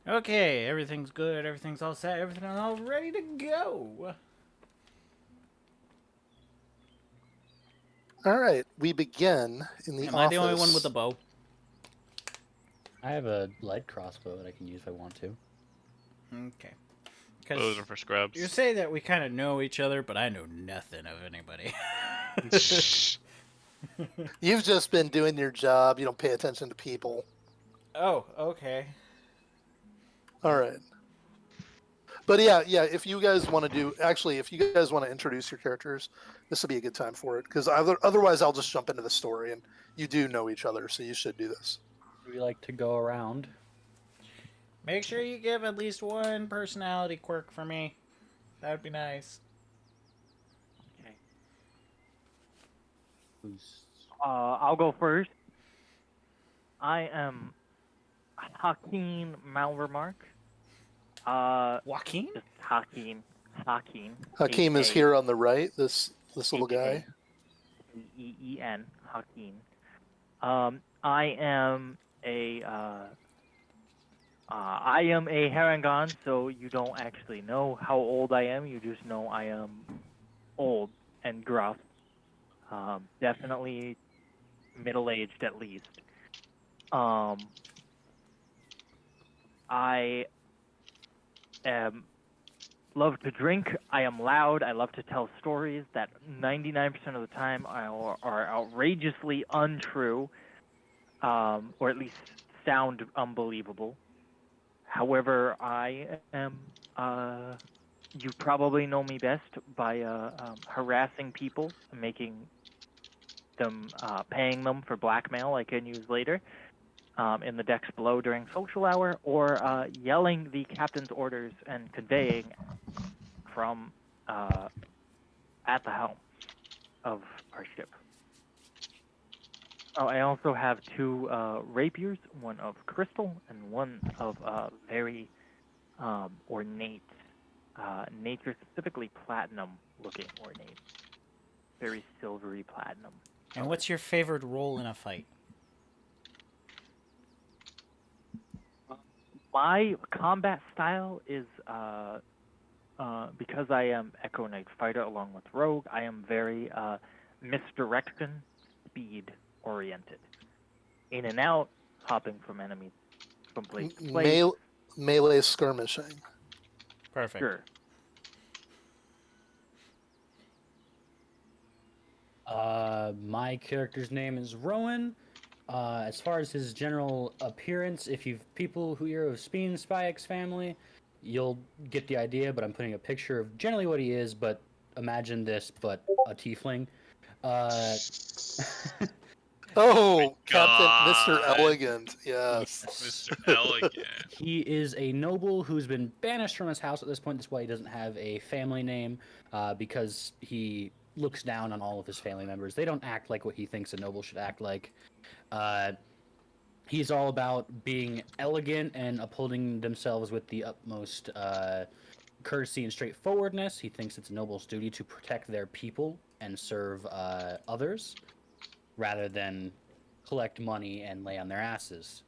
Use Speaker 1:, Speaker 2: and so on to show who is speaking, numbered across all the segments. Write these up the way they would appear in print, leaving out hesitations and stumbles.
Speaker 1: Okay, everything's good, everything's all set, everything's all ready to go.
Speaker 2: All right, we begin in the
Speaker 1: Am I the only one with a
Speaker 2: office.
Speaker 1: bow?
Speaker 3: I have a light crossbow that I can use if I want to.
Speaker 1: Okay.
Speaker 4: Those
Speaker 1: Because
Speaker 4: are for
Speaker 1: you
Speaker 4: scrubs.
Speaker 1: say that we kind of know each other, but I know nothing of anybody.
Speaker 2: You've just been doing your job. You don't pay attention to people.
Speaker 1: Oh, okay.
Speaker 2: All right. But yeah. If you guys want to if you guys want to introduce your characters, this would be a good time for it. Because otherwise, I'll just jump into the story, and you do know each other, so you should do this.
Speaker 3: Do we like to go around?
Speaker 1: Make sure you give at least one personality quirk for me. That would be nice.
Speaker 5: Okay.
Speaker 3: Who's
Speaker 5: I'll go first. I am Hakeem Malremark.
Speaker 1: Joaquin?
Speaker 5: Just Hakeem. Hakeem.
Speaker 2: Hakeem is here on the right. This little guy.
Speaker 5: H-A-E-E-N. Hakeem. I am a Harangon, so you don't actually know how old I am. You just know I am old and gruff. Definitely middle-aged at least. I am love to drink. I am loud. I love to tell stories that 99% of the time are outrageously untrue, or at least sound unbelievable. However, I am. You probably know me best by harassing people, making them, paying them for blackmail I can use later in the decks below during social hour, or yelling the captain's orders and conveying from at the helm of our ship. Oh, I also have two rapiers, one of crystal and one of very ornate, nature specifically platinum looking ornate, very silvery platinum.
Speaker 1: And what's your favorite role in a fight?
Speaker 5: My combat style is because I am Echo Knight fighter along with Rogue. I am very misdirection, speed oriented, in and out, hopping from enemies from place to place.
Speaker 2: Melee skirmishing.
Speaker 1: Perfect.
Speaker 5: Sure.
Speaker 3: My character's name is Rowan. As far as his general appearance, if you've people who hear of Speen Spike's family, you'll get the idea. But I'm putting a picture of generally what he is. But imagine this, but a tiefling. Uh,
Speaker 2: Oh, Captain Mr.
Speaker 4: God.
Speaker 2: Elegant. Yes.
Speaker 4: Mr. Elegant.
Speaker 3: He is a noble who's been banished from his house at this point. That's why he doesn't have a family name, because he looks down on all of his family members. They don't act like what he thinks a noble should act like. Uh, he's all about being elegant and upholding themselves with the utmost courtesy and straightforwardness. He thinks it's a noble's duty to protect their people and serve others rather than collect money and lay on their asses.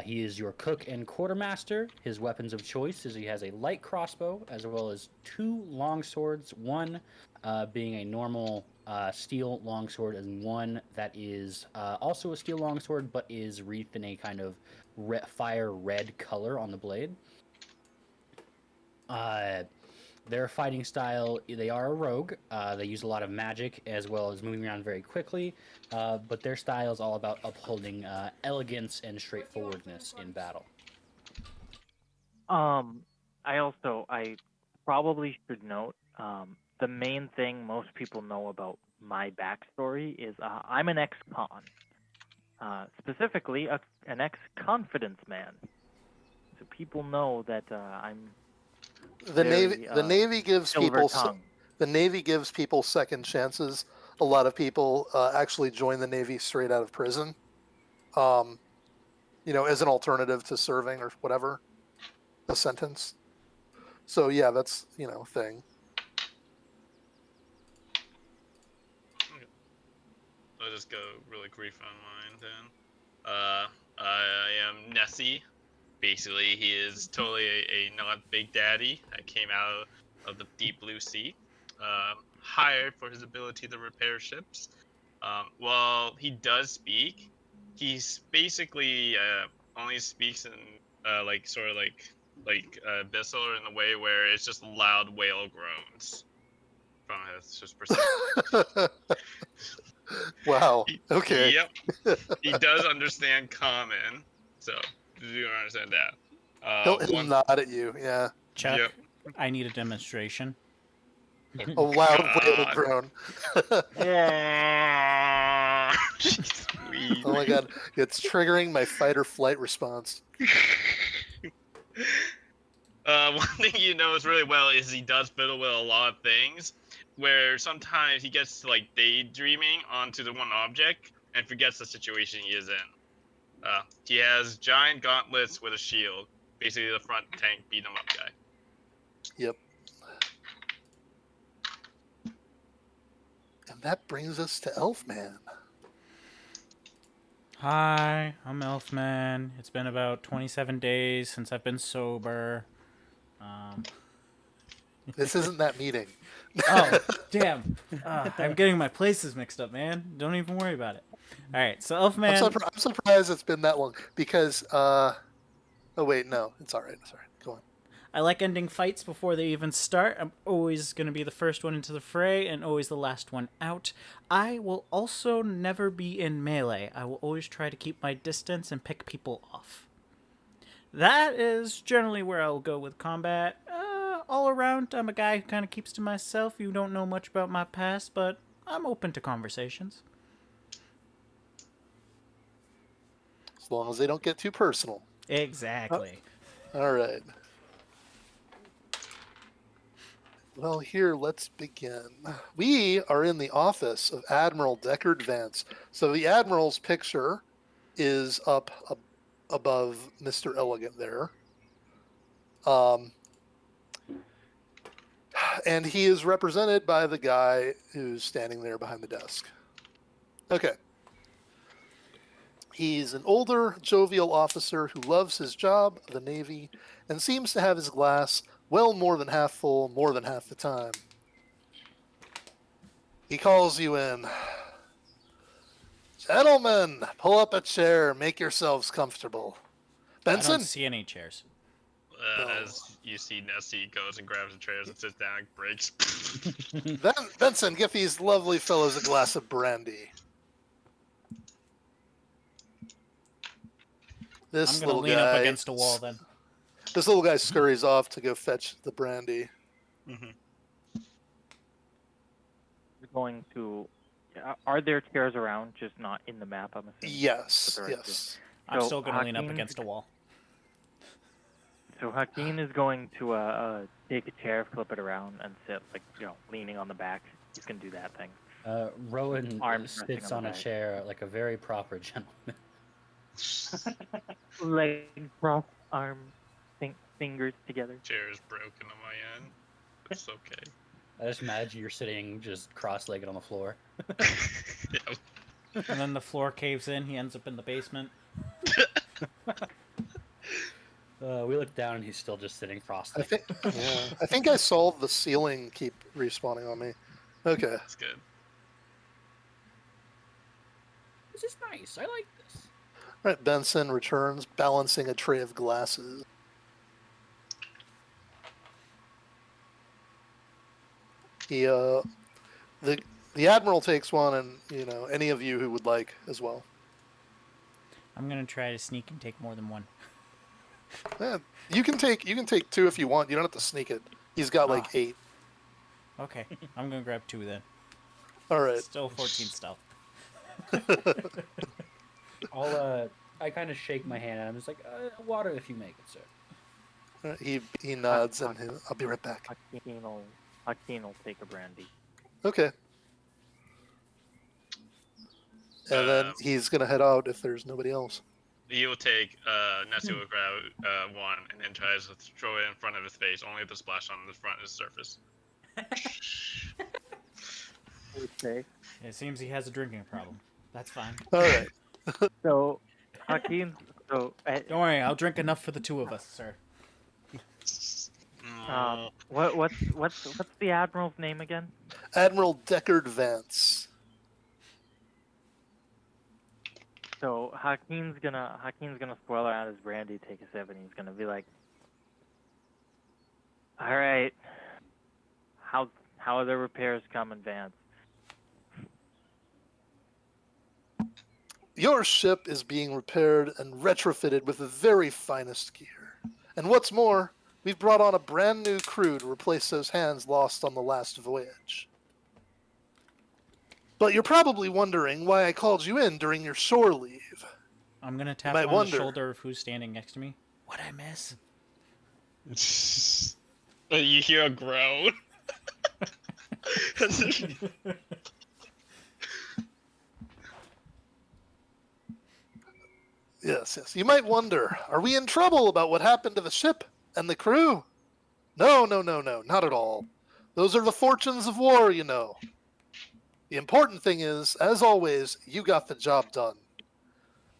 Speaker 3: He is your cook and quartermaster. His weapons of choice is he has a light crossbow as well as two long swords. One being a normal steel longsword, and one that is also a steel longsword but is wreathed in a kind of fire red color on the blade. Their fighting style, they are a rogue. They use a lot of magic as well as moving around very quickly, but their style is all about upholding elegance and straightforwardness in battle.
Speaker 5: I probably should note, the main thing most people know about my backstory is I'm an ex-con, specifically an ex-confidence man. So people know that I'm
Speaker 2: The
Speaker 5: very,
Speaker 2: Navy gives
Speaker 5: silver
Speaker 2: people
Speaker 5: tongue.
Speaker 2: the Navy gives people second chances. A lot of people actually join the Navy straight out of prison, um, as an alternative to serving or whatever a sentence. So yeah, that's thing.
Speaker 4: I'll just go really brief on mine then. I am Nessie, basically, he is totally a not Big Daddy that came out of the deep blue sea, hired for his ability to repair ships. While he does speak, he's basically only speaks in like sort of like Bissell in a way where it's just loud whale groans from his perspective.
Speaker 2: Wow. Okay.
Speaker 4: Yep. He does understand common, so do you understand that?
Speaker 2: He'll nod at you. Yeah.
Speaker 1: Chuck,
Speaker 4: Yep.
Speaker 1: I need a demonstration.
Speaker 2: A loud whale
Speaker 4: God.
Speaker 2: groan.
Speaker 4: Sweet.
Speaker 2: Oh my god, it's triggering my fight or flight response.
Speaker 4: One thing you notice really well is he does fiddle with a lot of things, where sometimes he gets to, like, daydreaming onto the one object and forgets the situation he is in. He has giant gauntlets with a shield, basically the front tank beat 'em up guy.
Speaker 2: Yep. And that brings us to Elfman.
Speaker 1: Hi, I'm Elfman. It's been about 27 days since I've been sober.
Speaker 2: This isn't that meeting.
Speaker 1: Oh, damn. I'm getting my places mixed up, man. Don't even worry about it. All right, so Elfman.
Speaker 2: I'm surprised it's been that long because. Oh wait, no, it's all right. Sorry, go on.
Speaker 1: I like ending fights before they even start. I'm always going to be the first one into the fray and always the last one out. I will also never be in melee. I will always try to keep my distance and pick people off. That is generally where I will go with combat. All around, I'm a guy who kind of keeps to myself. You don't know much about my past, but I'm open to conversations.
Speaker 2: As long as they don't get too personal.
Speaker 1: Exactly.
Speaker 2: All right. Well, here, let's begin. We are in the office of Admiral Deckard Vance. So the Admiral's picture is up above Mr. Elegant there. And he is represented by the guy who's standing there behind the desk. Okay. He's an older, jovial officer who loves his job, the Navy, and seems to have his glass well more than half full more than half the time. He calls you in. Gentlemen, pull up a chair. Make yourselves comfortable.
Speaker 1: I
Speaker 2: Benson?
Speaker 1: don't see any chairs.
Speaker 2: No.
Speaker 4: As you see, Nessie goes and grabs the chairs and sits down and breaks.
Speaker 2: Benson, give these lovely fellows a glass of brandy. This
Speaker 1: I'm going to
Speaker 2: little
Speaker 1: lean
Speaker 2: guy,
Speaker 1: up against a wall then.
Speaker 2: This little guy scurries off to go fetch the brandy.
Speaker 5: Going to. Are there chairs around, just not in the map? I'm assuming.
Speaker 2: Yes,
Speaker 5: But there are
Speaker 2: yes.
Speaker 1: I'm
Speaker 5: So,
Speaker 1: still going to lean up
Speaker 5: Hakeem-
Speaker 1: against a wall.
Speaker 5: So Hakeem is going to take a chair, flip it around, and sit leaning on the back. He's gonna do that thing.
Speaker 3: Rowan
Speaker 5: Arms resting
Speaker 3: sits
Speaker 5: on the
Speaker 3: on a
Speaker 5: back.
Speaker 3: chair like a very proper gentleman.
Speaker 5: Leg cross, arm, fingers together.
Speaker 4: Chair is broken on my end. It's okay.
Speaker 3: I just imagine you're sitting just cross-legged on the floor.
Speaker 4: Yeah.
Speaker 1: And then the floor caves in. He ends up in the basement.
Speaker 3: We look down and he's still just sitting
Speaker 2: I
Speaker 3: cross-legged.
Speaker 2: think I solved the ceiling keep respawning on me. Okay.
Speaker 4: That's good.
Speaker 3: This is nice. I like this.
Speaker 2: All right, Benson returns, balancing a tray of glasses. He, the Admiral takes one, and any of you who would like as well.
Speaker 1: I'm going to try to sneak and take more than one.
Speaker 2: Yeah, you can take two if you want. You don't have to sneak it. He's got like 8.
Speaker 1: Okay, I'm going to grab 2 then.
Speaker 2: All right.
Speaker 1: Still 14 stealth.
Speaker 3: I kind of shake my hand at him. It's like, water if you make it, sir.
Speaker 2: He nods, and I'll be right back.
Speaker 5: Hakeem will take a brandy.
Speaker 2: Okay. And then he's gonna head out if there's nobody else.
Speaker 4: He will take, Nessie will grab one and then tries to throw it in front of his face, only to splash on the front of his surface.
Speaker 5: Okay.
Speaker 1: It seems he has a drinking problem. That's fine.
Speaker 2: All right.
Speaker 5: So Hakeem's So,
Speaker 1: Don't worry, I'll drink enough for the two of us, sir.
Speaker 5: what's the admiral's name again?
Speaker 2: Admiral Deckard Vance.
Speaker 5: So Hakeem's gonna swirl out his brandy, take a sip, and he's gonna be like, "All right, how are the repairs coming, Vance?"
Speaker 2: Your ship is being repaired and retrofitted with the very finest gear. And what's more, we've brought on a brand new crew to replace those hands lost on the last voyage. But you're probably wondering why I called you in during your shore leave.
Speaker 1: I'm gonna tap
Speaker 2: might
Speaker 1: on
Speaker 2: wonder.
Speaker 1: the shoulder of who's standing next to me. What'd I miss?
Speaker 4: You hear a groan.
Speaker 2: Yes. You might wonder, are we in trouble about what happened to the ship and the crew? No, not at all. Those are the fortunes of war, you know. The important thing is, as always, you got the job done.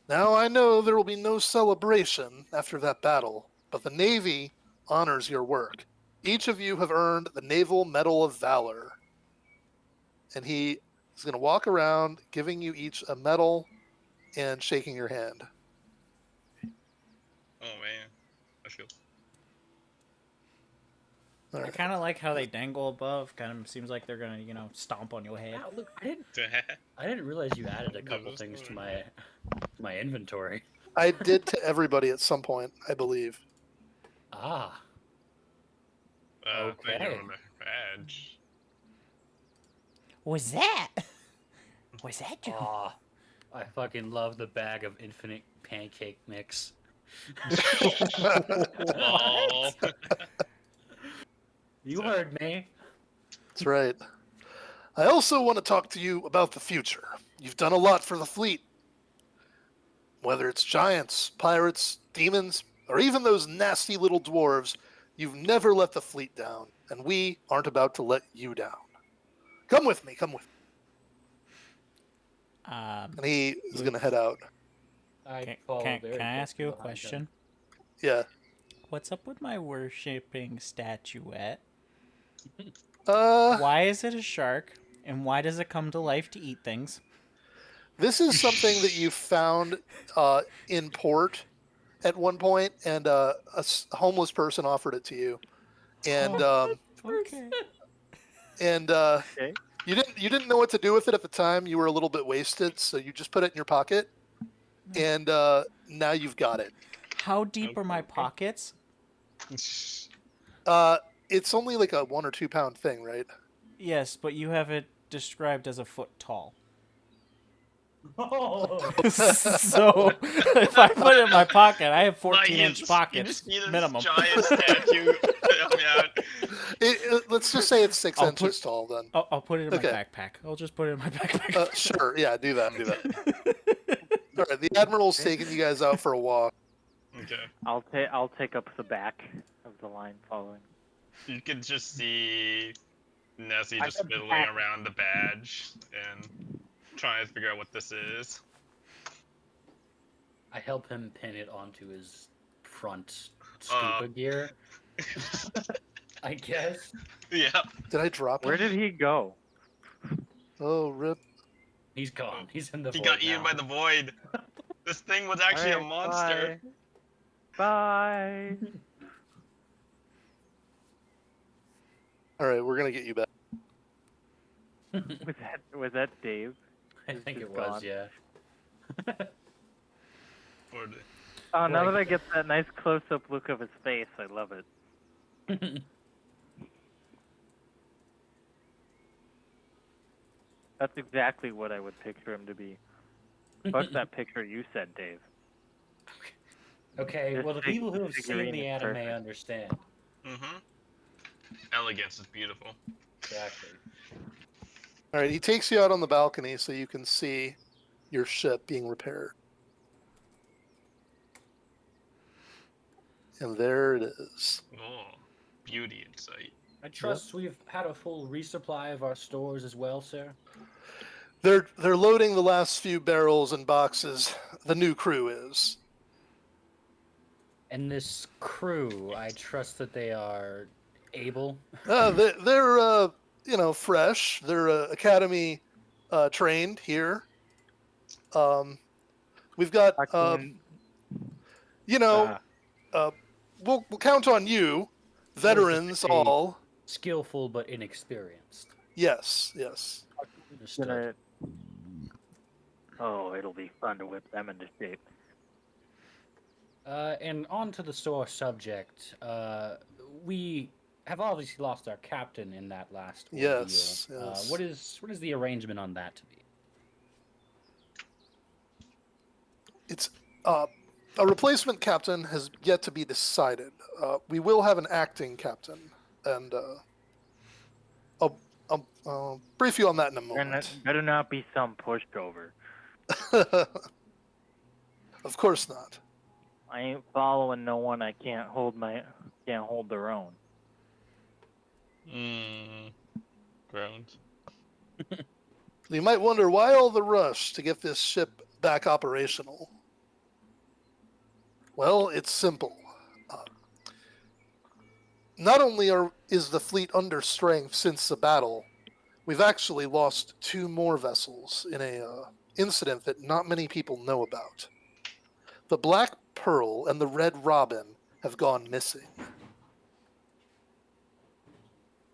Speaker 2: Now I know there will be no celebration after that battle, but the Navy honors your work. Each of you have earned the Naval Medal of Valor. And he is going to walk around giving you each a medal and shaking your hand.
Speaker 4: Oh man, I feel.
Speaker 2: All
Speaker 1: I
Speaker 2: right.
Speaker 1: kind of like how they dangle above. Kind of seems like they're gonna, stomp on your head.
Speaker 3: Wow, look, I didn't realize you added a couple
Speaker 4: was
Speaker 3: things to
Speaker 4: funny.
Speaker 3: my inventory.
Speaker 2: I did to everybody at some point, I believe.
Speaker 3: Ah,
Speaker 4: Thank you
Speaker 3: Okay.
Speaker 4: on the badge.
Speaker 1: Was that? Was that you?
Speaker 3: ah, I fucking love the bag of infinite pancake mix.
Speaker 4: Lol.
Speaker 3: You heard me.
Speaker 2: That's right. I also want to talk to you about the future. You've done a lot for the fleet. Whether it's giants, pirates, demons, or even those nasty little dwarves, you've never let the fleet down, and we aren't about to let you down. Come with me. And he is going to head out.
Speaker 3: I
Speaker 1: Can I ask you a question?
Speaker 2: Yeah.
Speaker 1: What's up with my worshipping statuette?
Speaker 2: Uh,
Speaker 1: Why is it a shark? And why does it come to life to eat things?
Speaker 2: this is something that you found in port at one point, and homeless person offered it to you. And
Speaker 1: Okay.
Speaker 5: Okay.
Speaker 2: you didn't know what to do with it at the time. You were a little bit wasted, so you just put it in your pocket, and now you've got it.
Speaker 1: How deep are my pockets?
Speaker 2: It's only like a 1 or 2 pound thing, right?
Speaker 1: Yes, but you have it described as a foot tall.
Speaker 3: Oh,
Speaker 1: So if I put it in my pocket, I have
Speaker 4: Like,
Speaker 1: 14-inch
Speaker 4: you
Speaker 1: pockets
Speaker 4: just see this
Speaker 1: minimum.
Speaker 4: giant statue coming out.
Speaker 2: Let's just say it's 6
Speaker 1: I'll
Speaker 2: inches tall then.
Speaker 1: I'll put it in
Speaker 2: Okay.
Speaker 1: my backpack. I'll just put it in my backpack.
Speaker 2: Sure, yeah, do that. All right, the admiral's taking you guys out for a walk.
Speaker 4: Okay.
Speaker 5: I'll take up the back of the line following.
Speaker 4: You can just see Nessie
Speaker 5: I
Speaker 4: just
Speaker 5: can
Speaker 4: fiddling
Speaker 5: pack-
Speaker 4: around the badge and trying to figure out what this is.
Speaker 3: I help him pin it onto his front scuba gear. I guess.
Speaker 4: Yeah.
Speaker 2: Did I drop
Speaker 5: Where
Speaker 2: it?
Speaker 5: did he go?
Speaker 2: Oh, rip.
Speaker 3: He's gone. He's in the
Speaker 4: He
Speaker 3: void
Speaker 4: got eaten
Speaker 3: now.
Speaker 4: by the void. This thing was actually a
Speaker 5: Alright,
Speaker 4: monster.
Speaker 5: Bye.
Speaker 2: All right, we're gonna get you back.
Speaker 5: Was that Dave?
Speaker 3: I
Speaker 5: He's
Speaker 3: think
Speaker 5: just
Speaker 3: it was,
Speaker 5: gone.
Speaker 3: yeah.
Speaker 4: Or the-
Speaker 5: Oh, now
Speaker 3: Right.
Speaker 5: that I get that nice close-up look of his face, I love it. That's exactly what I would picture him to be. What's that picture you said, Dave?
Speaker 3: Okay,
Speaker 5: This
Speaker 3: well, the
Speaker 5: fig-
Speaker 3: people who have seen
Speaker 5: figurine
Speaker 3: the
Speaker 5: is
Speaker 3: anime
Speaker 5: perfect.
Speaker 3: understand.
Speaker 4: Mhm. Elegance is beautiful.
Speaker 3: Exactly.
Speaker 2: All right, he takes you out on the balcony so you can see your ship being repaired. And there it is.
Speaker 4: Oh, beauty in sight.
Speaker 3: I trust we've had a full resupply of our stores as well, sir.
Speaker 2: They're loading the last few barrels and boxes. The new crew is.
Speaker 3: And this crew, I trust that they are able.
Speaker 2: They're fresh. They're academy trained here. We've got
Speaker 5: Fucking,
Speaker 2: you know
Speaker 5: uh,
Speaker 2: we'll count on you, veterans
Speaker 3: say-
Speaker 2: all.
Speaker 3: Skillful but inexperienced.
Speaker 2: Yes.
Speaker 3: Understood.
Speaker 5: gonna... Oh, it'll be fun to whip them into shape.
Speaker 3: And on to the sore subject. We have obviously lost our captain in that last ordeal.
Speaker 2: Yes.
Speaker 3: What is the arrangement on that to be?
Speaker 2: It's a replacement captain has yet to be decided. We will have an acting captain, and I'll brief you on that in a moment.
Speaker 5: Better not be some pushover.
Speaker 2: Of course not.
Speaker 5: I ain't following no one I can't hold their own.
Speaker 4: Groans.
Speaker 2: You might wonder why all the rush to get this ship back operational. Well, it's simple. Not only is the fleet under strength since the battle, we've actually lost 2 more vessels in a incident that not many people know about. The Black Pearl and the Red Robin have gone missing.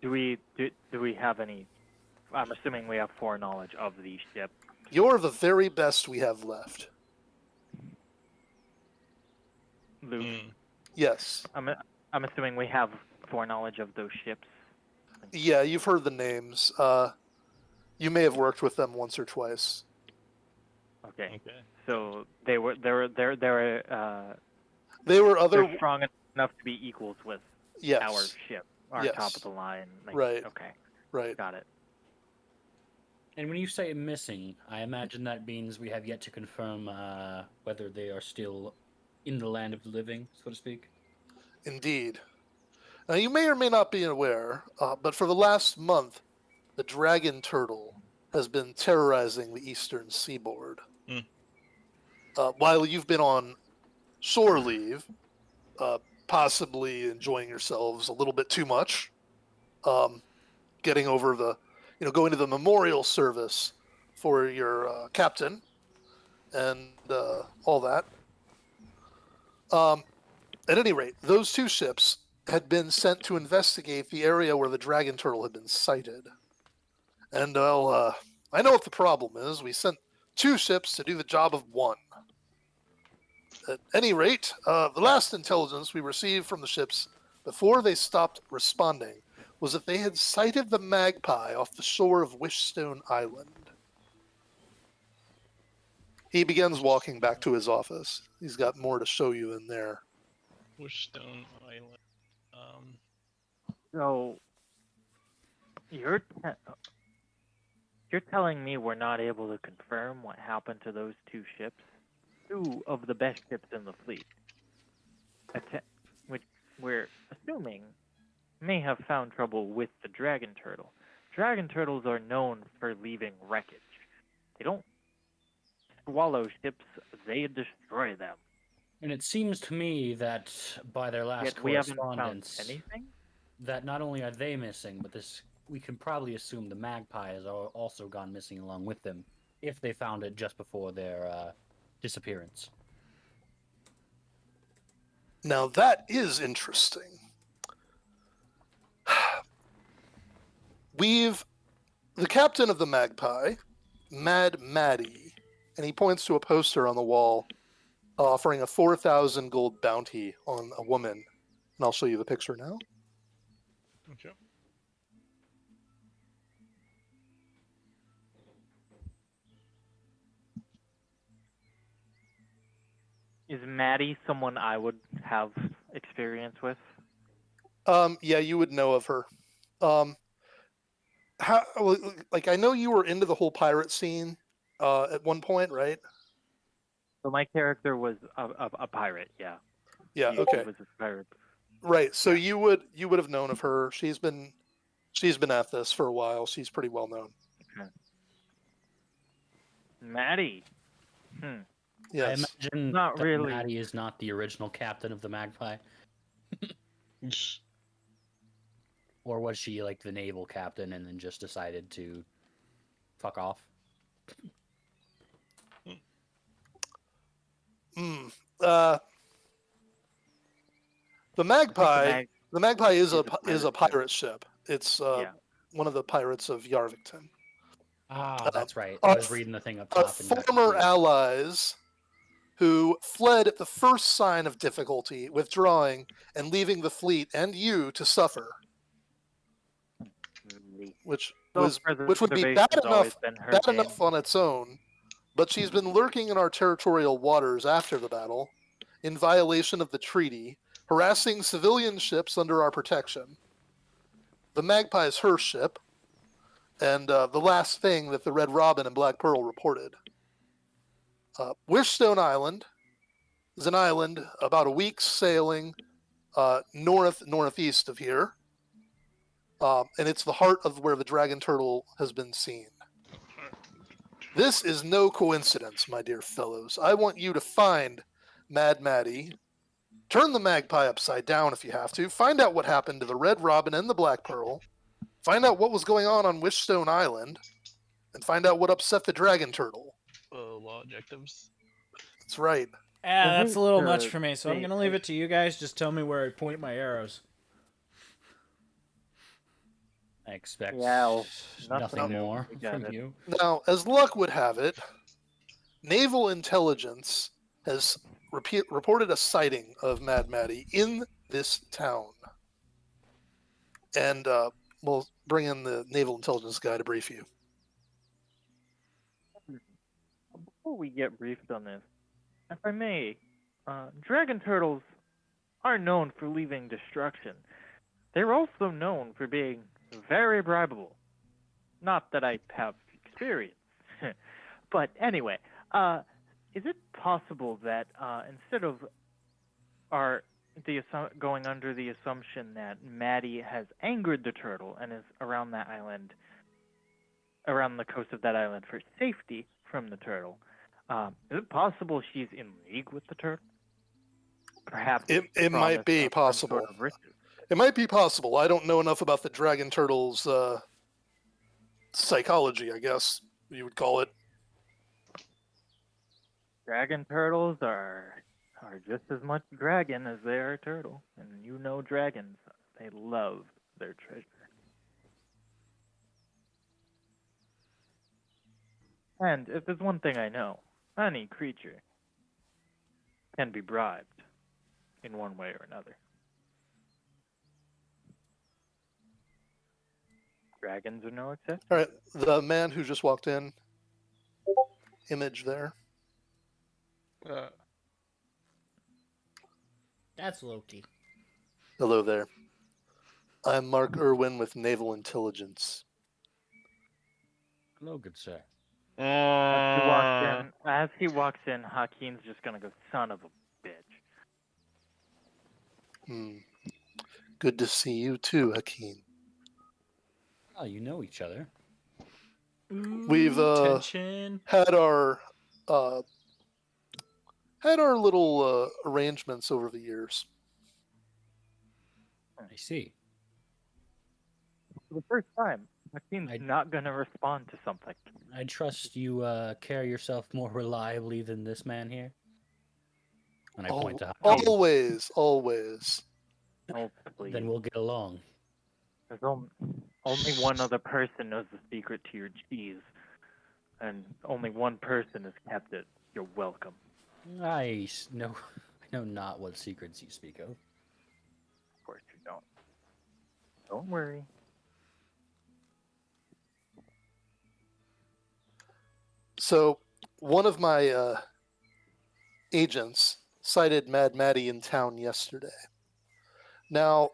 Speaker 5: Do we have any? I'm assuming we have foreknowledge of these ships.
Speaker 2: You're the very best we have left.
Speaker 5: Luke,
Speaker 2: Yes.
Speaker 5: I'm assuming we have foreknowledge of those ships.
Speaker 2: Yeah, you've heard the names. You may have worked with them once or twice.
Speaker 5: Okay,
Speaker 4: Okay.
Speaker 5: so they're strong enough to be equals with
Speaker 2: Yes.
Speaker 5: our ship, our
Speaker 2: Yes.
Speaker 5: top of the line.
Speaker 2: Right.
Speaker 5: Okay,
Speaker 2: Right.
Speaker 5: got it.
Speaker 3: And when you say missing, I imagine that means we have yet to confirm whether they are still in the land of the living, so to speak.
Speaker 2: Indeed. Now, you may or may not be aware, but for the last month, the dragon turtle has been terrorizing the eastern seaboard. While you've been on shore leave, possibly enjoying yourselves a little bit too much, getting over going to the memorial service for your captain and all that. At any rate, those 2 ships had been sent to investigate the area where the dragon turtle had been sighted. And, I know what the problem is. We sent 2 ships to do the job of 1. At any rate, the last intelligence we received from the ships before they stopped responding was that they had sighted the Magpie off the shore of Wishstone Island. He begins walking back to his office. He's got more to show you in there.
Speaker 4: Wishstone Island.
Speaker 5: So you're telling me we're not able to confirm what happened to those 2 ships, 2 of the best ships in the fleet, which we're assuming may have found trouble with the dragon turtle. Dragon turtles are known for leaving wreckage. They don't swallow ships; they destroy them.
Speaker 3: And it seems to me that by their last
Speaker 5: Yet we haven't found
Speaker 3: correspondence,
Speaker 5: anything.
Speaker 3: that not only are they missing, but we can probably assume the Magpie has also gone missing along with them, if they found it just before their disappearance.
Speaker 2: Now that is interesting. The captain of the Magpie, Mad Maddie, and he points to a poster on the wall offering a 4,000 gold bounty on a woman. And I'll show you the picture now.
Speaker 4: Okay.
Speaker 5: Is Maddie someone I would have experience with?
Speaker 2: Yeah, you would know of her. I know you were into the whole pirate scene at one point, right?
Speaker 5: So my character was a pirate. Yeah.
Speaker 2: Yeah.
Speaker 5: He
Speaker 2: Okay.
Speaker 5: was a pirate.
Speaker 2: Right. So you would have known of her. She's been at this for a while. She's pretty well known.
Speaker 5: Maddie.
Speaker 2: Yes.
Speaker 3: I imagine
Speaker 5: Not
Speaker 3: that
Speaker 5: really.
Speaker 3: Maddie is not the original captain of the Magpie. Or was she like the naval captain and then just decided to fuck off?
Speaker 2: Hmm. Uh, the Magpie. The Magpie is
Speaker 5: is
Speaker 2: a pirate ship. It's
Speaker 5: Yeah.
Speaker 2: one of the pirates of Yarvington.
Speaker 3: Ah, that's right.
Speaker 2: uh,
Speaker 3: I was reading the thing up
Speaker 2: Our
Speaker 3: top. And got
Speaker 2: former
Speaker 3: confused.
Speaker 2: allies who fled at the first sign of difficulty, withdrawing and leaving the fleet and you to suffer, which would be bad enough on its own, but she's been lurking in our territorial waters after the battle, in violation of the treaty, harassing civilian ships under our protection. The Magpie is her ship, and the last thing that the Red Robin and Black Pearl reported. Wishstone Island is an island about a week's sailing northeast of here, and it's the heart of where the dragon turtle has been seen. This is no coincidence, my dear fellows. I want you to find Mad Maddie, turn the Magpie upside down if you have to, find out what happened to the Red Robin and the Black Pearl, find out what was going on Wishstone Island, and find out what upset the dragon turtle.
Speaker 4: Law objectives.
Speaker 2: That's right.
Speaker 1: That's a little much
Speaker 5: the
Speaker 1: for me, so I'm
Speaker 5: thing-
Speaker 1: gonna leave it to you guys. Just tell me where I point my arrows.
Speaker 3: I expect
Speaker 5: Yeah,
Speaker 3: nothing
Speaker 5: new.
Speaker 3: more
Speaker 5: We got
Speaker 3: from
Speaker 5: it.
Speaker 3: you.
Speaker 2: Now, as luck would have it, naval intelligence has reported a sighting of Mad Maddie in this town. And we'll bring in the naval intelligence guy to brief you.
Speaker 5: Before we get briefed on this, if I may, dragon turtles are known for leaving destruction. They're also known for being very bribable. Not that I have experience. But anyway, is it possible that instead of going under the assumption that Maddie has angered the turtle and is around that island, around the coast of that island for safety from the turtle, is it possible she's in league with the turtle? Perhaps
Speaker 2: It might be possible. It might be possible. I don't know enough about the dragon turtle's psychology, I guess you would call it.
Speaker 5: Dragon turtles are just as much dragon as they are turtle, and you know dragons, they love their treasure. And if there's one thing I know, any creature can be bribed in one way or another. Dragons are no exception.
Speaker 2: All right, the man who just walked in, image there.
Speaker 1: That's Loki.
Speaker 2: Hello there. I'm Mark Irwin with Naval Intelligence.
Speaker 3: Hello, good sir.
Speaker 5: As he walks in, Hakeem's just gonna go, son of a bitch.
Speaker 2: Good to see you too, Hakeem.
Speaker 3: Oh, you know each other.
Speaker 2: We've
Speaker 1: tension.
Speaker 2: had our little arrangements over the years.
Speaker 3: I see.
Speaker 5: For the first time, Hakeem's
Speaker 3: I-
Speaker 5: not gonna respond to something.
Speaker 3: I trust you carry yourself more reliably than this man here. And I point to Hakeem.
Speaker 2: Always.
Speaker 5: Oh, please.
Speaker 3: Then we'll get along.
Speaker 5: There's only one other person knows the secret to your cheese, and only one person has kept it. You're welcome.
Speaker 3: I know not what secrets you speak of.
Speaker 5: Of course you don't. Don't worry.
Speaker 2: So, one of my agents sighted Mad Maddie in town yesterday. Now,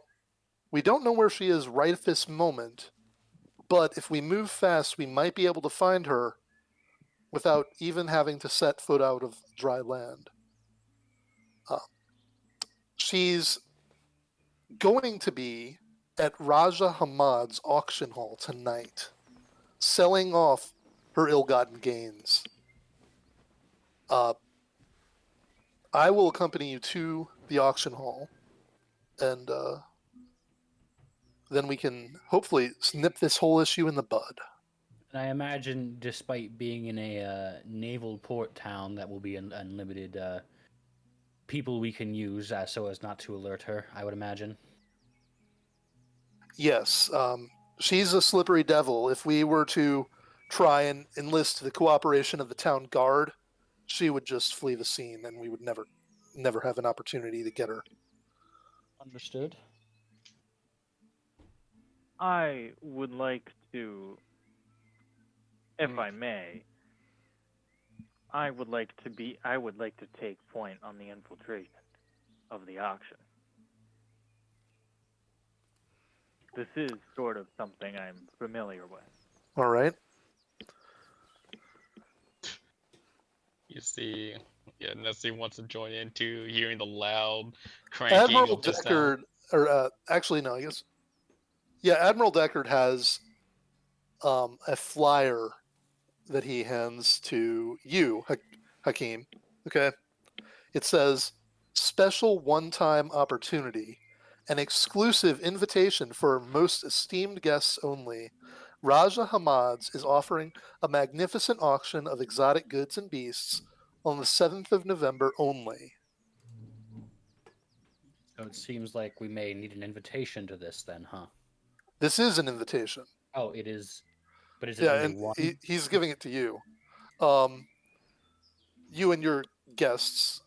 Speaker 2: we don't know where she is right at this moment, but if we move fast, we might be able to find her without even having to set foot out of dry land. She's going to be at Raja Hamad's auction hall tonight, selling off her ill-gotten gains. I will accompany you to the auction hall, and then we can hopefully snip this whole issue in the bud.
Speaker 3: And I imagine, despite being in a naval port town, that will be unlimited people we can use so as not to alert her, I would imagine.
Speaker 2: Yes, she's a slippery devil. If we were to try and enlist the cooperation of the town guard, she would just flee the scene, and we would never have an opportunity to get her.
Speaker 3: Understood.
Speaker 5: I would like to, if I may, I would like to take point on the infiltration of the auction. This is sort of something I'm familiar with.
Speaker 2: All right.
Speaker 4: You see, yeah, Nessie wants to join in too, hearing the loud cranking
Speaker 2: Admiral
Speaker 4: of the sound.
Speaker 2: Deckard, or actually no, I guess. Yeah, Admiral Deckard has a flyer that he hands to you, Hakeem. Okay, it says special one-time opportunity, an exclusive invitation for most esteemed guests only. Raja Hamad's is offering a magnificent auction of exotic goods and beasts on the 7th of November only.
Speaker 3: So it seems like we may need an invitation to this then, huh?
Speaker 2: This is an invitation.
Speaker 3: Oh, it is. But is it
Speaker 2: Yeah,
Speaker 3: only
Speaker 2: and
Speaker 3: one?
Speaker 2: he's giving it to you. You and your guests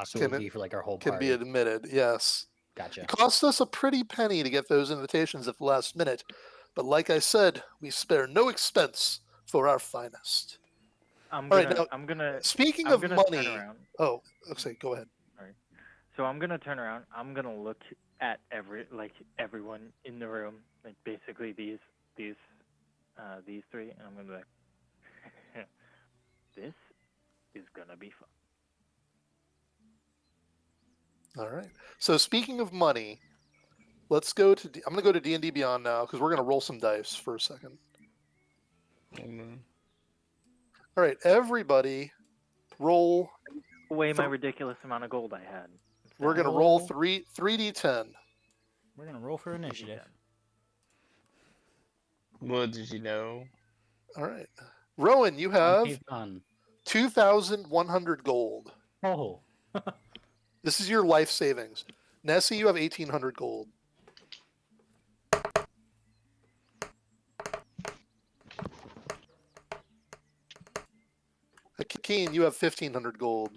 Speaker 3: So
Speaker 2: can
Speaker 3: it would be for like our whole
Speaker 2: can
Speaker 3: party.
Speaker 2: be admitted, yes.
Speaker 3: Gotcha.
Speaker 2: It cost us a pretty penny to get those invitations at the last minute, but like I said, we spare no expense for our finest.
Speaker 5: I'm
Speaker 2: All right,
Speaker 5: gonna,
Speaker 2: now,
Speaker 5: I'm gonna,
Speaker 2: Speaking
Speaker 5: I'm
Speaker 2: of
Speaker 5: gonna
Speaker 2: money,
Speaker 5: turn around.
Speaker 2: oh, okay, go ahead.
Speaker 5: So I'm gonna turn around. I'm gonna look at everyone in the room, like basically these three, and I'm gonna be like, this is gonna be fun.
Speaker 2: All right. So speaking of money, let's go to. I'm going to go to D&D Beyond now because we're going to roll some dice for a second. All right, everybody, roll.
Speaker 5: Away my ridiculous amount of gold I had.
Speaker 2: We're going to roll 3d10.
Speaker 1: We're gonna roll for initiative.
Speaker 4: What did you know?
Speaker 2: All right, Rowan, you have
Speaker 3: Keep on.
Speaker 2: 2,100 gold.
Speaker 3: Oh.
Speaker 2: This is your life savings. Nessie, you have 1,800 gold. Hakeem, you have 1,500 gold.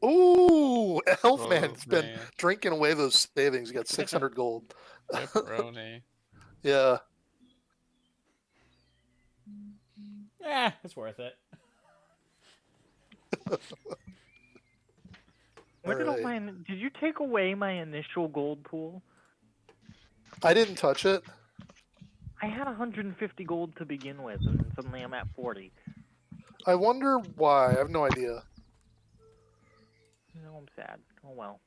Speaker 2: Ooh, Elfman's been
Speaker 4: man.
Speaker 2: drinking away those savings. You got 600 gold.
Speaker 4: Pepperoni.
Speaker 2: Yeah.
Speaker 1: It's worth it.
Speaker 5: Where did all
Speaker 2: Alright.
Speaker 5: my? Did you take away my initial gold pool?
Speaker 2: I didn't touch it.
Speaker 5: I had 150 gold to begin with, and then suddenly I'm at 40.
Speaker 2: I wonder why. I have no idea.
Speaker 5: No, I'm sad. Oh well.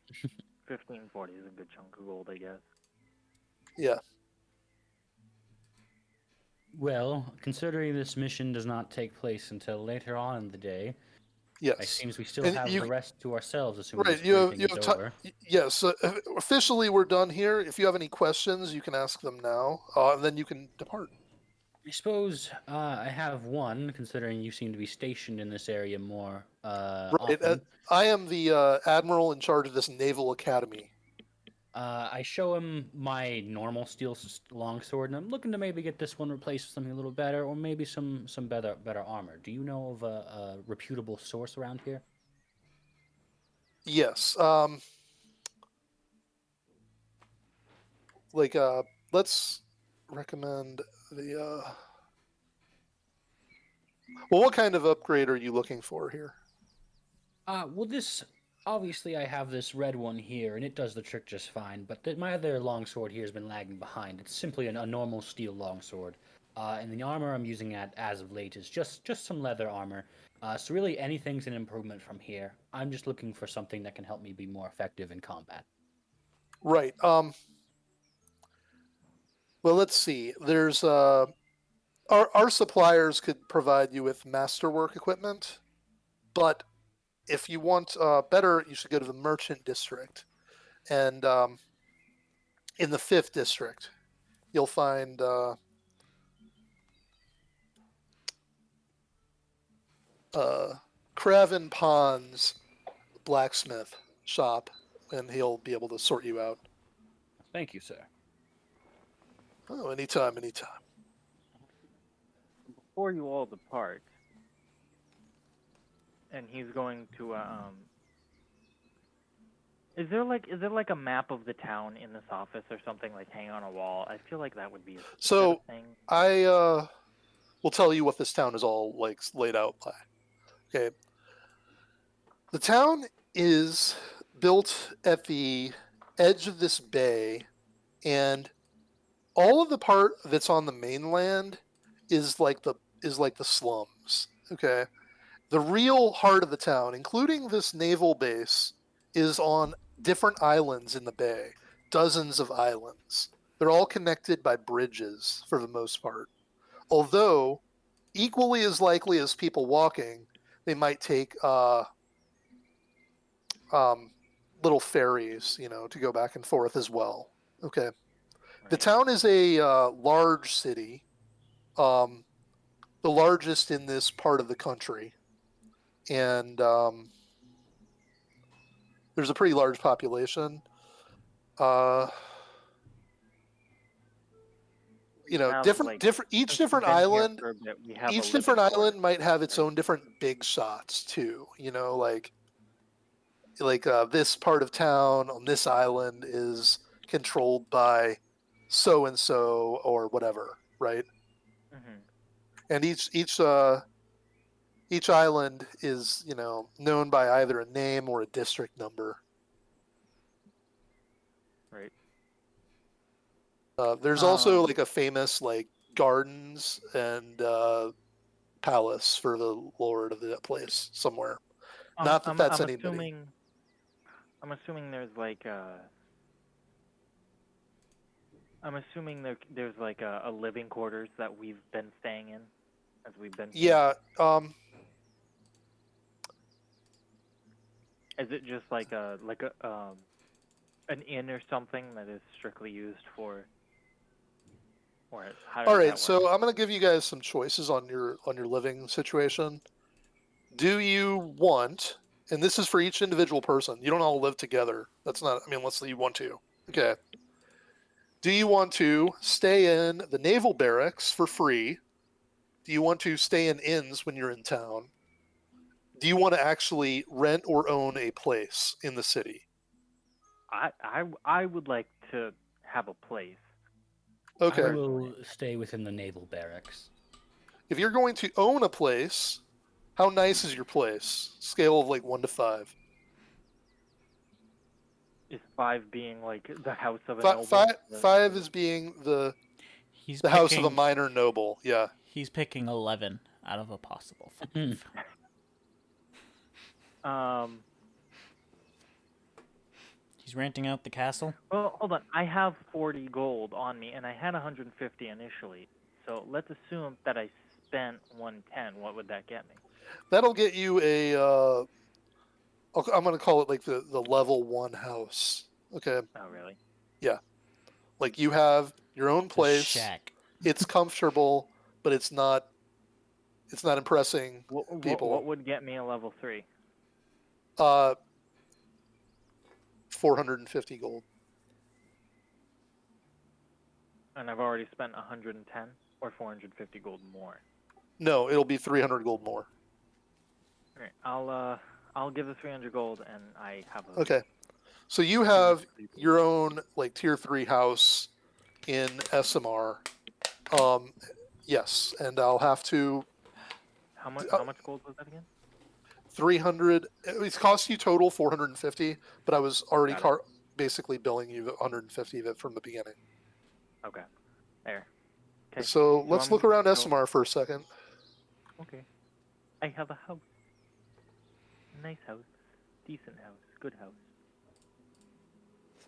Speaker 5: 1540 is a good chunk of gold, I guess.
Speaker 2: Yeah.
Speaker 3: Well, considering this mission does not take place until later on in the day, it
Speaker 2: Yes.
Speaker 3: seems we still
Speaker 2: And
Speaker 3: have
Speaker 2: you-
Speaker 3: the rest to ourselves, assuming
Speaker 2: Right.
Speaker 3: this
Speaker 2: You have,
Speaker 3: briefing
Speaker 2: you
Speaker 3: is
Speaker 2: have
Speaker 3: over.
Speaker 2: yes. Officially, we're done here. If you have any questions, you can ask them now, and then you can depart.
Speaker 3: I suppose I have one, considering you seem to be stationed in this area more
Speaker 2: Right.
Speaker 3: often.
Speaker 2: I am the admiral in charge of this naval academy.
Speaker 3: I show him my normal steel longsword, and I'm looking to maybe get this one replaced with something a little better, or maybe some better armor. Do you know of a reputable source around here?
Speaker 2: Yes. Let's recommend the. Well, what kind of upgrade are you looking for here?
Speaker 3: Well, this obviously I have this red one here, and it does the trick just fine. But my other longsword here has been lagging behind. It's simply a normal steel longsword, and the armor I'm using as of late is just some leather armor. So really, anything's an improvement from here. I'm just looking for something that can help me be more effective in combat.
Speaker 2: Right. Well, let's see. There's our suppliers could provide you with masterwork equipment, but if you want better, you should go to the merchant district, and in the 5th district, you'll find Craven Pond's blacksmith shop, and he'll be able to sort you out.
Speaker 3: Thank you, sir.
Speaker 2: Oh, anytime, anytime.
Speaker 5: Before you all depart, and he's going to is there like a map of the town in this office or something like hanging on a wall? I feel like that would be
Speaker 2: So
Speaker 5: a thing.
Speaker 2: I will tell you what this town is all like laid out by. Okay. The town is built at the edge of this bay, and all of the part that's on the mainland is like the slums. Okay. The real heart of the town, including this naval base, is on different islands in the bay. Dozens of islands. They're all connected by bridges for the most part. Although, equally as likely as people walking, they might take little ferries, to go back and forth as well. Okay. The
Speaker 5: Right.
Speaker 2: town is a large city, the largest in this part of the country, and there's a pretty large population.
Speaker 5: We have,
Speaker 2: Different each
Speaker 5: since we've
Speaker 2: different
Speaker 5: been here
Speaker 2: island,
Speaker 5: for a bit, we have a
Speaker 2: each
Speaker 5: living
Speaker 2: different
Speaker 5: quarters,
Speaker 2: island might have its
Speaker 5: right?
Speaker 2: own different big shots too. Like this part of town on this island is controlled by so and so or whatever, right?
Speaker 5: Hmm.
Speaker 2: And each island is known by either a name or a district number.
Speaker 5: Right.
Speaker 2: There's also like a famous like gardens and palace for the lord of the place somewhere. Not that that's anybody.
Speaker 5: I'm assuming there's like there's like a living quarters that we've been staying in as we've been here.
Speaker 2: Yeah.
Speaker 5: Is it just like an inn or something that is strictly used for, or how does
Speaker 2: All
Speaker 5: that
Speaker 2: right.
Speaker 5: work?
Speaker 2: So I'm gonna give you guys some choices on your living situation. Do you want? And this is for each individual person. You don't all live together. That's not. I mean, unless you want to. Okay. Do you want to stay in the naval barracks for free? Do you want to stay in inns when you're in town? Do you want to actually rent or own a place in the city?
Speaker 5: I would like to have a place.
Speaker 2: Okay.
Speaker 3: I will stay within the naval barracks.
Speaker 2: If you're going to own a place, how nice is your place? Scale of like 1 to 5.
Speaker 5: Is 5 being like the house of a
Speaker 2: Fi-
Speaker 5: noble?
Speaker 2: five is being the
Speaker 1: He's
Speaker 2: house of a
Speaker 1: picking-
Speaker 2: minor noble. Yeah.
Speaker 1: He's picking 11 out of a possible 5. He's renting out the castle.
Speaker 5: Well, hold on. I have 40 gold on me, and I had 150 initially. So let's assume that I spent 110. What would that get me?
Speaker 2: That'll get you a. I'm going to call it like the level 1 house. Okay.
Speaker 5: Oh, really?
Speaker 2: Like you have your own
Speaker 1: The
Speaker 2: place.
Speaker 1: shack.
Speaker 2: It's comfortable, but it's not impressing people.
Speaker 5: What would get me a level 3?
Speaker 2: 450 gold.
Speaker 5: And I've already spent 110 or 450 gold more.
Speaker 2: No, it'll be 300 gold more.
Speaker 5: All right, I'll give the 300 gold, and I have a.
Speaker 2: Okay. So you have your own like tier 3 house in SMR. Yes, and I'll have to
Speaker 5: How much gold was that again?
Speaker 2: 300. It's cost you total 450, but I was already
Speaker 5: Got it.
Speaker 2: basically billing you 150 of it from the beginning.
Speaker 5: Okay, there. Okay.
Speaker 2: So let's look around
Speaker 5: so-
Speaker 2: SMR for a second.
Speaker 5: Okay. I have a house. Nice house. Decent house. Good house.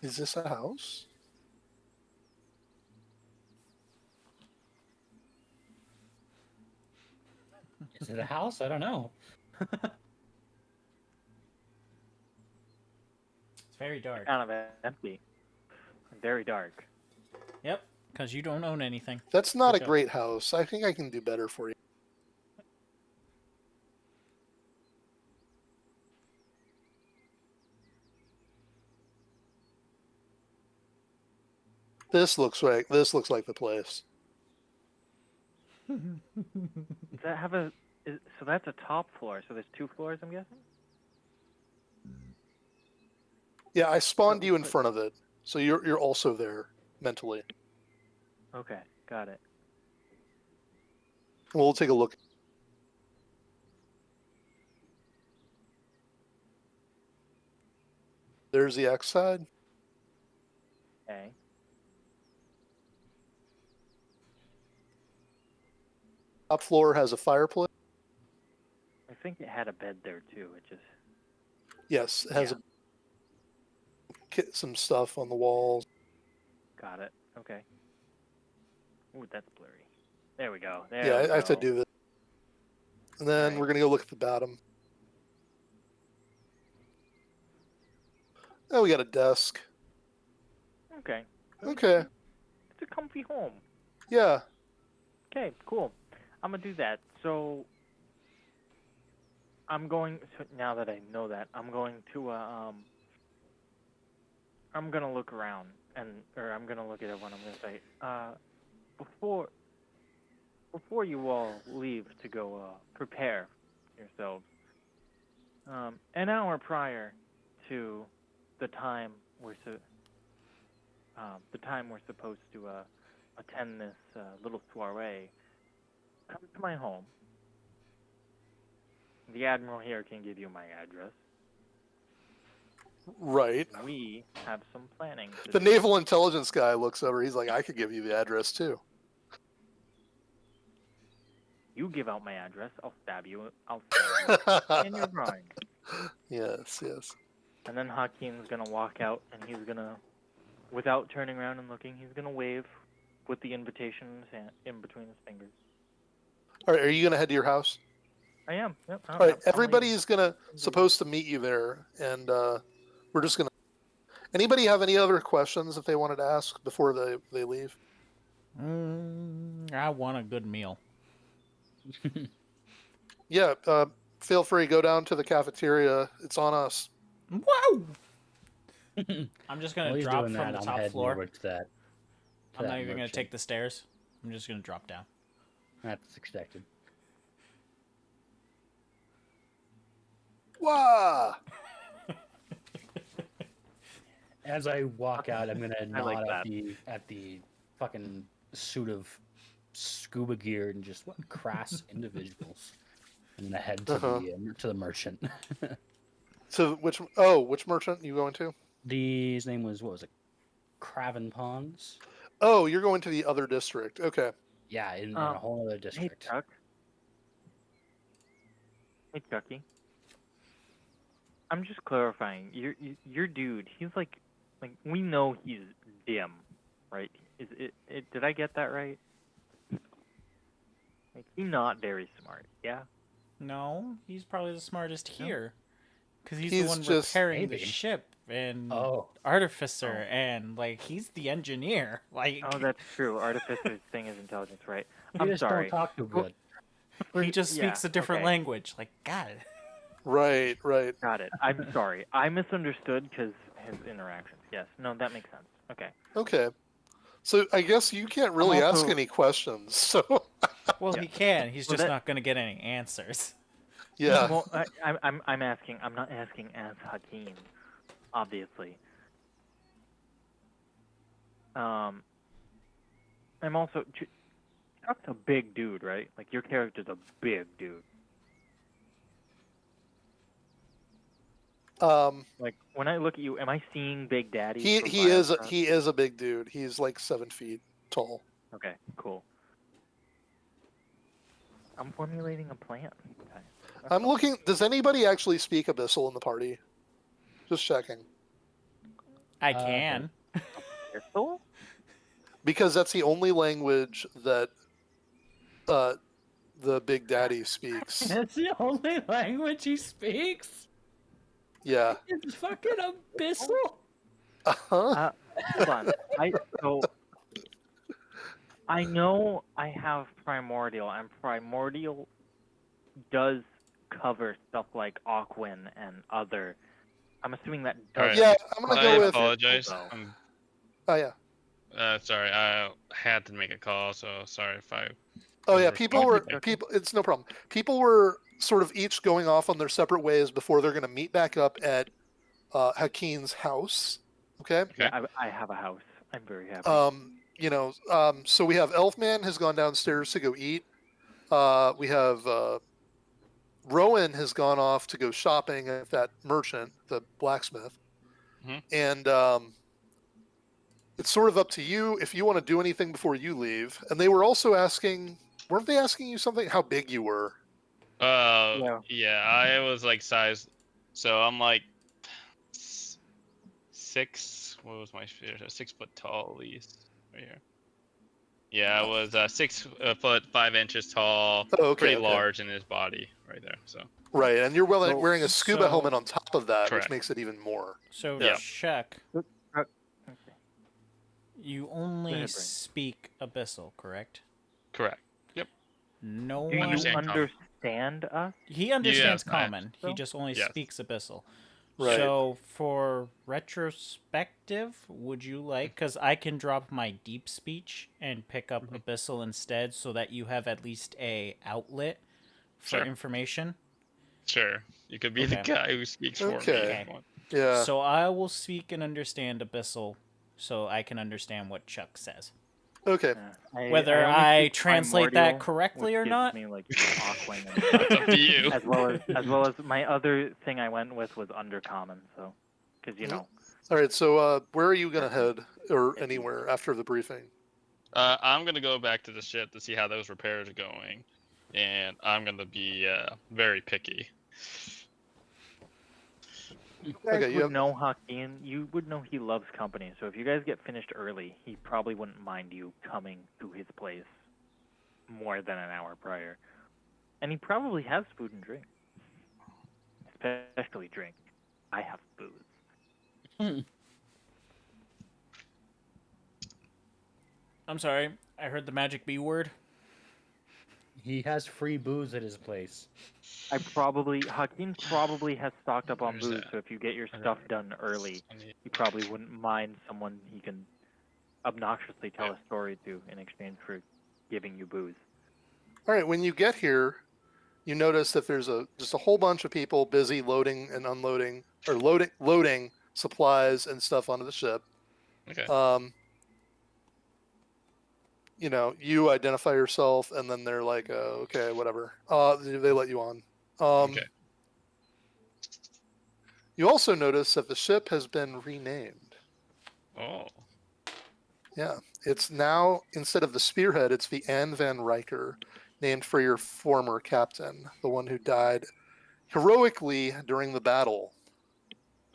Speaker 2: Is this a house?
Speaker 3: Is it a house? I don't know.
Speaker 1: It's very dark.
Speaker 5: Kind of empty. Very dark.
Speaker 1: Yep, because you don't own anything.
Speaker 2: That's not a
Speaker 1: Good job.
Speaker 2: great house. I think I can do better for you. This looks like the place.
Speaker 5: Does that have a? So that's a top floor. So there's 2 floors, I'm guessing.
Speaker 2: Yeah, I spawned you in front of it, so you're also there mentally.
Speaker 5: Okay, got it.
Speaker 2: We'll take a look. There's the X side.
Speaker 5: Okay.
Speaker 2: Top floor has a fireplace.
Speaker 5: I think it had a bed there too. It just.
Speaker 2: Yes, it has some stuff on the walls.
Speaker 5: Got it. Okay. Ooh, that's blurry. There we go.
Speaker 2: Yeah,
Speaker 5: There we
Speaker 2: I have to
Speaker 5: go.
Speaker 2: do this. And then
Speaker 5: Right.
Speaker 2: we're gonna go look at the bottom. Oh, we got a desk.
Speaker 5: Okay.
Speaker 2: Okay.
Speaker 5: It's a comfy home.
Speaker 2: Yeah.
Speaker 5: Okay, cool. I'm gonna do that. So I'm going. So now that I know that, I'm going to. I'm gonna look around or I'm gonna look at everyone. I'm gonna say, before you all leave to go prepare yourselves, an hour prior to the time we're supposed to attend this little soiree, come to my home. The Admiral here can give you my address.
Speaker 2: Right.
Speaker 5: We have some planning to
Speaker 2: The
Speaker 5: do.
Speaker 2: naval intelligence guy looks over. He's like, I could give you the address too.
Speaker 5: You give out my address, I'll stab you. I'll stab you in your groin.
Speaker 2: Yes, yes.
Speaker 5: And then Hakeem's gonna walk out, and he's gonna, without turning around and looking, he's gonna wave with the invitation in his hand, in between his fingers.
Speaker 2: All right, are you gonna head to your house?
Speaker 5: I am. Yep.
Speaker 2: All right, everybody's supposed to meet you there, and we're just gonna. Anybody have any other questions that they wanted to ask before they leave?
Speaker 1: I want a good meal.
Speaker 2: Yeah, feel free. Go down to the cafeteria. It's on us.
Speaker 1: Wow! I'm just gonna
Speaker 3: While he's
Speaker 1: drop
Speaker 3: doing
Speaker 1: from
Speaker 3: that,
Speaker 1: the
Speaker 3: I'm
Speaker 1: top
Speaker 3: heading
Speaker 1: floor.
Speaker 3: over to that.
Speaker 1: I'm not even gonna take the stairs. I'm just gonna drop down.
Speaker 3: That's expected.
Speaker 2: Wah!
Speaker 3: As I walk out, I'm gonna
Speaker 5: I like
Speaker 3: nod
Speaker 5: that.
Speaker 3: at the fucking suit of scuba gear and just what crass individuals. I'm gonna head to the merchant.
Speaker 2: So which merchant you going to?
Speaker 3: His name was, what was it? Craven Ponds.
Speaker 2: Oh, you're going to the other district. Okay.
Speaker 3: Yeah, in a whole other
Speaker 5: Hey,
Speaker 3: district.
Speaker 5: Chuck. Hey, Chucky. I'm just clarifying. Your dude. He's like we know he's dim, right? Did I get that right? Like, he's not very smart. Yeah.
Speaker 1: No, he's probably the smartest
Speaker 5: No?
Speaker 1: here. Because he's
Speaker 2: He's
Speaker 1: the one
Speaker 2: just-
Speaker 1: repairing
Speaker 3: Maybe.
Speaker 1: the ship and
Speaker 3: Oh,
Speaker 1: artificer, and like he's the engineer. Like
Speaker 5: Oh, that's true. Artificer's thing is intelligence, right?
Speaker 3: we
Speaker 5: I'm
Speaker 3: just
Speaker 5: sorry.
Speaker 3: don't talk too good.
Speaker 1: he just speaks
Speaker 5: Yeah,
Speaker 1: a different
Speaker 5: okay.
Speaker 1: language. Like God.
Speaker 2: Right.
Speaker 5: Got it. I'm sorry. I misunderstood because his interactions. Yes. No, that makes sense. Okay.
Speaker 2: Okay. So I guess you can't really ask
Speaker 5: also-
Speaker 2: any questions. So
Speaker 1: Well,
Speaker 5: Yeah.
Speaker 1: he can. He's
Speaker 5: Well,
Speaker 1: just
Speaker 5: that-
Speaker 1: not going to get any answers.
Speaker 2: yeah.
Speaker 5: Well, I'm asking. I'm not asking as Hakeem, obviously. I'm also. Chuck's a big dude, right? Like your character's a big dude. Like when I look at you, am I seeing Big Daddy?
Speaker 2: He
Speaker 5: from
Speaker 2: he is
Speaker 5: Bioshock?
Speaker 2: he is a big dude. He's like 7 feet tall.
Speaker 5: Okay, cool. I'm formulating a plan. Okay.
Speaker 2: I'm looking. Does anybody actually speak Abyssal in the party? Just checking,
Speaker 1: I can.
Speaker 5: Pistol?
Speaker 2: because that's the only language that the Big Daddy speaks.
Speaker 3: That's the only language he speaks.
Speaker 2: Yeah.
Speaker 3: It's fucking abyssal.
Speaker 2: Uh-huh.
Speaker 5: Hold on. I know I have Primordial, and Primordial does cover stuff like Aquin and other. I'm assuming that does.
Speaker 4: Alright.
Speaker 2: Yeah, I'm gonna
Speaker 4: I
Speaker 2: go with.
Speaker 4: apologize.
Speaker 5: though.
Speaker 2: Oh yeah.
Speaker 4: Sorry, I had to make a call, so sorry if I.
Speaker 2: Oh yeah.
Speaker 4: Never
Speaker 2: People
Speaker 4: spoke
Speaker 2: were
Speaker 4: to them.
Speaker 2: people. It's no problem. People were sort of each going off on their separate ways before they're gonna meet back up at Hakeem's house. Okay.
Speaker 5: Yeah, I have a house. I'm very happy.
Speaker 2: So we have Elfman has gone downstairs to go eat. We have Rowan has gone off to go shopping at that merchant, the blacksmith.
Speaker 4: Mhm.
Speaker 2: And it's sort of up to you if you want to do anything before you leave. And they were also asking, weren't they asking you something? How big you were?
Speaker 4: Yeah, I was like size, so I'm like 6. What was my fear? 6 foot tall at least. Right here. Yeah, I was 6 foot 5 inches tall.
Speaker 2: Oh, okay,
Speaker 4: pretty
Speaker 2: okay.
Speaker 4: large in his body, right there. So
Speaker 2: Right, and you're
Speaker 1: Well,
Speaker 2: wearing a scuba
Speaker 1: so-
Speaker 2: helmet on top of that,
Speaker 4: Correct.
Speaker 2: which makes it even more.
Speaker 1: So,
Speaker 4: Yeah.
Speaker 1: Chuck,
Speaker 5: Okay.
Speaker 1: you
Speaker 5: Go
Speaker 1: only
Speaker 5: ahead, Brandon.
Speaker 1: speak Abyssal, correct?
Speaker 4: correct.
Speaker 1: No
Speaker 5: Do you
Speaker 1: one.
Speaker 4: understand common.
Speaker 5: understand us?
Speaker 1: He understands
Speaker 4: I-
Speaker 1: common. He
Speaker 5: so?
Speaker 1: just only
Speaker 4: Yes.
Speaker 1: speaks Abyssal.
Speaker 2: Right.
Speaker 1: So, for retrospective, would you like? Because I can drop my deep speech and pick up Abyssal instead, so that you have at least a outlet for
Speaker 4: Sure.
Speaker 1: information.
Speaker 4: Sure, you could be the
Speaker 1: Okay.
Speaker 4: guy who speaks for me.
Speaker 2: Okay.
Speaker 4: if you want.
Speaker 2: Yeah.
Speaker 1: So I will speak and understand Abyssal, so I can understand what Chuck says.
Speaker 2: Okay.
Speaker 1: Whether
Speaker 5: only
Speaker 1: I
Speaker 5: speak
Speaker 1: translate that
Speaker 5: Primordial,
Speaker 1: correctly
Speaker 5: which
Speaker 1: or
Speaker 5: gives
Speaker 1: not,
Speaker 5: me, like, Aquin and
Speaker 4: It's up to you.
Speaker 5: as well as my other thing I went with was Undercommon. So, because you
Speaker 2: Mhm.
Speaker 5: know,
Speaker 2: All right. So where are you gonna head, or anywhere after the briefing?
Speaker 4: I'm gonna go back to the ship to see how those repairs are going, and I'm gonna be very picky.
Speaker 5: you guys
Speaker 2: Okay, you
Speaker 5: would
Speaker 2: have-
Speaker 5: know Hakeem. You would know he loves company. So if you guys get finished early, he probably wouldn't mind you coming to his place more than an hour prior. And he probably has food and drink, especially drink. I have booze.
Speaker 1: I'm sorry, I heard the magic B word.
Speaker 3: He has free booze at his place.
Speaker 5: Hakeem probably has stocked up on
Speaker 4: Where's
Speaker 5: booze.
Speaker 4: that?
Speaker 5: So if you get your stuff done early, he probably wouldn't mind someone he can obnoxiously tell a story to in exchange for giving you booze.
Speaker 2: All right. When you get here, you notice that there's just a whole bunch of people busy loading and unloading, or loading supplies and stuff onto the ship.
Speaker 4: Okay.
Speaker 2: You identify yourself, and then they're like, okay, whatever. They let you on.
Speaker 4: Okay.
Speaker 2: You also notice that the ship has been renamed.
Speaker 4: Oh.
Speaker 2: Yeah, it's now, instead of the Spearhead, it's the Anne Van Riker, named for your former captain, the one who died heroically during the battle.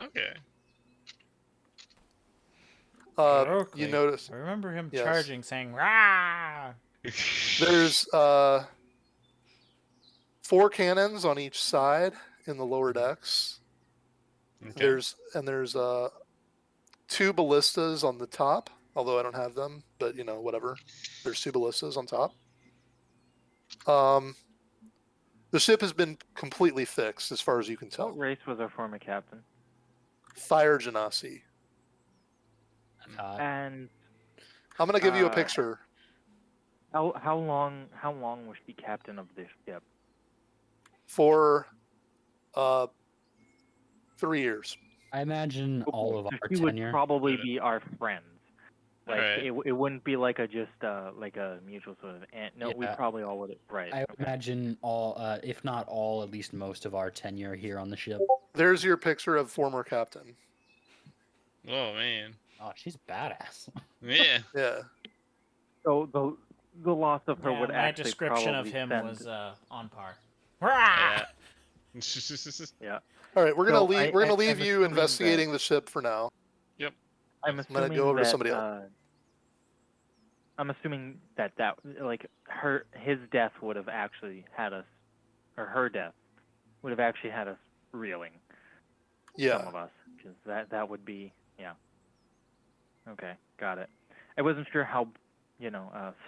Speaker 4: Okay.
Speaker 2: You
Speaker 1: Heroically.
Speaker 2: notice
Speaker 1: I remember him
Speaker 2: Yes.
Speaker 1: charging, saying "Rah!"
Speaker 2: there's 4 cannons on each side in the lower decks.
Speaker 4: Okay.
Speaker 2: There's 2 ballistas on the top, although I don't have them, but whatever. There's 2 ballistas on top. The ship has been completely fixed as far as you can tell.
Speaker 5: What race was our former captain?
Speaker 2: Fire Genasi.
Speaker 5: And
Speaker 2: I'm gonna give you a
Speaker 5: Uh,
Speaker 2: picture.
Speaker 5: how long was she captain of this ship?
Speaker 2: For 3 years.
Speaker 3: I imagine all of
Speaker 5: So
Speaker 3: our
Speaker 5: she would
Speaker 3: tenure.
Speaker 5: probably be our friends. Like
Speaker 4: Alright.
Speaker 5: it wouldn't be like a just like a mutual sort of no, we
Speaker 3: Yeah.
Speaker 5: probably all would right.
Speaker 3: I
Speaker 5: okay.
Speaker 3: imagine all, if not all, at least most of our tenure here on the ship.
Speaker 2: There's your picture of former captain.
Speaker 4: Oh man.
Speaker 3: Oh, she's badass.
Speaker 4: Yeah.
Speaker 2: Yeah.
Speaker 5: So the loss of her
Speaker 1: Yeah,
Speaker 5: would
Speaker 1: my
Speaker 5: actually
Speaker 1: description of
Speaker 5: probably
Speaker 1: him
Speaker 5: send,
Speaker 1: was on par. Rah!
Speaker 4: Yeah.
Speaker 2: All right, we're gonna
Speaker 5: So
Speaker 2: leave. We're gonna
Speaker 5: I'm
Speaker 2: leave you
Speaker 5: assuming
Speaker 2: investigating the show for now.
Speaker 5: I'm
Speaker 2: gonna
Speaker 5: assuming
Speaker 2: go over to
Speaker 5: that,
Speaker 2: somebody else.
Speaker 5: I'm assuming that like his death would have actually had us, or her death would have actually had us reeling.
Speaker 2: Yeah.
Speaker 5: Some of us, because that would be, yeah. Okay, got it. I wasn't sure how,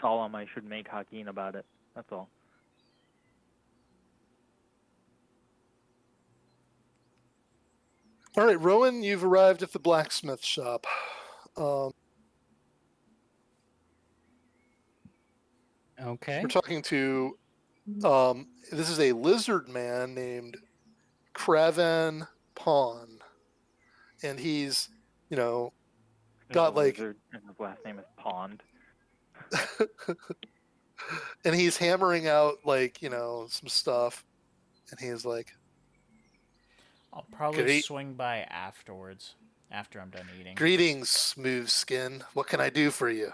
Speaker 5: solemn I should make Hakeem about it. That's all.
Speaker 2: All right, Rowan, you've arrived at the blacksmith shop.
Speaker 3: Okay.
Speaker 2: We're talking to this is a lizard man named Craven Pawn, and he's got
Speaker 5: There's a
Speaker 2: like
Speaker 5: lizard, and his last name is Pond.
Speaker 2: and he's hammering out like some stuff, and he's like,
Speaker 1: I'll probably
Speaker 2: Great.
Speaker 1: swing by afterwards, after I'm done eating.
Speaker 2: "Greetings, smooth skin. What can I do for you?"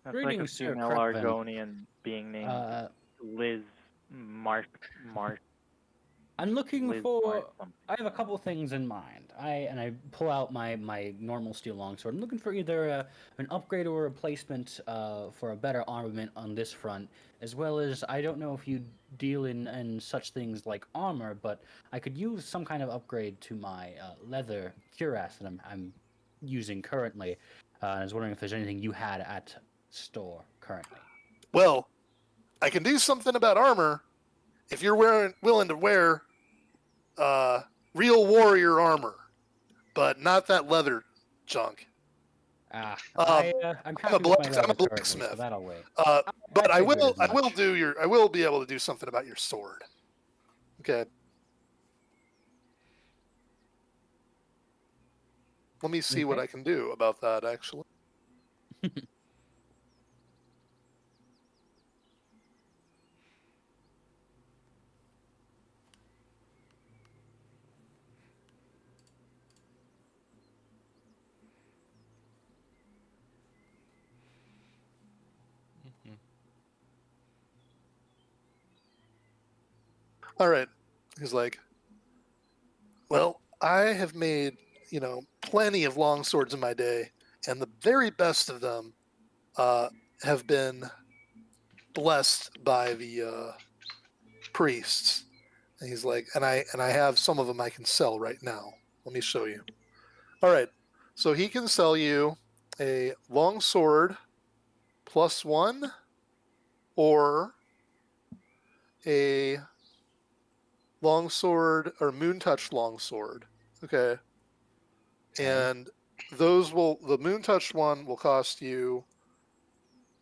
Speaker 5: That's
Speaker 3: Greetings,
Speaker 5: like
Speaker 3: Sir
Speaker 5: a female
Speaker 3: Craven.
Speaker 5: Argonian being named Liz Marsh.
Speaker 3: I'm looking
Speaker 5: Liz
Speaker 3: for.
Speaker 5: Marsh something.
Speaker 3: I have a couple things in mind. I pull out my normal steel longsword. I'm looking for either an upgrade or a replacement for a better armament on this front, as well as I don't know if you deal in such things like armor, but I could use some kind of upgrade to my leather cuirass that I'm using currently. I was wondering if there's anything you had at store currently.
Speaker 2: Well, I can do something about armor if you're willing to wear real warrior armor, but not that leather junk.
Speaker 3: I'm
Speaker 2: I'm
Speaker 3: happy
Speaker 2: a
Speaker 3: with my leather currently, so
Speaker 2: blacksmith.
Speaker 3: that'll wait.
Speaker 2: But I
Speaker 3: figured
Speaker 2: will
Speaker 3: as much.
Speaker 2: I will be able to do something about your sword. Okay. Let me see what
Speaker 3: Okay.
Speaker 2: I can do about that, actually. All right. He's like, well, I have made, plenty of long swords in my day, and the very best of them have been blessed by the priests. And he's like, and I have some of them I can sell right now. Let me show you. All right. So he can sell you a long sword +1 or a longsword or moon touch longsword. Okay. And the moon touch one will cost you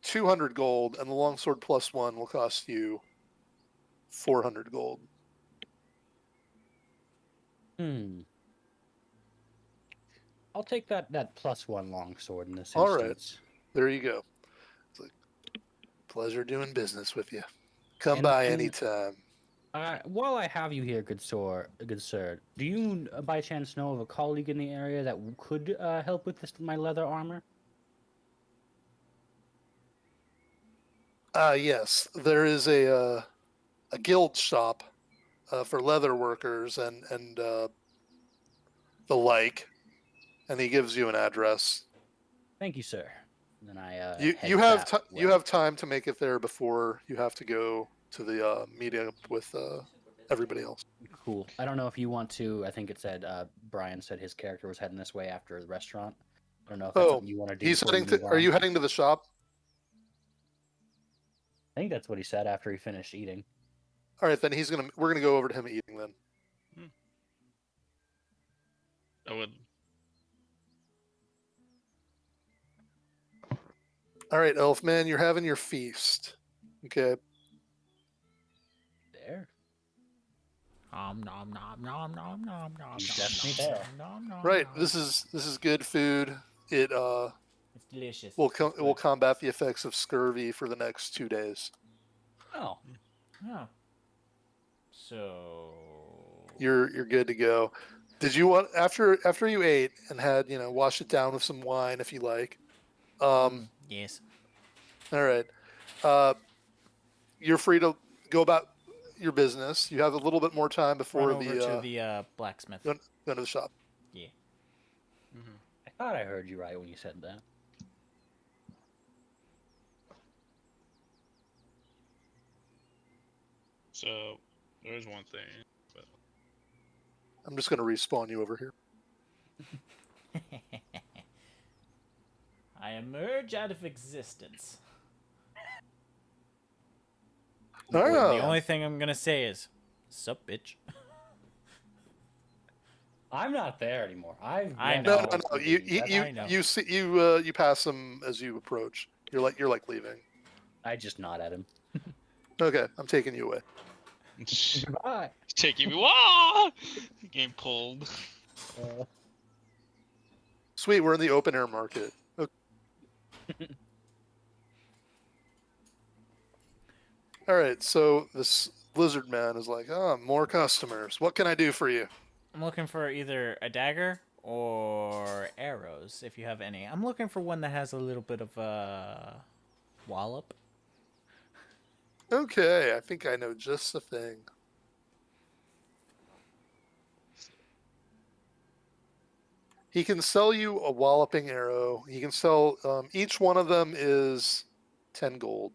Speaker 2: 200 gold, and the longsword +1 will cost you 400 gold.
Speaker 3: I'll take that +1 longsword in this
Speaker 2: All right.
Speaker 3: instance.
Speaker 2: There you go. It's like, pleasure doing business with you. Come
Speaker 3: And-
Speaker 2: by
Speaker 3: and-
Speaker 2: anytime.
Speaker 3: While I have you here, good sir, do you by chance know of a colleague in the area that could help with my leather armor?
Speaker 2: Yes, there is a guild shop for leather workers and the like, and he gives you an address.
Speaker 3: Thank you, sir. And then I
Speaker 2: You
Speaker 3: head
Speaker 2: you have
Speaker 3: that
Speaker 2: you
Speaker 3: way.
Speaker 2: have time to make it there before you have to go to the meeting up with everybody else.
Speaker 3: Cool. I don't know if you want to. I think it said Brian said his character was heading this way after the restaurant. I don't know if that's
Speaker 2: Oh,
Speaker 3: something you want to do.
Speaker 2: he's
Speaker 3: before we
Speaker 2: heading to.
Speaker 3: move
Speaker 2: Are
Speaker 3: on.
Speaker 2: you heading to the shop?
Speaker 3: I think that's what he said after he finished eating.
Speaker 2: All right, then we're gonna go over to him eating then.
Speaker 4: I would.
Speaker 2: All right, Elfman, you're having your feast. Okay.
Speaker 3: There.
Speaker 1: Nom nom nom nom nom nom nom.
Speaker 3: He's definitely there.
Speaker 1: Nom, nom,
Speaker 2: Right.
Speaker 1: nom.
Speaker 2: This is good food. It
Speaker 1: It's delicious.
Speaker 2: it will combat the effects of scurvy for the next 2 days.
Speaker 3: Oh,
Speaker 1: Oh. So.
Speaker 2: You're good to go. Did you want after you ate and had wash it down with some wine if you like?
Speaker 1: Yes.
Speaker 2: All right. You're free to go about your business. You have a little bit more time before
Speaker 1: Run over to the blacksmith.
Speaker 2: go to the shop.
Speaker 1: Yeah.
Speaker 3: I thought I heard you right when you said that.
Speaker 4: So there's one thing. But
Speaker 2: I'm just gonna respawn you over here.
Speaker 1: I emerge out of existence.
Speaker 2: Oh.
Speaker 1: The only thing I'm gonna say is, "Sup, bitch."
Speaker 3: I'm not there anymore.
Speaker 1: I
Speaker 3: left
Speaker 1: know.
Speaker 2: No,
Speaker 3: all
Speaker 2: no, no.
Speaker 3: of
Speaker 2: You
Speaker 3: these.
Speaker 1: I know.
Speaker 2: you see you pass him as you approach. You're like leaving.
Speaker 3: I just nod at him.
Speaker 2: Okay, I'm taking you away.
Speaker 3: Bye.
Speaker 4: taking me. Whoa! Game pulled.
Speaker 2: Sweet, we're in the open air market. Okay. All right, so this lizard man is like, "Oh, more customers. What can I do for you?"
Speaker 1: I'm looking for either a dagger or arrows, if you have any. I'm looking for one that has a little bit of a wallop.
Speaker 2: Okay, I think I know just the thing. He can sell you a walloping arrow. He can sell each one of them is 10 gold.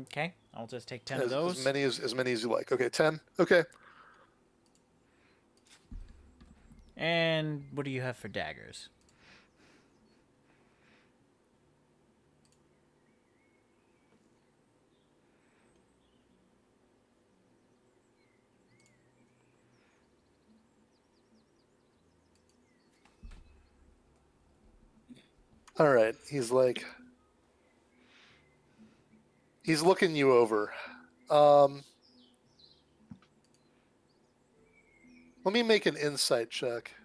Speaker 1: Okay, I'll just take 10 of those.
Speaker 2: As many as you like. Okay, 10. Okay.
Speaker 1: And what do you have for daggers?
Speaker 2: All right. He's like, he's looking you over. Let me make an insight check.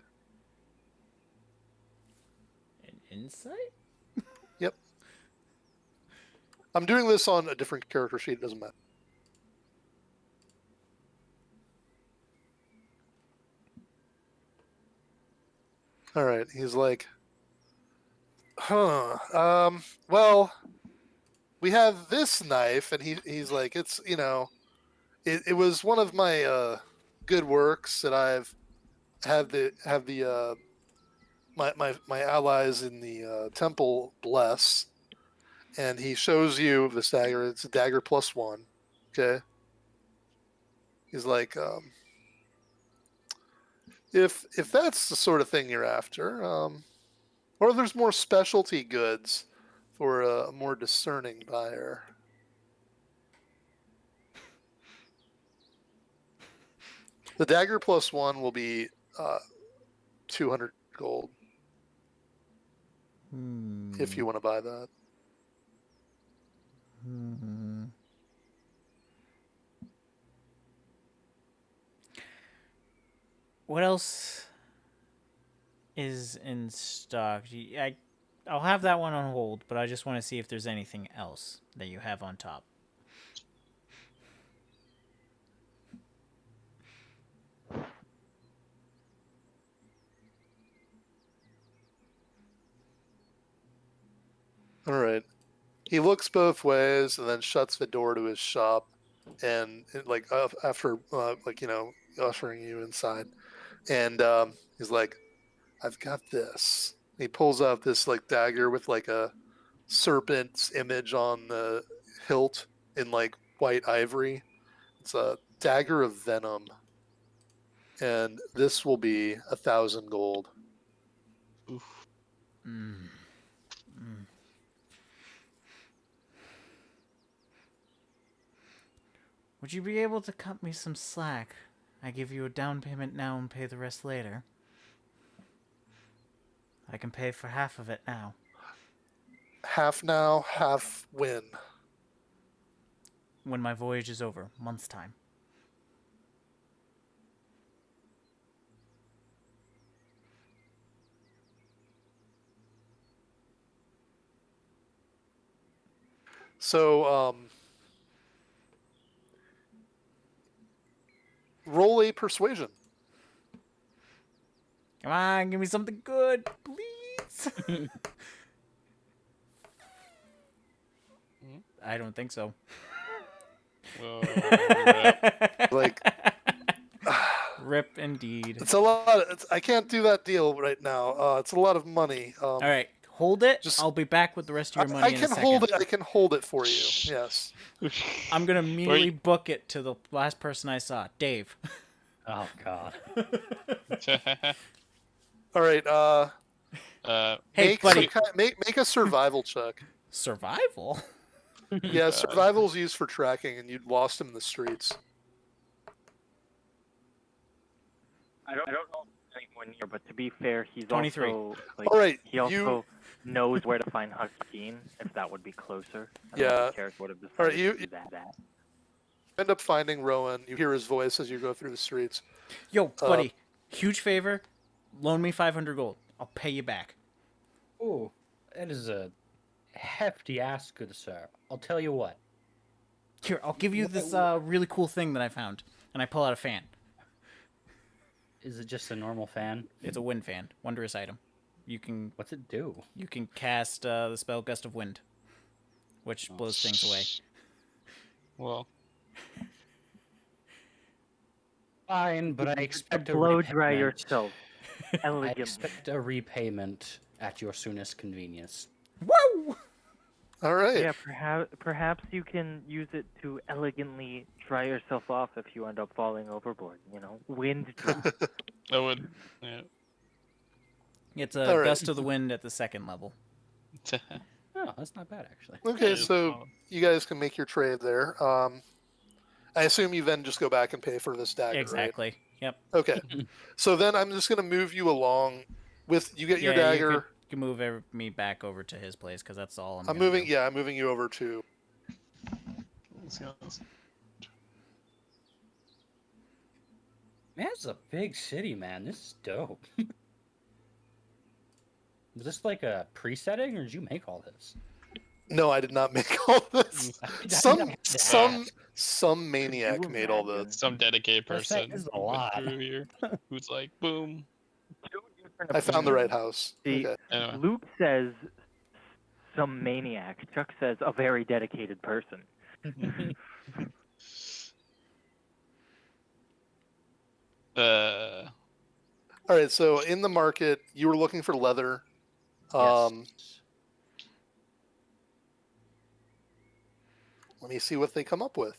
Speaker 1: An insight?
Speaker 2: Yep. I'm doing this on a different character sheet. It doesn't matter. All right. He's like, well, we have this knife, and he's like, it's, it was one of my good works that I've my allies in the temple bless, and he shows you this dagger. It's a dagger +1. Okay. He's like, if that's the sort of thing you're after, or there's more specialty goods for a more discerning buyer. The dagger +1 will be 200 gold if you want to buy that.
Speaker 1: What else is in stock? I'll have that one on hold, but I just want to see if there's anything else that you have on top.
Speaker 2: All right. He looks both ways and then shuts the door to his shop, and after ushering you inside, and he's like, "I've got this." He pulls out this like dagger with like a serpent's image on the hilt in like white ivory. It's a dagger of venom, and this will be 1,000 gold.
Speaker 4: Oof.
Speaker 1: Would you be able to cut me some slack? I give you a down payment now and pay the rest later. I can pay for half of it now.
Speaker 2: Half now, half when?
Speaker 1: When my voyage is over, month's time.
Speaker 2: So, roll a persuasion.
Speaker 1: Come on, give me something good, please. I don't think so.
Speaker 4: Well,
Speaker 2: Like,
Speaker 1: Rip indeed.
Speaker 2: it's a lot. I can't do that deal right now. It's a lot of money.
Speaker 1: All right, Hold it.
Speaker 2: Just-
Speaker 1: I'll be back with the rest of your money
Speaker 2: I
Speaker 1: in a
Speaker 2: can
Speaker 1: second.
Speaker 2: hold it. I can hold it for you. Yes.
Speaker 1: I'm gonna immediately book it to the last person I saw, Dave.
Speaker 3: Oh God.
Speaker 2: All right.
Speaker 1: Hey,
Speaker 2: Make
Speaker 1: buddy.
Speaker 2: make a survival check.
Speaker 1: Survival.
Speaker 2: Yeah, survival's used for tracking, and you'd lost him in the streets.
Speaker 5: I don't know if anyone here, but to be fair, he's
Speaker 1: 23.
Speaker 5: also like
Speaker 2: All right,
Speaker 5: he also knows where to find Hakeem, if that would be closer. I don't know
Speaker 2: Yeah.
Speaker 5: if Carrick would have decided
Speaker 2: All right, you-
Speaker 5: to do that.
Speaker 2: End up finding Rowan. You hear his voice as you go through the streets.
Speaker 1: Yo, buddy, huge favor. Loan me 500 gold. I'll pay you back.
Speaker 3: Oh, that is a hefty ask, good sir. I'll tell you what.
Speaker 1: Here, I'll give you this really cool thing that I found. And I pull out a fan.
Speaker 3: Is it just a normal fan?
Speaker 1: It's a wind fan. Wondrous item. You can
Speaker 3: What's it do?
Speaker 1: cast the spell Gust of Wind, which blows things away.
Speaker 4: Well,
Speaker 3: Fine, but I expect a
Speaker 5: Blow dry
Speaker 3: repayment.
Speaker 5: yourself
Speaker 3: I
Speaker 5: elegantly.
Speaker 3: expect a repayment at your soonest convenience.
Speaker 1: Whoa!
Speaker 2: All right.
Speaker 5: Yeah, perhaps you can use it to elegantly dry yourself off if you end up falling overboard. You know, wind dry.
Speaker 4: that would. Yeah.
Speaker 1: It's a
Speaker 2: All right.
Speaker 1: Gust of the Wind at the second level.
Speaker 3: Oh, that's not bad actually.
Speaker 2: Okay,
Speaker 4: Yeah,
Speaker 2: so you guys can make your trade there. I assume you then just go back and pay for this dagger, right?
Speaker 1: Exactly. Yep.
Speaker 2: Okay. So then I'm just gonna move you along with you get your
Speaker 1: Yeah,
Speaker 2: dagger.
Speaker 1: You can move me back over to his place because that's all I'm
Speaker 2: I'm
Speaker 1: gonna
Speaker 2: moving.
Speaker 1: do.
Speaker 2: Yeah, I'm moving you over to.
Speaker 3: Man, it's a big city, man. This is dope. Was this like a pre-setting, or did you make all this?
Speaker 2: No, I did not make all this.
Speaker 3: I
Speaker 2: Some
Speaker 3: had to
Speaker 2: some
Speaker 3: ask.
Speaker 2: some maniac
Speaker 5: you
Speaker 2: made all
Speaker 5: imagine?
Speaker 2: this.
Speaker 4: Some dedicated
Speaker 3: That's-
Speaker 4: person
Speaker 3: that is a
Speaker 4: went
Speaker 3: lot.
Speaker 4: through here who's like, boom.
Speaker 5: Two different
Speaker 2: I found the right
Speaker 5: opinions.
Speaker 2: house.
Speaker 5: See,
Speaker 2: Okay.
Speaker 4: Anyway.
Speaker 5: Luke says some maniac. Chuck says a very dedicated person.
Speaker 4: Uh,
Speaker 2: All right. So in the market, you were looking for leather.
Speaker 3: Yes.
Speaker 2: Let me see what they come up with.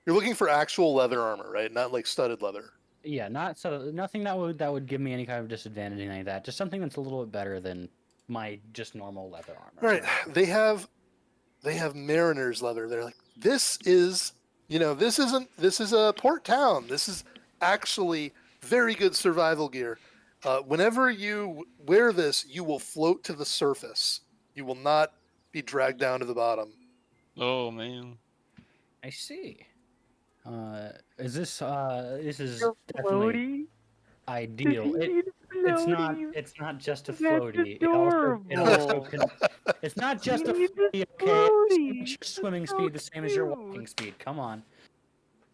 Speaker 2: You're looking for actual leather armor, right? Not like studded leather.
Speaker 3: Yeah, not so nothing that would give me any kind of disadvantage, anything like that. Just something that's a little bit better than my just normal leather armor.
Speaker 2: All right. They have mariner's leather. They're like, this is, this is a port town. This is actually very good survival gear. Whenever you wear this, you will float to the surface. You will not be dragged down to the bottom.
Speaker 4: oh man.
Speaker 3: I see. Is this this is
Speaker 5: Your
Speaker 3: definitely
Speaker 5: floaty?
Speaker 3: ideal.
Speaker 5: Does he need floaties?
Speaker 3: It's not just a
Speaker 5: That's
Speaker 3: floaty.
Speaker 5: adorable.
Speaker 3: It's not just a
Speaker 5: He needs
Speaker 3: floaty,
Speaker 5: a
Speaker 3: okay?
Speaker 5: floaty.
Speaker 3: It's your swimming
Speaker 5: So
Speaker 3: speed the same as your
Speaker 5: cute.
Speaker 3: walking speed. Come on.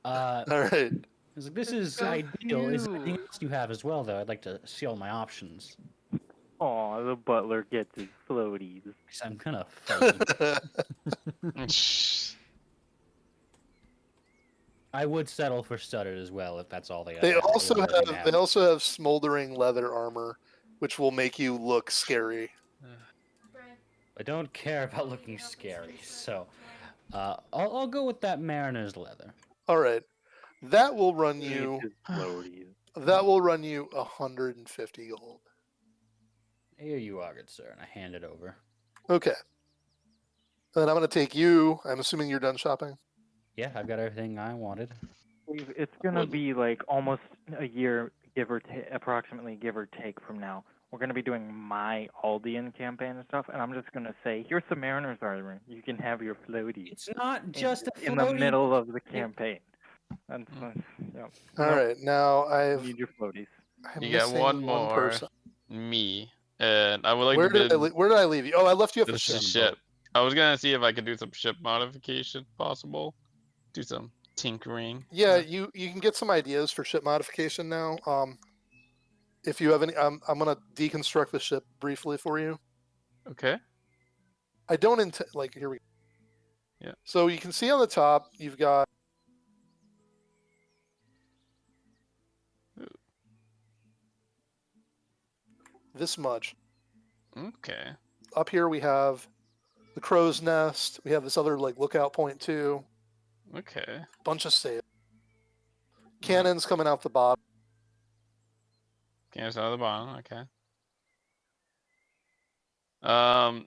Speaker 2: All right.
Speaker 3: It's like, this
Speaker 5: That's
Speaker 3: is
Speaker 5: so
Speaker 3: ideal. Is there anything
Speaker 5: cute.
Speaker 3: else you have as well, though? I'd like to see all my options.
Speaker 5: Aw, the butler gets his floaties.
Speaker 3: 'Cause I'm kind of fighting. I would settle for studded as well if that's all they
Speaker 2: They
Speaker 3: have.
Speaker 2: also have smoldering leather armor, which will make you look scary.
Speaker 3: I don't care about looking scary, so I'll go with that mariner's leather.
Speaker 2: All right. That will run
Speaker 5: He
Speaker 2: you.
Speaker 5: needs his floaties.
Speaker 2: That will run you 150 gold.
Speaker 3: Here you are, good sir, and I hand it over.
Speaker 2: Okay. Then I'm going to take you. I'm assuming you're done shopping.
Speaker 3: Yeah, I've got everything I wanted.
Speaker 5: It's gonna be like almost a year, approximately give or take from now. We're gonna be doing my Aldean campaign and stuff, and I'm just gonna say, here's some Mariner's armor. You can have your floaties
Speaker 3: It's not just a
Speaker 5: in the
Speaker 3: floaty.
Speaker 5: middle of the campaign. And yeah,
Speaker 2: All
Speaker 5: Nope.
Speaker 2: right. Now
Speaker 5: you
Speaker 2: I've.
Speaker 5: need your floaties.
Speaker 2: I'm
Speaker 4: You got
Speaker 2: missing
Speaker 4: one more.
Speaker 2: person.
Speaker 4: Me. And I would like
Speaker 2: Where
Speaker 4: to
Speaker 2: did where did I leave you? Oh, I left you at the
Speaker 4: the
Speaker 2: ship.
Speaker 4: ship. I was gonna see if I could do some ship modification possible. Do some tinkering.
Speaker 2: Yeah, you can get some ideas for ship modification now. If you have any, I'm gonna deconstruct the ship briefly for you.
Speaker 4: Okay.
Speaker 2: I don't intend here we go.
Speaker 4: Yeah.
Speaker 2: So you can see on the top you've got this much.
Speaker 6: Okay.
Speaker 2: Up here we have the crow's nest. We have this other like lookout point too.
Speaker 6: Okay.
Speaker 2: Bunch of sails. Cannons coming out the bottom.
Speaker 6: Cannons out of the bottom. Okay.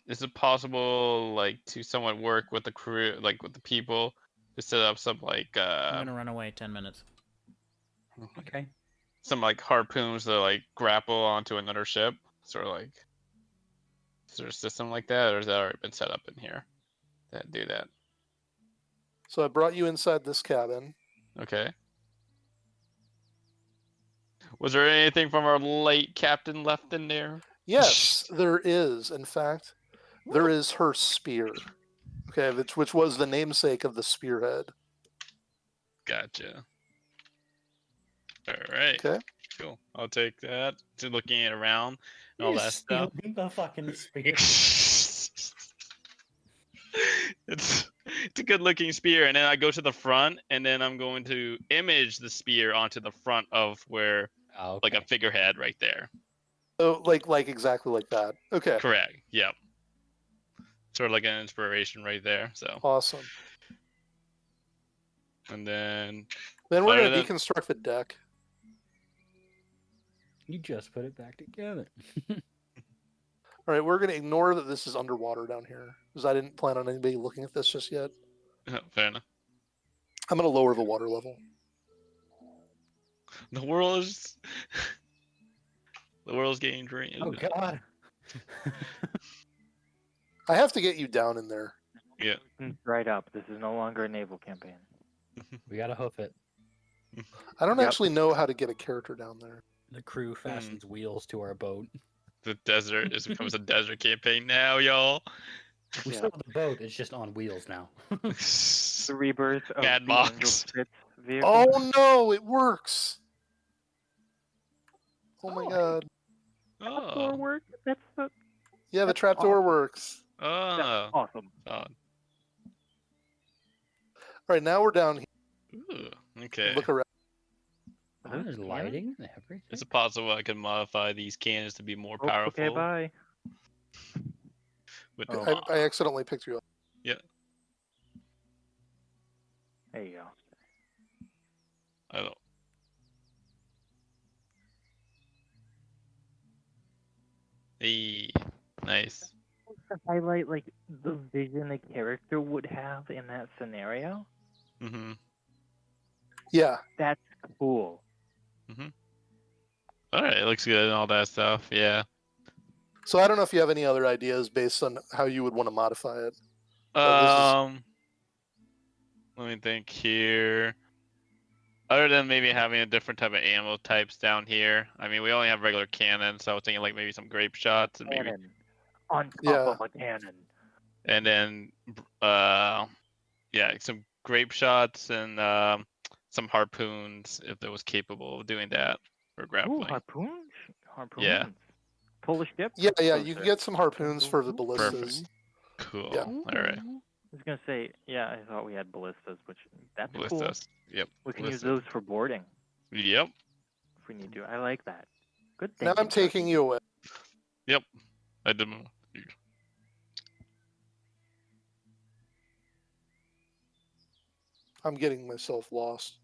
Speaker 6: Is it possible, like, to somewhat work with the crew, like with the people, to set up some like
Speaker 1: I'm gonna run away 10 minutes.
Speaker 3: Okay.
Speaker 6: some like harpoons to like grapple onto another ship, sort of like, is there a system like that, or has that already been set up in here that do that?
Speaker 2: So I brought you inside this cabin.
Speaker 6: Okay. Was there anything from our late captain left in there?
Speaker 2: Yes, there is. In fact, there is her spear. Okay, which was the namesake of the spearhead.
Speaker 6: Gotcha. All right.
Speaker 2: Okay.
Speaker 6: Cool. I'll take that. To looking it around and all that stuff.
Speaker 3: The fucking spear.
Speaker 6: it's a good looking spear, and then I go to the front, and then I'm going to image the spear onto the front of where
Speaker 3: Oh,
Speaker 6: like a figurehead right there.
Speaker 2: So like exactly like that. Okay.
Speaker 6: Correct. Yep. Sort of like an inspiration right there. So,
Speaker 2: Awesome.
Speaker 6: and then
Speaker 2: Then we're
Speaker 6: Other
Speaker 2: gonna
Speaker 6: than-
Speaker 2: deconstruct the deck.
Speaker 3: You just put it back together.
Speaker 2: All right, we're gonna ignore that this is underwater down here because I didn't plan on anybody looking at this just yet.
Speaker 6: fair enough.
Speaker 2: I'm gonna lower the water level.
Speaker 6: The world is the world's getting drained.
Speaker 3: Oh god.
Speaker 2: I have to get you down in there.
Speaker 5: Right up. This is no longer a naval campaign.
Speaker 3: We gotta hoof it.
Speaker 2: I don't
Speaker 5: Yep.
Speaker 2: actually know how to get a character down there.
Speaker 3: The crew fastens wheels to our boat.
Speaker 6: The desert is becomes a desert campaign now, y'all.
Speaker 3: We
Speaker 5: Yeah.
Speaker 3: still have the boat. It's just on wheels now.
Speaker 5: The rebirth of
Speaker 6: Mad
Speaker 5: the
Speaker 6: Max.
Speaker 5: Angel Spitz vehicle.
Speaker 2: Oh no, it works! Oh my
Speaker 5: Oh,
Speaker 2: god.
Speaker 5: Outdoor
Speaker 6: Oh.
Speaker 5: work. That's
Speaker 2: Yeah, the
Speaker 5: That's
Speaker 2: trapdoor
Speaker 5: awesome.
Speaker 2: works.
Speaker 6: Oh.
Speaker 5: awesome.
Speaker 6: God.
Speaker 2: All right, now we're down here.
Speaker 6: Ooh, okay.
Speaker 2: Look around.
Speaker 3: Oh,
Speaker 5: Those
Speaker 3: there's
Speaker 5: cannons?
Speaker 3: lighting and everything.
Speaker 6: Is it possible I can modify these cannons to be more
Speaker 5: Oh,
Speaker 6: powerful?
Speaker 5: okay, bye.
Speaker 6: With
Speaker 5: Oh.
Speaker 2: I accidentally picked you up.
Speaker 5: There you go.
Speaker 6: I don't. Hey, nice.
Speaker 5: To highlight like the vision a character would have in that scenario.
Speaker 6: Mm-hmm.
Speaker 2: Yeah.
Speaker 5: That's cool.
Speaker 6: All right, it looks good and all that stuff. Yeah.
Speaker 2: So I don't know if you have any other ideas based on how you would want to modify it.
Speaker 6: Let me think here. Other than maybe having a different type of ammo types down here. I mean, we only have regular cannons, so I was thinking like maybe some grape shots and maybe,
Speaker 5: Cannon. On top
Speaker 2: Yeah.
Speaker 5: of a cannon.
Speaker 6: and then yeah, some grape shots and some harpoons if it was capable of doing that for
Speaker 5: Ooh,
Speaker 6: grappling.
Speaker 5: harpoons? Harpoons.
Speaker 6: Yeah.
Speaker 5: Polish ship?
Speaker 2: Yeah, yeah,
Speaker 5: Those
Speaker 2: you can
Speaker 5: are-
Speaker 2: get some harpoons for the
Speaker 5: Perfect.
Speaker 2: ballistas.
Speaker 6: Cool.
Speaker 2: Yeah.
Speaker 6: All right.
Speaker 5: I was gonna say, yeah, I thought we had ballistas, which that's cool.
Speaker 6: Ballistas. Yep.
Speaker 5: We can use
Speaker 6: ballistas.
Speaker 5: those for boarding
Speaker 6: Yep.
Speaker 5: if we need to. I like that. Good
Speaker 2: Now
Speaker 5: thinking,
Speaker 2: I'm taking
Speaker 5: Turkey.
Speaker 2: you away.
Speaker 6: I did.
Speaker 2: I'm getting myself lost.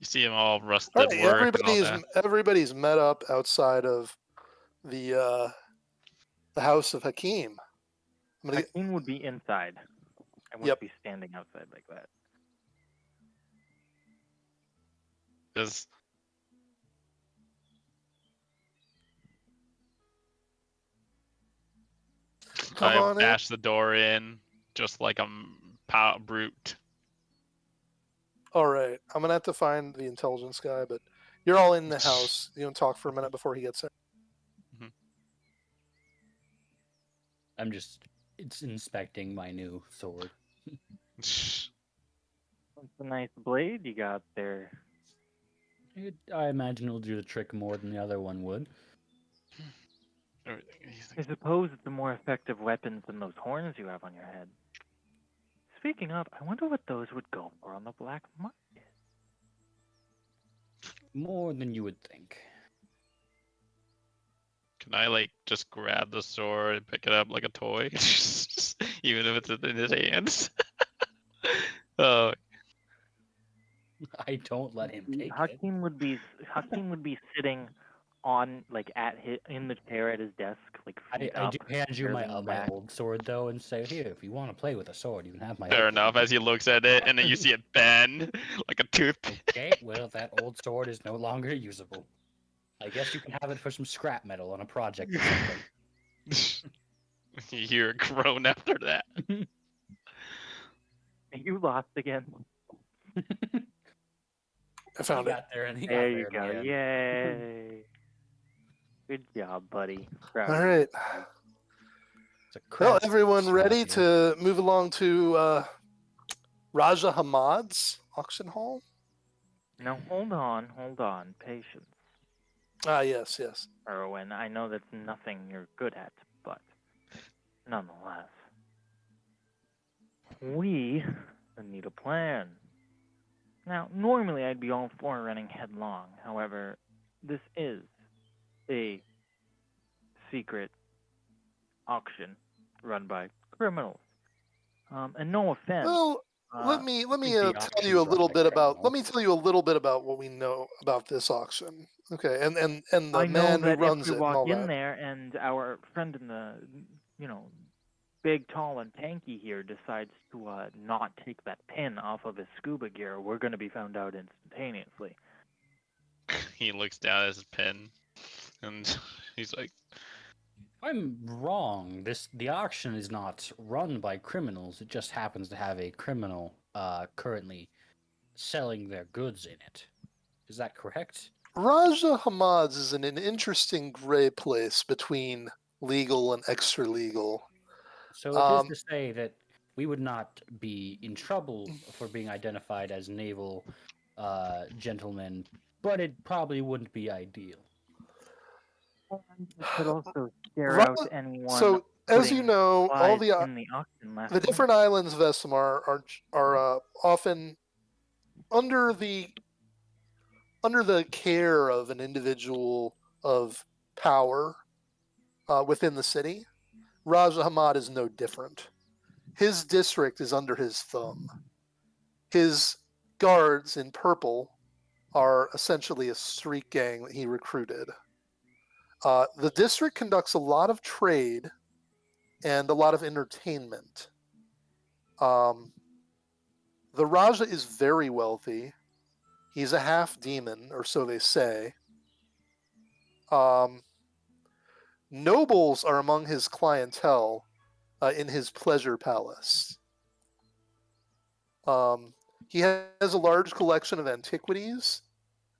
Speaker 6: You see them all rusted
Speaker 2: All right,
Speaker 6: work and all
Speaker 2: everybody's met up outside of the house of Hakim. I'm gonna get,
Speaker 5: Hakeem would be inside. I wouldn't
Speaker 2: Yep.
Speaker 5: be standing outside like that.
Speaker 6: that. Is
Speaker 2: come
Speaker 6: I
Speaker 2: on in.
Speaker 6: bash the door in just like I'm brute.
Speaker 2: All right, I'm gonna have to find the intelligence guy, but you're all in the house. You know, talk for a minute before he gets in.
Speaker 3: It's inspecting my new sword.
Speaker 5: That's a nice blade you got there.
Speaker 3: I imagine it'll do the trick more than the other one would.
Speaker 6: Everything. He's
Speaker 5: I
Speaker 6: like,
Speaker 5: suppose it's a more effective weapons than those horns you have on your head. speaking of, I wonder what those would go for on the black market.
Speaker 3: More than you would think.
Speaker 6: Can I like just grab the sword and pick it up like a toy, even if it's in his hands? Oh,
Speaker 3: I don't let him take it.
Speaker 5: Hakeem would be sitting on in the chair at his desk, like feet
Speaker 3: I
Speaker 5: up.
Speaker 3: do hand you my
Speaker 5: leaning
Speaker 3: my
Speaker 5: back.
Speaker 3: old sword though, and say, here, if you want to play with a sword, you can have my.
Speaker 6: fair
Speaker 3: old
Speaker 6: enough.
Speaker 3: one."
Speaker 6: As he looks at it, and then you see it bend like a toothpick.
Speaker 3: Okay, well that old sword is no longer usable. I guess you can have it for some scrap metal on a project or something.
Speaker 6: You hear a groan after that.
Speaker 5: You lost again.
Speaker 2: I found
Speaker 3: He
Speaker 2: it.
Speaker 3: got there and he got
Speaker 5: There
Speaker 3: there
Speaker 5: you
Speaker 3: in
Speaker 5: go.
Speaker 3: the end.
Speaker 5: Yay. Good job, buddy. Proud
Speaker 2: All
Speaker 5: of you.
Speaker 2: right.
Speaker 3: It's a
Speaker 2: Well,
Speaker 3: crest
Speaker 2: everyone
Speaker 3: swap
Speaker 2: ready
Speaker 3: here.
Speaker 2: to move along to Raja Hamad's auction hall?
Speaker 5: Now hold on. Patience.
Speaker 2: Ah, yes, yes.
Speaker 5: Erwin, I know that's nothing you're good at, but nonetheless, we need a plan. Now, normally I'd be all for running headlong. However, this is a secret auction run by criminals. And no offense.
Speaker 2: Well, let
Speaker 5: uh,
Speaker 2: me
Speaker 3: think the
Speaker 2: tell
Speaker 3: auction's
Speaker 2: you a
Speaker 3: run
Speaker 2: little
Speaker 3: by
Speaker 2: bit about. Let
Speaker 3: criminals.
Speaker 2: me tell you a little bit about what we know about this auction. Okay, and the
Speaker 5: I know
Speaker 2: man who
Speaker 5: that
Speaker 2: runs
Speaker 5: if we
Speaker 2: it and all
Speaker 5: walk in
Speaker 2: that.
Speaker 5: there and our friend in the, big, tall, and tanky here decides to not take that pin off of his scuba gear, we're going to be found out instantaneously.
Speaker 6: He looks down at his pen, and he's like,
Speaker 3: I'm wrong. The auction is not run by criminals. It just happens to have a criminal currently selling their goods in it. Is that correct?
Speaker 2: Raja Hamad's is in an interesting gray place between legal and extra legal.
Speaker 3: So it is to say that we would not be in trouble for being identified as naval gentlemen, but it probably wouldn't be ideal.
Speaker 5: It could also scare
Speaker 2: Ra-
Speaker 5: out anyone
Speaker 2: So, as you
Speaker 5: putting
Speaker 2: know, all
Speaker 5: supplies
Speaker 2: the
Speaker 5: in the auction last
Speaker 2: the different islands of Essamar are often under the care of an individual of power within the city. Raja Hamad is no different. His district is under his thumb. His guards in purple are essentially a street gang that he recruited. The district conducts a lot of trade and a lot of entertainment. The Raja is very wealthy. He's a half demon, or so they say. Nobles are among his clientele in his pleasure palace. He has a large collection of antiquities,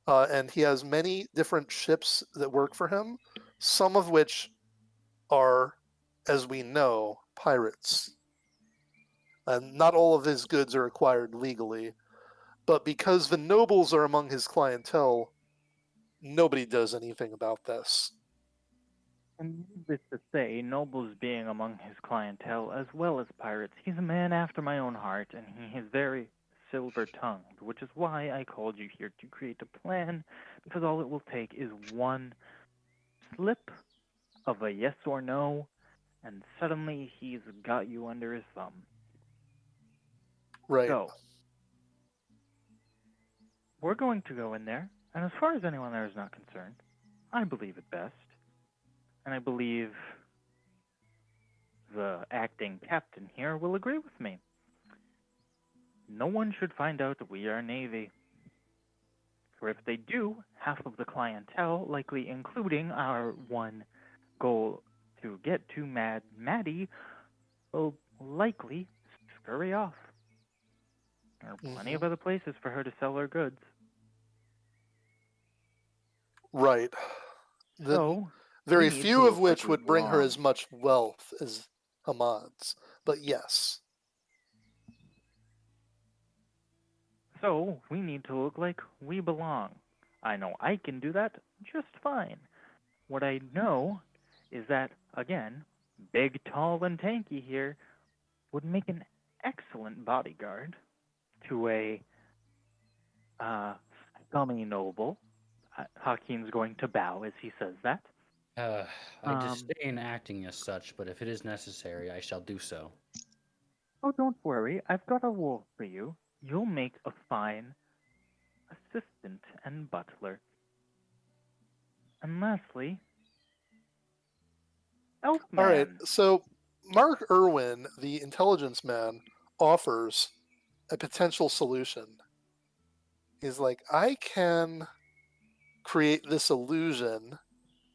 Speaker 2: and he has many different ships that work for him, some of which are, as we know, pirates. And not all of his goods are acquired legally, but because the nobles are among his clientele, nobody does anything about this.
Speaker 5: And needless to say, nobles being among his clientele as well as pirates, he's a man after my own heart, and he is very silver-tongued, which is why I called you here to create a plan, because all it will take is one slip of a yes or no, and suddenly he's got you under his thumb.
Speaker 2: Right.
Speaker 5: So, we're going to go in there, and as far as anyone there is not concerned, I believe it best. And I believe the acting captain here will agree with me. No one should find out that we are Navy. For if they do, half of the clientele, likely including our one goal to get to Mad Maddie, will likely scurry off. There are plenty of other places for her to sell her goods.
Speaker 2: Right.
Speaker 5: So,
Speaker 2: Very
Speaker 5: we need
Speaker 2: few
Speaker 5: to
Speaker 2: of
Speaker 5: look
Speaker 2: which
Speaker 5: like
Speaker 2: would
Speaker 5: we
Speaker 2: bring her
Speaker 5: belong.
Speaker 2: as much wealth as Hamad's. But yes.
Speaker 5: So, we need to look like we belong. I know I can do that just fine. What I know is that, again, big, tall, and tanky here would make an excellent bodyguard to a scummy noble. Hakeem's going to bow as he says that.
Speaker 3: I
Speaker 5: Um,
Speaker 3: disdain acting as such, but if it is necessary, I shall do so.
Speaker 5: Oh, don't worry. I've got a role for you. You'll make a fine assistant and butler. And lastly, Elfman.
Speaker 2: All right, so Mark Irwin, the intelligence man, offers a potential solution. He's like, I can create this illusion,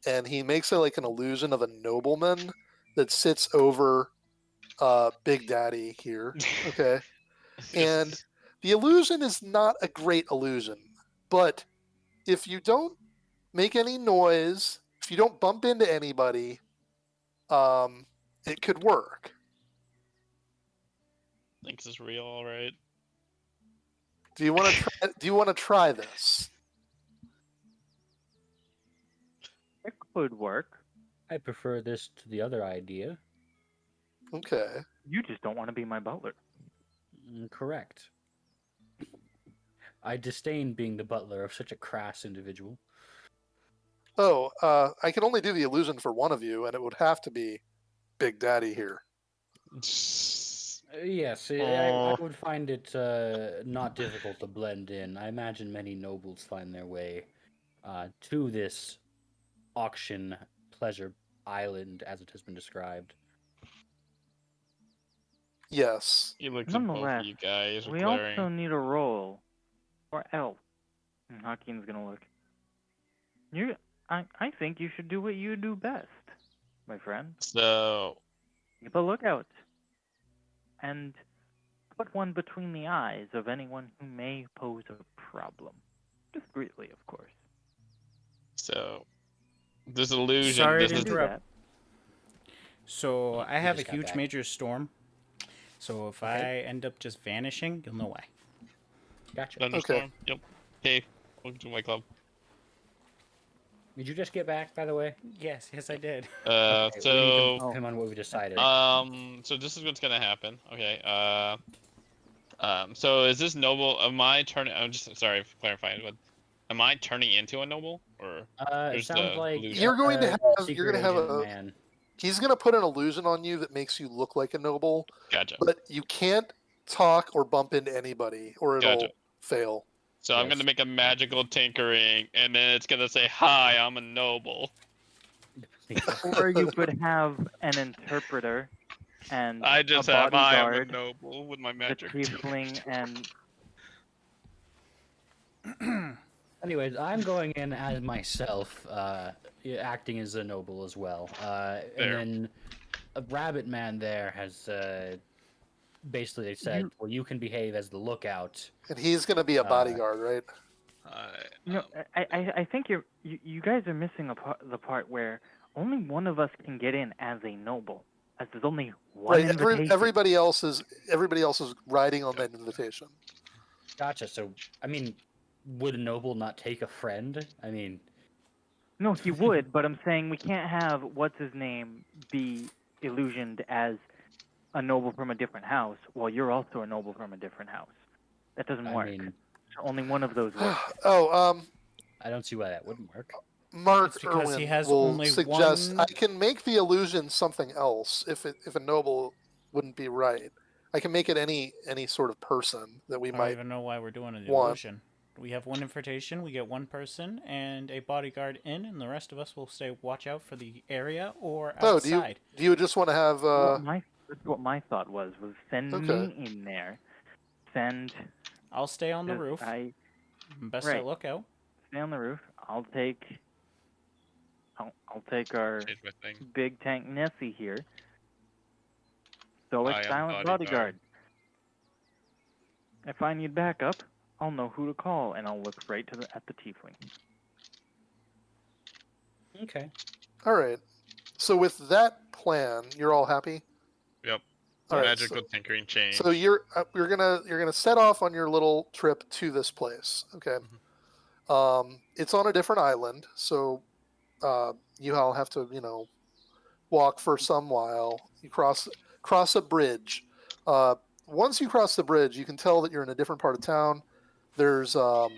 Speaker 2: and he makes it like an illusion of a nobleman that sits over Big Daddy here. Okay. And the illusion is not a great illusion, but if you don't make any noise, if you don't bump into anybody, it could work.
Speaker 6: Thinks it's real, all right.
Speaker 2: Do you want to try? Do you want to try this?
Speaker 5: It could work.
Speaker 3: I prefer this to the other idea.
Speaker 2: Okay.
Speaker 5: You just don't want to be my butler.
Speaker 3: Correct. I disdain being the butler of such a crass individual.
Speaker 2: Oh, I can only do the illusion for one of you, and it would have to be Big Daddy here.
Speaker 3: Yes, I would find it not difficult to blend in. I imagine many nobles find their way to this auction pleasure island, as it has been described.
Speaker 2: Yes.
Speaker 6: He looks at both of
Speaker 5: Nonetheless,
Speaker 6: you guys are
Speaker 5: we
Speaker 6: glaring.
Speaker 5: also need a role for Elf. And Hakeem's gonna look. I think you should do what you do best, my friend.
Speaker 6: So,
Speaker 5: Keep a lookout. And put one between the eyes of anyone who may pose a problem. Discreetly, of course.
Speaker 6: this illusion.
Speaker 1: Sorry
Speaker 6: this
Speaker 1: to
Speaker 6: is
Speaker 5: Do
Speaker 1: interrupt.
Speaker 5: that.
Speaker 1: So I have a
Speaker 3: just got
Speaker 1: huge
Speaker 3: back.
Speaker 1: major storm. So if I end up just vanishing, you'll know why.
Speaker 3: Gotcha.
Speaker 6: thunderstorm. Yep. Hey, welcome to my club.
Speaker 3: Did you just get back, by the way?
Speaker 1: Yes, I did.
Speaker 3: Okay, we need to
Speaker 6: So,
Speaker 3: brief him on what we decided.
Speaker 6: so this is what's gonna happen. Okay. So is this noble? Am I turning? I'm just sorry for clarifying, but am I turning into a noble or?
Speaker 3: It
Speaker 6: there's
Speaker 3: sounds
Speaker 6: the
Speaker 3: like
Speaker 6: illusion.
Speaker 2: You're going to have-
Speaker 3: secret
Speaker 2: you're going to have
Speaker 3: agent
Speaker 2: a-
Speaker 3: man.
Speaker 2: He's going to put an illusion on you that makes you look like a noble,
Speaker 6: Gotcha.
Speaker 2: but you can't talk or bump into anybody, or it'll
Speaker 6: Gotcha.
Speaker 2: fail.
Speaker 6: So I'm
Speaker 3: Yes.
Speaker 6: gonna make a magical tinkering, and then it's gonna say, "Hi, I'm a noble."
Speaker 5: Or you could have an interpreter and
Speaker 6: I just
Speaker 5: a
Speaker 6: have I am a
Speaker 5: bodyguard,
Speaker 6: noble with my
Speaker 5: the
Speaker 6: magic.
Speaker 5: tiefling, and
Speaker 3: Anyways, I'm going in as myself, acting as a noble as well. And
Speaker 6: Fair.
Speaker 3: then a rabbit man there has basically said, well, you can behave as the lookout.
Speaker 2: And he's going to be a bodyguard, right?
Speaker 5: no, I think you guys are missing the part where only one of us can get in as a noble, as there's only one
Speaker 2: Right.
Speaker 5: invitation.
Speaker 2: Everybody else is riding on that invitation.
Speaker 3: Gotcha. So, I mean, would a noble not take a friend? I mean,
Speaker 5: No, he would, but I'm saying we can't have what's his name be illusioned as a noble from a different house while you're also a noble from a different house. That doesn't
Speaker 3: I
Speaker 5: work.
Speaker 3: mean,
Speaker 5: Only one of those works.
Speaker 3: I don't see why that wouldn't work.
Speaker 2: Mark
Speaker 1: It's because
Speaker 2: Irwin
Speaker 1: he has
Speaker 2: will
Speaker 1: only
Speaker 2: suggest
Speaker 1: one-
Speaker 2: I can make the illusion something else if a noble wouldn't be right. I can make it any sort of person that we
Speaker 1: I don't
Speaker 2: might.
Speaker 1: even know why we're doing an
Speaker 2: want.
Speaker 1: illusion. We have one invitation, we get one person and a bodyguard in, and the rest of us will stay watch out for the area or
Speaker 2: Oh,
Speaker 1: outside.
Speaker 2: do you just want to have?
Speaker 5: That's what my thought was send
Speaker 2: Okay.
Speaker 5: me in there. Send.
Speaker 1: I'll stay on the roof.
Speaker 5: I
Speaker 1: Best
Speaker 5: right.
Speaker 1: at lookout.
Speaker 5: stay on the roof. I'll take our
Speaker 6: Change my thing.
Speaker 5: big tank Nessie here. Stoic
Speaker 6: I am
Speaker 5: silent bodyguard. If I need backup, I'll know who to call, and I'll look right at the tiefling.
Speaker 3: Okay.
Speaker 2: All right. So with that plan, you're all happy.
Speaker 6: Yep.
Speaker 2: All right.
Speaker 6: Magical tinkering chain.
Speaker 2: So you're gonna set off on your little trip to this place. Okay. It's on a different island, so you all have to walk for some while. You cross a bridge. once you cross the bridge, you can tell that you're in a different part of town. There's like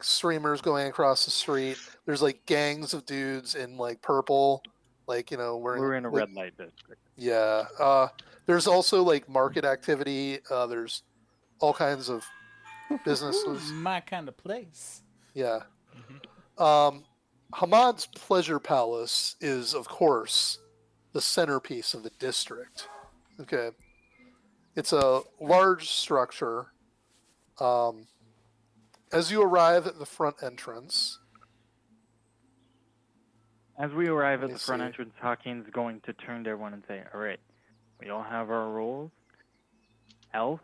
Speaker 2: streamers going across the street. There's like gangs of dudes in like purple, like wearing.
Speaker 5: We're in a
Speaker 2: like,
Speaker 5: red light district.
Speaker 2: Yeah. There's also like market activity. There's all kinds of businesses.
Speaker 1: My kind of place.
Speaker 2: Yeah. Hamad's Pleasure Palace is, of course, the centerpiece of the district. Okay. It's a large structure. As you arrive at the front entrance,
Speaker 5: As we arrive
Speaker 2: Let
Speaker 5: at
Speaker 2: me
Speaker 5: the front
Speaker 2: see.
Speaker 5: entrance, Hawking's going to turn to everyone and say, "All right, we all have our roles. Elf,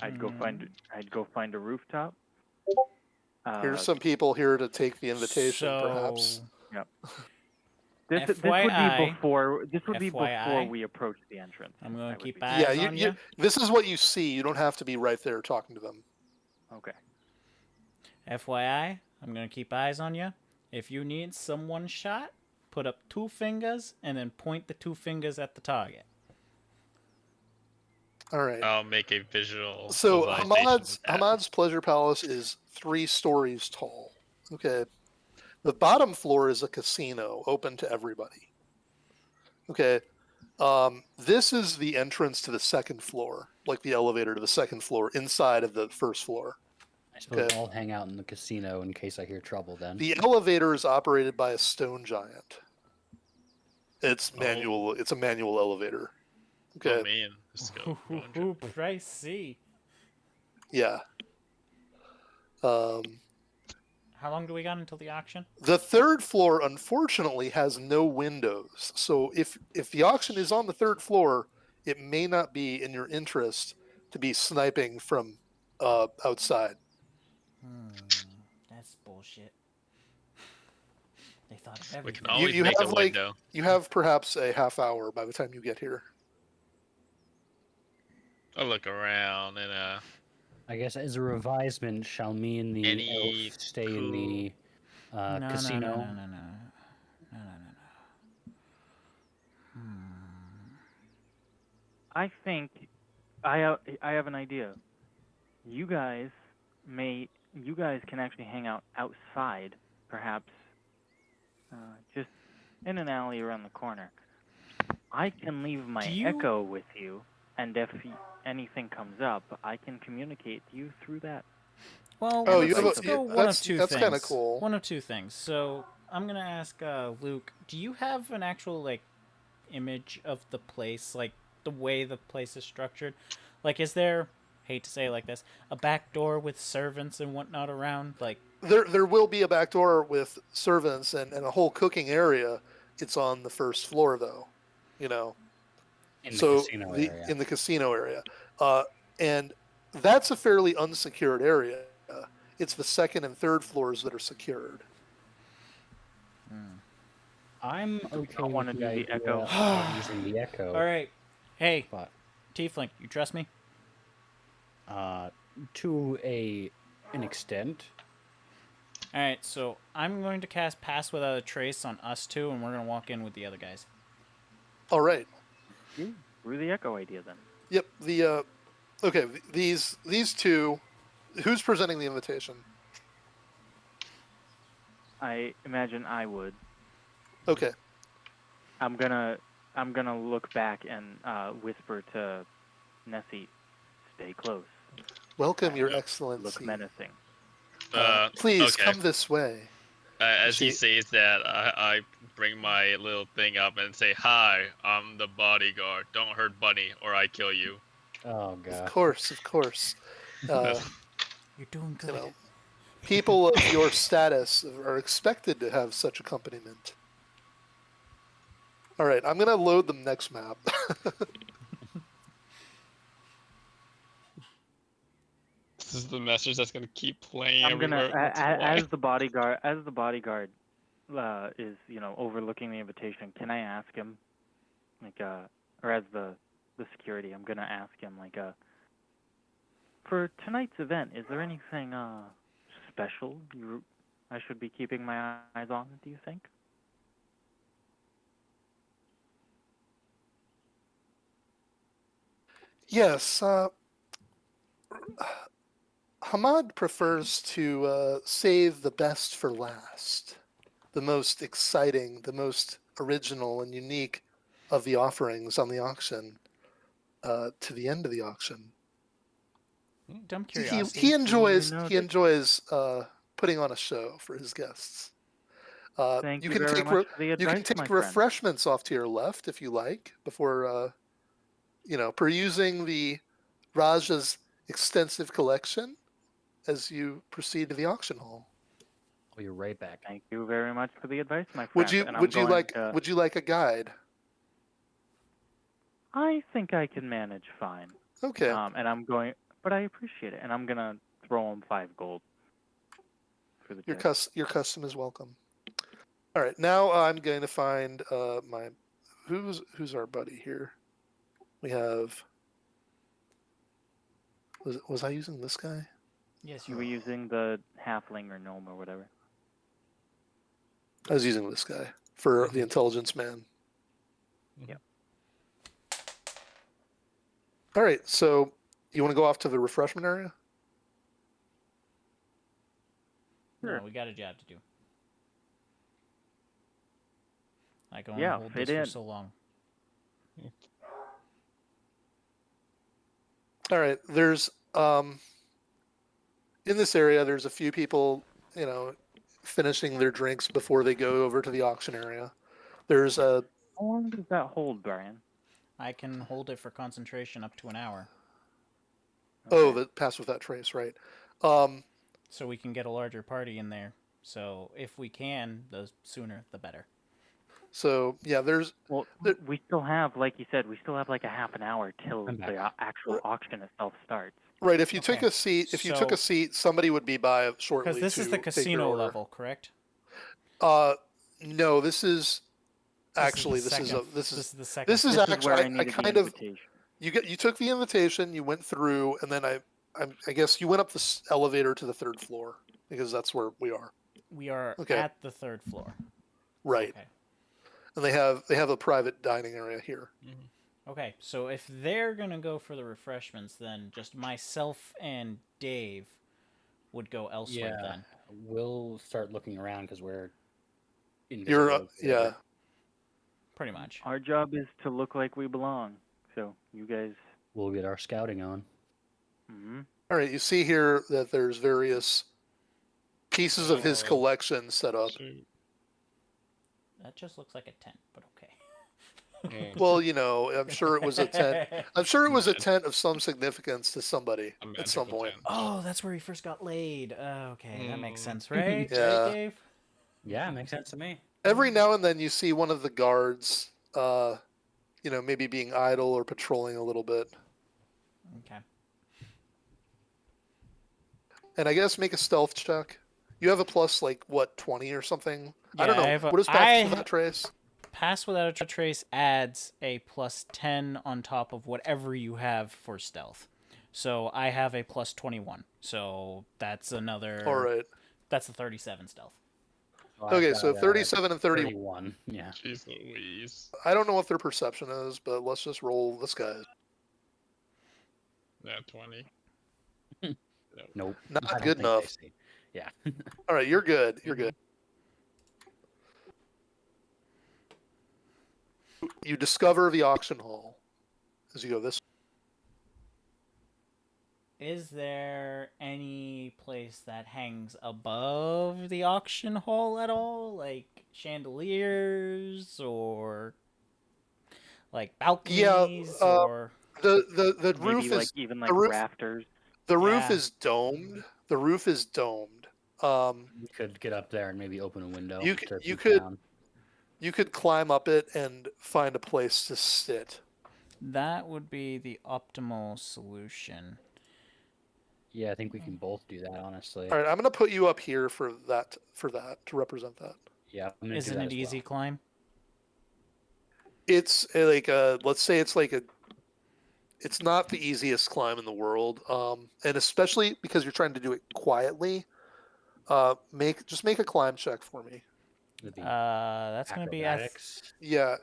Speaker 5: I'd go find a rooftop.
Speaker 2: here's some people here to take the invitation, perhaps.
Speaker 5: This would be
Speaker 1: FYI,
Speaker 5: before before
Speaker 1: FYI,
Speaker 5: we approach the entrance.
Speaker 1: I'm going
Speaker 5: I
Speaker 1: to
Speaker 5: would
Speaker 1: keep
Speaker 5: be-
Speaker 1: eyes
Speaker 2: Yeah,
Speaker 1: on you.
Speaker 2: this is what you see. You don't have to be right there talking to them.
Speaker 5: Okay.
Speaker 1: FYI, I'm going to keep eyes on you. If you need someone shot, put up 2 fingers and then point the 2 fingers at the target.
Speaker 2: All right.
Speaker 4: I'll make a visual.
Speaker 2: So
Speaker 4: visualization of that.
Speaker 2: Hamad's Pleasure Palace is 3 stories tall. Okay. The bottom floor is a casino open to everybody. Okay. This is the entrance to the second floor, like the elevator to the second floor inside of the first floor.
Speaker 3: I suppose
Speaker 2: Okay.
Speaker 3: I'll hang out in the casino in case I hear trouble then.
Speaker 2: The elevator is operated by a stone giant. It's manual. It's a manual elevator. Okay.
Speaker 4: Oh man, let's go.
Speaker 1: Ooh, pricey.
Speaker 2: Yeah.
Speaker 1: How long do we got until the auction?
Speaker 2: The third floor, unfortunately, has no windows. So if the auction is on the third floor, it may not be in your interest to be sniping from outside.
Speaker 1: That's bullshit. They thought of
Speaker 4: We can
Speaker 1: everything.
Speaker 4: always
Speaker 2: you
Speaker 4: make a
Speaker 2: have, like-
Speaker 4: window.
Speaker 2: You have perhaps a half hour by the time you get here.
Speaker 4: I'll look around and
Speaker 3: I guess as a revisement, shall me and the
Speaker 4: Any
Speaker 3: elf stay in the casino?
Speaker 1: No.
Speaker 5: I think I have an idea. You guys can actually hang out outside, perhaps, just in an alley around the corner. I can leave my
Speaker 1: Do you-
Speaker 5: echo with you, and if anything comes up, I can communicate to you through that.
Speaker 1: Well,
Speaker 2: Oh,
Speaker 1: let's,
Speaker 2: you have
Speaker 1: let's
Speaker 2: a-
Speaker 1: go one of
Speaker 2: that's-
Speaker 1: two
Speaker 2: that's
Speaker 1: things.
Speaker 2: kinda cool.
Speaker 1: One of two things. So I'm gonna ask Luke. Do you have an actual image of the place, like the way the place is structured? Like, is there? Hate to say it like this, a back door with servants and whatnot around? Like,
Speaker 2: There will be a back door with servants and a whole cooking area. It's on the first floor, though.
Speaker 3: In the
Speaker 2: So
Speaker 3: casino area.
Speaker 2: in the casino area, and that's a fairly unsecured area. It's the second and third floors that are secured.
Speaker 3: I'm okay
Speaker 5: don't wanna
Speaker 3: with
Speaker 5: do the
Speaker 3: idea
Speaker 5: echo.
Speaker 3: of using the echo.
Speaker 1: all right, hey,
Speaker 3: But
Speaker 1: Tiefling, you trust me?
Speaker 3: to an extent,
Speaker 1: All right, so I'm going to cast Pass Without a Trace on us two, and we're gonna walk in with the other guys.
Speaker 2: All right.
Speaker 5: Through the echo idea, then.
Speaker 2: Yep. Okay. These two. Who's presenting the invitation?
Speaker 5: I imagine I would.
Speaker 2: Okay.
Speaker 5: I'm gonna look back and whisper to Nessie, "Stay close.
Speaker 2: Welcome, Your
Speaker 5: Look
Speaker 2: Excellency.
Speaker 5: menacing."
Speaker 2: Please
Speaker 4: okay.
Speaker 2: come this way.
Speaker 4: As he
Speaker 2: She-
Speaker 4: says that, I bring my little thing up and say, "Hi, I'm the bodyguard. Don't hurt Bunny, or I kill you."
Speaker 3: oh
Speaker 2: Of
Speaker 3: god,
Speaker 2: course, of course.
Speaker 1: You're doing
Speaker 2: You
Speaker 1: good.
Speaker 2: know, people of your status are expected to have such accompaniment. All right, I'm gonna load the next map.
Speaker 4: This is the message that's gonna keep playing
Speaker 5: I'm gonna,
Speaker 4: everywhere.
Speaker 5: as the bodyguard, is overlooking the invitation. Can I ask him, or as the security, I'm gonna ask him for tonight's event, is there anything special I should be keeping my eyes on? Do you think?
Speaker 2: Yes. Hamad prefers to save the best for last, the most exciting, the most original and unique of the offerings on the auction to the end of the auction.
Speaker 1: Dumb
Speaker 2: He
Speaker 1: curiosity.
Speaker 2: he enjoys
Speaker 5: Duly
Speaker 2: he
Speaker 5: noted.
Speaker 2: enjoys putting on a show for his guests.
Speaker 5: Thank
Speaker 2: You
Speaker 5: you
Speaker 2: can
Speaker 5: very
Speaker 2: take
Speaker 5: much for the
Speaker 2: you
Speaker 5: advice,
Speaker 2: can take
Speaker 5: my friend.
Speaker 2: refreshments off to your left if you like before perusing the Raja's extensive collection as you proceed to the auction hall.
Speaker 3: I'll be right back.
Speaker 5: Thank you very much for the advice, my friend.
Speaker 2: Would you
Speaker 5: And I'm
Speaker 2: would you
Speaker 5: going
Speaker 2: like
Speaker 5: to-
Speaker 2: would you like a guide?
Speaker 5: I think I can manage fine.
Speaker 2: Okay.
Speaker 5: And I'm going, but I appreciate it, and I'm gonna throw him 5 gold for the
Speaker 2: Your
Speaker 5: tip.
Speaker 2: your custom is welcome. All right, now I'm going to find my who's our buddy here. We have was I using this guy?
Speaker 1: Yes,
Speaker 5: You were using the halfling or gnome or whatever.
Speaker 2: I was using this guy for the intelligence man.
Speaker 5: Yep.
Speaker 2: All right, so you want to go off to the refreshment area?
Speaker 1: No,
Speaker 5: Sure.
Speaker 1: we got a job to do. I can only
Speaker 5: Yeah,
Speaker 1: hold
Speaker 5: fit
Speaker 1: this for
Speaker 5: in.
Speaker 1: so long.
Speaker 2: All right, there's in this area there's a few people, finishing their drinks before they go over to the auction area. There's a
Speaker 5: How long does that hold, Brian?
Speaker 1: I can hold it for concentration up to an hour,
Speaker 5: Okay.
Speaker 2: the pass without trace, right?
Speaker 1: so we can get a larger party in there. So if we can, the sooner the better.
Speaker 2: So yeah, there's
Speaker 5: Well,
Speaker 2: there-
Speaker 5: we still have, like you said, we still have like a half an hour till
Speaker 3: I'm back.
Speaker 5: the actual auction itself starts.
Speaker 2: right. If you took
Speaker 1: Okay,
Speaker 2: a seat, somebody would be by shortly.
Speaker 1: Because this is
Speaker 2: to
Speaker 1: the
Speaker 2: take your
Speaker 1: casino
Speaker 2: order.
Speaker 1: level, correct?
Speaker 2: No, this is actually
Speaker 1: this is the second.
Speaker 2: this is
Speaker 5: This is
Speaker 2: actually
Speaker 5: where I
Speaker 2: I
Speaker 5: needed
Speaker 2: kind
Speaker 5: the
Speaker 2: of
Speaker 5: invitation.
Speaker 2: you took the invitation, you went through, and then I guess you went up the elevator to the 3rd floor because that's where we are.
Speaker 1: We are
Speaker 2: Okay.
Speaker 1: at the 3rd floor.
Speaker 2: Right.
Speaker 1: Okay.
Speaker 2: And they have a private dining area here.
Speaker 1: Okay, so if they're gonna go for the refreshments, then just myself and Dave would go elsewhere.
Speaker 3: Yeah.
Speaker 1: Then
Speaker 3: We'll start looking around because we're
Speaker 2: You're
Speaker 3: invisible.
Speaker 2: yeah.
Speaker 1: pretty much.
Speaker 5: Our job is to look like we belong. So you guys.
Speaker 3: We'll get our scouting on.
Speaker 5: Hmm.
Speaker 2: All right, you see here that there's various pieces of his
Speaker 6: Oh.
Speaker 2: collection set up.
Speaker 1: That just looks like a tent, but okay.
Speaker 2: Well, I'm sure it was a tent. I'm sure it was a tent of some significance to somebody
Speaker 6: A
Speaker 2: at some
Speaker 6: magical
Speaker 2: point.
Speaker 6: tent.
Speaker 1: Oh, that's where he first got laid. Okay, that makes
Speaker 6: Mm.
Speaker 1: sense, right?
Speaker 2: Yeah.
Speaker 1: Right, Dave?
Speaker 3: Yeah, makes sense to me.
Speaker 2: Every now and then you see one of the guards, maybe being idle or patrolling a little bit.
Speaker 1: Okay.
Speaker 2: And I guess make a stealth check. You have a plus 20 or something. I don't
Speaker 1: Yeah,
Speaker 2: know.
Speaker 1: I have a-
Speaker 2: What does
Speaker 1: I
Speaker 2: pass
Speaker 1: ha-
Speaker 2: without trace?
Speaker 1: Pass without a trace adds a plus 10 on top of whatever you have for stealth. So I have a plus 21. So that's another.
Speaker 2: All right.
Speaker 1: That's a 37 stealth.
Speaker 3: I've
Speaker 2: Okay, so
Speaker 3: got,
Speaker 2: 37 and 30.
Speaker 3: 31. Yeah.
Speaker 6: Jeez Louise.
Speaker 2: I don't know what their perception is, but let's just roll this guy.
Speaker 6: Yeah, 20.
Speaker 3: Nope.
Speaker 2: Not
Speaker 3: I don't
Speaker 2: good
Speaker 3: think
Speaker 2: enough.
Speaker 3: they see. Yeah.
Speaker 2: All right, you're good. You're good. You discover the auction hall as you go this.
Speaker 1: Is there any place that hangs above the auction hall at all? Like chandeliers or like balconies or.
Speaker 2: The
Speaker 5: Maybe
Speaker 2: roof
Speaker 5: like
Speaker 2: is
Speaker 5: even
Speaker 2: the
Speaker 5: like
Speaker 2: roof-
Speaker 5: rafters.
Speaker 2: the roof
Speaker 1: Yeah.
Speaker 2: is domed. The roof is domed.
Speaker 3: You could get up there and maybe open a window.
Speaker 2: You
Speaker 3: to
Speaker 2: you
Speaker 3: peek
Speaker 2: could-
Speaker 3: down.
Speaker 2: You could climb up it and find a place to sit.
Speaker 1: That would be the optimal solution.
Speaker 3: Yeah, I think we can both do that, honestly.
Speaker 2: All right, I'm gonna put you up here for that to represent that.
Speaker 3: Yeah. I'm gonna do
Speaker 1: Isn't
Speaker 3: that
Speaker 1: it
Speaker 3: as
Speaker 1: easy
Speaker 3: well.
Speaker 1: climb?
Speaker 2: It's let's say it's not the easiest climb in the world, and especially because you're trying to do it quietly. Make a climb check for me.
Speaker 3: It'd be
Speaker 1: That's gonna be
Speaker 3: acrobatics.
Speaker 2: Yeah,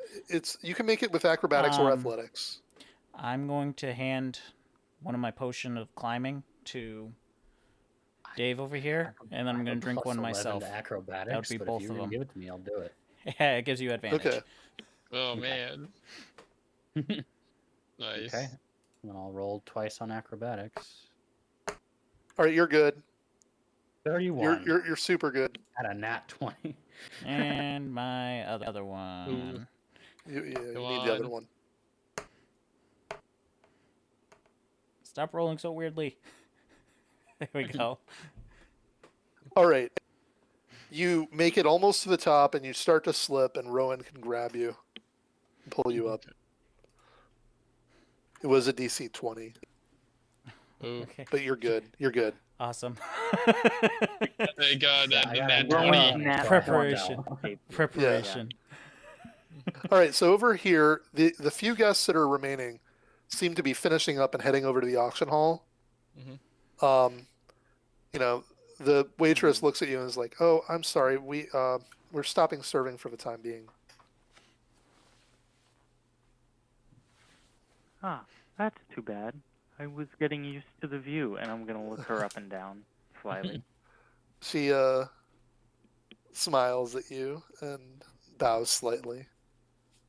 Speaker 2: you can make it with acrobatics or
Speaker 1: Um,
Speaker 2: athletics.
Speaker 1: I'm going to hand one of my potion of climbing to Dave over here, and then I'm going to drink one myself.
Speaker 3: To acrobatics,
Speaker 1: That would be
Speaker 3: but
Speaker 1: both
Speaker 3: if you
Speaker 1: of
Speaker 3: were
Speaker 1: them.
Speaker 3: gonna give it to me, I'll do it.
Speaker 1: Yeah, it gives you advantage.
Speaker 2: Okay.
Speaker 6: Oh
Speaker 3: Okay.
Speaker 6: man. Nice.
Speaker 3: Okay. And I'll roll twice on acrobatics.
Speaker 2: All right, you're good.
Speaker 3: 31
Speaker 2: You're super good.
Speaker 3: at a nat 20.
Speaker 1: And my other one.
Speaker 2: You need
Speaker 6: Come
Speaker 2: the other
Speaker 6: on.
Speaker 2: one.
Speaker 1: Stop rolling so weirdly. There we go.
Speaker 2: All right. You make it almost to the top, and you start to slip, and Rowan can grab you, and pull you up. It was a DC 20,
Speaker 6: Ooh.
Speaker 1: Okay.
Speaker 2: but you're good. You're good.
Speaker 1: Awesome.
Speaker 6: They got
Speaker 3: Yeah,
Speaker 6: that
Speaker 3: I got
Speaker 6: nat
Speaker 3: a
Speaker 5: Rowan
Speaker 6: 20.
Speaker 5: nat
Speaker 1: Preparation.
Speaker 5: 20.
Speaker 1: Preparation.
Speaker 2: All right. So over here, the few guests that are remaining seem to be finishing up and heading over to the auction hall. You know, the waitress looks at you and is like, "Oh, I'm sorry. We're stopping serving for the time being."
Speaker 5: Ah, that's too bad. I was getting used to the view, and I'm gonna look her up and down slyly.
Speaker 2: She smiles at you and bows slightly.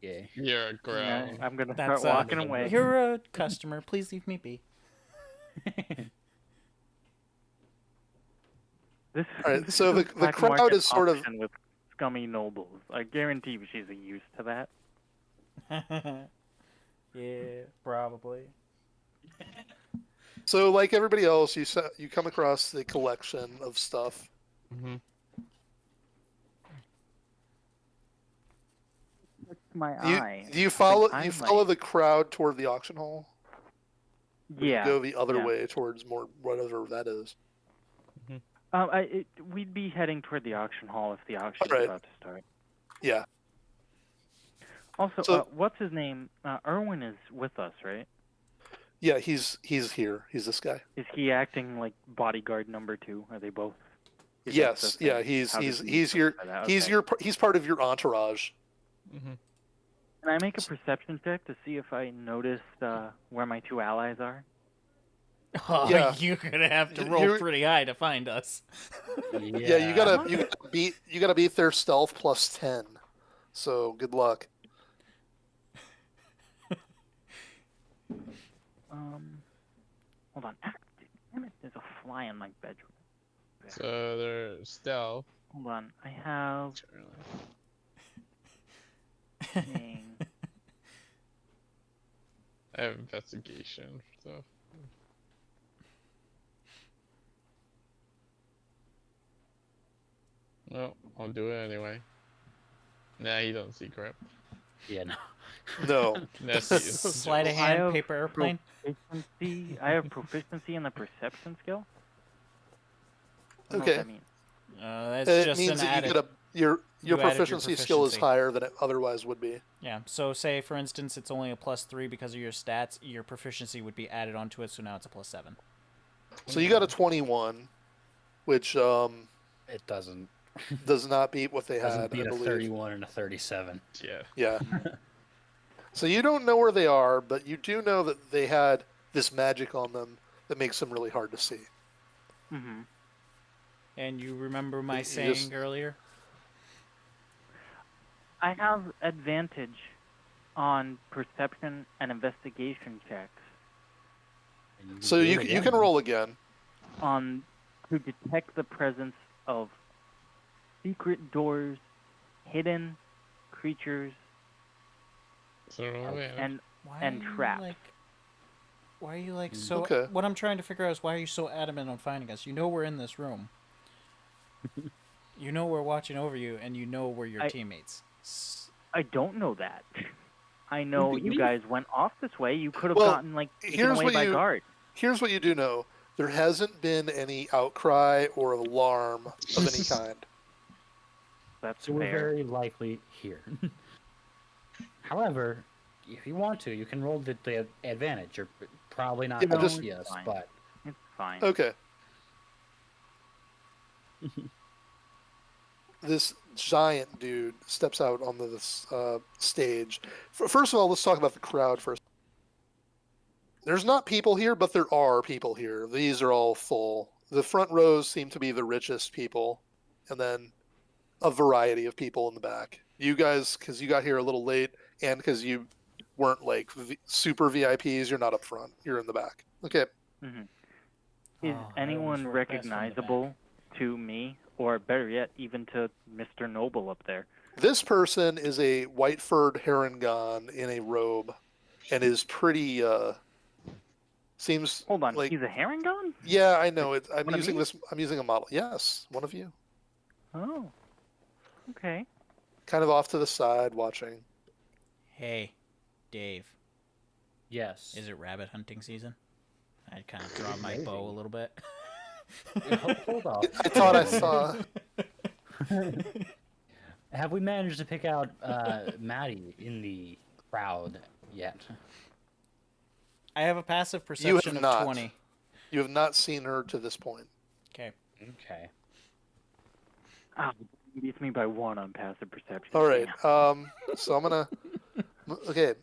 Speaker 3: Yeah.
Speaker 6: You're a
Speaker 5: Yeah,
Speaker 6: ground.
Speaker 5: I'm gonna
Speaker 1: That's
Speaker 5: start walking away.
Speaker 1: You're a customer. Please leave me be.
Speaker 5: This,
Speaker 2: All right,
Speaker 5: this
Speaker 2: so
Speaker 5: is
Speaker 2: the
Speaker 5: a black
Speaker 2: crowd
Speaker 5: market
Speaker 2: is sort of-
Speaker 5: auction with scummy nobles. I guarantee you she's used to that.
Speaker 1: Yeah, probably.
Speaker 2: So, like everybody else, you come across the collection of stuff.
Speaker 6: Mm-hmm.
Speaker 5: It's my
Speaker 2: Do you,
Speaker 5: eye.
Speaker 2: do you
Speaker 5: I
Speaker 2: follow
Speaker 5: think
Speaker 2: you
Speaker 5: I'm
Speaker 2: follow
Speaker 5: like-
Speaker 2: the crowd toward the auction hall? Or
Speaker 5: Yeah.
Speaker 2: You go the other
Speaker 5: yeah.
Speaker 2: way towards more whatever that is.
Speaker 5: We'd be heading toward the auction hall if the auction's
Speaker 2: Alright.
Speaker 5: about to start.
Speaker 2: Yeah.
Speaker 5: Also,
Speaker 2: So-
Speaker 5: what's his name? Erwin is with us, right?
Speaker 2: Yeah, he's here. He's this guy.
Speaker 5: Is he acting like bodyguard number 2? Are they both? Is that
Speaker 2: Yes.
Speaker 5: the
Speaker 2: Yeah,
Speaker 5: thing?
Speaker 2: he's
Speaker 5: How
Speaker 2: he's
Speaker 5: does he
Speaker 2: he's your
Speaker 5: specify that?
Speaker 2: he's
Speaker 5: Okay.
Speaker 2: he's part of your entourage.
Speaker 6: Mm-hmm.
Speaker 5: Can I make a perception check to see if I noticed where my 2 allies are?
Speaker 1: Oh,
Speaker 2: Yeah.
Speaker 1: you're gonna have to roll
Speaker 2: You're-
Speaker 1: pretty high to find us.
Speaker 2: Yeah, you gotta beat their stealth plus 10. So good luck.
Speaker 5: Hold on. Ah, damn it, there's a fly in my bedroom.
Speaker 6: So they're stealth.
Speaker 5: Hold on. I have a...
Speaker 6: I have investigation stuff. No, I'll do it anyway. Nah, he doesn't see crap.
Speaker 3: Yeah, no.
Speaker 2: No.
Speaker 6: Nessie is
Speaker 1: Sleight of
Speaker 5: I
Speaker 1: hand,
Speaker 5: have
Speaker 1: paper airplane.
Speaker 5: proficiency. I have proficiency in the perception skill. I don't know
Speaker 2: Okay.
Speaker 5: what that means.
Speaker 1: That's
Speaker 2: It
Speaker 1: just
Speaker 2: means
Speaker 1: an
Speaker 2: that
Speaker 1: added.
Speaker 2: your
Speaker 1: you added your
Speaker 2: proficiency skill is
Speaker 1: proficiency.
Speaker 2: higher than it otherwise would be.
Speaker 1: Yeah. So say for instance it's only a +3 because of your stats. Your proficiency would be added onto it, so now it's a +7.
Speaker 2: So you got a 21, which
Speaker 3: It doesn't.
Speaker 2: does not beat what they
Speaker 3: Doesn't
Speaker 2: had,
Speaker 3: beat
Speaker 2: I
Speaker 3: a
Speaker 2: believe.
Speaker 3: 31 and a 37.
Speaker 6: Yeah.
Speaker 2: Yeah. So you don't know where they are, but you do know that they had this magic on them that makes them really hard to see.
Speaker 5: Mm-hmm.
Speaker 1: And you remember my
Speaker 2: You
Speaker 1: saying
Speaker 2: just-
Speaker 1: earlier?
Speaker 5: I have advantage on perception and investigation checks
Speaker 3: And you
Speaker 2: So
Speaker 3: do
Speaker 2: you
Speaker 3: it
Speaker 2: you
Speaker 3: again.
Speaker 2: can roll again.
Speaker 5: on to detect the presence of secret doors, hidden creatures,
Speaker 6: So yeah.
Speaker 5: and
Speaker 1: Why
Speaker 5: And
Speaker 1: are you,
Speaker 5: traps.
Speaker 1: Why are you like so?
Speaker 2: Okay.
Speaker 1: What I'm trying to figure out is why are you so adamant on finding us? You know we're in this room. You know we're watching over you, and you know we're your
Speaker 5: I-
Speaker 1: teammates.
Speaker 5: I don't know that. I know
Speaker 3: What do
Speaker 5: you
Speaker 3: you-
Speaker 5: guys went off this way. You could have
Speaker 2: Well,
Speaker 5: gotten like taken
Speaker 2: here's
Speaker 5: away
Speaker 2: what
Speaker 5: by
Speaker 2: you-
Speaker 5: guard.
Speaker 2: Here's what you do know: there hasn't been any outcry or alarm of any kind.
Speaker 5: That's
Speaker 3: So we're
Speaker 5: fair.
Speaker 3: very likely here. However, if you want to, you can roll the advantage. You're probably not
Speaker 2: Yeah,
Speaker 3: going to
Speaker 2: just-
Speaker 3: see us,
Speaker 5: Fine.
Speaker 3: but
Speaker 5: It's fine.
Speaker 2: Okay. This giant dude steps out on this stage. First of all, let's talk about the crowd first. There's not people here, but there are people here. These are all full. The front rows seem to be the richest people, and then a variety of people in the back. You guys, because you got here a little late, and because you weren't like super VIPs, you're not up front. You're in the back. Okay.
Speaker 5: Is
Speaker 1: Oh, I always
Speaker 5: anyone
Speaker 1: work best from the back.
Speaker 5: recognizable to me, or better yet, even to Mr. Noble up there?
Speaker 2: This person is a white-furred Harengon in a robe, and is pretty. Seems
Speaker 5: Hold on,
Speaker 2: like
Speaker 5: he's a Harengon?
Speaker 2: yeah, I know it. I'm
Speaker 5: One of
Speaker 2: using
Speaker 5: me?
Speaker 2: this. I'm using a model. Yes, one of you.
Speaker 5: Oh, okay.
Speaker 2: Kind of off to the side, watching.
Speaker 1: Hey, Dave,
Speaker 3: Yes.
Speaker 1: is it rabbit hunting season? I'd kind of draw my bow a
Speaker 3: Maybe.
Speaker 1: little bit.
Speaker 3: Hold off.
Speaker 2: I thought I saw.
Speaker 3: Have we managed to pick out Maddie in the crowd yet?
Speaker 1: I have a passive
Speaker 2: You
Speaker 1: perception
Speaker 2: have
Speaker 1: of
Speaker 2: not.
Speaker 1: 20.
Speaker 2: You have not seen her to this point.
Speaker 1: Okay.
Speaker 3: Okay.
Speaker 5: Ah, beats me by 1 on passive perception.
Speaker 2: All right.
Speaker 5: Damn.
Speaker 2: So I'm gonna. Okay.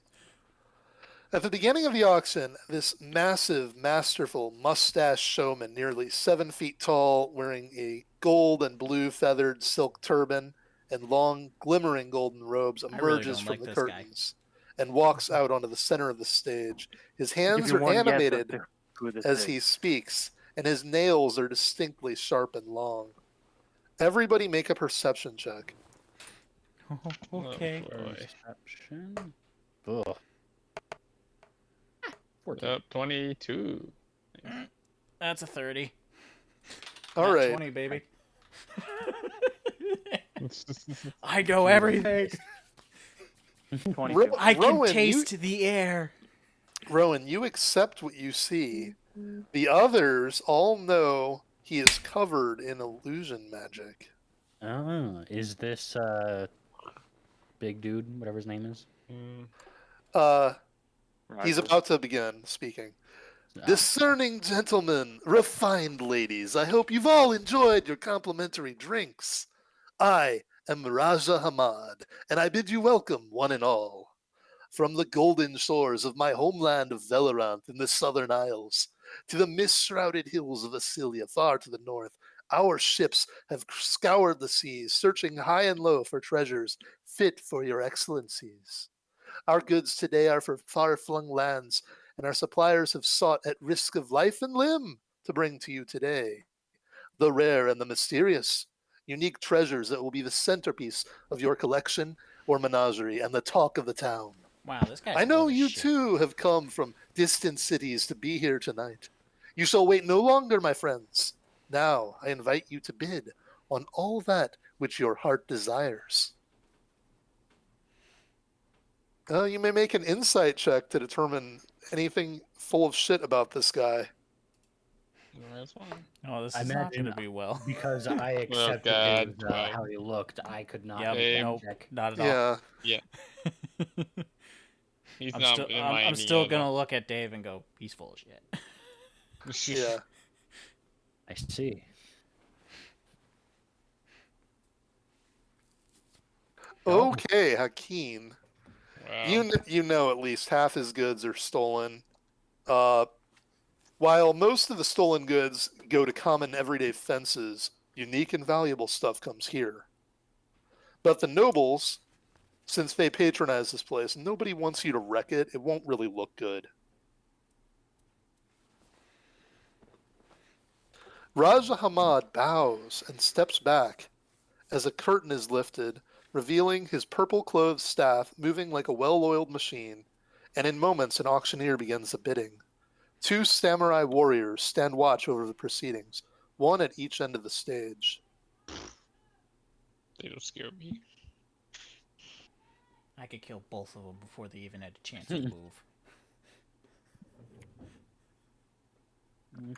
Speaker 2: At the beginning of the auction, this massive, masterful mustache showman, nearly 7 feet tall, wearing a gold and blue feathered silk turban and long, glimmering golden robes,
Speaker 1: really
Speaker 2: emerges
Speaker 1: don't
Speaker 2: from
Speaker 1: like
Speaker 2: the
Speaker 1: this guy.
Speaker 2: curtains and walks out onto the center of the stage. His
Speaker 5: Give
Speaker 2: hands
Speaker 5: you
Speaker 2: are
Speaker 5: one guess as
Speaker 2: animated
Speaker 5: to who this
Speaker 2: as
Speaker 5: is.
Speaker 2: he speaks, and his nails are distinctly sharp and long. Everybody make a perception check.
Speaker 1: Okay.
Speaker 6: Oh, boy.
Speaker 3: Perception. Ugh. 14.
Speaker 6: Up 22.
Speaker 1: That's a 30.
Speaker 2: All
Speaker 1: Nat
Speaker 2: right.
Speaker 1: 20, baby. I know everything.
Speaker 5: 22.
Speaker 1: I can
Speaker 2: Rowan,
Speaker 1: taste the air.
Speaker 2: Rowan, you accept what you see. The others all know he is covered in illusion magic.
Speaker 3: Oh, is this big dude, whatever his name is?
Speaker 2: He's
Speaker 5: Roger.
Speaker 2: about to begin speaking.
Speaker 3: Ah,
Speaker 2: Discerning gentlemen, refined ladies, I hope you've all enjoyed your complimentary drinks. I am Raja Hamad, and I bid you welcome, one and all. From the golden shores of my homeland of Velaranth in the southern isles, to the mist-shrouded hills of Asilia far to the north, our ships have scoured the seas, searching high and low for treasures fit for your excellencies. Our goods today are for far-flung lands, and our suppliers have sought at risk of life and limb to bring to you today the rare and the mysterious, unique treasures that will be the centerpiece of your collection or menagerie and the talk of the town.
Speaker 1: Wow, this guy's
Speaker 2: I know
Speaker 1: full of
Speaker 2: you
Speaker 1: shit.
Speaker 2: too have come from distant cities to be here tonight. You shall wait no longer, my friends. Now I invite you to bid on all that which your heart desires. You may make an insight check to determine anything full of shit about this guy.
Speaker 6: That's fine.
Speaker 1: Oh, this
Speaker 3: I
Speaker 1: is not going to
Speaker 3: imagine-
Speaker 1: be well.
Speaker 3: because I accepted
Speaker 6: God,
Speaker 3: his,
Speaker 6: wow.
Speaker 3: how he looked, I could not
Speaker 1: Yep,
Speaker 3: make that
Speaker 1: nope,
Speaker 3: check.
Speaker 1: not at all.
Speaker 2: Yeah.
Speaker 6: He's
Speaker 1: I'm
Speaker 6: not
Speaker 1: still,
Speaker 6: in
Speaker 1: I'm
Speaker 6: my
Speaker 1: still
Speaker 6: idea,
Speaker 1: gonna look at Dave and go, he's full of shit.
Speaker 6: though.
Speaker 2: Yeah.
Speaker 3: I see. Oh.
Speaker 2: Okay, Hakeem.
Speaker 6: Wow.
Speaker 2: You know at least half his goods are stolen. While most of the stolen goods go to common everyday fences, unique and valuable stuff comes here. But the nobles, since they patronize this place, nobody wants you to wreck it. It won't really look good. Raja Hamad bows and steps back as a curtain is lifted, revealing his purple-clothed staff moving like a well-oiled machine, and in moments an auctioneer begins the bidding. 2 samurai warriors stand watch over the proceedings, one at each end of the stage.
Speaker 6: They don't scare me.
Speaker 1: I could kill both of them before they even had a chance to move.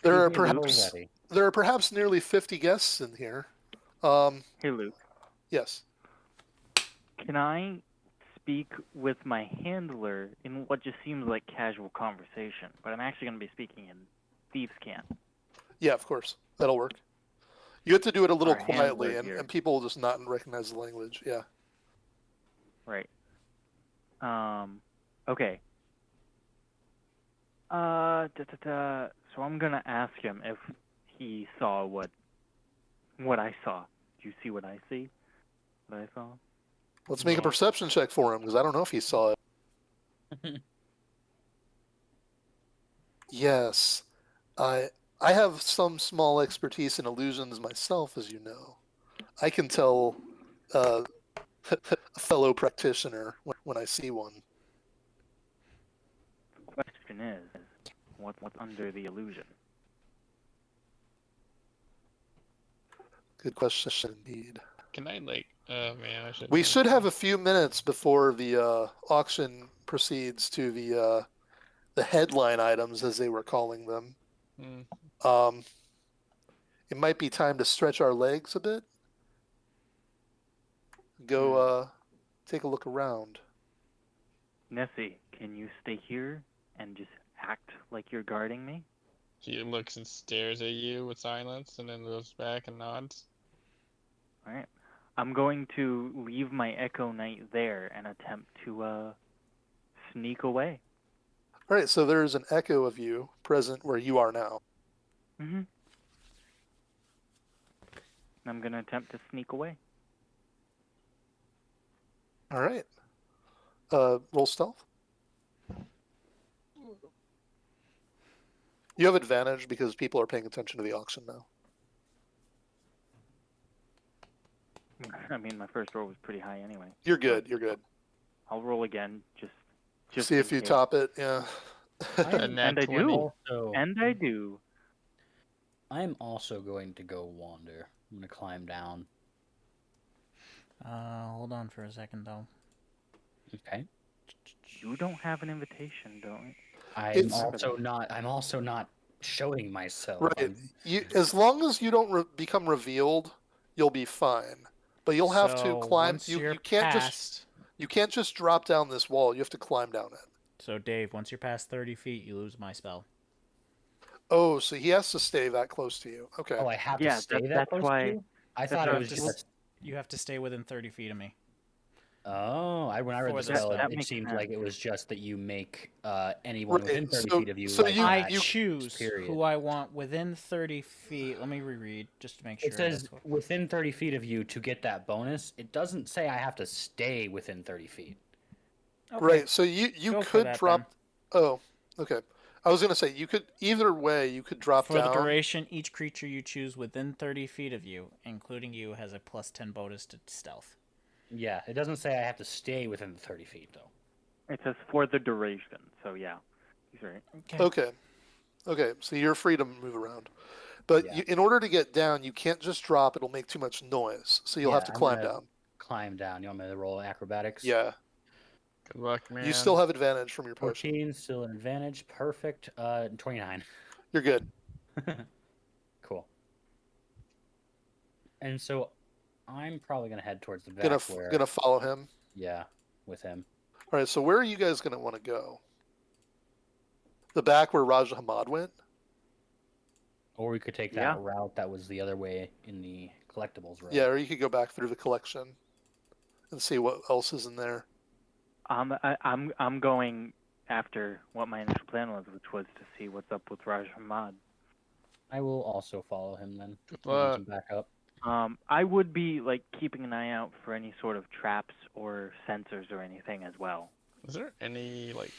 Speaker 2: There are
Speaker 3: Keep me
Speaker 2: perhaps-
Speaker 3: ready.
Speaker 2: There are perhaps nearly 50 guests in here.
Speaker 5: Hey, Luke.
Speaker 2: Yes.
Speaker 5: Can I speak with my handler in what just seems like casual conversation? But I'm actually going to be speaking in Thieves' Cant.
Speaker 2: Yeah, of course. That'll work. You have to do it a little
Speaker 5: Our handler
Speaker 2: quietly, and,
Speaker 5: here.
Speaker 2: and people will just not recognize the language. Yeah.
Speaker 5: Right. Okay. So I'm gonna ask him if he saw what I saw. Do you see what I see? What I saw?
Speaker 2: Let's make a
Speaker 6: No.
Speaker 2: perception check for him because I don't know if he saw it. Yes, I have some small expertise in illusions myself, as you know. I can tell a fellow practitioner when I see one.
Speaker 5: The question is, what's under the illusion?
Speaker 2: Good question indeed.
Speaker 6: Can I like? Oh man, I should.
Speaker 2: We should have a few minutes before the auction proceeds to the headline items, as they were calling them.
Speaker 6: Hmm.
Speaker 2: It might be time to stretch our legs a bit. Go take a look around.
Speaker 5: Nessie, can you stay here and just act like you're guarding me?
Speaker 6: He looks and stares at you with silence, and then goes back and nods.
Speaker 5: All right. I'm going to leave my Echo Knight there and attempt to sneak away.
Speaker 2: All right, so there's an echo of you present where you are now.
Speaker 5: Mm-hmm. I'm going to attempt to sneak away.
Speaker 2: All right. Roll stealth. You have advantage because people are paying attention to the auction now.
Speaker 5: I mean, my first roll was pretty high anyway.
Speaker 2: You're good. You're good.
Speaker 5: I'll roll again, just
Speaker 2: See
Speaker 5: in
Speaker 2: if you
Speaker 5: case.
Speaker 2: top it. Yeah.
Speaker 6: A nat
Speaker 5: And I
Speaker 6: 20.
Speaker 5: do.
Speaker 3: Also,
Speaker 5: And I do.
Speaker 3: I'm also going to go wander. I'm going to climb down.
Speaker 1: Hold on for a second, though.
Speaker 3: Okay.
Speaker 5: You don't have an invitation, don't you?
Speaker 3: I'm
Speaker 2: It's-
Speaker 3: also not showing myself.
Speaker 2: Right. As long as you don't become revealed, you'll be fine. But you'll have to
Speaker 1: So
Speaker 2: climb.
Speaker 1: once
Speaker 2: You
Speaker 1: you're
Speaker 2: can't
Speaker 1: past,
Speaker 2: you can't just drop down this wall. You have to climb down it.
Speaker 1: So Dave, once you're past 30 feet, you lose my spell.
Speaker 2: Oh, so he has to stay that close to you. Okay.
Speaker 3: Oh, I have
Speaker 5: Yeah,
Speaker 3: to stay
Speaker 5: that's
Speaker 3: close
Speaker 5: why-
Speaker 3: to you? I
Speaker 5: that's
Speaker 3: thought
Speaker 5: why
Speaker 3: it
Speaker 5: I
Speaker 3: was
Speaker 1: was
Speaker 3: just.
Speaker 1: You have to stay within 30 feet of me.
Speaker 3: Oh, when I read
Speaker 1: For
Speaker 3: the
Speaker 1: the
Speaker 3: spell,
Speaker 1: spell.
Speaker 3: it
Speaker 5: makes
Speaker 3: seemed
Speaker 5: sense.
Speaker 3: like it was just that you make anyone
Speaker 2: Right,
Speaker 3: within 30
Speaker 2: so-
Speaker 3: feet of you.
Speaker 2: so
Speaker 3: like
Speaker 2: you-
Speaker 1: I
Speaker 3: that.
Speaker 1: choose
Speaker 3: period.
Speaker 1: who I want within 30 feet. Let me reread just to make sure.
Speaker 3: It says
Speaker 1: that's what-
Speaker 3: within 30 feet of you to get that bonus. It doesn't say I have to stay within 30 feet.
Speaker 1: Okay.
Speaker 2: Right. So you
Speaker 1: Go for
Speaker 2: could
Speaker 1: that,
Speaker 2: drop. Oh, okay. I was gonna say you could either way. You could drop
Speaker 1: For the
Speaker 2: down.
Speaker 1: duration, each creature you choose within 30 feet of you, including you, has a plus 10 bonus to stealth.
Speaker 3: Yeah, it doesn't say I have to stay within the 30 feet, though.
Speaker 5: It says for the duration, so yeah. He's right.
Speaker 2: Okay. Okay. So you're free to move around, but
Speaker 3: Yeah.
Speaker 2: in order to get down, you can't just drop. It'll make too much noise. So you'll have
Speaker 3: Yeah,
Speaker 2: to
Speaker 3: I'm
Speaker 2: climb
Speaker 3: gonna-
Speaker 2: down.
Speaker 3: Climb down. You want me to roll acrobatics?
Speaker 2: Yeah.
Speaker 6: Good luck, man.
Speaker 2: You still have advantage from your potion.
Speaker 3: 14, still an advantage. Perfect. 29.
Speaker 2: You're good.
Speaker 3: Cool. And so I'm probably going to head towards the back
Speaker 2: Gonna gonna follow him.
Speaker 3: Yeah, with him.
Speaker 2: All right. So where are you guys gonna want to go? The back where Raja Hamad went.
Speaker 3: Or we could take that
Speaker 5: Yeah.
Speaker 3: route that was the other way in the collectibles route.
Speaker 2: Yeah, or you could go back through the collection and see what else is in there.
Speaker 5: I'm going after what my initial plan was, which was to see what's up with Raj Hamad.
Speaker 3: I will also follow him then.
Speaker 6: Good
Speaker 3: Give him
Speaker 6: luck.
Speaker 3: some backup.
Speaker 5: I would be like keeping an eye out for any sort of traps or sensors or anything as well.
Speaker 6: Is there any like?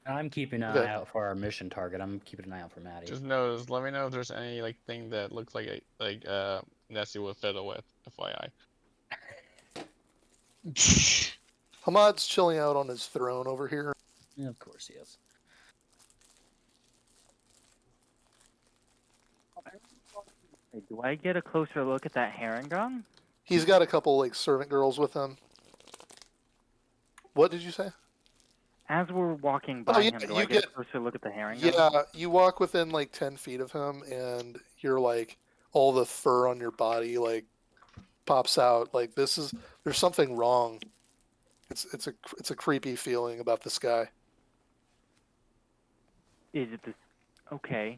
Speaker 3: I'm keeping an
Speaker 2: Okay.
Speaker 3: eye out for our mission target. I'm keeping an eye out for Maddie.
Speaker 6: Just notice. Let me know if there's any like thing that looks like Nessie would fiddle with. FYI.
Speaker 2: Hamad's chilling out on his throne over here.
Speaker 3: Yeah, of course he is.
Speaker 5: Hey, do I get a closer look at that Harangon?
Speaker 2: He's got a couple like servant girls with him. What did you say?
Speaker 5: As we're walking by
Speaker 2: yeah,
Speaker 5: him, do
Speaker 2: you
Speaker 5: I get
Speaker 2: get-
Speaker 5: a closer look at the Harangon?
Speaker 2: Yeah, you walk within like 10 feet of him, and you're like all the fur on your body like pops out. Like there's something wrong. It's a creepy feeling about this guy.
Speaker 5: Is it this? Okay.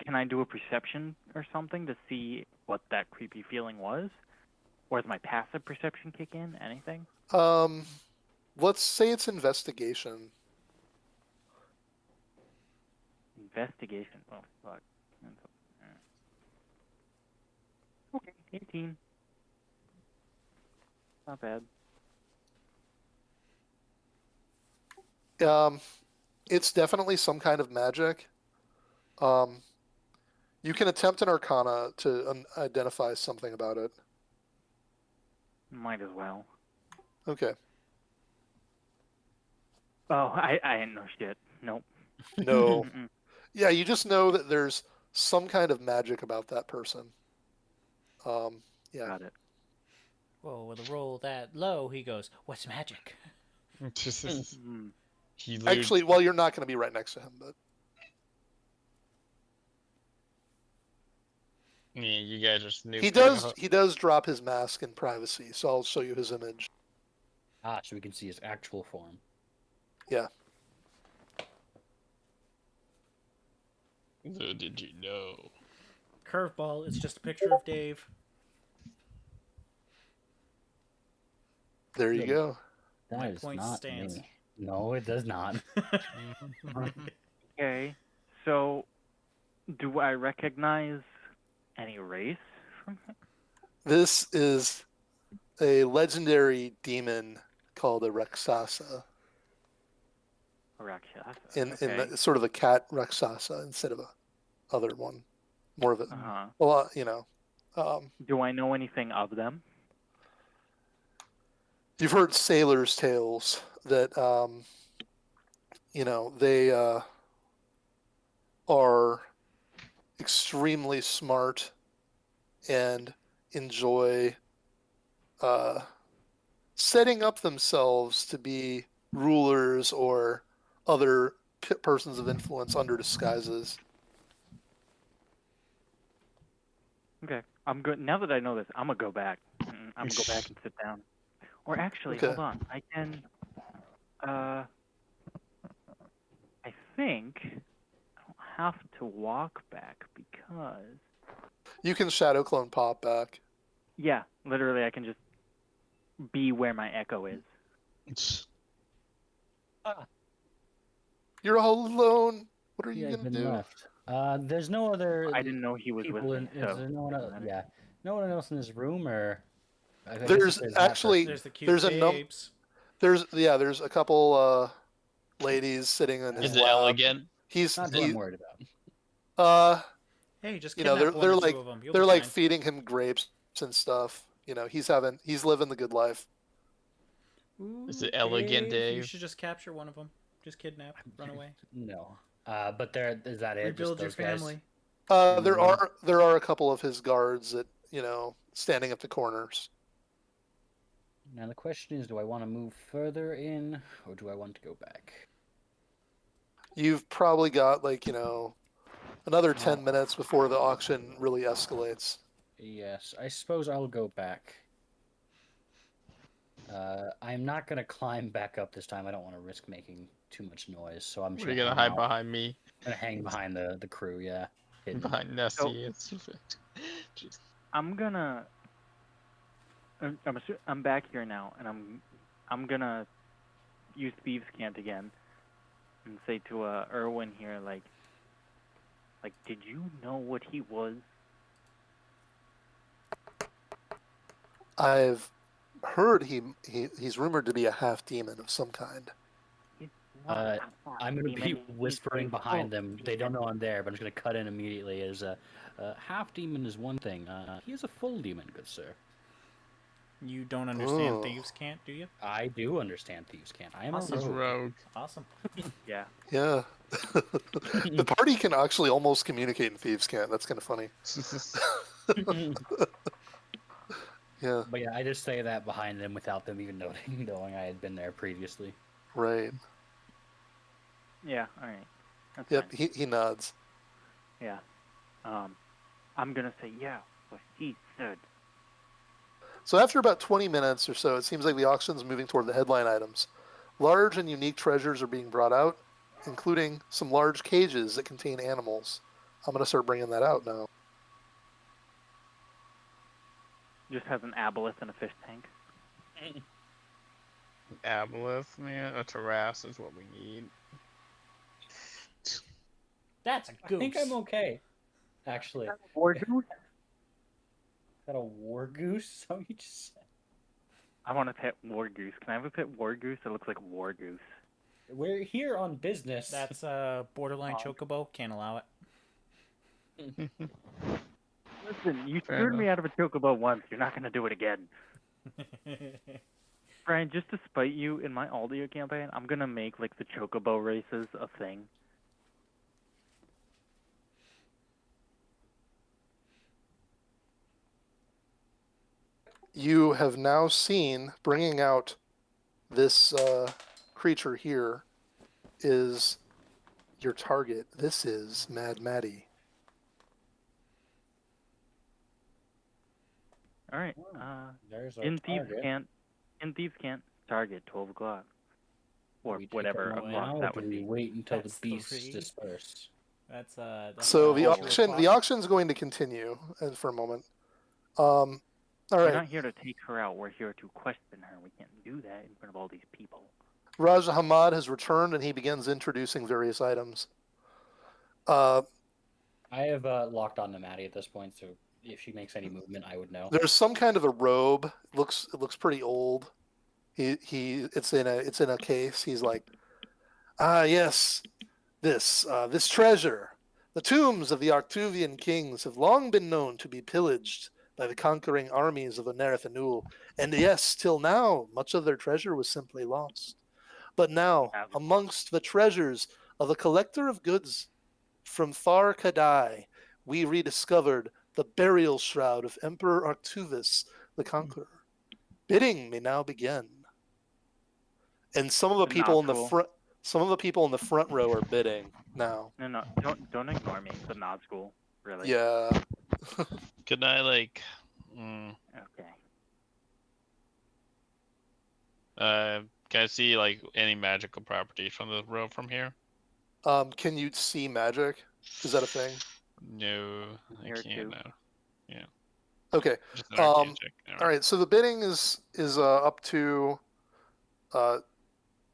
Speaker 5: Can I do a perception or something to see what that creepy feeling was? Or does my passive perception kick in? Anything?
Speaker 2: Let's say it's investigation.
Speaker 5: Investigation. Oh fuck. Okay, 18. Not bad.
Speaker 2: It's definitely some kind of magic. You can attempt an Arcana to identify something about it.
Speaker 5: Might as well.
Speaker 2: Okay.
Speaker 5: Oh, I didn't know shit. Nope.
Speaker 2: No.
Speaker 5: Mm-mm.
Speaker 2: Yeah, you just know that there's some kind of magic about that person. Yeah.
Speaker 5: Got it.
Speaker 1: Well, with a roll that low, he goes, "What's magic?"
Speaker 5: Mm.
Speaker 4: He literally-
Speaker 2: Actually, well, you're not going to be right next to him, but
Speaker 4: yeah, you guys are snooping.
Speaker 2: he does drop his mask in privacy, so I'll show you his image.
Speaker 3: Ah, so we can see his actual form.
Speaker 4: So did you know?
Speaker 1: Curveball. It's just a picture of Dave.
Speaker 2: There you
Speaker 3: Good.
Speaker 2: go.
Speaker 3: That
Speaker 1: My
Speaker 3: is
Speaker 1: point
Speaker 3: not
Speaker 1: stands.
Speaker 3: me. No, it does not.
Speaker 5: Okay. So, do I recognize any race from him?
Speaker 2: This is a legendary demon called a Raksasa.
Speaker 5: A Rakshasa.
Speaker 2: In
Speaker 5: Okay.
Speaker 2: the, sort of a cat Raksasa instead of a other one. More of a
Speaker 5: Uh-huh.
Speaker 2: well, you know.
Speaker 5: Do I know anything of them?
Speaker 2: You've heard sailors' tales that you know, they are extremely smart and enjoy setting up themselves to be rulers or other persons of influence under disguises.
Speaker 5: Okay. I'm good. Now that I know this, I'm gonna go back. I'm gonna go back and sit down. Or actually,
Speaker 2: Okay.
Speaker 5: hold on. I can. I think I don't have to walk back because.
Speaker 2: You can shadow clone pop back.
Speaker 5: Yeah, literally, I can just be where my echo is.
Speaker 2: You're all alone. What are you
Speaker 3: Yeah,
Speaker 2: gonna
Speaker 3: been
Speaker 2: do?
Speaker 3: left. There's no other.
Speaker 5: I didn't know he was with
Speaker 3: people
Speaker 5: me.
Speaker 3: in.
Speaker 5: So
Speaker 3: Is there no one else?
Speaker 5: doesn't matter.
Speaker 3: Yeah, no one else in this room, or I guess
Speaker 2: There's
Speaker 3: if that
Speaker 2: actually-
Speaker 1: There's the cute
Speaker 2: There's a
Speaker 1: babes.
Speaker 2: There's a couple ladies sitting in his
Speaker 6: Is it
Speaker 2: lap.
Speaker 6: elegant?
Speaker 2: He's
Speaker 3: Not what
Speaker 2: he,
Speaker 3: I'm worried about.
Speaker 1: Hey, just
Speaker 2: You know,
Speaker 1: kidnap
Speaker 2: they're
Speaker 1: one or
Speaker 2: like-
Speaker 1: two of them. You'll
Speaker 2: they're
Speaker 1: be
Speaker 2: like
Speaker 1: fine.
Speaker 2: feeding him grapes and stuff. You know, he's living the good life.
Speaker 6: Is
Speaker 1: Ooh,
Speaker 6: it elegant,
Speaker 1: You
Speaker 6: Dave?
Speaker 1: should just capture one of them. Just kidnap, run away,
Speaker 3: No. But there is that it.
Speaker 1: rebuild
Speaker 3: just
Speaker 1: your
Speaker 3: those guys?
Speaker 1: family.
Speaker 2: There
Speaker 3: Mhm.
Speaker 2: are a couple of his guards that, you know, standing up the corners.
Speaker 3: Now the question is, do I want to move further in, or do I want to go back?
Speaker 2: You've probably got, like, you know, another 10
Speaker 3: Oh.
Speaker 2: minutes before the auction really escalates.
Speaker 3: Yes, I suppose I'll go back. I'm not gonna climb back up this time. I don't want to risk making too much noise, so I'm just
Speaker 6: What are you gonna
Speaker 3: hang
Speaker 6: hide
Speaker 3: out.
Speaker 6: behind me?
Speaker 3: I'm gonna hang behind the crew. Yeah. hidden.
Speaker 6: Behind Nessie? It's Jeez.
Speaker 5: I'm gonna. I'm back here now, and I'm gonna use Thieves' Cant again, and say to Erwin here, like, did you know what he was?
Speaker 2: I've heard he's rumored to be a half demon of some kind.
Speaker 5: He's not
Speaker 3: Uh,
Speaker 5: a half
Speaker 3: I'm gonna
Speaker 5: demon,
Speaker 3: be
Speaker 5: he's
Speaker 3: whispering
Speaker 5: a
Speaker 3: behind
Speaker 5: full
Speaker 3: them. They don't know I'm there, but I'm just gonna cut in immediately. As half demon is one thing. He is a full demon, good sir.
Speaker 1: You don't understand
Speaker 2: Oh.
Speaker 1: thieves can't, do you?
Speaker 3: I do understand thieves can't. I am
Speaker 1: Awesome.
Speaker 3: a
Speaker 6: He's
Speaker 3: rogue.
Speaker 6: rogue.
Speaker 1: Awesome.
Speaker 5: Yeah.
Speaker 2: Yeah. The party can actually almost communicate in Thieves' Cant. That's kind of funny. Yeah,
Speaker 3: But yeah, I just say that behind them without them even knowing I had been there previously.
Speaker 2: right.
Speaker 5: Yeah. All right. That's
Speaker 2: Yep,
Speaker 5: fine.
Speaker 2: he nods.
Speaker 5: Yeah. I'm gonna say yeah. What he said.
Speaker 2: So after about 20 minutes or so, it seems like the auction's moving toward the headline items. Large and unique treasures are being brought out, including some large cages that contain animals. I'm going to start bringing that out now.
Speaker 5: Just has an aboleth and a fish tank.
Speaker 6: Aboleth, man. A Taras is what we need.
Speaker 1: That's a
Speaker 3: I
Speaker 1: goose.
Speaker 3: think I'm okay, actually.
Speaker 5: War goose?
Speaker 3: Got a war goose? Is that what you just said?
Speaker 5: I want a pet war goose. Can I have a pet war goose that looks like war goose?
Speaker 3: We're here on business.
Speaker 1: That's a borderline
Speaker 5: Dog.
Speaker 1: chocobo. Can't allow it.
Speaker 5: Listen, you
Speaker 6: Fair
Speaker 5: screwed me out of a chocobo once. You're not gonna do it again. Brian, just to spite you in my Aldia campaign, I'm gonna make like the chocobo races a thing.
Speaker 2: You have now seen, bringing out this creature here is your target. This is Mad Maddie.
Speaker 5: All right.
Speaker 3: There's our
Speaker 5: In thieves
Speaker 3: target.
Speaker 5: can't. In thieves can't target 12 o'clock, or
Speaker 3: We take
Speaker 5: whatever
Speaker 3: our
Speaker 5: o'clock
Speaker 3: now,
Speaker 5: that
Speaker 3: or
Speaker 5: would
Speaker 3: do we
Speaker 5: be.
Speaker 3: wait until
Speaker 1: That's
Speaker 3: the beasts
Speaker 1: 3.
Speaker 3: disperse?
Speaker 1: That's
Speaker 2: So the
Speaker 1: a
Speaker 2: auction's going to continue for a moment. All
Speaker 5: We're
Speaker 2: right,
Speaker 5: not here to take her out. We're here to question her. We can't do that in front of all these people.
Speaker 2: Raja Hamad has returned and he begins introducing various items. Uh,
Speaker 3: I have locked on to Maddie at this point, so if she makes any movement, I would know.
Speaker 2: there's some kind of a robe. It looks pretty old. It's in a case. He's like, yes, this treasure. The tombs of the Arctuvian kings have long been known to be pillaged by the conquering armies of Onerith Anul, and yes, till now, much of their treasure was simply lost. But now, amongst the treasures of a collector of goods from far Kadai, we rediscovered the burial shroud of Emperor Arctuvis the Conqueror. Bidding may now begin. And some of the people in the front row are bidding now.
Speaker 5: No, don't ignore me. It's a nod school, really.
Speaker 2: Yeah.
Speaker 6: Could I like,
Speaker 5: Okay.
Speaker 6: can I see like any magical properties from the row from here?
Speaker 2: Can you see magic? Is that a thing?
Speaker 6: No, I
Speaker 5: Here
Speaker 6: can't
Speaker 5: too.
Speaker 6: now.
Speaker 2: Okay.
Speaker 6: Just an arcane check.
Speaker 2: All right. So the bidding is up to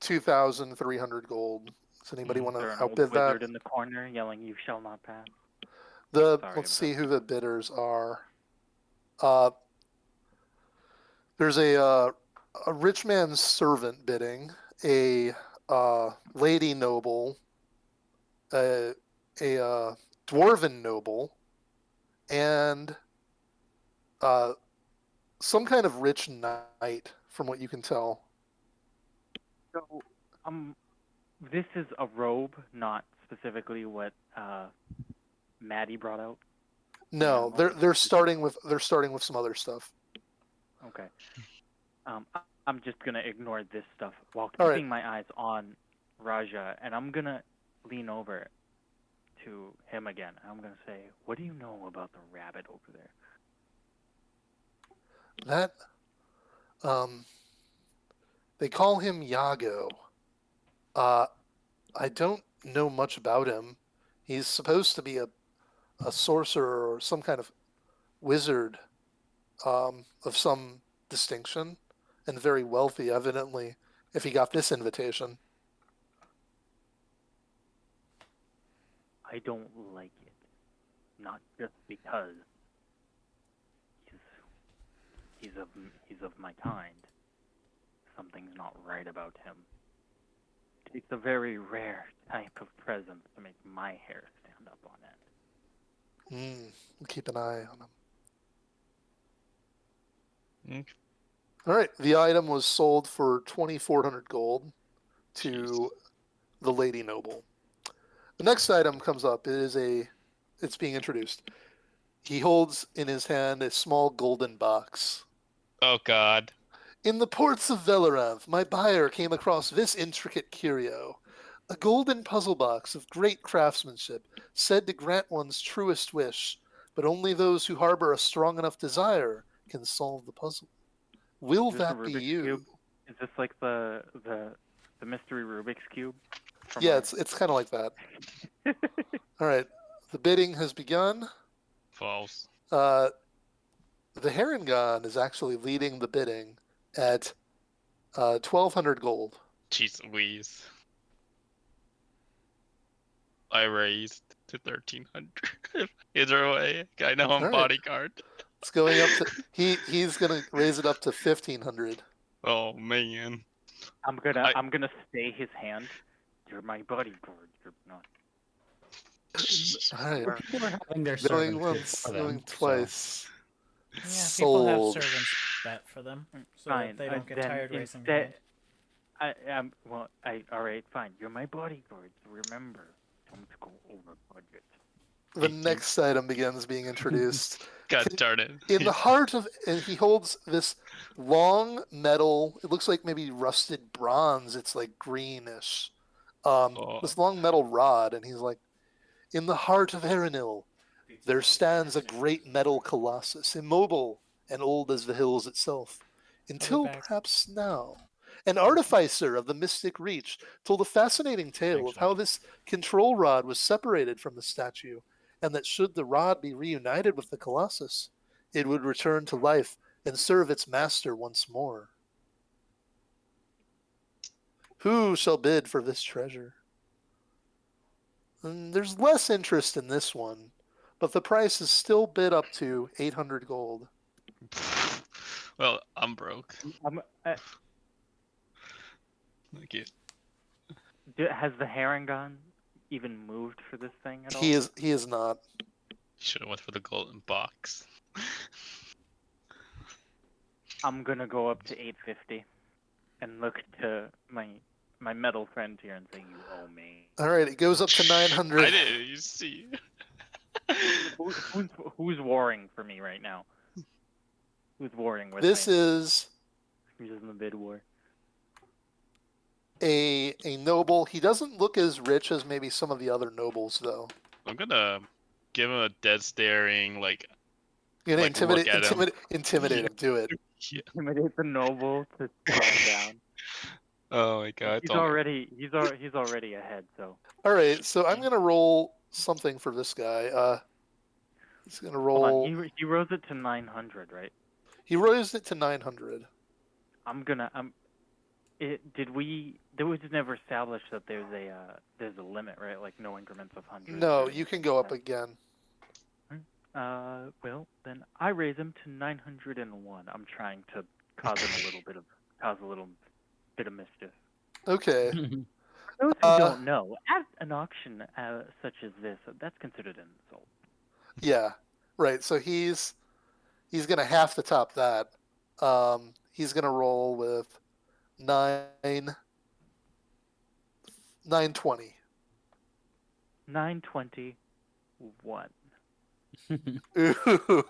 Speaker 2: 2,300 gold. Does anybody want
Speaker 5: Is
Speaker 2: to
Speaker 5: there an old
Speaker 2: outbid
Speaker 5: wizard
Speaker 2: that?
Speaker 5: in the corner yelling, "You shall not pass"?
Speaker 2: Let's
Speaker 5: Sorry,
Speaker 2: see
Speaker 5: but-
Speaker 2: who the bidders are. There's a rich man's servant bidding, a lady noble, a dwarven noble, and some kind of rich knight, from what you can tell.
Speaker 5: So, this is a robe, not specifically what Maddie brought out.
Speaker 2: No,
Speaker 5: Yeah,
Speaker 2: they're starting with some other stuff.
Speaker 5: Okay. I'm just gonna ignore this stuff while
Speaker 2: All right.
Speaker 5: keeping my eyes on Raja, and I'm gonna lean over to him again. I'm gonna say, "What do you know about the rabbit over there?"
Speaker 2: That they call him Yago. I don't know much about him. He's supposed to be a sorcerer or some kind of wizard of some distinction and very wealthy, evidently, if he got this invitation.
Speaker 5: I don't like it, not just because he's of my kind. Something's not right about him. It's a very rare type of presence to make my hair stand up on end.
Speaker 2: We'll keep an eye on him.
Speaker 6: Okay.
Speaker 2: All right, the item was sold for 2,400 gold to
Speaker 6: Jeez.
Speaker 2: the lady noble. The next item comes up. It's being introduced. He holds in his hand a small golden box.
Speaker 6: Oh God.
Speaker 2: In the ports of Velaranth, my buyer came across this intricate curio, a golden puzzle box of great craftsmanship, said to grant one's truest wish, but only those who harbor a strong enough desire can solve the puzzle. Will
Speaker 5: Is this a
Speaker 2: that be
Speaker 5: Rubik's
Speaker 2: you?
Speaker 5: Cube? Is this like the mystery Rubik's Cube? from
Speaker 2: Yeah,
Speaker 5: our-
Speaker 2: it's kind of like that. All right, the bidding has begun.
Speaker 6: False.
Speaker 2: The Herongon is actually leading the bidding at 1,200 gold.
Speaker 6: Jeez Louise. I raised to 1,300. Either way, I know I'm
Speaker 2: Alright.
Speaker 6: bodyguard.
Speaker 2: It's going up to he's gonna raise it up to 1,500.
Speaker 6: Oh man.
Speaker 5: I'm gonna stay his hand. You're my bodyguard. You're not.
Speaker 2: All right.
Speaker 3: People are having their
Speaker 2: Going
Speaker 3: servants
Speaker 2: once,
Speaker 3: for them,
Speaker 2: going
Speaker 3: so-
Speaker 2: twice.
Speaker 1: Yeah, people have
Speaker 2: Sold.
Speaker 1: servants bet for them, so
Speaker 5: Fine,
Speaker 1: they don't get
Speaker 5: then
Speaker 1: tired raising
Speaker 5: instead-
Speaker 1: hand.
Speaker 5: All right, fine. You're my bodyguard. Remember, don't go over budget.
Speaker 2: The next item begins being introduced.
Speaker 6: God darn it.
Speaker 2: In the heart of, and he holds this long metal. It looks like maybe rusted bronze. It's like greenish. This long metal rod, and he's like, in the heart of Erenil, there stands a great metal colossus, immobile and old as the hills itself, until
Speaker 1: back.
Speaker 2: perhaps now. An artificer of the mystic reach told a fascinating tale of how this control rod was separated from the statue, and that should the rod be reunited with the colossus, it would return to life and serve its master once more. Who shall bid for this treasure? And there's less interest in this one, but the price is still bid up to 800 gold.
Speaker 6: Well, I'm broke. Thank you.
Speaker 5: Has the Harangon even moved for this thing at all?
Speaker 2: He is not.
Speaker 6: Should have went for the golden box.
Speaker 5: I'm gonna go up to 850 and look to my metal friend here and say, "You owe me."
Speaker 2: All right, it goes up to 900.
Speaker 6: I didn't. You see.
Speaker 5: Who's warring for me right now? Who's warring with
Speaker 2: This
Speaker 5: me?
Speaker 2: is
Speaker 5: Who's in the bid war?
Speaker 2: a noble. He doesn't look as rich as maybe some of the other nobles, though.
Speaker 6: I'm gonna give him a dead staring, like.
Speaker 2: You're gonna
Speaker 6: Like, look at him.
Speaker 2: intimidate him. Do it.
Speaker 6: Yeah.
Speaker 5: Intimidate the noble to calm down.
Speaker 6: Oh my god.
Speaker 5: He's already ahead. So
Speaker 2: All right, so I'm gonna roll something for this guy. He's gonna
Speaker 5: hold
Speaker 2: roll.
Speaker 5: on. He rose it to 900, right?
Speaker 2: He raised it to 900.
Speaker 5: There was never established that there's a limit, right? Like no increments of hundreds.
Speaker 2: No,
Speaker 5: or
Speaker 2: you can go up
Speaker 5: anything
Speaker 2: again.
Speaker 5: well, then I raise him to 901. I'm trying to cause a little bit of mischief.
Speaker 2: Okay.
Speaker 5: Those who don't know, at an auction such as this, that's considered an insult.
Speaker 2: Yeah. Right. So he's gonna have to top that. He's gonna roll with 920.
Speaker 5: 921.
Speaker 2: Ooh.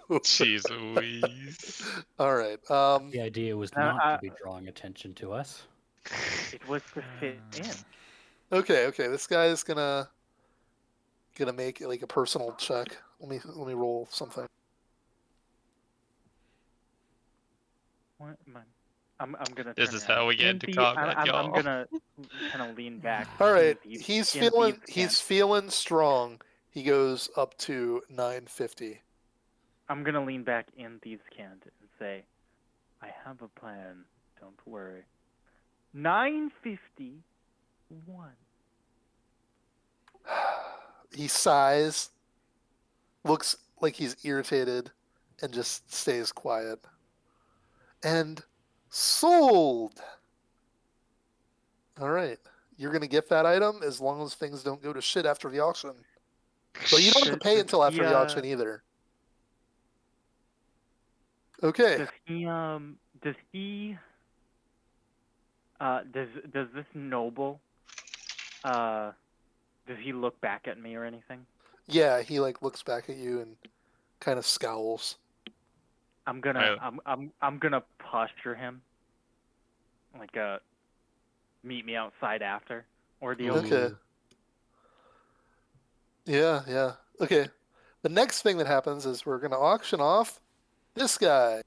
Speaker 6: Jeez Louise.
Speaker 2: All right.
Speaker 3: The idea was
Speaker 5: Uh,
Speaker 3: not to be drawing attention to us.
Speaker 5: It was to fit in.
Speaker 2: Okay. This guy is gonna make like a personal check. Let me roll something.
Speaker 5: What am I? I'm gonna.
Speaker 6: This
Speaker 5: turn
Speaker 6: is
Speaker 5: around.
Speaker 6: how we get into
Speaker 5: Indeed,
Speaker 6: combat,
Speaker 5: I'm
Speaker 6: y'all.
Speaker 5: gonna kind of lean back.
Speaker 2: All right.
Speaker 5: Indeed,
Speaker 2: He's
Speaker 5: indeed
Speaker 2: feeling strong. He goes up to 950.
Speaker 5: I'm gonna lean back in these cans and say, I have a plan. Don't worry. 951.
Speaker 2: He sighs, looks like he's irritated, and just stays quiet. And sold! Alright. You're going to get that item as long as things don't go to shit after the auction. But you don't have to pay until after the auction either. Okay.
Speaker 5: Does this noble, does he look back at me or anything?
Speaker 2: Yeah, he like looks back at you and kind of scowls.
Speaker 5: I'm gonna posture him, like meet me outside after ordeal.
Speaker 2: Okay. Yeah. Okay. The next thing that happens is we're going to auction off this guy.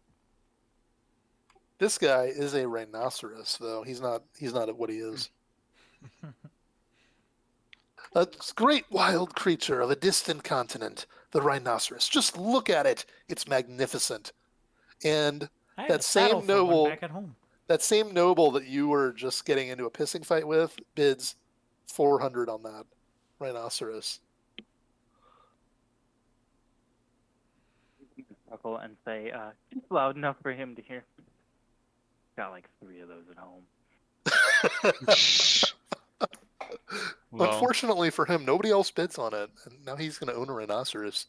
Speaker 2: This guy is a rhinoceros, though. He's not what he is. A great wild creature of a distant continent, the rhinoceros. Just look at it. It's magnificent. And
Speaker 1: I had
Speaker 2: that
Speaker 1: a
Speaker 2: same
Speaker 1: saddle for one
Speaker 2: noble-
Speaker 1: back at home.
Speaker 2: that same noble that you were just getting into a pissing fight with bids 400 on that rhinoceros.
Speaker 5: Chuckle and say, "It's loud enough for him to hear." Got like 3 of those at home.
Speaker 6: Well,
Speaker 2: Unfortunately for him, nobody else bids on it, and now he's going to own a rhinoceros.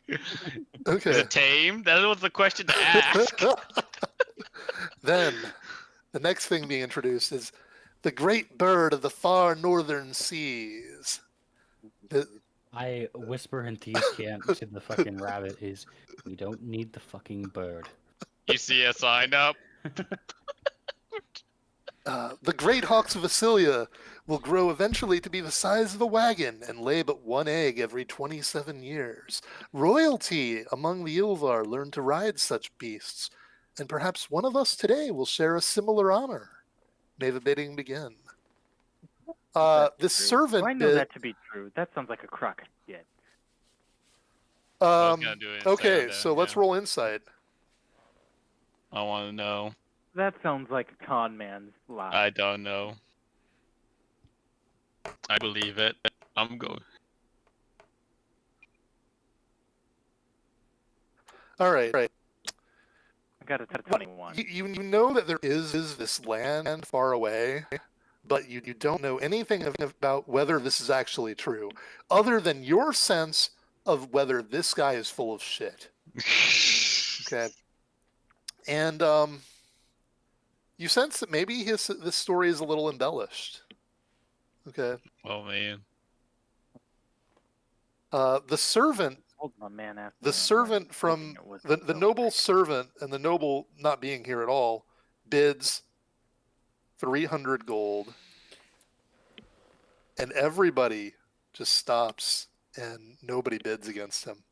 Speaker 6: is
Speaker 2: Okay.
Speaker 6: it tame? That was the question to ask.
Speaker 2: Then, the next thing being introduced is the great bird of the far northern seas.
Speaker 3: I whisper in Thieves Camp to the fucking rabbit is, we don't need the fucking bird.
Speaker 6: You see a sign up?
Speaker 2: The great hawks of Vasilia will grow eventually to be the size of a wagon and lay but 1 egg every 27 years. Royalty among the Ilvar learn to ride such beasts, and perhaps one of us today will share a similar honor. May the bidding begin.
Speaker 5: That's
Speaker 2: The
Speaker 5: true.
Speaker 2: servant
Speaker 5: Do I know
Speaker 2: bid.
Speaker 5: that to be true. That sounds like a crock shit.
Speaker 6: I was gonna do insight
Speaker 2: Okay,
Speaker 6: on that,
Speaker 2: so let's
Speaker 6: yeah.
Speaker 2: roll insight.
Speaker 6: I want to know.
Speaker 5: That sounds like a con man's lie.
Speaker 6: I don't know. I believe it. I'm going.
Speaker 2: All right.
Speaker 5: I got a 21.
Speaker 2: You know that there is this land far away, but you don't know anything about whether this is actually true, other than your sense of whether this guy is full of shit. Okay. And you sense that maybe this story is a little embellished. Okay.
Speaker 6: Oh man.
Speaker 2: The servant,
Speaker 5: Hold my man after
Speaker 2: the servant from the noble servant, and the noble not being here at all, bids 300 gold, and everybody just stops and nobody bids against him.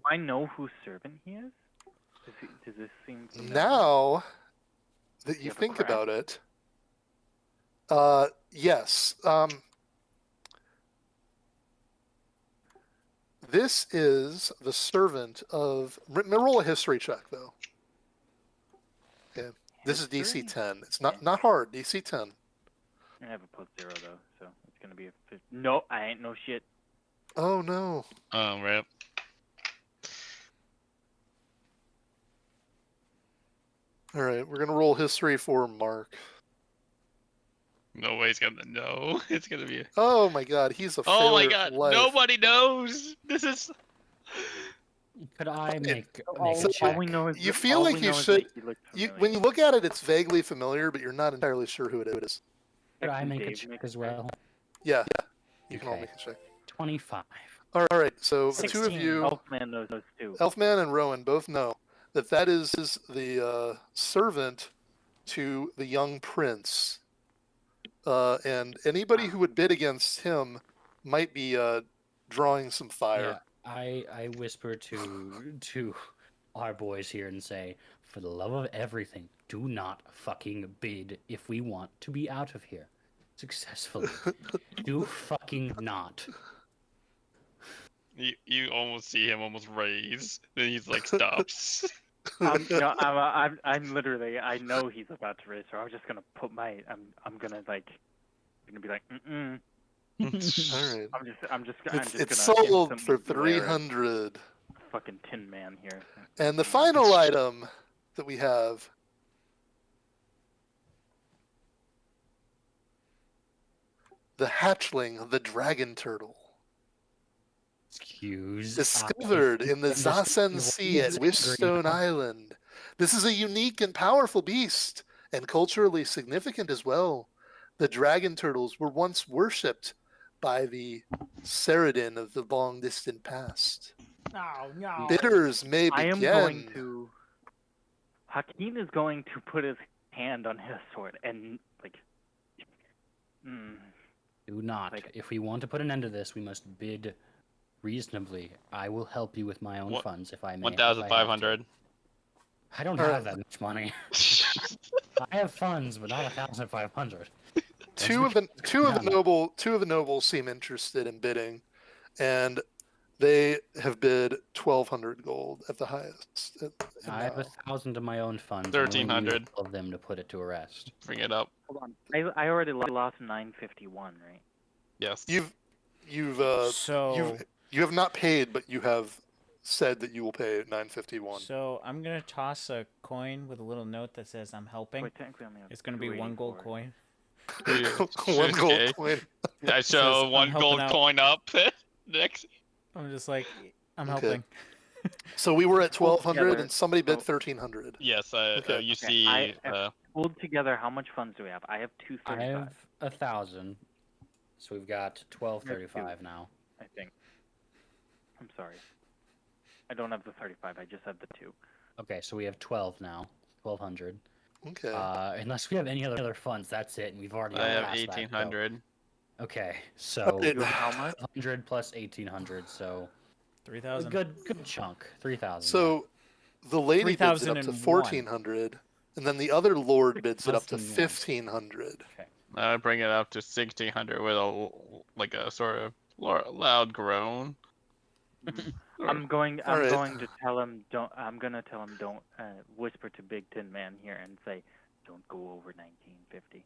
Speaker 5: I know whose servant he is. Does this seem familiar?
Speaker 2: Now that you
Speaker 5: have a
Speaker 2: think
Speaker 5: crack?
Speaker 2: about it, yes. This is the servant of. Roll a history check, though. Okay. This is
Speaker 5: History?
Speaker 2: DC 10. It's not hard. DC 10.
Speaker 5: I have a +0 though, so it's gonna be a 50. No, I ain't no shit.
Speaker 2: Oh no.
Speaker 6: Oh, rip.
Speaker 2: All right, we're gonna roll history for Mark.
Speaker 6: Nobody's gonna know. It's gonna be.
Speaker 2: Oh my God, he's a failure
Speaker 6: Oh my
Speaker 2: of
Speaker 6: god!
Speaker 2: life.
Speaker 6: Nobody knows. This is.
Speaker 3: Could I make
Speaker 5: All,
Speaker 3: a check?
Speaker 5: all we know is
Speaker 2: You
Speaker 5: that-
Speaker 2: feel
Speaker 5: all
Speaker 2: like
Speaker 5: we
Speaker 2: you
Speaker 5: know is
Speaker 2: should-
Speaker 5: that he looked
Speaker 2: You,
Speaker 5: familiar.
Speaker 2: when you look at it, it's vaguely familiar, but you're not entirely sure who it is.
Speaker 3: Could I
Speaker 5: Dave
Speaker 3: make a
Speaker 5: make
Speaker 3: check
Speaker 5: a
Speaker 3: as
Speaker 5: check?
Speaker 3: well?
Speaker 2: Yeah, you can all
Speaker 3: Okay.
Speaker 2: make a check.
Speaker 3: 25.
Speaker 2: All right, so the two of
Speaker 1: 16.
Speaker 2: you,
Speaker 5: Elfman knows those too.
Speaker 2: Elfman and Rowan, both know that is the servant to the young prince, and anybody who would bid against him might be drawing some fire.
Speaker 3: Yeah, I whisper to our boys here and say, for the love of everything, do not fucking bid if we want to be out of here successfully. Do fucking not.
Speaker 6: You almost see him almost raise. Then he's like stops.
Speaker 5: No, I'm literally. I know he's about to raise, so I'm just gonna put my. I'm gonna like. I'm gonna be like. Mm-mm.
Speaker 2: All right,
Speaker 5: I'm just
Speaker 2: it's
Speaker 5: gonna
Speaker 2: sold
Speaker 5: instantly
Speaker 2: for
Speaker 5: glare at
Speaker 2: 300.
Speaker 5: Fucking Tin Man here.
Speaker 2: And the final item that we have the hatchling of the dragon turtle,
Speaker 3: Excuse.
Speaker 2: discovered in the Zazen Sea at Wishstone Island. This is a unique and powerful beast, and culturally significant as well. The dragon turtles were once worshipped by the Ceridin of the long distant past.
Speaker 1: Oh no.
Speaker 2: Bidders may
Speaker 5: I
Speaker 2: begin.
Speaker 5: am going to. Hakeem is going to put his hand on his sword and like.
Speaker 3: Do not.
Speaker 5: Like-
Speaker 3: If we want to put an end to this, we must bid reasonably. I will help you with my own
Speaker 6: What-
Speaker 3: funds if I may.
Speaker 6: 1,500.
Speaker 3: I don't have that much money. I have funds, but not 1,500.
Speaker 2: Two of the nobles seem interested in bidding, and They have bid 1,200 gold at the highest.
Speaker 3: I have
Speaker 2: now.
Speaker 3: 1,000 of my own funds.
Speaker 6: 1,300.
Speaker 3: Of them to put it to arrest.
Speaker 6: Bring it up.
Speaker 5: Hold on. I already lost 951, right?
Speaker 6: Yes.
Speaker 2: You have not paid, but you have said that you will pay 951.
Speaker 1: So I'm gonna toss a coin with a little note that says I'm helping.
Speaker 5: Wait, technically, I only have
Speaker 1: It's gonna be 1 gold
Speaker 5: 284.
Speaker 1: coin.
Speaker 2: One gold
Speaker 6: Okay.
Speaker 2: coin.
Speaker 6: I show
Speaker 1: I'm
Speaker 6: one
Speaker 1: helping
Speaker 6: gold
Speaker 1: out.
Speaker 6: coin up. Next.
Speaker 1: I'm just like, I'm
Speaker 2: Okay.
Speaker 1: helping.
Speaker 2: So we were at
Speaker 5: Pulled
Speaker 2: 1,200,
Speaker 5: together.
Speaker 2: and somebody bid
Speaker 5: Oh.
Speaker 2: 1,300.
Speaker 6: Yes.
Speaker 2: Okay.
Speaker 6: You
Speaker 5: Okay,
Speaker 6: see.
Speaker 5: I- Pulled together, how much funds do we have? I have
Speaker 3: I
Speaker 5: 235.
Speaker 3: have 1,000. So we've got 1,235 now.
Speaker 5: I think. I'm sorry. I don't have the 35. I just have the 2.
Speaker 3: Okay, so we have 12 now. 1,200.
Speaker 2: Okay.
Speaker 3: Unless we have any other funds, that's it, and we've already.
Speaker 6: I have
Speaker 3: passed that, so-
Speaker 6: 1,800.
Speaker 3: Okay, so
Speaker 2: It-
Speaker 5: You have how much?
Speaker 3: 100 plus 1,800, so a
Speaker 1: 3,000.
Speaker 3: good chunk. 3,000.
Speaker 2: So the lady bids it up to
Speaker 1: 3,001.
Speaker 2: 1,400, and then the other lord bids it up to
Speaker 3: 3,001.
Speaker 2: 1,500.
Speaker 6: I would bring it up to 1,600 with a sort of loud groan.
Speaker 5: I'm going
Speaker 2: Alright.
Speaker 5: to tell him don't whisper to Big Tin Man here and say don't go over 1950.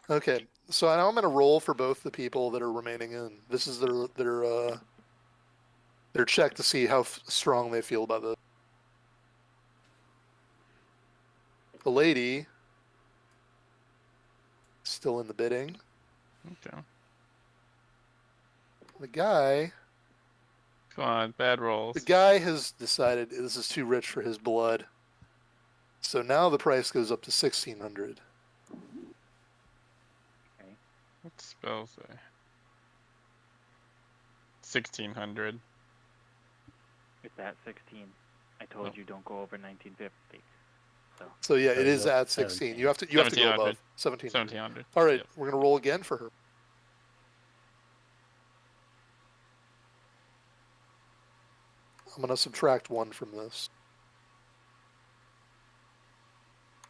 Speaker 2: Okay, so now I'm going to roll for both the people that are remaining in. This is their check to see how strong they feel about this. The lady still in the bidding.
Speaker 6: Okay.
Speaker 2: The guy
Speaker 6: Come on, bad rolls.
Speaker 2: has decided this is too rich for his blood. So now the price goes up to 1,600.
Speaker 6: What spell say? 1,600.
Speaker 5: It's at 16. I told
Speaker 6: Oh.
Speaker 5: you don't go over 1950.
Speaker 2: So yeah,
Speaker 3: So
Speaker 2: it is
Speaker 3: you have
Speaker 2: at 16.
Speaker 3: 17.
Speaker 2: You have to go
Speaker 6: 1,700.
Speaker 2: above 17.
Speaker 6: 1,700.
Speaker 2: All right,
Speaker 6: Yep.
Speaker 2: we're gonna roll again for her. I'm gonna subtract 1 from this.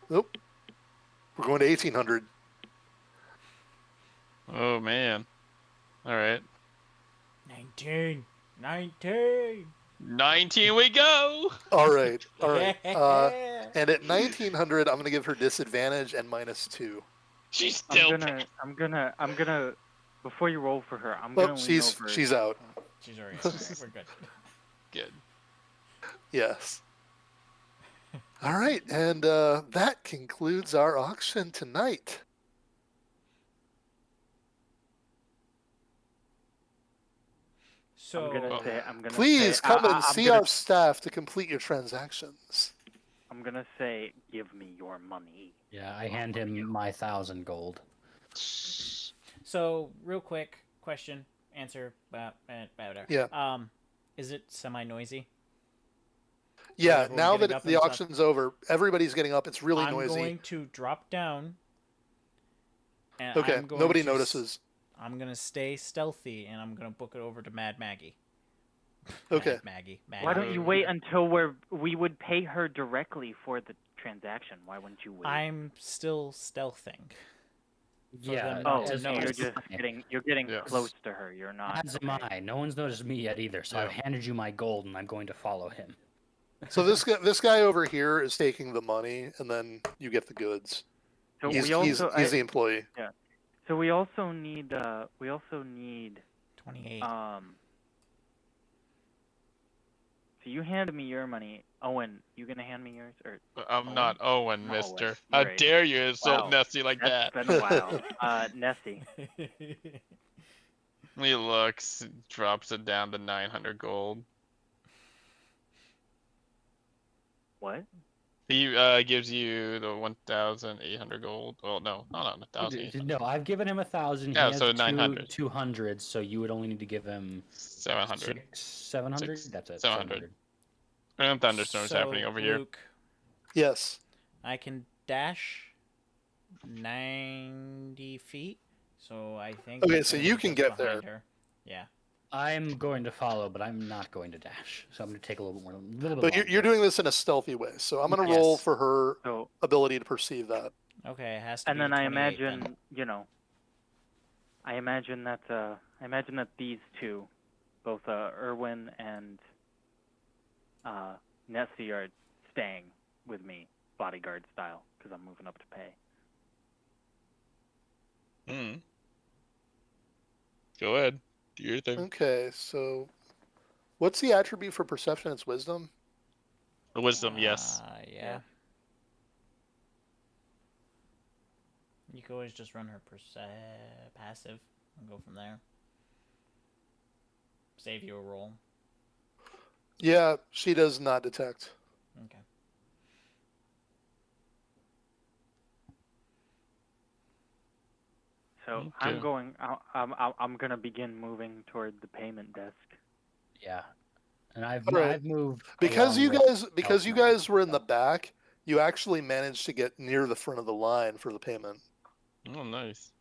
Speaker 2: Nope. We're going to 1,800.
Speaker 6: Oh man. All right.
Speaker 1: 19.
Speaker 6: 19 we go.
Speaker 2: All right. All right.
Speaker 1: Yeah.
Speaker 2: And at 1,900, I'm gonna give her disadvantage and -2.
Speaker 6: She's still.
Speaker 5: I'm gonna before you roll for her, I'm
Speaker 2: Oh,
Speaker 5: gonna lean over.
Speaker 2: she's out.
Speaker 1: She's already. Alright, we're good.
Speaker 6: Good.
Speaker 2: Yes. All right, and that concludes our auction tonight.
Speaker 1: So
Speaker 5: I'm gonna
Speaker 2: Please
Speaker 5: say,
Speaker 2: come and
Speaker 5: I'm
Speaker 2: see
Speaker 5: gonna,
Speaker 2: our staff to complete your transactions.
Speaker 5: I'm gonna say, give me your money.
Speaker 3: Yeah, I hand him my 1,000 gold.
Speaker 1: So, real quick question, answer. Whatever.
Speaker 2: Yeah.
Speaker 1: Is it semi-noisy?
Speaker 2: Yeah,
Speaker 1: everyone
Speaker 2: now
Speaker 1: getting
Speaker 2: that
Speaker 1: up
Speaker 2: the
Speaker 1: and stuff?
Speaker 2: auction's over, everybody's getting up. It's really
Speaker 1: I'm
Speaker 2: noisy.
Speaker 1: going to drop down. And
Speaker 2: Okay,
Speaker 1: I'm going
Speaker 2: nobody
Speaker 1: to
Speaker 2: notices.
Speaker 1: I'm gonna stay stealthy, and I'm gonna book it over to Mad Maggie.
Speaker 2: Okay.
Speaker 1: Mad Maggie.
Speaker 5: Why don't you wait until we would pay her directly for the transaction? Why wouldn't you wait?
Speaker 1: I'm still stealthing. For
Speaker 3: Yeah.
Speaker 1: them
Speaker 5: Oh,
Speaker 1: not to
Speaker 5: so
Speaker 1: notice.
Speaker 5: you're getting
Speaker 6: Yes.
Speaker 5: close to her. You're not.
Speaker 3: As am I. No one's noticed me yet either, so I've
Speaker 6: Yeah.
Speaker 3: handed you my gold, and I'm going to follow him.
Speaker 2: So this guy over here is taking the money, and then you get the goods.
Speaker 5: So
Speaker 2: He's
Speaker 5: we also
Speaker 2: the employee.
Speaker 5: so we also need
Speaker 1: 28.
Speaker 5: So you handed me your money, Owen. You gonna hand me yours, or
Speaker 6: I'm
Speaker 5: Owen?
Speaker 6: not Owen,
Speaker 5: Not
Speaker 6: mister.
Speaker 5: Owen.
Speaker 6: How
Speaker 5: Right.
Speaker 6: dare you insult
Speaker 5: Wow.
Speaker 6: Nessie like
Speaker 5: that's
Speaker 6: that?
Speaker 5: been a while. Nessie.
Speaker 6: He looks, drops it down to 900 gold.
Speaker 5: What?
Speaker 6: He gives you the 1,800 gold. Well, no, not 1,000.
Speaker 3: No, I've given him 1,000.
Speaker 6: Yeah,
Speaker 3: he has
Speaker 6: so 900.
Speaker 3: 200, so you would only need to give him
Speaker 6: 700.
Speaker 3: 700? That's it.
Speaker 6: 700. I don't understand what's happening over here.
Speaker 1: Luke,
Speaker 2: Yes.
Speaker 1: I can dash 90 feet, so I think.
Speaker 2: Okay,
Speaker 1: I'm
Speaker 2: so
Speaker 1: gonna
Speaker 2: you
Speaker 1: be
Speaker 2: can
Speaker 1: just
Speaker 2: get there.
Speaker 1: behind her. Yeah.
Speaker 3: I'm going to follow, but I'm not going to dash. So I'm going to take a little bit
Speaker 2: But you're
Speaker 3: longer.
Speaker 2: doing this in a stealthy way, so I'm going to roll
Speaker 1: Yes.
Speaker 2: for her
Speaker 5: So
Speaker 2: ability to perceive that.
Speaker 1: Okay, it has to
Speaker 5: and
Speaker 1: be
Speaker 5: then I
Speaker 1: 28 then.
Speaker 5: imagine, I imagine that these two both Erwin and Nessie are staying with me, bodyguard style, because I'm moving up to pay.
Speaker 6: Go ahead. Do your thing.
Speaker 2: Okay, so what's the attribute for perception? It's wisdom.
Speaker 6: The wisdom, yes.
Speaker 1: Yeah.
Speaker 5: Yeah.
Speaker 1: You can always just run her passive and go from there. Save you a roll.
Speaker 2: Yeah, she does not detect.
Speaker 1: Okay.
Speaker 5: So I'm
Speaker 6: Okay.
Speaker 5: going. I'm gonna begin moving toward the payment desk.
Speaker 3: Yeah. And I've
Speaker 2: All right.
Speaker 3: I've moved
Speaker 2: Because
Speaker 3: along
Speaker 2: you
Speaker 3: with
Speaker 2: guys because you
Speaker 3: Elfman.
Speaker 2: guys were in the back, you actually managed to get near the front of the line for the payment.
Speaker 6: Oh, nice.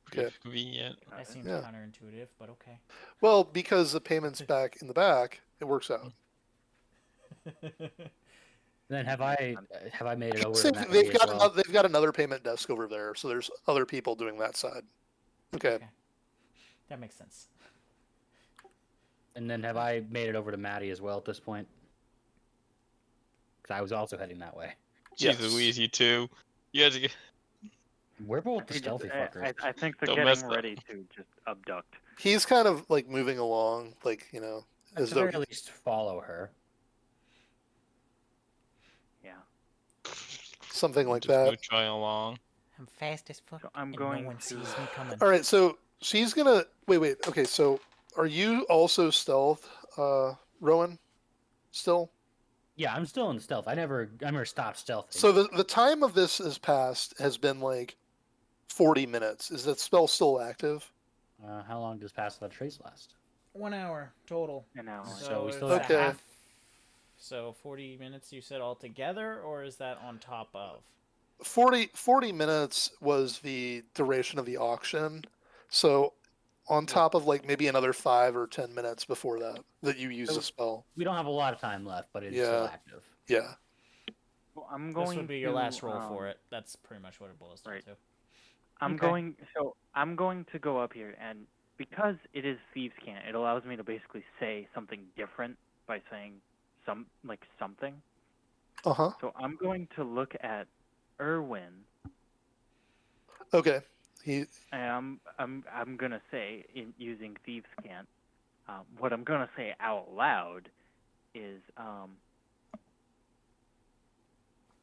Speaker 2: Okay.
Speaker 6: Convenient.
Speaker 1: That seems
Speaker 2: Yeah.
Speaker 1: counterintuitive, but okay.
Speaker 2: Well, because the payment's back in the back, it works out.
Speaker 3: Then have I made it over
Speaker 2: So
Speaker 3: to Maddie
Speaker 2: they've
Speaker 3: as
Speaker 2: got
Speaker 3: well?
Speaker 2: another, they've got another payment desk over there, so there's other people doing that side. Okay.
Speaker 1: That makes sense.
Speaker 3: And then have I made it over to Maddie as well at this point? Because I was also heading that way.
Speaker 6: Jeez
Speaker 2: Yes.
Speaker 6: Louise, you too. You had to get...
Speaker 3: We're both the
Speaker 5: They just-
Speaker 3: stealthy fuckers.
Speaker 5: I think they're
Speaker 6: Don't mess
Speaker 5: getting
Speaker 6: up.
Speaker 5: ready to just abduct.
Speaker 2: He's kind of like moving along, like, you know,
Speaker 3: At
Speaker 2: as
Speaker 3: the
Speaker 2: though
Speaker 3: very least, follow her.
Speaker 5: Yeah.
Speaker 2: something like
Speaker 6: just
Speaker 2: that.
Speaker 6: mooching along.
Speaker 1: I'm fast as fuck,
Speaker 5: So I'm
Speaker 1: and
Speaker 5: going
Speaker 1: no one
Speaker 5: to-
Speaker 1: sees me coming.
Speaker 2: All right, so she's gonna wait. Okay, so are you also stealth, Rowan? Still?
Speaker 3: Yeah, I'm still in stealth. I never stopped stealthing.
Speaker 2: So the time of this has been like 40 minutes. Is that spell still active?
Speaker 3: How long does Pass Without Trace last?
Speaker 1: 1 hour total.
Speaker 5: An hour.
Speaker 3: So we
Speaker 1: it's
Speaker 3: still
Speaker 1: a
Speaker 2: have- Okay.
Speaker 1: half. So 40 minutes you said altogether, or is that on top of?
Speaker 2: 40 minutes was the duration of the auction. So on top of like maybe another 5 or 10 minutes before that you use
Speaker 3: So-
Speaker 2: the spell.
Speaker 3: We don't have a lot of time left, but it's still
Speaker 2: Yeah.
Speaker 3: active.
Speaker 2: Yeah.
Speaker 5: Well, I'm going
Speaker 1: This would be your
Speaker 5: to,
Speaker 1: last roll for it. That's pretty much what it boils down
Speaker 5: right.
Speaker 1: to.
Speaker 5: I'm
Speaker 3: Okay.
Speaker 5: going to go up here, and because it is Thieves' Cant, it allows me to basically say something different by saying something.
Speaker 2: Uh-huh.
Speaker 5: So I'm going to look at Erwin,
Speaker 2: Okay. He
Speaker 5: and I'm gonna say using Thieves' Cant. What I'm gonna say out loud is,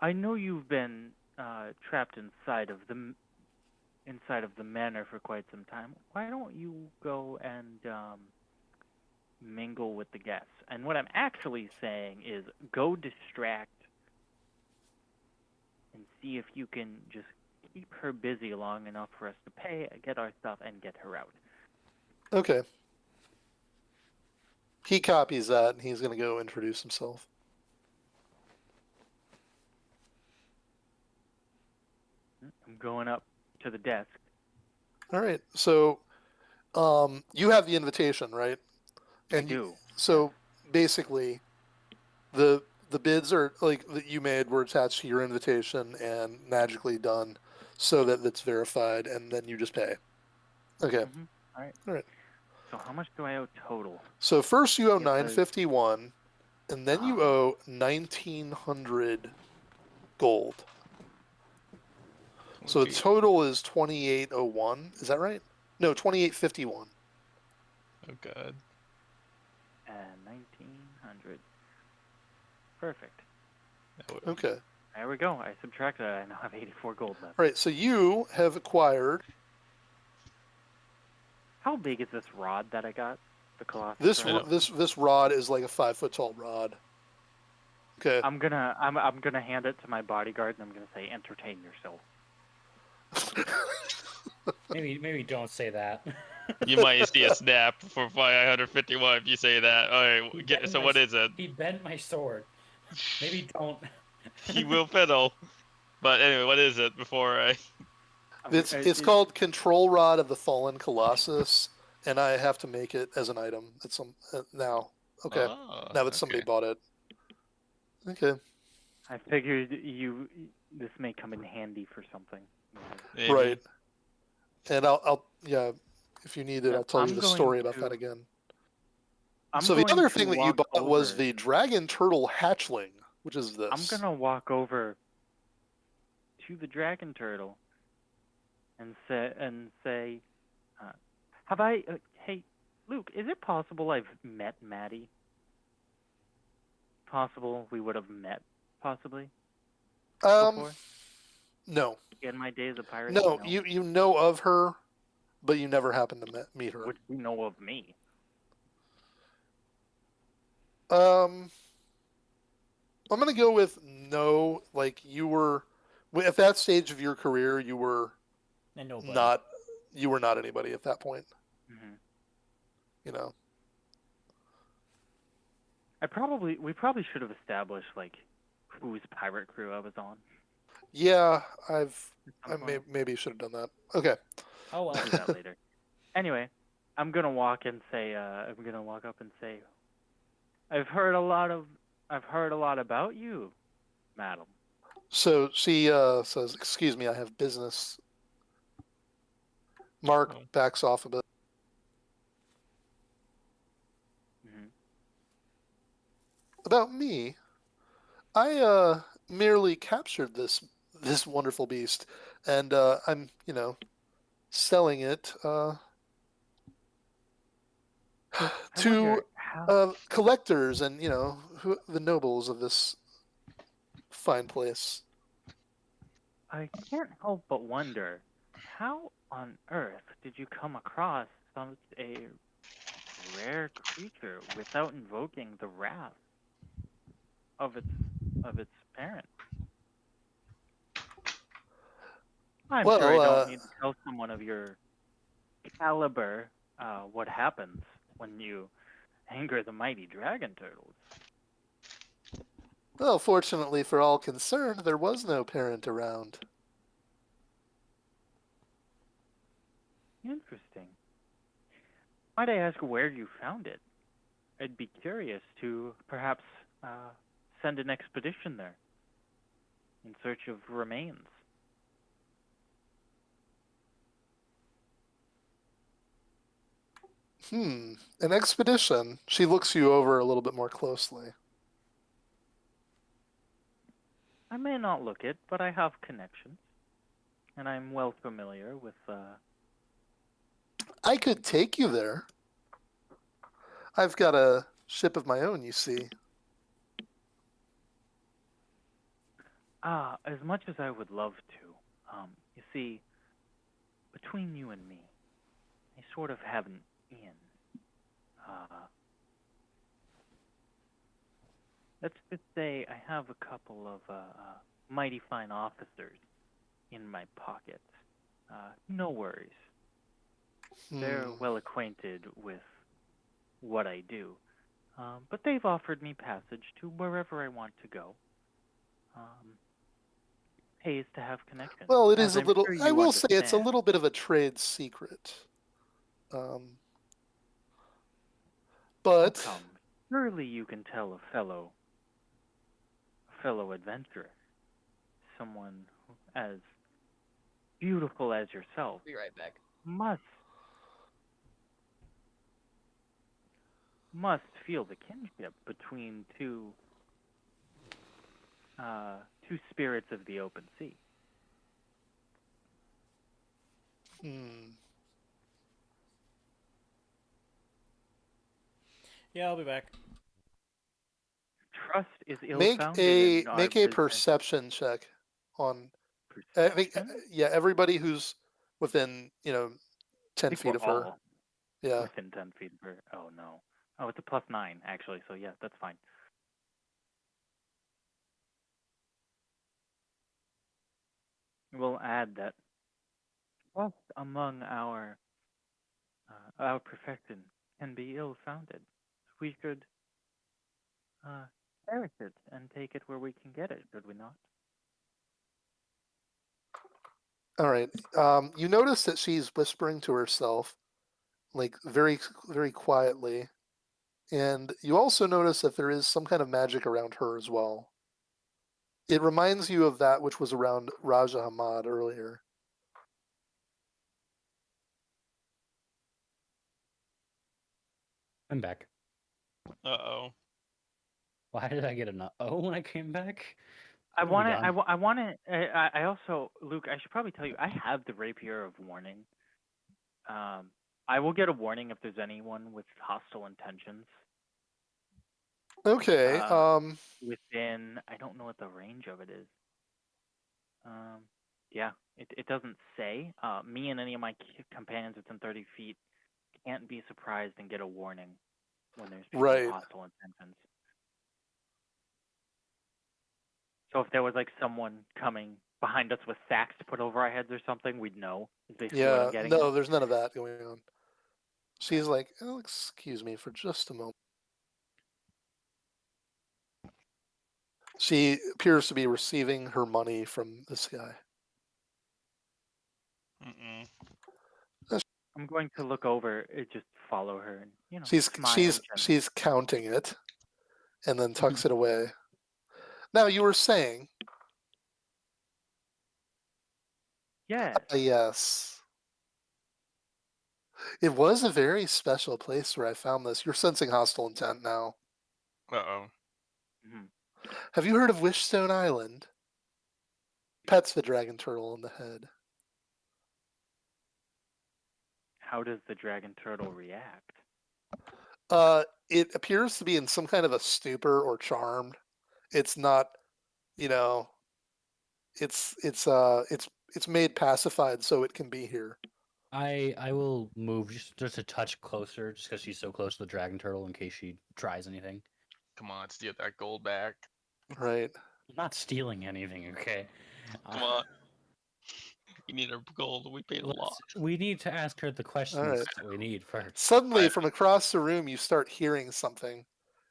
Speaker 5: I know you've been trapped inside of the manor for quite some time. Why don't you go and mingle with the guests? And what I'm actually saying is go distract and see if you can just keep her busy long enough for us to pay, get our stuff, and get her out.
Speaker 2: Okay. He copies that and he's gonna go introduce himself.
Speaker 5: I'm going up to the desk.
Speaker 2: All right. So you have the invitation, right?
Speaker 5: I
Speaker 2: And
Speaker 5: do.
Speaker 2: so basically the bids are like that you made were attached to your invitation and magically done so that it's verified and then you just pay. Okay.
Speaker 5: Mhm. All right.
Speaker 2: All right.
Speaker 5: So how much do I owe total?
Speaker 2: So first you owe
Speaker 5: Yeah, but-
Speaker 2: 951 and then you owe 1900 gold. So the
Speaker 6: Okay.
Speaker 2: total is 2801. Is that right? No, 2851.
Speaker 6: Oh god.
Speaker 5: And 1900. Perfect.
Speaker 6: That would-
Speaker 2: Okay.
Speaker 5: There we go. I subtracted. I now have 84 gold left.
Speaker 2: All right. So you have acquired
Speaker 5: How big is this rod that I got? The Colossus.
Speaker 2: this
Speaker 5: rod?
Speaker 2: this rod is like a 5 foot tall rod. Okay.
Speaker 5: I'm gonna hand it to my bodyguard and I'm gonna say, entertain yourself.
Speaker 3: Maybe don't say that.
Speaker 6: You might see a snap for 551 if you say that. Alright,
Speaker 3: bent
Speaker 6: so
Speaker 3: my
Speaker 6: what
Speaker 3: s-
Speaker 6: is it?
Speaker 3: He bent my sword. Maybe don't.
Speaker 6: He will fiddle. But anyway, what is it before I...
Speaker 2: It's called Control Rod of the Fallen Colossus, and I have to make it as an item. It's now. Okay.
Speaker 6: Oh,
Speaker 2: Now that somebody
Speaker 6: okay.
Speaker 2: bought it. Okay.
Speaker 5: I figured this may come in handy for something.
Speaker 6: Maybe.
Speaker 2: Right. And I'll yeah, if you need it,
Speaker 5: Yeah,
Speaker 2: I'll tell you
Speaker 5: I'm
Speaker 2: the
Speaker 5: going
Speaker 2: story about
Speaker 5: to-
Speaker 2: that again.
Speaker 5: I'm
Speaker 2: So the
Speaker 5: going
Speaker 2: other
Speaker 5: to
Speaker 2: thing that you
Speaker 5: walk
Speaker 2: bought was
Speaker 5: over-
Speaker 2: the dragon turtle hatchling, which is this.
Speaker 5: I'm gonna walk over to the dragon turtle and say, have I? Hey, Luke, is it possible I've met Maddie? Possible we would have met, possibly before
Speaker 2: No,
Speaker 5: in my days of piracy.
Speaker 2: no, you know of her, but you never happened to meet her.
Speaker 5: Would you know of me?
Speaker 2: I'm gonna go with no. Like you were at that stage of your career, you were
Speaker 1: And nobody.
Speaker 2: not anybody at that point.
Speaker 5: Hmm.
Speaker 2: You know.
Speaker 5: We probably should have established like whose pirate crew I was on.
Speaker 2: Yeah, I
Speaker 5: at some point.
Speaker 2: maybe should have done that. Okay.
Speaker 1: Oh well.
Speaker 5: I'll do that later. Anyway, I'm gonna walk up and say, I've heard a lot about you, madam.
Speaker 2: So she says, "Excuse me, I have business." Mark
Speaker 6: Oh.
Speaker 2: backs off a bit.
Speaker 5: Hmm.
Speaker 2: About me, I merely captured this wonderful beast, and I'm selling it to collectors and the nobles of this fine place.
Speaker 5: I can't help but wonder, how on earth did you come across such a rare creature without invoking the wrath of its parent? I'm
Speaker 2: Well,
Speaker 5: sure I don't need to tell someone of your caliber what happens when you anger the mighty dragon turtles.
Speaker 2: Well, fortunately for all concerned, there was no parent around.
Speaker 5: Interesting. Might I ask where you found it? I'd be curious to perhaps send an expedition there in search of remains.
Speaker 2: An expedition. She looks you over a little bit more closely.
Speaker 5: I may not look it, but I have connections, and I'm well familiar with.
Speaker 2: I could take you there. I've got a ship of my own, you see.
Speaker 5: As much as I would love to, you see, between you and me, I sort of have an in. Let's just say I have a couple of mighty fine officers in my pocket. No worries. They're well acquainted with what I do. But they've offered me passage to wherever I want to go. Pays to have connections.
Speaker 2: Well, it
Speaker 5: as
Speaker 2: is a
Speaker 5: I'm
Speaker 2: little.
Speaker 5: sure
Speaker 2: I
Speaker 5: you
Speaker 2: will say it's a
Speaker 5: understand.
Speaker 2: little bit of a trade secret. But
Speaker 5: Come, surely you can tell a fellow adventurer, someone as beautiful as yourself,
Speaker 7: Be right back.
Speaker 5: must feel the kinship between two spirits of the open sea.
Speaker 1: Yeah, I'll be back.
Speaker 5: Trust is ill-founded in our
Speaker 2: make a
Speaker 5: business.
Speaker 2: perception check on. I think
Speaker 5: Perception?
Speaker 2: everybody who's within 10
Speaker 5: think
Speaker 2: feet
Speaker 5: we're
Speaker 2: of her.
Speaker 5: all
Speaker 2: Yeah.
Speaker 5: within 10 feet of her. Oh no. Oh, it's a +9 actually. So yeah, that's fine. We'll add that trust among our profession can be ill-founded. We should cherish it and take it where we can get it, should we not?
Speaker 2: All right. You notice that she's whispering to herself, like very, very quietly, and you also notice that there is some kind of magic around her as well. It reminds you of that which was around Raja Hamad earlier.
Speaker 3: I'm back.
Speaker 6: Uh-oh.
Speaker 3: Why did I get an O when I came back?
Speaker 5: I
Speaker 3: What have we
Speaker 5: want to.
Speaker 3: done?
Speaker 5: I want to. I also, Luke. I should probably tell you. I have the Rapier of Warning. I will get a warning if there's anyone with hostile intentions
Speaker 2: Okay.
Speaker 5: within. I don't know what the range of it is. Yeah, it doesn't say. Me and any of my companions within 30 feet can't be surprised and get a warning when there's people
Speaker 2: Right.
Speaker 5: with hostile intentions. So if there was like someone coming behind us with sacks to put over our heads or something, we'd know. Is basically what
Speaker 2: Yeah.
Speaker 5: I'm getting
Speaker 2: No,
Speaker 5: at.
Speaker 2: there's none of that going on. She's like, oh, excuse me for just a moment. She appears to be receiving her money from this guy.
Speaker 6: Mm-mm.
Speaker 5: I'm going to look over, just follow her, and
Speaker 2: She's
Speaker 5: smile gently.
Speaker 2: she's counting it, and then tucks it away. Now you were saying,
Speaker 5: Yeah.
Speaker 2: Yes, it was a very special place where I found this. You're sensing hostile intent now.
Speaker 6: Uh-oh.
Speaker 5: Mhm.
Speaker 2: Have you heard of Wishstone Island? Pets the dragon turtle on the head.
Speaker 5: How does the dragon turtle react?
Speaker 2: It appears to be in some kind of a stupor or charmed. It's not, you know, it's made pacified so it can be here.
Speaker 3: I will move just a touch closer, just because she's so close to the dragon turtle, in case she tries anything.
Speaker 6: Come on, steal that gold back.
Speaker 2: Right.
Speaker 3: I'm not stealing anything, okay?
Speaker 6: Come on. You need our gold. We paid a lot.
Speaker 3: We need to ask her the questions
Speaker 2: Alright.
Speaker 3: that we need first.
Speaker 2: Suddenly,
Speaker 6: I-
Speaker 2: from across the room, you start hearing something.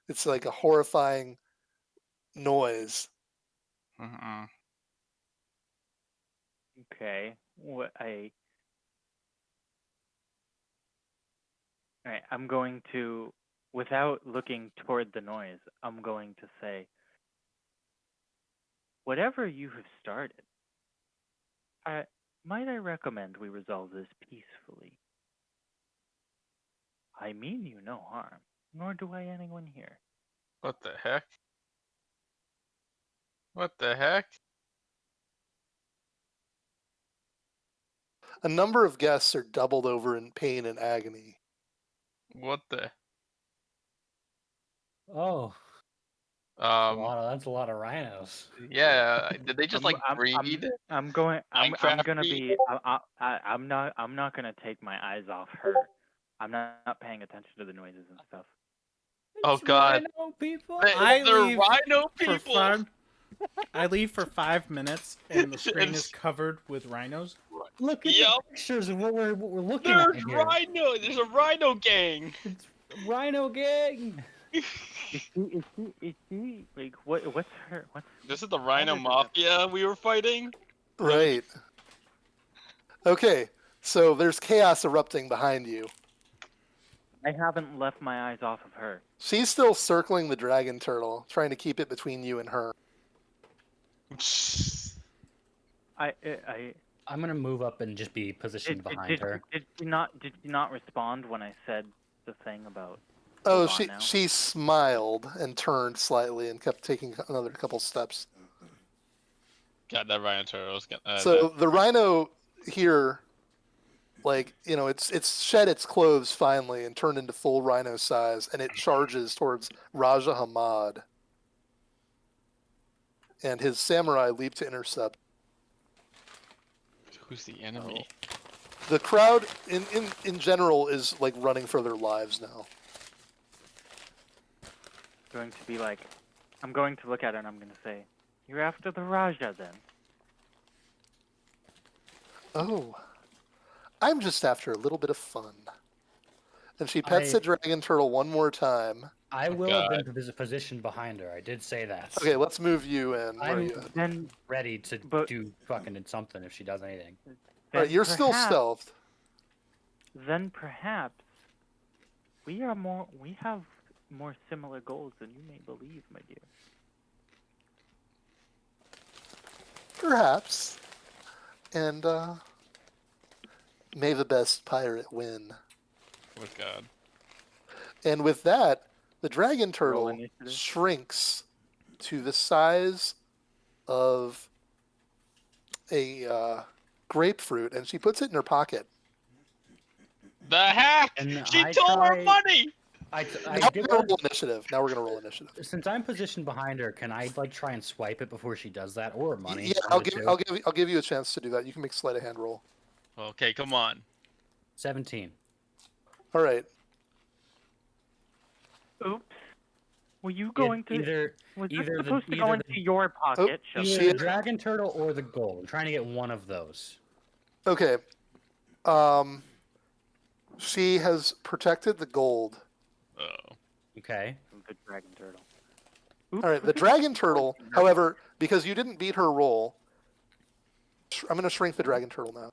Speaker 2: It's like a horrifying noise.
Speaker 6: Mm-mm.
Speaker 5: Okay. All right. I'm going to, without looking toward the noise, I'm going to say, whatever you have started, might I recommend we resolve this peacefully? I mean you no harm, nor do I anyone here.
Speaker 6: What the heck? What the heck?
Speaker 2: A number of guests are doubled over in pain and agony.
Speaker 6: What the?
Speaker 3: Oh, that's a lot of rhinos.
Speaker 6: Yeah. Did they just like
Speaker 5: I'm
Speaker 6: breed?
Speaker 5: I'm going. I'm
Speaker 6: Minecraft
Speaker 5: gonna
Speaker 6: people?
Speaker 5: be. I'm not. I'm not gonna take my eyes off her. I'm not paying attention to the noises and stuff.
Speaker 6: Oh,
Speaker 3: It's
Speaker 6: God.
Speaker 3: rhino people.
Speaker 1: I
Speaker 6: They're
Speaker 1: leave
Speaker 6: rhino
Speaker 1: For
Speaker 6: people.
Speaker 1: fun. I leave for 5 minutes, and the screen is
Speaker 6: It's-
Speaker 1: covered with rhinos.
Speaker 3: Look at
Speaker 6: Yup.
Speaker 3: the pictures of what we're looking
Speaker 6: There's
Speaker 3: at here.
Speaker 6: rhino. There's a rhino gang.
Speaker 3: It's Rhino gang.
Speaker 5: Is she like what's her what's
Speaker 6: This is the rhino
Speaker 5: is it?
Speaker 6: mafia we were fighting.
Speaker 2: Right. Okay, so there's chaos erupting behind you.
Speaker 5: I haven't left my eyes off of her.
Speaker 2: She's still circling the dragon turtle, trying to keep it between you and her.
Speaker 3: I'm gonna move up and just be positioned behind her.
Speaker 5: Did she not respond when I said the thing about
Speaker 2: Oh,
Speaker 5: Hold on now.
Speaker 2: she smiled and turned slightly and kept taking another couple steps.
Speaker 6: God, that rhino turtle's got.
Speaker 2: So the rhino here, like, it's shed its clothes finally and turned into full rhino size, and it charges towards Raja Hamad. And his samurai leap to intercept.
Speaker 6: Who's the enemy?
Speaker 2: The crowd in general is like running for their lives now.
Speaker 5: going to be like I'm going to look at her and I'm going to say, "You're after the Raja then."
Speaker 2: Oh, I'm just after a little bit of fun. And she pets the dragon turtle one more time.
Speaker 3: I will
Speaker 6: God.
Speaker 3: have been positioned behind her. I did say that.
Speaker 2: Okay, let's move you in. Where are
Speaker 3: I'm
Speaker 2: you at?
Speaker 5: Then
Speaker 3: ready to
Speaker 5: But-
Speaker 3: do fucking something if she does anything.
Speaker 2: All right, you're still
Speaker 5: perhaps-
Speaker 2: stealthed.
Speaker 5: Then perhaps we have more similar goals than you may believe, my dear.
Speaker 2: Perhaps. And may the best pirate win.
Speaker 6: With God.
Speaker 2: And with that, The dragon
Speaker 5: Roll
Speaker 2: turtle
Speaker 5: initiative.
Speaker 2: shrinks to the size of a grapefruit, and she puts it in her pocket.
Speaker 6: The heck?
Speaker 3: And
Speaker 6: She
Speaker 3: I
Speaker 6: stole our
Speaker 3: try-
Speaker 6: money.
Speaker 3: I
Speaker 2: Now
Speaker 3: give
Speaker 2: we're gonna
Speaker 3: her,
Speaker 2: roll initiative. Now we're gonna roll initiative.
Speaker 3: since I'm positioned behind her, can I like try and swipe it before she does that, or money?
Speaker 2: Yeah,
Speaker 3: one of the two?
Speaker 2: I'll give you a chance to do that. You can make a sleight of hand roll.
Speaker 6: Okay, come on.
Speaker 3: 17.
Speaker 2: All right.
Speaker 5: Oops. Were you going to?
Speaker 3: Either
Speaker 5: Was this
Speaker 3: either the-
Speaker 5: supposed to
Speaker 3: either
Speaker 5: go
Speaker 3: the-
Speaker 5: into your pocket? Shove
Speaker 3: either
Speaker 2: She-
Speaker 3: the dragon turtle or the gold. I'm trying to get one of those.
Speaker 2: Okay. She has protected the gold.
Speaker 6: Oh.
Speaker 3: Okay.
Speaker 5: The dragon turtle.
Speaker 2: All right. The dragon turtle, however, because you didn't beat her roll, I'm gonna shrink the dragon turtle now.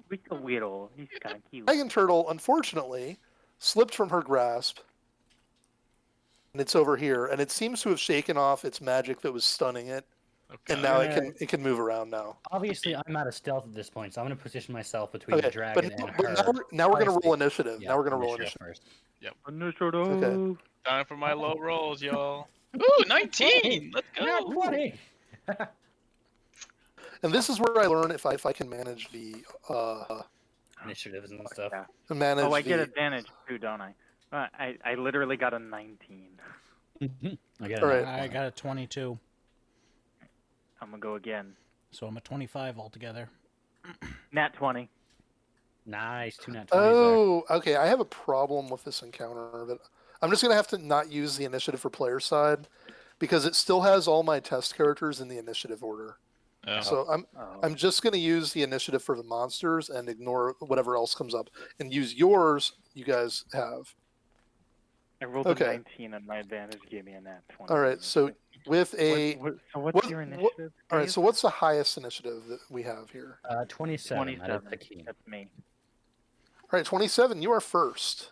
Speaker 5: Little Weedle. He's kind of cute.
Speaker 2: Dragon turtle, unfortunately, slipped from her grasp, and it's over here, and it seems to have shaken off its magic that was stunning it,
Speaker 6: Okay.
Speaker 2: and now
Speaker 3: Yeah.
Speaker 2: it can move around now.
Speaker 3: Obviously, I'm out of stealth at this point, so I'm going to position myself between the
Speaker 2: Okay,
Speaker 3: dragon
Speaker 2: but,
Speaker 3: and
Speaker 2: but
Speaker 3: her.
Speaker 2: now we're gonna
Speaker 3: Twice
Speaker 2: roll
Speaker 3: the-
Speaker 2: initiative.
Speaker 3: Yeah,
Speaker 2: Now we're gonna roll initiative.
Speaker 3: first.
Speaker 5: Initiative.
Speaker 2: Okay.
Speaker 6: Time for my low rolls, y'all. Ooh, 19. Let's
Speaker 3: Nat
Speaker 6: go.
Speaker 3: 20!
Speaker 2: And this is where I learn if I can manage the
Speaker 3: Initiatives and stuff.
Speaker 5: Yeah.
Speaker 2: manage.
Speaker 5: Oh, I get
Speaker 2: the,
Speaker 5: advantage too, don't I? I literally got a 19.
Speaker 3: I get
Speaker 2: All
Speaker 3: it.
Speaker 2: right.
Speaker 1: I got a 22,
Speaker 5: I'm gonna go again.
Speaker 1: so I'm a 25 altogether.
Speaker 5: Nat 20.
Speaker 3: Nice. 2 nat 20s
Speaker 2: Oh, okay. I have a problem with this encounter. That I'm just gonna have to not use the initiative for player side because it still has all my test characters in the initiative order.
Speaker 6: Oh.
Speaker 2: So
Speaker 5: Oh.
Speaker 2: I'm just gonna use the initiative for the monsters and ignore whatever else comes up and use yours. You guys have.
Speaker 5: I rolled
Speaker 2: okay.
Speaker 5: a 19 and my advantage gave me a nat 20.
Speaker 2: All right. So with a
Speaker 5: So what's
Speaker 2: what-
Speaker 5: your
Speaker 2: what-
Speaker 5: initiative?
Speaker 2: all right.
Speaker 5: Dave?
Speaker 2: So what's the highest initiative that we have here?
Speaker 3: 27. That is
Speaker 5: 27.
Speaker 3: the key.
Speaker 5: That's me.
Speaker 2: All right, 27. You are first.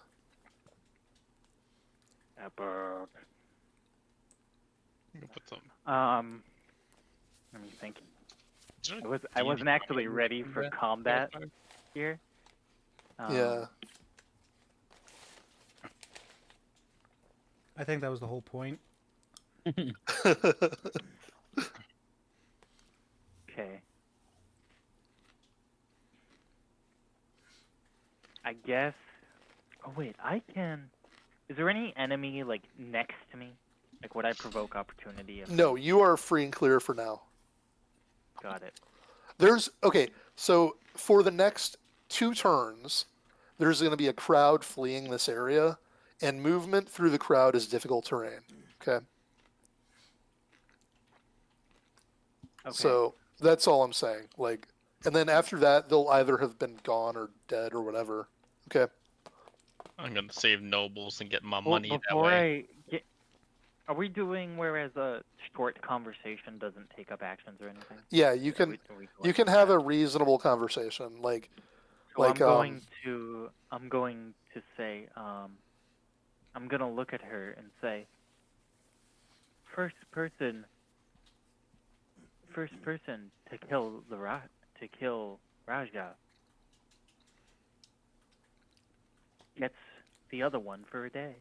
Speaker 5: Burp.
Speaker 6: I'm gonna put some.
Speaker 5: Let me think.
Speaker 6: Is there a
Speaker 5: I wasn't
Speaker 6: D20
Speaker 5: actually ready for
Speaker 6: that-
Speaker 5: combat here.
Speaker 2: Yeah.
Speaker 1: I think that was the whole point.
Speaker 5: Okay. I guess. Oh wait, I can. Is there any enemy like next to me? Like, would I provoke opportunity? If
Speaker 2: No, you are free and clear for now.
Speaker 5: Got it.
Speaker 2: There's okay. So for the next 2 turns, there's going to be a crowd fleeing this area, and movement through the crowd is difficult terrain. Okay.
Speaker 5: Okay.
Speaker 2: So that's all I'm saying. Like, and then after that, they'll either have been gone or dead or whatever. Okay.
Speaker 6: I'm gonna save nobles and get my
Speaker 5: Well,
Speaker 6: money that
Speaker 5: before
Speaker 6: way.
Speaker 5: I get, are we doing whereas a short conversation doesn't take up actions or anything?
Speaker 2: Yeah, you can
Speaker 5: Are we
Speaker 2: you can have a reasonable conversation. Like,
Speaker 5: So
Speaker 2: like,
Speaker 5: I'm going to say, I'm gonna look at her and say, first person to kill Raja gets the other one for a day.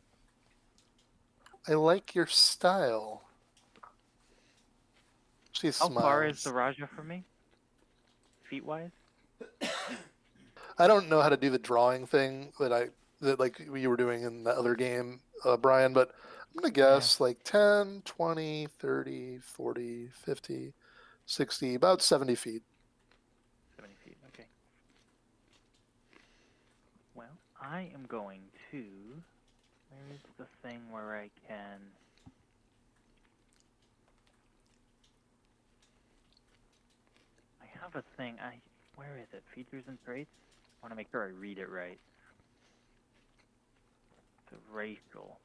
Speaker 2: I like your style. She
Speaker 5: How
Speaker 2: smiles.
Speaker 5: far is the Raja from me? Feet wise?
Speaker 2: I don't know how to do the drawing thing that like you were doing in the other game, Brian, but I'm going to guess like 10, 20, 30, 40, 50, 60, about 70 feet.
Speaker 5: 70 feet, okay. Well, I am going to. Where is the thing where I can. I have a thing. Where is it? Features and traits? I want to make sure I read it right. The racial.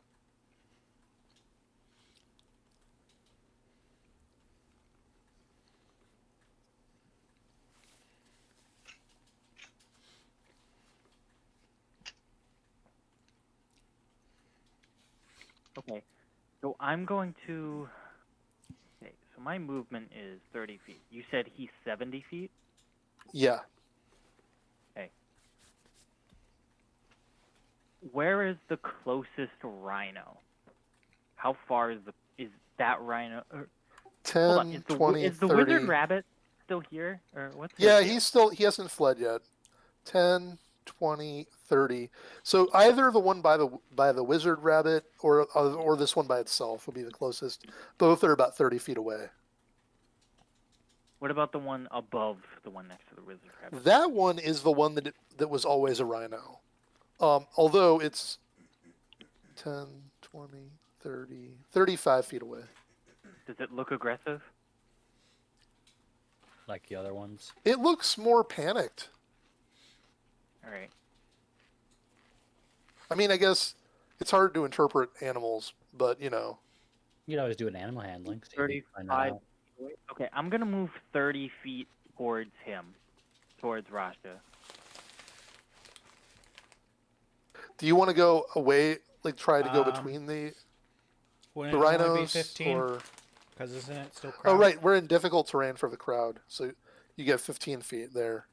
Speaker 5: Okay, so I'm going to. Okay, so my movement is 30 feet. You said he's 70 feet?
Speaker 2: Yeah.
Speaker 5: where is the closest rhino? How far is that rhino? Hold on,
Speaker 2: 10,
Speaker 5: is
Speaker 2: 20,
Speaker 5: is the
Speaker 2: 30.
Speaker 5: wizard rabbit still here, or what's? his
Speaker 2: Yeah,
Speaker 5: deal?
Speaker 2: he hasn't fled yet. 10, 20, 30. So either the one by the wizard rabbit or this one by itself would be the closest. Both are about 30 feet away.
Speaker 5: What about the one above the one next to the wizard rabbit?
Speaker 2: That one is the one that was always a rhino. Although it's 10, 20, 30, 35 feet away.
Speaker 5: Does it look aggressive?
Speaker 3: Like the other ones.
Speaker 2: It looks more panicked.
Speaker 5: All right.
Speaker 2: I mean, I guess it's hard to interpret animals, but
Speaker 3: You could always do an animal handling. See if you can find that
Speaker 5: 35.
Speaker 3: out.
Speaker 5: Okay, I'm gonna move 30 feet towards him, towards Rasha.
Speaker 2: do you want to go away, like try to go
Speaker 1: Um,
Speaker 2: between the
Speaker 1: Wouldn't it only be
Speaker 2: rhinos
Speaker 1: 15?
Speaker 2: or?
Speaker 1: Because isn't it still
Speaker 2: Oh,
Speaker 1: crowded?
Speaker 2: right. We're in difficult terrain for the crowd, so you get 15 feet there.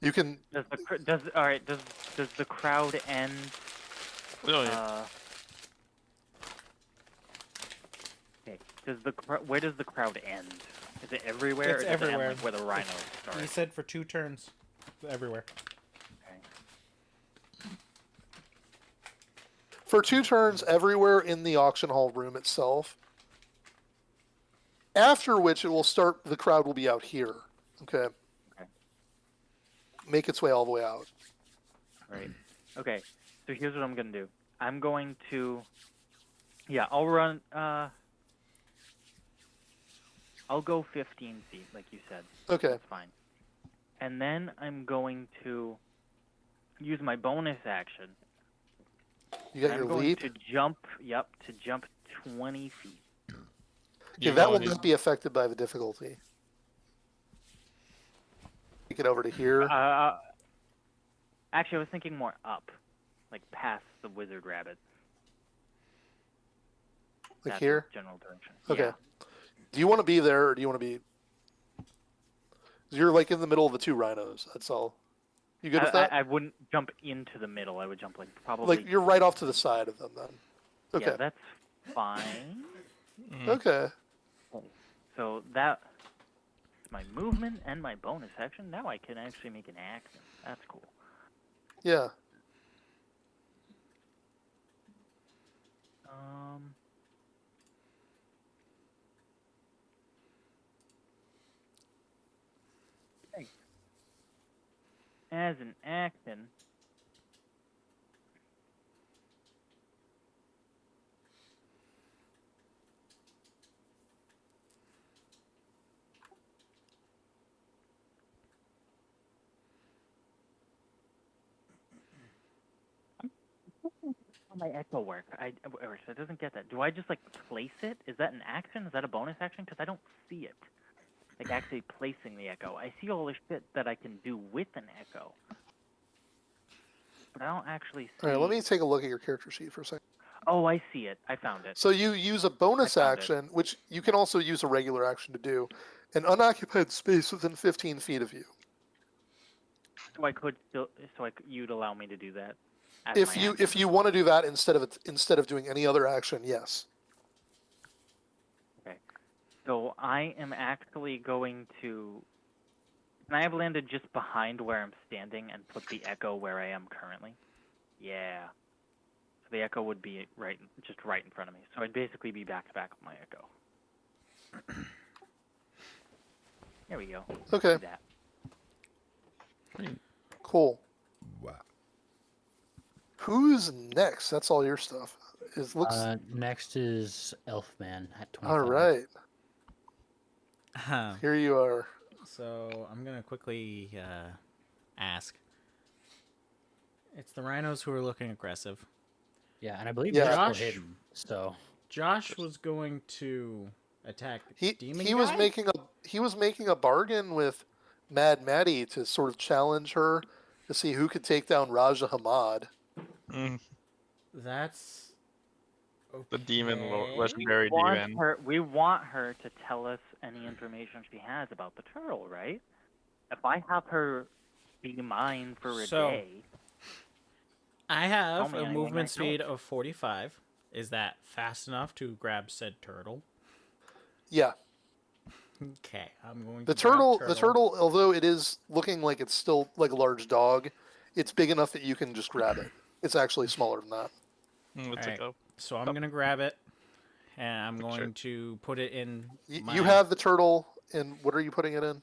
Speaker 2: You can.
Speaker 5: Does the crowd end?
Speaker 6: We don't need-
Speaker 5: Okay. Where does the crowd end? Is it everywhere?
Speaker 1: It's
Speaker 5: or does it end,
Speaker 1: everywhere.
Speaker 5: like, where the rhinos start?
Speaker 1: You said for 2 turns. Everywhere.
Speaker 5: Okay.
Speaker 2: For 2 turns everywhere in the auction hall room itself. After which it will start. The crowd will be out here. Okay.
Speaker 5: Okay.
Speaker 2: Make its way all the way out.
Speaker 5: Right. Okay. So here's what I'm gonna do. I'm going to. Yeah, I'll run. I'll go 15 feet, like you said.
Speaker 2: Okay.
Speaker 5: That's fine. And then I'm going to use my bonus action.
Speaker 2: You got
Speaker 5: I'm
Speaker 2: your
Speaker 5: going
Speaker 2: leap.
Speaker 5: to jump. Yep, to jump 20 feet.
Speaker 2: Okay, that will not be affected by the difficulty. Take it over to here.
Speaker 5: Actually, I was thinking more up, like past the wizard rabbit.
Speaker 2: Like
Speaker 5: That's
Speaker 2: here?
Speaker 5: the general direction.
Speaker 2: Okay.
Speaker 5: Yeah.
Speaker 2: Do you want to be there, or do you want to be? You're like in the middle of the 2 rhinos. That's all. You good with that?
Speaker 5: I wouldn't jump into the middle. I would jump like probably.
Speaker 2: Like you're right off to the side of them then. Okay.
Speaker 5: Yeah, that's fine.
Speaker 2: Okay.
Speaker 5: So that's my movement and my bonus action. Now I can actually make an action. That's cool.
Speaker 2: Yeah.
Speaker 5: Okay. As an action, how my echo work? It doesn't get that. Do I just like place it? Is that an action? Is that a bonus action? Because I don't see it. Like actually placing the echo. I see all the shit that I can do with an echo, but I don't actually see.
Speaker 2: All right. Let me take a look at your character sheet for a second.
Speaker 5: Oh, I see it. I found it.
Speaker 2: So you use a bonus
Speaker 5: I found it.
Speaker 2: action, which you can also use a regular action to do, an unoccupied space within 15 feet of you.
Speaker 5: So I could still. You'd allow me to do that. as
Speaker 2: If
Speaker 5: my
Speaker 2: you
Speaker 5: action.
Speaker 2: if you want to do that instead of doing any other action, yes.
Speaker 5: So I am actually going to. Can I have landed just behind where I'm standing and put the echo where I am currently? Yeah. So the echo would be just right in front of me. So I'd basically be back to back with my echo. There we go.
Speaker 2: Okay.
Speaker 5: Do that.
Speaker 2: Cool.
Speaker 7: Wow.
Speaker 2: Who's next? That's all your stuff. It looks.
Speaker 3: Next is Elfman at 25.
Speaker 2: All right.
Speaker 1: Huh.
Speaker 2: Here you are.
Speaker 1: So I'm gonna quickly ask. It's the rhinos who are looking aggressive.
Speaker 3: Yeah, and I believe
Speaker 2: Yeah.
Speaker 3: they're still
Speaker 1: Josh?
Speaker 3: hidden. So
Speaker 1: Josh was going to attack Demon
Speaker 2: He was
Speaker 1: guy?
Speaker 2: making a bargain with Mad Maddie to sort of challenge her to see who could take down Raja Hamad.
Speaker 6: Mm,
Speaker 1: That's
Speaker 6: the demon,
Speaker 1: okay.
Speaker 6: legendary
Speaker 5: Want
Speaker 6: demon.
Speaker 5: we want her to tell us any information she has about the turtle, right? If I have her be mine for a
Speaker 1: So,
Speaker 5: day.
Speaker 1: I have
Speaker 5: Tell me
Speaker 1: a
Speaker 5: I will
Speaker 1: movement
Speaker 5: not kill it.
Speaker 1: speed of 45. Is that fast enough to grab said turtle?
Speaker 2: Yeah.
Speaker 1: Okay, I'm going
Speaker 2: The
Speaker 1: to grab
Speaker 2: turtle, although it is looking like it's still like a large dog, it's big enough that you can just grab it. It's actually smaller than that.
Speaker 6: Let's
Speaker 1: Alright.
Speaker 6: go.
Speaker 1: So I'm gonna grab it, and I'm
Speaker 6: Sure.
Speaker 1: going to put it in.
Speaker 2: You have the turtle, and what are you putting it in?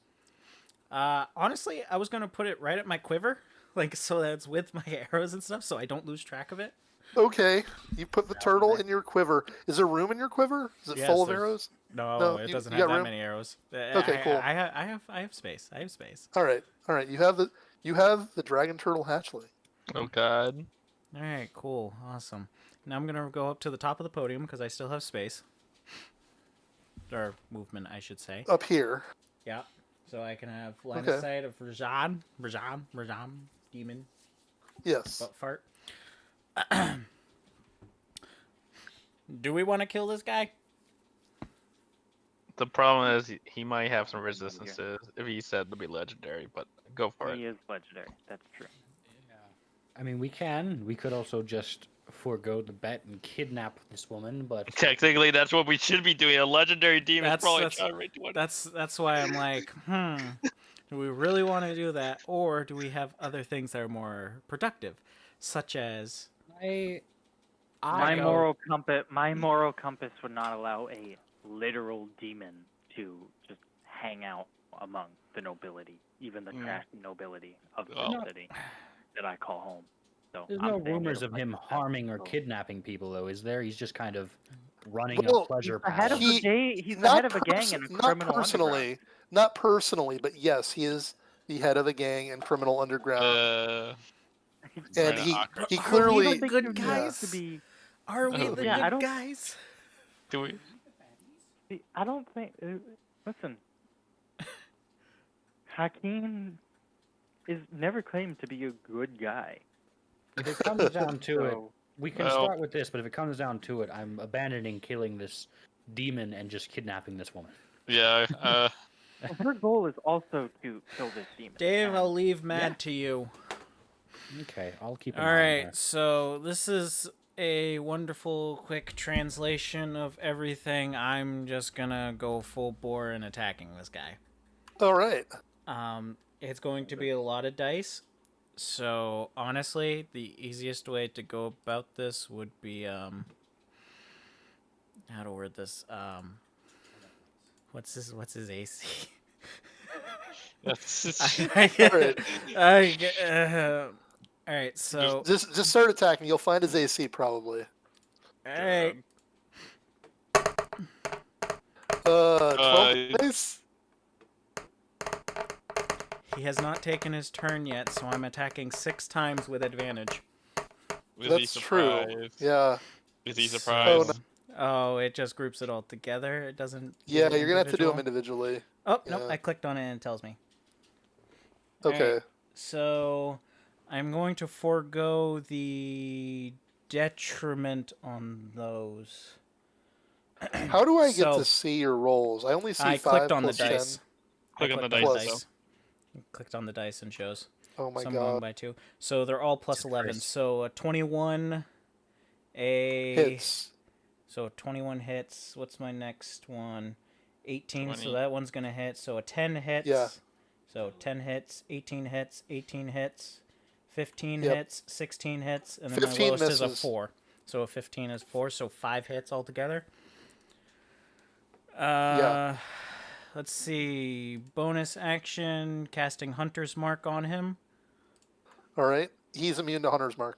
Speaker 1: Honestly, I was gonna put it right at my quiver, like so that it's with my arrows and stuff, so I don't lose track of it.
Speaker 2: Okay, you put the turtle in your quiver. Is there room in your quiver? Is it
Speaker 1: Yes,
Speaker 2: full of
Speaker 1: there's-
Speaker 2: arrows?
Speaker 1: No,
Speaker 2: No,
Speaker 1: it
Speaker 2: you-
Speaker 1: doesn't
Speaker 2: you
Speaker 1: have
Speaker 2: got
Speaker 1: that
Speaker 2: room?
Speaker 1: many arrows.
Speaker 2: Okay, cool.
Speaker 1: I have space. I have space.
Speaker 2: All right. You have the dragon turtle hatchling.
Speaker 6: Oh God.
Speaker 1: All right, cool, awesome. Now I'm gonna go up to the top of the podium because I still have space, or movement, I should say.
Speaker 2: Up here.
Speaker 1: Yeah, so I can have line
Speaker 2: Okay.
Speaker 1: of sight of Rajan, demon,
Speaker 2: Yes.
Speaker 1: butt fart. Do we want to kill this guy?
Speaker 6: The problem is he might have some resistances if he said to be legendary, but go for
Speaker 5: He
Speaker 6: it.
Speaker 5: is legendary. That's true.
Speaker 3: I mean, we can. We could also just forego the bet and kidnap this woman, but
Speaker 6: Technically, that's what we should be doing. A legendary demon
Speaker 1: That's-
Speaker 6: probably
Speaker 1: that's-
Speaker 6: trying to rate 20.
Speaker 1: That's why I'm like, do we really want to do that, or do we have other things that are more productive, such as
Speaker 5: My
Speaker 1: go-
Speaker 5: moral compass would not allow a literal demon to just hang out among the nobility, even the trash nobility of the
Speaker 6: Well-
Speaker 5: city that I call home. So
Speaker 3: there's
Speaker 5: I'm
Speaker 3: no
Speaker 5: saying it
Speaker 3: rumors
Speaker 5: was
Speaker 3: of
Speaker 5: like
Speaker 3: him
Speaker 5: that.
Speaker 3: harming or
Speaker 5: So-
Speaker 3: kidnapping people, though, is there? He's just kind of running
Speaker 2: Well,
Speaker 3: a pleasure
Speaker 5: He's the head of
Speaker 3: palace.
Speaker 5: he's the head of a gang and a criminal underground.
Speaker 2: Not personally, but yes, he is the head of a gang and criminal underground.
Speaker 6: We're
Speaker 2: and
Speaker 6: in
Speaker 2: he
Speaker 6: an awkward
Speaker 2: he
Speaker 1: Are we
Speaker 2: clearly
Speaker 1: the good
Speaker 5: he
Speaker 1: guys?
Speaker 5: needs to be.
Speaker 1: Are we
Speaker 6: Oh.
Speaker 1: the
Speaker 5: Yeah, I
Speaker 1: good
Speaker 5: don't-
Speaker 1: guys?
Speaker 6: Do we?
Speaker 5: See, I don't think. Listen, Hakeem is never claimed to be a good guy.
Speaker 3: If it comes down to it,
Speaker 5: So
Speaker 3: we can
Speaker 6: Well-
Speaker 3: start with this, but if it comes down to it, I'm abandoning killing this demon and just kidnapping this woman.
Speaker 6: Yeah.
Speaker 5: her goal is also to kill this demon.
Speaker 1: Dave,
Speaker 5: and
Speaker 1: I'll leave Mad
Speaker 3: Yeah.
Speaker 1: to you.
Speaker 3: Okay, I'll keep an
Speaker 1: All
Speaker 3: eye on
Speaker 1: right,
Speaker 3: her.
Speaker 1: so this is a wonderful quick translation of everything. I'm just gonna go full bore in attacking this guy.
Speaker 2: all right.
Speaker 1: It's going to be a lot of dice. So honestly, the easiest way to go about this would be how to word this. What's his AC?
Speaker 6: That's
Speaker 1: All right, so
Speaker 2: Just start attacking. You'll find his AC probably.
Speaker 1: all right.
Speaker 2: 12 dice.
Speaker 1: He has not taken his turn yet, so I'm attacking 6 times with advantage.
Speaker 6: Was he
Speaker 2: That's true.
Speaker 6: surprised?
Speaker 2: Yeah.
Speaker 6: Is he
Speaker 1: So-
Speaker 6: surprised?
Speaker 1: Oh, it just groups it all together. It doesn't.
Speaker 2: Yeah,
Speaker 1: give it
Speaker 2: you're gonna have to do them
Speaker 1: individual?
Speaker 2: individually.
Speaker 1: Oh nope!
Speaker 2: yeah.
Speaker 1: I clicked on it and it tells me.
Speaker 2: Okay.
Speaker 1: So I'm going to forego the detriment on those.
Speaker 2: How do I get
Speaker 1: So-
Speaker 2: to see your rolls? I only see
Speaker 1: I
Speaker 2: 5
Speaker 1: clicked on the
Speaker 2: plus 10.
Speaker 1: dice.
Speaker 6: Click
Speaker 1: I
Speaker 6: on the
Speaker 1: clicked
Speaker 6: dice.
Speaker 1: Clicked on the dice and shows.
Speaker 2: Oh my
Speaker 1: So I'm going
Speaker 2: god.
Speaker 1: by 2. So they're all plus 11.
Speaker 3: Christ.
Speaker 1: So a 21.
Speaker 2: Hits.
Speaker 1: So 21 hits. What's my next one? 18.
Speaker 6: 20.
Speaker 1: So that one's going to hit. So a 10 hits.
Speaker 2: Yeah.
Speaker 1: So 10 hits, 18 hits, 18 hits, 15
Speaker 2: Yep.
Speaker 1: hits, 16 hits, and then
Speaker 2: 15
Speaker 1: my lowest is a
Speaker 2: misses.
Speaker 1: 4. So a 15 is 4, so 5 hits altogether.
Speaker 2: Yeah.
Speaker 1: Let's see. Bonus action, casting Hunter's Mark on him.
Speaker 2: All right. He's immune to Hunter's Mark.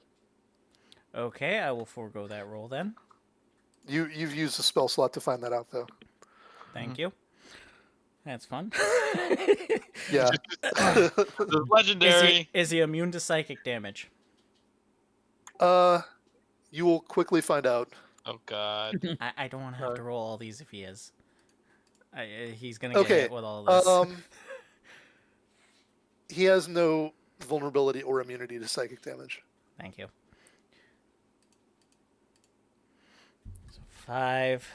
Speaker 1: Okay, I will forego that roll then.
Speaker 2: You've used the spell slot to find that out though.
Speaker 1: Thank you. That's fun.
Speaker 2: Yeah.
Speaker 6: The legendary.
Speaker 1: Is he immune to psychic damage?
Speaker 2: You will quickly find out.
Speaker 6: Oh God.
Speaker 1: I don't want to have to roll all these if he is. He's gonna get
Speaker 2: Okay.
Speaker 1: hit with all this.
Speaker 2: He has no vulnerability or immunity to psychic damage.
Speaker 1: Thank you. So 5.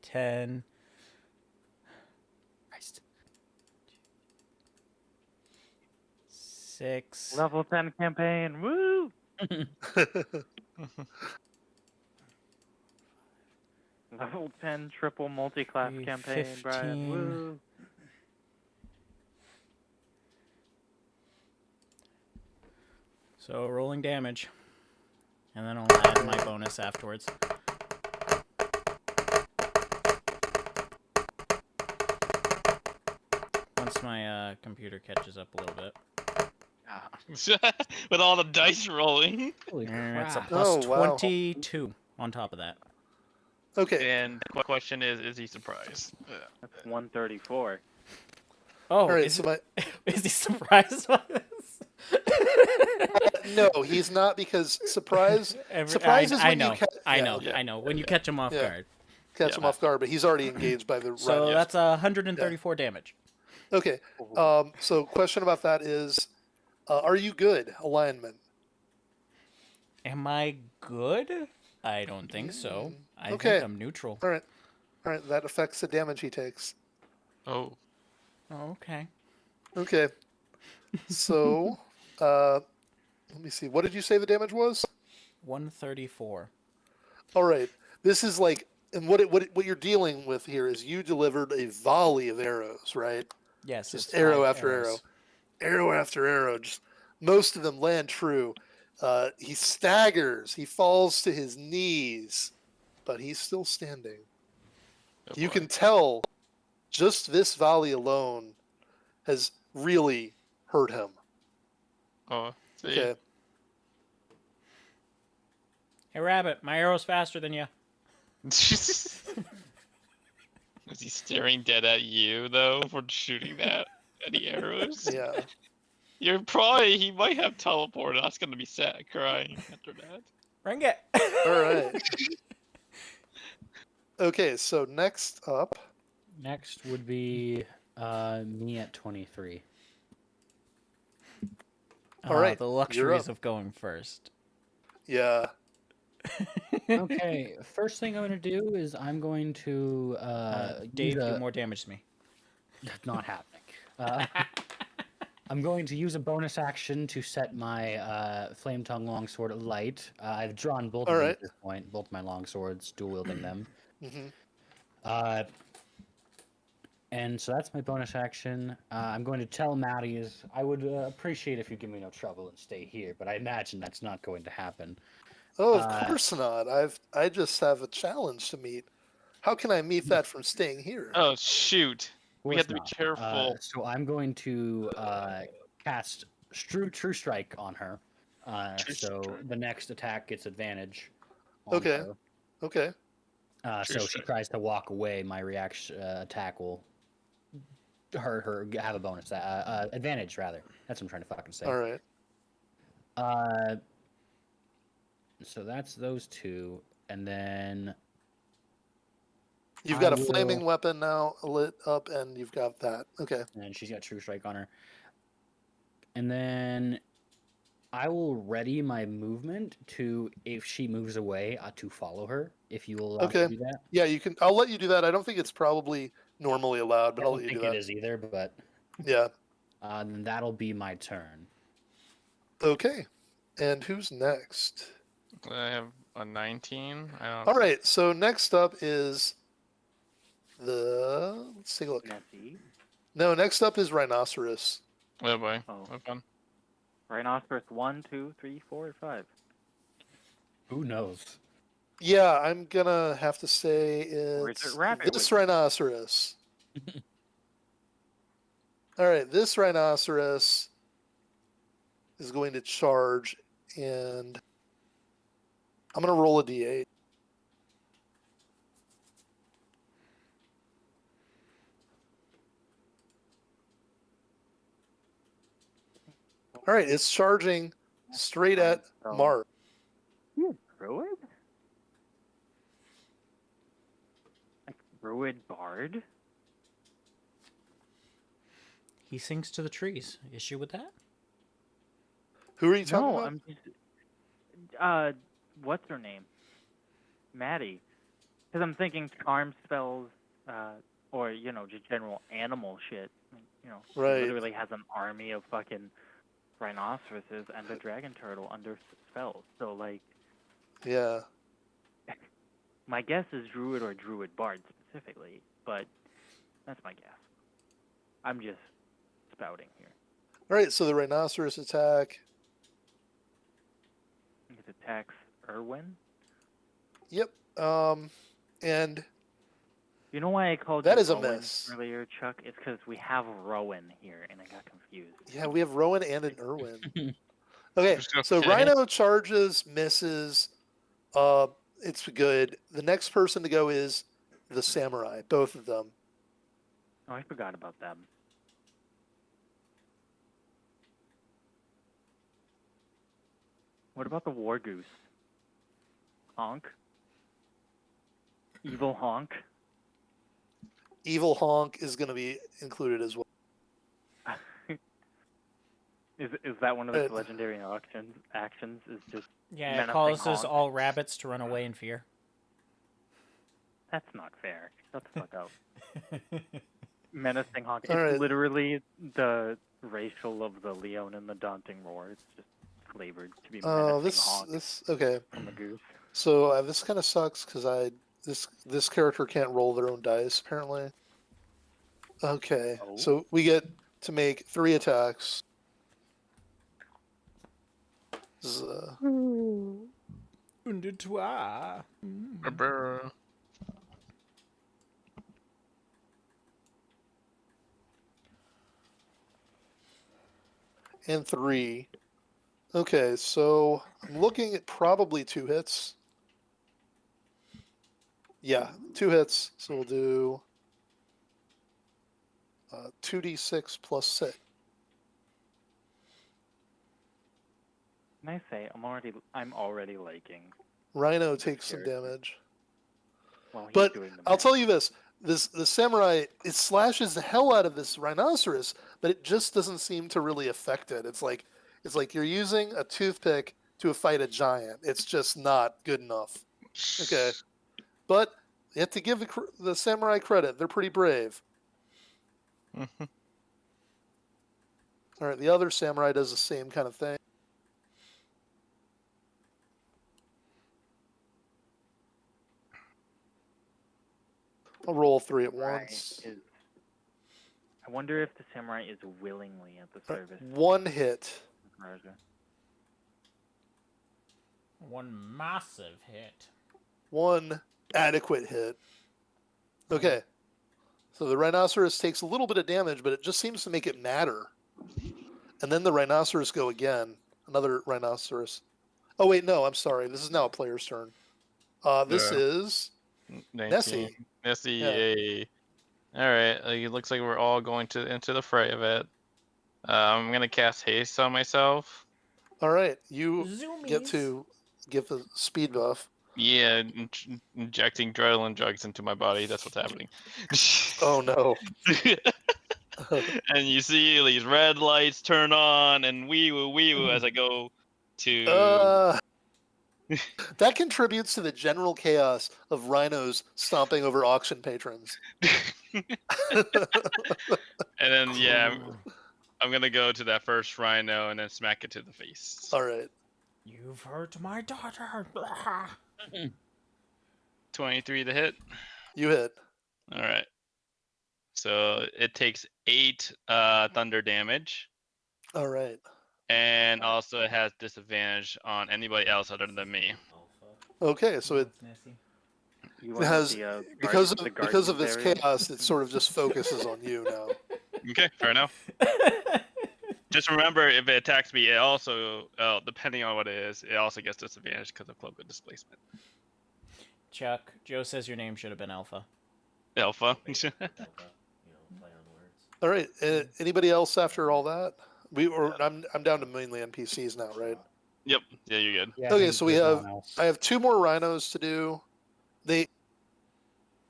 Speaker 1: $10. Christ. 6.
Speaker 5: Level 10 campaign. Woo! Level 10 triple multi-class
Speaker 1: Three,
Speaker 5: campaign, Brian.
Speaker 1: 15.
Speaker 5: Woo!
Speaker 1: So rolling damage. And then I'll add my bonus afterwards. Once my computer catches up a little bit.
Speaker 6: With all the dice rolling.
Speaker 3: Holy
Speaker 1: And it's a
Speaker 3: crap.
Speaker 1: plus
Speaker 2: Oh, wow.
Speaker 1: 22 on top of that.
Speaker 2: Okay.
Speaker 6: And the question is he surprised?
Speaker 5: That's 134.
Speaker 1: Oh,
Speaker 2: All right.
Speaker 1: is,
Speaker 2: So my
Speaker 1: is he surprised by this?
Speaker 2: no, he's not, because surprise
Speaker 1: Every-
Speaker 2: surprise is
Speaker 1: I
Speaker 2: when
Speaker 1: know,
Speaker 2: you
Speaker 1: I
Speaker 2: yeah,
Speaker 1: know,
Speaker 2: okay.
Speaker 1: I know. When you catch him off
Speaker 2: Yeah.
Speaker 1: guard.
Speaker 2: catch him off guard, but he's already engaged by the
Speaker 1: So
Speaker 2: rhino.
Speaker 1: that's 134 damage.
Speaker 2: Okay. So question about that is, are you good alignment?
Speaker 1: Am I good? I don't think so. I
Speaker 2: Okay.
Speaker 1: think I'm neutral.
Speaker 2: All right. All right. That affects the damage he takes.
Speaker 6: Oh.
Speaker 1: Oh, okay.
Speaker 2: Okay. So, let me see. What did you say the damage was?
Speaker 1: 134.
Speaker 2: All right. This is like, and what you're dealing with here is you delivered a volley of arrows, right?
Speaker 1: Yes,
Speaker 2: Just
Speaker 1: it's
Speaker 2: arrow
Speaker 1: 5
Speaker 2: after
Speaker 1: arrows.
Speaker 2: arrow after arrow. Just most of them land true. He staggers. He falls to his knees, but he's still standing.
Speaker 6: Oh,
Speaker 2: You
Speaker 6: boy.
Speaker 2: can tell just this volley alone has really hurt him.
Speaker 6: Oh. See.
Speaker 2: Okay.
Speaker 1: Hey, Rabbit, my arrow's faster than you.
Speaker 6: Is he staring dead at you though for shooting that? Any arrows?
Speaker 2: Yeah.
Speaker 6: He might have teleported. That's gonna be sad crying after that.
Speaker 1: Ring it.
Speaker 2: All right. Okay, so next up.
Speaker 3: Next would be me at 23.
Speaker 2: All right,
Speaker 1: The
Speaker 2: you're
Speaker 1: luxuries
Speaker 2: up.
Speaker 1: of going first.
Speaker 2: Yeah.
Speaker 3: Okay, first thing I'm going to do is I'm going to
Speaker 1: Dave,
Speaker 3: use
Speaker 1: do
Speaker 3: a-
Speaker 1: more damage to me.
Speaker 3: not happening. I'm going to use a bonus action to set my Flame Tongue Longsword alight. I've drawn both
Speaker 2: All
Speaker 3: of them
Speaker 2: right.
Speaker 3: at this point, both my longswords, dual wielding them.
Speaker 2: hmm
Speaker 3: And so that's my bonus action. I'm going to tell Maddie's, I would appreciate if you give me no trouble and stay here, but I imagine that's not going to happen.
Speaker 2: Oh, of course not. I just have a challenge to meet. How can I meet that from staying here?
Speaker 6: Oh shoot! We
Speaker 3: Of
Speaker 6: have to
Speaker 3: course
Speaker 6: be
Speaker 3: not.
Speaker 6: careful.
Speaker 3: So I'm going to cast True Strike on her.
Speaker 6: True
Speaker 3: So
Speaker 6: Strike.
Speaker 3: the next attack gets advantage. On
Speaker 2: Okay.
Speaker 3: her.
Speaker 2: Okay.
Speaker 6: True
Speaker 3: So she
Speaker 6: Strike.
Speaker 3: tries to walk away. My reaction attack will hurt her. Have a bonus advantage rather. That's what I'm trying to fucking say.
Speaker 2: All right.
Speaker 3: So that's those two, and then
Speaker 2: You've
Speaker 3: I
Speaker 2: got a
Speaker 3: will-
Speaker 2: flaming weapon now lit up, and you've got that. Okay.
Speaker 3: she's got True Strike on her. And then I will ready my movement to, if she moves away, to follow her. If you will allow me
Speaker 2: Okay.
Speaker 3: to do that.
Speaker 2: Yeah, you can. I'll let you do that. I don't think it's probably normally allowed, but
Speaker 3: I
Speaker 2: I'll
Speaker 3: don't
Speaker 2: let you
Speaker 3: think
Speaker 2: do
Speaker 3: it
Speaker 2: that.
Speaker 3: is either, but
Speaker 2: Yeah.
Speaker 3: then that'll be my turn.
Speaker 2: Okay. And who's next?
Speaker 6: I have a 19. I don't.
Speaker 2: All right. So next up is the. Let's take a look.
Speaker 5: Nessie.
Speaker 2: No, next up is rhinoceros.
Speaker 6: Oh boy.
Speaker 5: Oh.
Speaker 6: Have fun.
Speaker 5: Rhinoceros 1, 2, 3, 4, 5.
Speaker 3: Who knows?
Speaker 2: Yeah, I'm gonna have to say
Speaker 5: Or is
Speaker 2: it's
Speaker 5: it rabbit
Speaker 2: this
Speaker 5: with-
Speaker 2: rhinoceros. All right, this rhinoceros is going to charge, and I'm gonna roll a d8. All right, it's charging straight at
Speaker 5: So-
Speaker 2: Mark.
Speaker 5: You a druid? Like druid bard?
Speaker 1: He sings to the trees. Issue with that?
Speaker 2: Who are you talking
Speaker 5: No,
Speaker 2: about?
Speaker 5: I'm just. What's her name? Maddie. Because I'm thinking charm spells, or just general animal shit. She
Speaker 2: Right.
Speaker 5: literally has an army of fucking rhinoceroses and a dragon turtle under spells. So, like,
Speaker 2: Yeah.
Speaker 5: my guess is druid or druid bard specifically, but that's my guess. I'm just spouting here.
Speaker 2: All right, so the rhinoceros attack.
Speaker 5: It attacks Irwin.
Speaker 2: Yep. And
Speaker 5: You know why I called
Speaker 2: that
Speaker 5: you
Speaker 2: is a
Speaker 5: Rowan
Speaker 2: miss.
Speaker 5: earlier, Chuck? It's because we have Rowan here, and I got confused.
Speaker 2: yeah, we have Rowan and an Irwin. Okay,
Speaker 6: Just
Speaker 2: so
Speaker 6: okay.
Speaker 2: Rhino charges, misses. It's good. The next person to go is the samurai, both of them.
Speaker 5: Oh, I forgot about them. What about the war goose? Honk? Evil honk?
Speaker 2: Evil Honk is going to be included as well.
Speaker 5: Is that one of its
Speaker 2: Uh,
Speaker 5: legendary actions? Is just
Speaker 1: Yeah, it
Speaker 5: menacing
Speaker 1: causes
Speaker 5: honk?
Speaker 1: all rabbits to run away in fear.
Speaker 5: That's not fair. Shut the fuck up. Menacing honk. It's
Speaker 2: All right.
Speaker 5: literally the racial of the Leon and the Daunting Roar. It's just flavored to be
Speaker 2: Oh,
Speaker 5: menacing honk
Speaker 2: this okay.
Speaker 5: from the goose.
Speaker 2: So this kind of sucks because this character can't roll their own dice apparently. Okay,
Speaker 5: Oh.
Speaker 2: so we get to make 3 attacks. This is,
Speaker 1: Un, deux, trois.
Speaker 6: Brr.
Speaker 2: and 3. Okay, so I'm looking at probably 2 hits. Yeah, 2 hits. So we'll do 2d6 plus 6.
Speaker 5: Can I say I'm already liking.
Speaker 2: Rhino takes some
Speaker 5: character.
Speaker 2: damage.
Speaker 5: Well, he's
Speaker 2: But
Speaker 5: doing the
Speaker 2: I'll
Speaker 5: math.
Speaker 2: tell you this: the samurai, it slashes the hell out of this rhinoceros, but it just doesn't seem to really affect it. It's like you're using a toothpick to fight a giant. It's just not good enough. Okay, but you have to give the samurai credit; they're pretty brave. All right, the other samurai does the same kind of thing. I'll roll 3 at
Speaker 5: Samurai
Speaker 2: once.
Speaker 5: I wonder if the samurai is willingly at the
Speaker 2: All right,
Speaker 5: service.
Speaker 2: 1 hit.
Speaker 5: of Raja.
Speaker 1: One massive hit.
Speaker 2: 1 adequate hit. Okay. So the rhinoceros takes a little bit of damage, but it just seems to make it matter. And then the rhinoceros go again. Another rhinoceros. Oh, wait, no, I'm sorry. This is now a player's turn. This
Speaker 6: Yeah.
Speaker 2: is
Speaker 6: 19.
Speaker 2: Nessie.
Speaker 6: Nessie,
Speaker 2: Yeah.
Speaker 6: yay. All right, it looks like we're all going into the fray of it. I'm gonna cast haste on myself.
Speaker 2: All right. You
Speaker 1: Zoomies.
Speaker 2: get to give a speed buff.
Speaker 6: Yeah, injecting adrenaline drugs into my body. That's what's happening.
Speaker 2: Oh, no.
Speaker 6: And you see these red lights turn on and wee woo as I go to.
Speaker 2: That contributes to the general chaos of rhinos stomping over auction patrons.
Speaker 6: And then yeah, I'm gonna go to that first rhino and then smack it to the face.
Speaker 2: All right.
Speaker 1: You've hurt my daughter.
Speaker 6: 23 to hit.
Speaker 2: You hit.
Speaker 6: All right. So it takes 8 thunder damage,
Speaker 2: All right.
Speaker 6: and also it has disadvantage on anybody else other than me.
Speaker 2: Okay, so it
Speaker 5: You
Speaker 2: It
Speaker 5: want
Speaker 2: has
Speaker 5: the,
Speaker 2: because
Speaker 5: guardian-
Speaker 2: of
Speaker 5: the
Speaker 2: because of
Speaker 5: guardians
Speaker 2: its
Speaker 5: area?
Speaker 2: chaos, it sort of just focuses on you now.
Speaker 6: Okay, fair enough. Just remember, if it attacks me, it also, depending on what it is, it also gets disadvantage because of cloak of displacement.
Speaker 1: Chuck, Joe says your name should have been Alpha.
Speaker 6: Alpha.
Speaker 2: All right. Anybody else after all that? I'm down to mainly NPCs now, right?
Speaker 6: Yep. Yeah, you're good.
Speaker 3: Yeah,
Speaker 2: Okay,
Speaker 3: there's
Speaker 2: so we
Speaker 3: no
Speaker 2: have-
Speaker 3: one else.
Speaker 2: I have 2 more rhinos to do.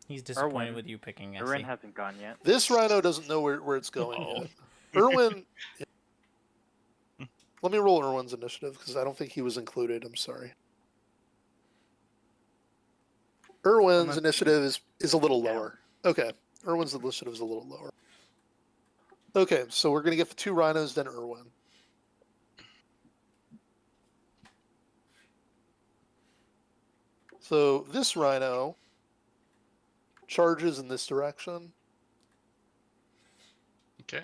Speaker 1: He's disappointed
Speaker 5: Erwin.
Speaker 1: with you picking
Speaker 5: Aaron
Speaker 1: Essie.
Speaker 5: hasn't gone yet.
Speaker 2: This rhino doesn't know where it's going
Speaker 6: Oh.
Speaker 2: yet. Irwin. Let me roll Irwin's initiative because I don't think he was included. I'm sorry. Irwin's
Speaker 5: Unless-
Speaker 2: initiative is a little
Speaker 5: Yeah.
Speaker 2: lower. Okay. Irwin's initiative is a little lower. Okay, so we're gonna get 2 rhinos, then Irwin. So this rhino charges in this direction.
Speaker 6: Okay.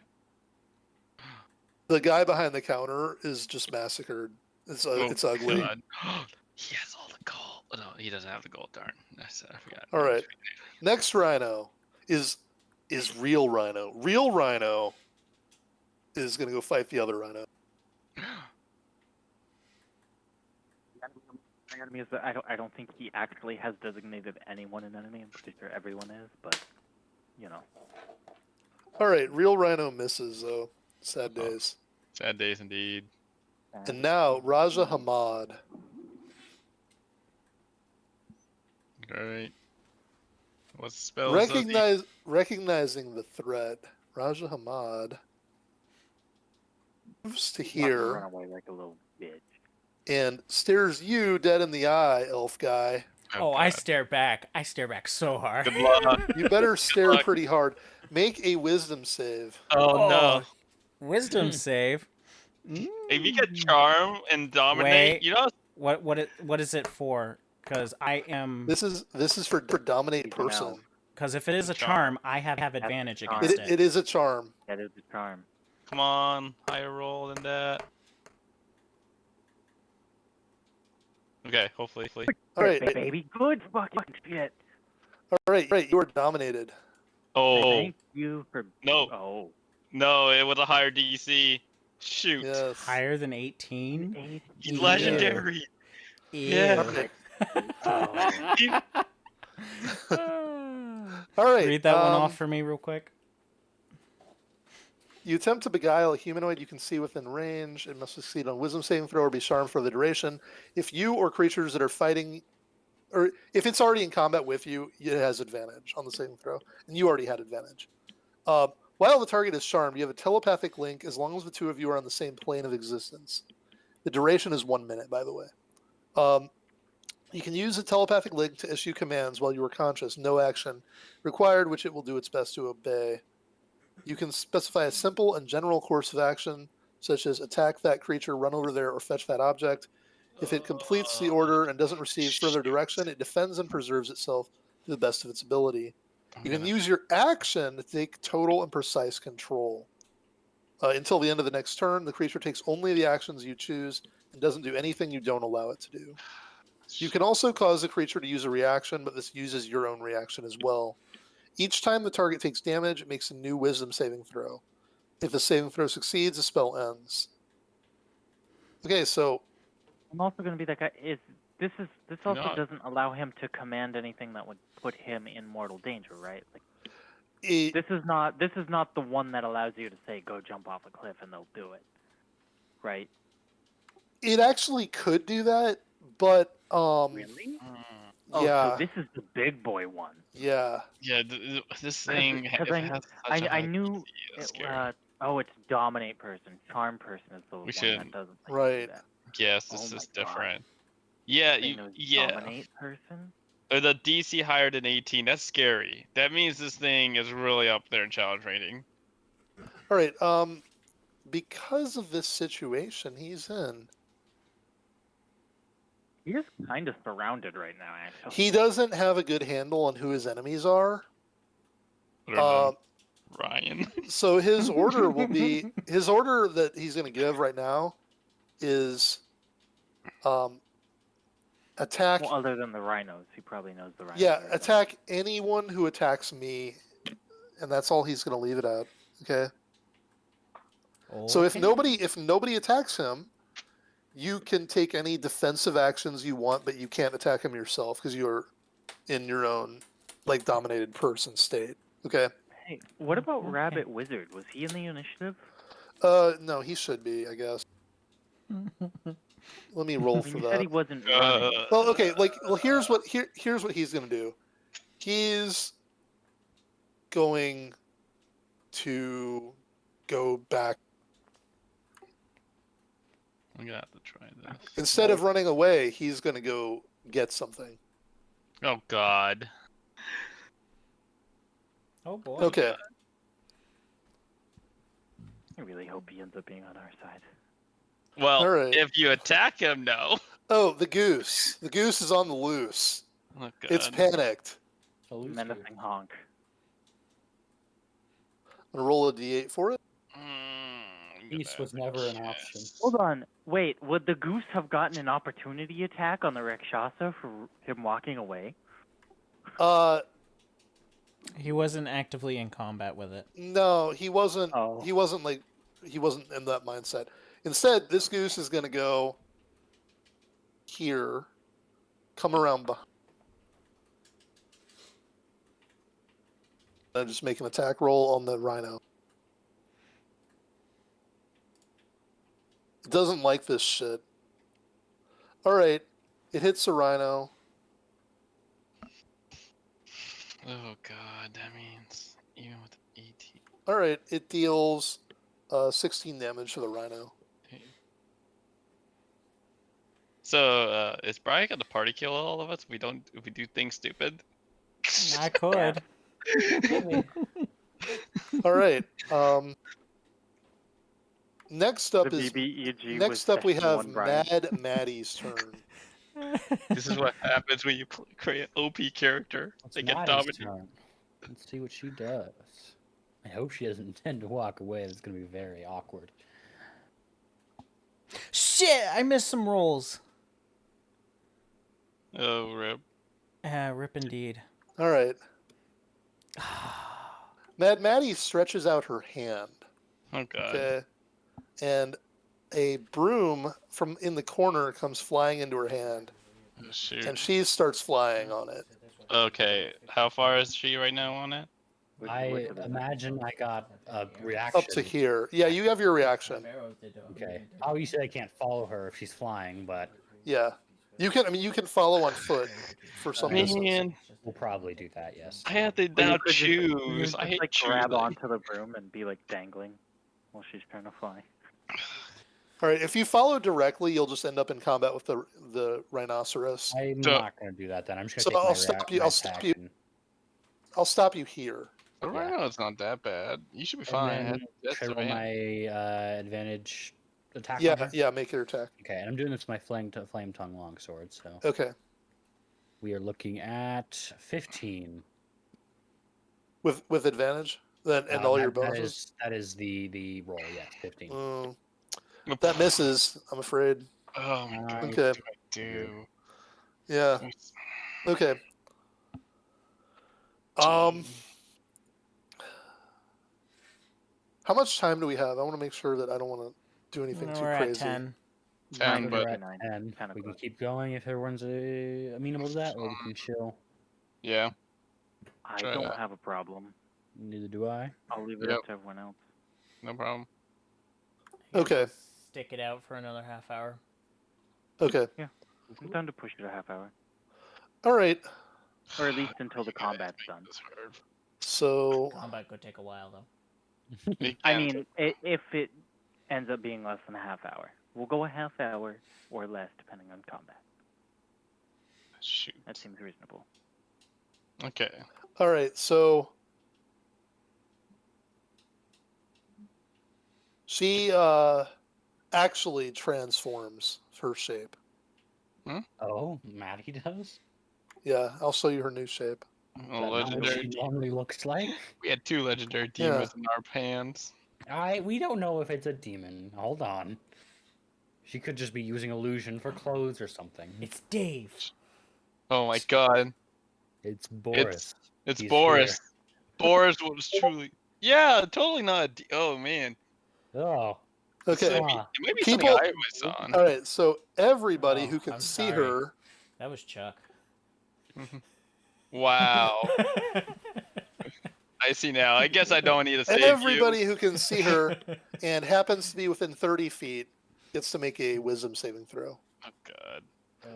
Speaker 2: The guy behind the counter is just massacred. It's
Speaker 6: Oh,
Speaker 2: it's ugly.
Speaker 6: God. He has all the gold. Oh, no, he doesn't have the gold. Darn. I forgot.
Speaker 2: All right. Next rhino is real rhino. Real rhino is gonna go fight the other rhino.
Speaker 5: My enemy is that I don't think he actually has designated anyone an enemy. I'm pretty sure everyone is, but you know.
Speaker 2: All right, real rhino misses though. Sad days.
Speaker 6: Sad days indeed.
Speaker 2: And now Raja Hamad.
Speaker 6: Alright. What spells does he-
Speaker 2: Recognizing the threat, Raja Hamad moves to
Speaker 5: Run
Speaker 2: here
Speaker 5: away like a little bitch.
Speaker 2: and stares you dead in the eye, elf guy.
Speaker 1: Oh, I
Speaker 6: God.
Speaker 1: stare back. I stare back so hard.
Speaker 6: Good luck.
Speaker 2: You better stare
Speaker 6: luck.
Speaker 2: pretty hard. Make a wisdom save.
Speaker 6: Oh, no.
Speaker 1: Wisdom save.
Speaker 6: If you get
Speaker 1: Mm.
Speaker 6: charm and dominate,
Speaker 1: Wait.
Speaker 6: you know.
Speaker 1: What is it for? Because I am.
Speaker 2: This is for dominate
Speaker 5: Keep him
Speaker 2: person.
Speaker 5: out.
Speaker 1: Because if it is a
Speaker 6: Charm.
Speaker 1: charm, I have advantage
Speaker 5: charm.
Speaker 1: against
Speaker 2: It is a charm.
Speaker 5: That is the charm.
Speaker 6: Come on, higher roll than that. Okay, hopefully.
Speaker 2: All right,
Speaker 5: Baby, good fucking shit.
Speaker 2: all right. You are dominated.
Speaker 6: Oh,
Speaker 5: Thank you for.
Speaker 6: No.
Speaker 5: Oh.
Speaker 6: no, it was a higher DC. Shoot.
Speaker 2: Yes.
Speaker 1: higher than 18.
Speaker 6: He's legendary.
Speaker 1: Yeah.
Speaker 2: All right.
Speaker 1: Read that one off for me real quick.
Speaker 2: You attempt to beguile a humanoid you can see within range. It must succeed on wisdom saving throw or be charmed for the duration. If you or creatures that are fighting, or if it's already in combat with you, it has advantage on the saving throw, and you already had advantage. While the target is charmed, you have a telepathic link as long as the two of you are on the same plane of existence. The duration is 1 minute, by the way. You can use a telepathic link to issue commands while you are conscious. No action required, which it will do its best to obey. You can specify a simple and general course of action, such as attack that creature, run over there, or fetch that object. If it completes the order and doesn't receive further direction, it defends and preserves itself to the best of its ability. You can use your action to take total and precise control. Until the end of the next turn, the creature takes only the actions you choose and doesn't do anything you don't allow it to do. You can also cause the creature to use a reaction, but this uses your own reaction as well. Each time the target takes damage, it makes a new wisdom saving throw. If the saving throw succeeds, the spell ends. Okay, so
Speaker 5: I'm also going to be that guy. This also
Speaker 6: No.
Speaker 5: doesn't allow him to command anything that would put him in mortal danger, right? Like
Speaker 2: it,
Speaker 5: this is not the one that allows you to say go jump off a cliff and they'll do it, right?
Speaker 2: it actually could do that, but
Speaker 5: Really? Oh,
Speaker 2: yeah,
Speaker 5: so this is the big boy one.
Speaker 2: yeah.
Speaker 6: Yeah, this thing.
Speaker 5: Because
Speaker 6: if
Speaker 5: I-
Speaker 6: it has such a
Speaker 5: I
Speaker 6: high
Speaker 5: knew.
Speaker 6: DC, that's
Speaker 5: It,
Speaker 6: scary.
Speaker 5: it's dominate person. Charm person is the one
Speaker 6: should-
Speaker 5: that doesn't. let you do
Speaker 2: Right.
Speaker 5: that.
Speaker 6: Yes, this
Speaker 5: Oh
Speaker 6: is
Speaker 5: my God.
Speaker 6: different. Yeah,
Speaker 5: They
Speaker 6: you,
Speaker 5: know
Speaker 6: yeah.
Speaker 5: Dominate person.
Speaker 6: The DC higher than 18. That's scary. That means this thing is really up there in challenge rating.
Speaker 2: All right. Because of this situation he's in,
Speaker 5: He is kind of surrounded right now, actually.
Speaker 2: he doesn't have a good handle on who his enemies are.
Speaker 6: Other
Speaker 2: Uh,
Speaker 6: than Ryan.
Speaker 2: So his order will be his order that he's going to give right now is attack.
Speaker 5: Well, other than the rhinos, he probably knows the rhinos.
Speaker 2: Yeah,
Speaker 5: very well.
Speaker 2: attack anyone who attacks me, and that's all he's going to leave it at. Okay. So if nobody attacks him, you can take any defensive actions you want, but you can't attack him yourself because you're in your own like dominated person state. Okay.
Speaker 5: Hey, what about
Speaker 1: Okay.
Speaker 5: Rabbit Wizard? Was he in the initiative?
Speaker 2: No, he should be, I guess. Let me roll
Speaker 5: I
Speaker 2: for
Speaker 5: mean, you said he
Speaker 2: that.
Speaker 5: wasn't running.
Speaker 2: Well, okay, here's what he's gonna do. He's going to go back
Speaker 6: I'm gonna have to try this.
Speaker 2: instead of running away. He's gonna go get something.
Speaker 6: Oh God.
Speaker 1: Oh boy.
Speaker 2: Okay.
Speaker 5: I really hope he ends up being on our side.
Speaker 6: Well,
Speaker 2: All right.
Speaker 6: if you attack him, no.
Speaker 2: Oh, the goose. The goose is on the loose.
Speaker 6: Oh, God.
Speaker 2: It's panicked.
Speaker 3: Salute
Speaker 5: Menacing honk.
Speaker 2: I'm gonna roll a d8 for it.
Speaker 3: Peace was never an option.
Speaker 5: Hold on. Wait, would the goose have gotten an opportunity attack on the Rakshasa for him walking away?
Speaker 1: He wasn't actively in combat with it.
Speaker 2: No, he wasn't.
Speaker 5: Oh.
Speaker 2: He wasn't in that mindset. Instead, this goose is gonna go here, come around behind. And just make an attack roll on the rhino. It doesn't like this shit. All right, it hits the rhino.
Speaker 6: Oh God, that means even with 18.
Speaker 2: All right, it deals 16 damage to the rhino.
Speaker 6: So is Brian gonna party kill all of us? If we do things stupid.
Speaker 1: I could.
Speaker 2: All right. Next up
Speaker 5: The
Speaker 2: is
Speaker 5: BBEG
Speaker 2: next
Speaker 5: was
Speaker 2: up we
Speaker 5: session
Speaker 2: have
Speaker 5: one, Brian.
Speaker 2: Mad Maddie's turn.
Speaker 6: This is what happens when you create an OP character.
Speaker 3: It's
Speaker 6: They get
Speaker 3: Maddie's
Speaker 6: dominated.
Speaker 3: turn. Let's see what she does. I hope she doesn't intend to walk away. It's going to be very awkward.
Speaker 1: Shit! I missed some rolls.
Speaker 6: Oh, rip.
Speaker 1: Rip indeed.
Speaker 2: All right. Mad Maddie stretches out her hand.
Speaker 6: Oh God.
Speaker 2: Okay. And a broom from in the corner comes flying into her hand,
Speaker 6: Oh, shoot.
Speaker 2: and she starts flying on it.
Speaker 6: Okay, how far is she right now on it?
Speaker 3: I imagine I got a reaction.
Speaker 2: Up to here. Yeah, you have your reaction.
Speaker 3: Okay. Oh, you said I can't follow her if she's flying, but
Speaker 2: Yeah. You can. I mean, you can follow on foot for some distance.
Speaker 6: Man,
Speaker 3: we'll probably do that, yes.
Speaker 6: I have to
Speaker 5: Or you
Speaker 6: now
Speaker 5: could
Speaker 6: choose.
Speaker 5: just
Speaker 6: I hate
Speaker 5: like grab
Speaker 6: choosing.
Speaker 5: onto the broom and be like dangling while she's trying to fly.
Speaker 2: All right. If you follow directly, you'll just end up in combat with the rhinoceros.
Speaker 3: I'm
Speaker 6: So-
Speaker 3: not going to do that then. I'm just
Speaker 2: So
Speaker 3: going to
Speaker 2: I'll
Speaker 3: take my
Speaker 2: stop you-
Speaker 3: my
Speaker 2: I'll stop
Speaker 3: attack
Speaker 2: you.
Speaker 3: and-
Speaker 2: I'll stop you here.
Speaker 6: But right
Speaker 3: Yeah.
Speaker 6: now it's not that bad. You should be
Speaker 3: and
Speaker 6: fine.
Speaker 3: then
Speaker 6: That's
Speaker 3: should I
Speaker 6: the
Speaker 3: roll
Speaker 6: man.
Speaker 3: my advantage attack on
Speaker 2: Yeah.
Speaker 3: her?
Speaker 2: Yeah. Make your attack.
Speaker 3: Okay, and I'm doing this with my flame tongue longsword, so
Speaker 2: Okay.
Speaker 3: we are looking at 15.
Speaker 2: With advantage. Then and all your bonuses.
Speaker 3: That is the roll, yes, 15.
Speaker 2: Mm, that misses. I'm afraid.
Speaker 6: Oh my God.
Speaker 2: Okay.
Speaker 6: What do I do?
Speaker 2: Yeah. Okay. How much time do we have? I want to make sure that I don't want to do anything too
Speaker 1: We're
Speaker 2: crazy.
Speaker 1: at 10.
Speaker 6: 10,
Speaker 5: Nine
Speaker 6: but-
Speaker 3: We're at
Speaker 5: nine.
Speaker 3: 10.
Speaker 5: Kinda
Speaker 3: We can
Speaker 5: close.
Speaker 3: keep going if everyone's amenable to that, or we can chill.
Speaker 6: Yeah.
Speaker 5: I
Speaker 6: Try
Speaker 5: don't
Speaker 6: that.
Speaker 5: have a problem.
Speaker 3: Neither do I.
Speaker 5: I'll leave it
Speaker 6: Yep.
Speaker 5: up to everyone else.
Speaker 6: No problem.
Speaker 2: Okay.
Speaker 1: Stick it out for another half hour.
Speaker 2: Okay.
Speaker 5: I'm done to push it a half hour,
Speaker 2: All right.
Speaker 5: or at least until the combat's done.
Speaker 6: It's hard.
Speaker 2: So
Speaker 1: Combat could take a while though.
Speaker 6: We
Speaker 5: I
Speaker 6: can't-
Speaker 5: mean, if it ends up being less than a half hour, we'll go a half hour or less depending on combat.
Speaker 6: Shoot.
Speaker 5: That seems reasonable.
Speaker 6: Okay.
Speaker 2: all right. So she actually transforms her shape.
Speaker 3: Oh, Maddie does?
Speaker 2: Yeah, I'll show you her new shape.
Speaker 3: Is
Speaker 6: Well,
Speaker 3: that not what
Speaker 6: legendary.
Speaker 3: she normally looks like?
Speaker 6: We had 2 legendary
Speaker 2: Yeah.
Speaker 6: demons in our hands.
Speaker 3: We don't know if it's a demon. Hold on. She could just be using illusion for clothes or something.
Speaker 1: It's Dave.
Speaker 6: Oh my God.
Speaker 3: It's Boris.
Speaker 6: It's
Speaker 3: He's
Speaker 6: Boris. Boris was truly. Yeah, totally not. Oh man.
Speaker 3: Oh.
Speaker 2: Okay.
Speaker 6: It
Speaker 3: Ah.
Speaker 6: might be something
Speaker 2: People-
Speaker 6: I was on.
Speaker 2: All right. So everybody
Speaker 1: Oh,
Speaker 2: who can
Speaker 1: I'm
Speaker 2: see
Speaker 1: sorry.
Speaker 2: her.
Speaker 1: That was Chuck.
Speaker 6: Wow. I see now. I guess I don't need to save
Speaker 2: Everybody
Speaker 6: you.
Speaker 2: who can see her and happens to be within 30 feet gets to make a wisdom saving throw.
Speaker 6: Oh God.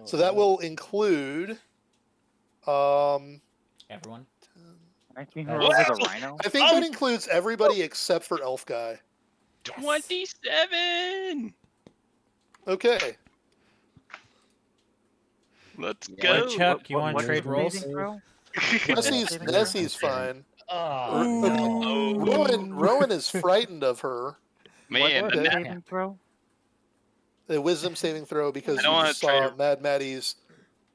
Speaker 2: So that will include.
Speaker 1: Everyone.
Speaker 5: Can I see her
Speaker 3: What?
Speaker 5: over the rhino?
Speaker 2: I think that includes everybody except for Elf Guy.
Speaker 6: 27.
Speaker 2: Okay.
Speaker 6: Let's
Speaker 3: Yeah.
Speaker 6: go.
Speaker 1: Chuck, you want
Speaker 5: What
Speaker 1: to trade
Speaker 5: is
Speaker 1: rolls?
Speaker 5: amazing, bro?
Speaker 2: Nessie's fine.
Speaker 3: Oh,
Speaker 2: Okay.
Speaker 3: no.
Speaker 2: Rowan is frightened of her.
Speaker 6: Man,
Speaker 5: What
Speaker 2: okay.
Speaker 6: the
Speaker 5: saving throw?
Speaker 2: A wisdom saving throw because
Speaker 6: I
Speaker 2: you
Speaker 6: don't wanna
Speaker 2: just
Speaker 6: try
Speaker 2: saw
Speaker 6: to-
Speaker 2: Mad Maddie's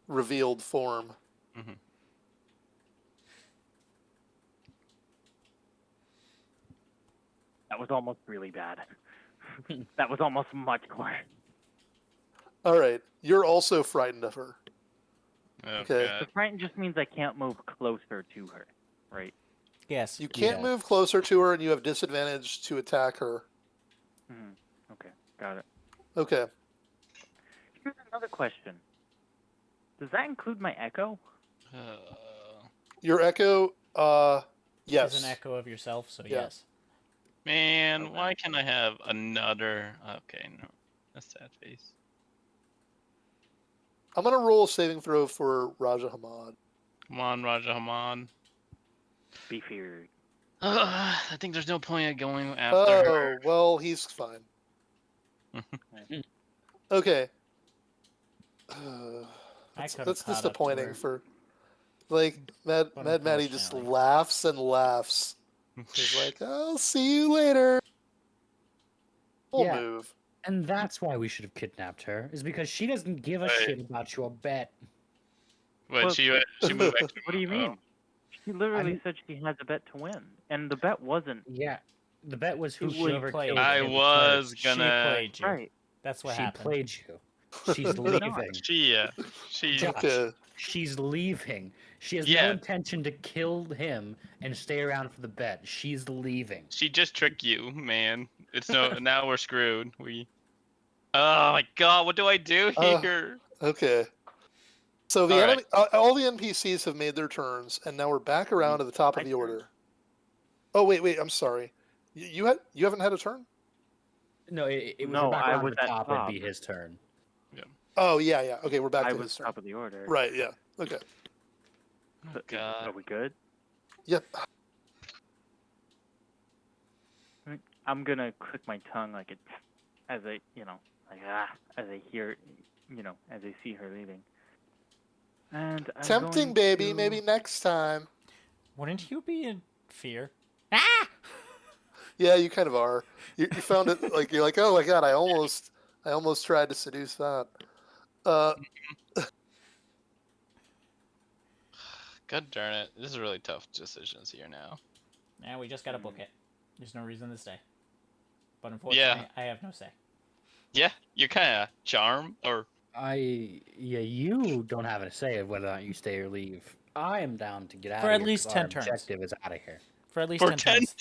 Speaker 2: revealed form.
Speaker 6: Mhm.
Speaker 5: That was almost really bad. That was almost much worse.
Speaker 2: All right. You're also frightened of her.
Speaker 6: Oh,
Speaker 2: Okay.
Speaker 6: God.
Speaker 5: The frightened just means I can't move closer to her, right?
Speaker 1: Yes.
Speaker 2: You can't
Speaker 3: Yeah.
Speaker 2: move closer to her, and you have disadvantage to attack her.
Speaker 5: Okay, got it.
Speaker 2: Okay.
Speaker 5: Here's another question. Does that include my echo?
Speaker 2: Your echo, yes.
Speaker 1: Is an echo of yourself, so
Speaker 2: Yeah.
Speaker 1: yes.
Speaker 6: Man,
Speaker 5: Okay.
Speaker 6: why can't I have another? Okay, no. That's sad face.
Speaker 2: I'm gonna roll a saving throw for Raja Hamad.
Speaker 6: Come on, Raja Haman.
Speaker 5: Be feared.
Speaker 6: I think there's no point in going after her.
Speaker 2: Oh, well, he's fine. Okay.
Speaker 1: I could have
Speaker 2: That's
Speaker 1: caught up to
Speaker 2: disappointing
Speaker 1: her.
Speaker 2: for like Mad
Speaker 1: But
Speaker 2: Maddie just
Speaker 1: unfortunately-
Speaker 2: laughs and laughs. He's like, "I'll see you later." We'll
Speaker 3: Yeah.
Speaker 2: move.
Speaker 3: And that's why we should have kidnapped her, is because she doesn't give a
Speaker 6: Right.
Speaker 3: shit about your bet.
Speaker 6: But
Speaker 5: Well-
Speaker 6: she moved back to
Speaker 5: What do you
Speaker 6: Toronto.
Speaker 5: mean? She literally
Speaker 3: I'm-
Speaker 5: said she has a bet to win, and the bet wasn't
Speaker 3: Yeah. The bet was
Speaker 5: She
Speaker 3: whoever
Speaker 1: played
Speaker 3: killed
Speaker 1: it.
Speaker 6: I
Speaker 3: him
Speaker 6: was
Speaker 1: She
Speaker 6: gonna.
Speaker 1: played you.
Speaker 5: right.
Speaker 1: That's what
Speaker 3: She
Speaker 1: happened.
Speaker 3: played you. She's
Speaker 5: not.
Speaker 3: leaving.
Speaker 6: She.
Speaker 3: Josh,
Speaker 2: Okay.
Speaker 3: she's leaving. She has
Speaker 6: Yeah.
Speaker 3: no intention to kill him and stay around for the bet. She's leaving.
Speaker 6: She just tricked you, man. It's no. Now we're screwed. We. Oh my God! What do I do here?
Speaker 2: Okay. So the
Speaker 6: All right.
Speaker 2: enemy, all the NPCs have made their turns, and now we're back around to the top of
Speaker 5: My
Speaker 2: the
Speaker 5: turn.
Speaker 2: order. Oh wait, I'm sorry. You haven't had a turn?
Speaker 3: No, it was
Speaker 5: No,
Speaker 3: back
Speaker 5: I
Speaker 3: around
Speaker 5: was
Speaker 3: the
Speaker 5: at
Speaker 3: top.
Speaker 5: top.
Speaker 3: It'd be his turn.
Speaker 2: Oh yeah. Okay, we're back
Speaker 5: I
Speaker 2: to
Speaker 5: was
Speaker 2: his turn.
Speaker 5: top of the order.
Speaker 2: Right. Yeah. Okay.
Speaker 6: Oh God.
Speaker 5: Are we good?
Speaker 2: Yep.
Speaker 5: I'm gonna click my tongue like it, as I, as I hear, as I see her leaving. And I'm
Speaker 2: Tempting,
Speaker 5: going
Speaker 2: baby.
Speaker 5: to-
Speaker 2: Maybe next time.
Speaker 1: Wouldn't you be in fear? Ah!
Speaker 2: Yeah, you kind of are. You found it like you're like, oh my god, I almost tried to seduce that.
Speaker 6: God darn it! This is really tough decisions here now.
Speaker 1: Now we just gotta book it. There's no reason to stay. But unfortunately, I have no say.
Speaker 6: Yeah, you're kind of charm or
Speaker 3: You don't have a say of whether or not you stay or leave. I am down to get out
Speaker 1: For
Speaker 3: of
Speaker 1: at
Speaker 3: here.
Speaker 1: least
Speaker 3: 'cause
Speaker 1: 10
Speaker 3: our
Speaker 1: turns.
Speaker 3: Objective is out of here.
Speaker 1: For at least
Speaker 6: for
Speaker 1: 10
Speaker 6: 10
Speaker 1: turns.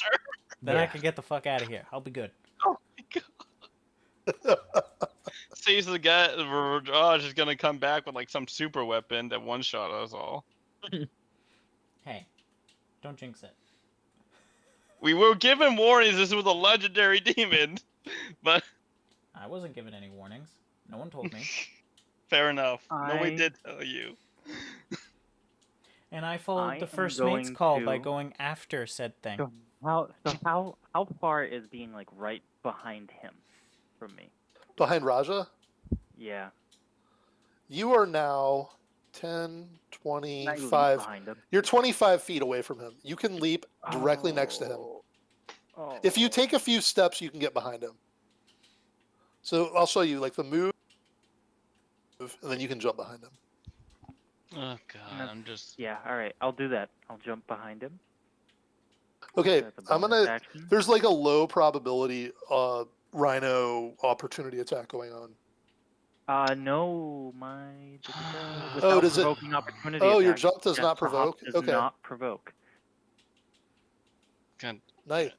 Speaker 1: Then I
Speaker 3: Yeah.
Speaker 1: can get the fuck out of here. I'll be good.
Speaker 6: Oh my God! Sees the guy. Raj is gonna come back with like some super weapon that one shot us all.
Speaker 1: Hey, don't jinx it.
Speaker 6: We were given warnings. This was a legendary demon, but
Speaker 1: I wasn't given any warnings. No one told me.
Speaker 6: fair enough. Nobody
Speaker 5: I-
Speaker 6: did tell you.
Speaker 1: And I followed
Speaker 5: I
Speaker 1: the
Speaker 5: am
Speaker 1: first mate's
Speaker 5: going
Speaker 1: call by
Speaker 5: to-
Speaker 1: going after said thing.
Speaker 5: So how far is being like right behind him from me?
Speaker 2: Behind Raja,
Speaker 5: Yeah.
Speaker 2: you are now 10,
Speaker 5: Not you leave
Speaker 2: 25.
Speaker 5: behind him.
Speaker 2: You're 25 feet away from him. You can leap directly next to him.
Speaker 5: Oh.
Speaker 2: If you take a few steps, you can get behind him. So I'll show you like the move, and then you can jump behind him.
Speaker 6: Oh God,
Speaker 5: No.
Speaker 6: I'm just.
Speaker 5: Yeah, all right. I'll do that. I'll jump behind him.
Speaker 2: Okay,
Speaker 5: That's a
Speaker 2: I'm
Speaker 5: bonus
Speaker 2: gonna.
Speaker 5: action.
Speaker 2: There's like a low probability Rhino opportunity attack going on.
Speaker 5: No, my
Speaker 2: Oh,
Speaker 5: without
Speaker 2: does it-
Speaker 5: provoking opportunity
Speaker 2: Oh, your
Speaker 5: attack.
Speaker 2: jump does
Speaker 5: Just
Speaker 2: not
Speaker 5: the hop
Speaker 2: provoke?
Speaker 5: Does
Speaker 2: Okay.
Speaker 5: not provoke.
Speaker 6: God.
Speaker 2: Nice.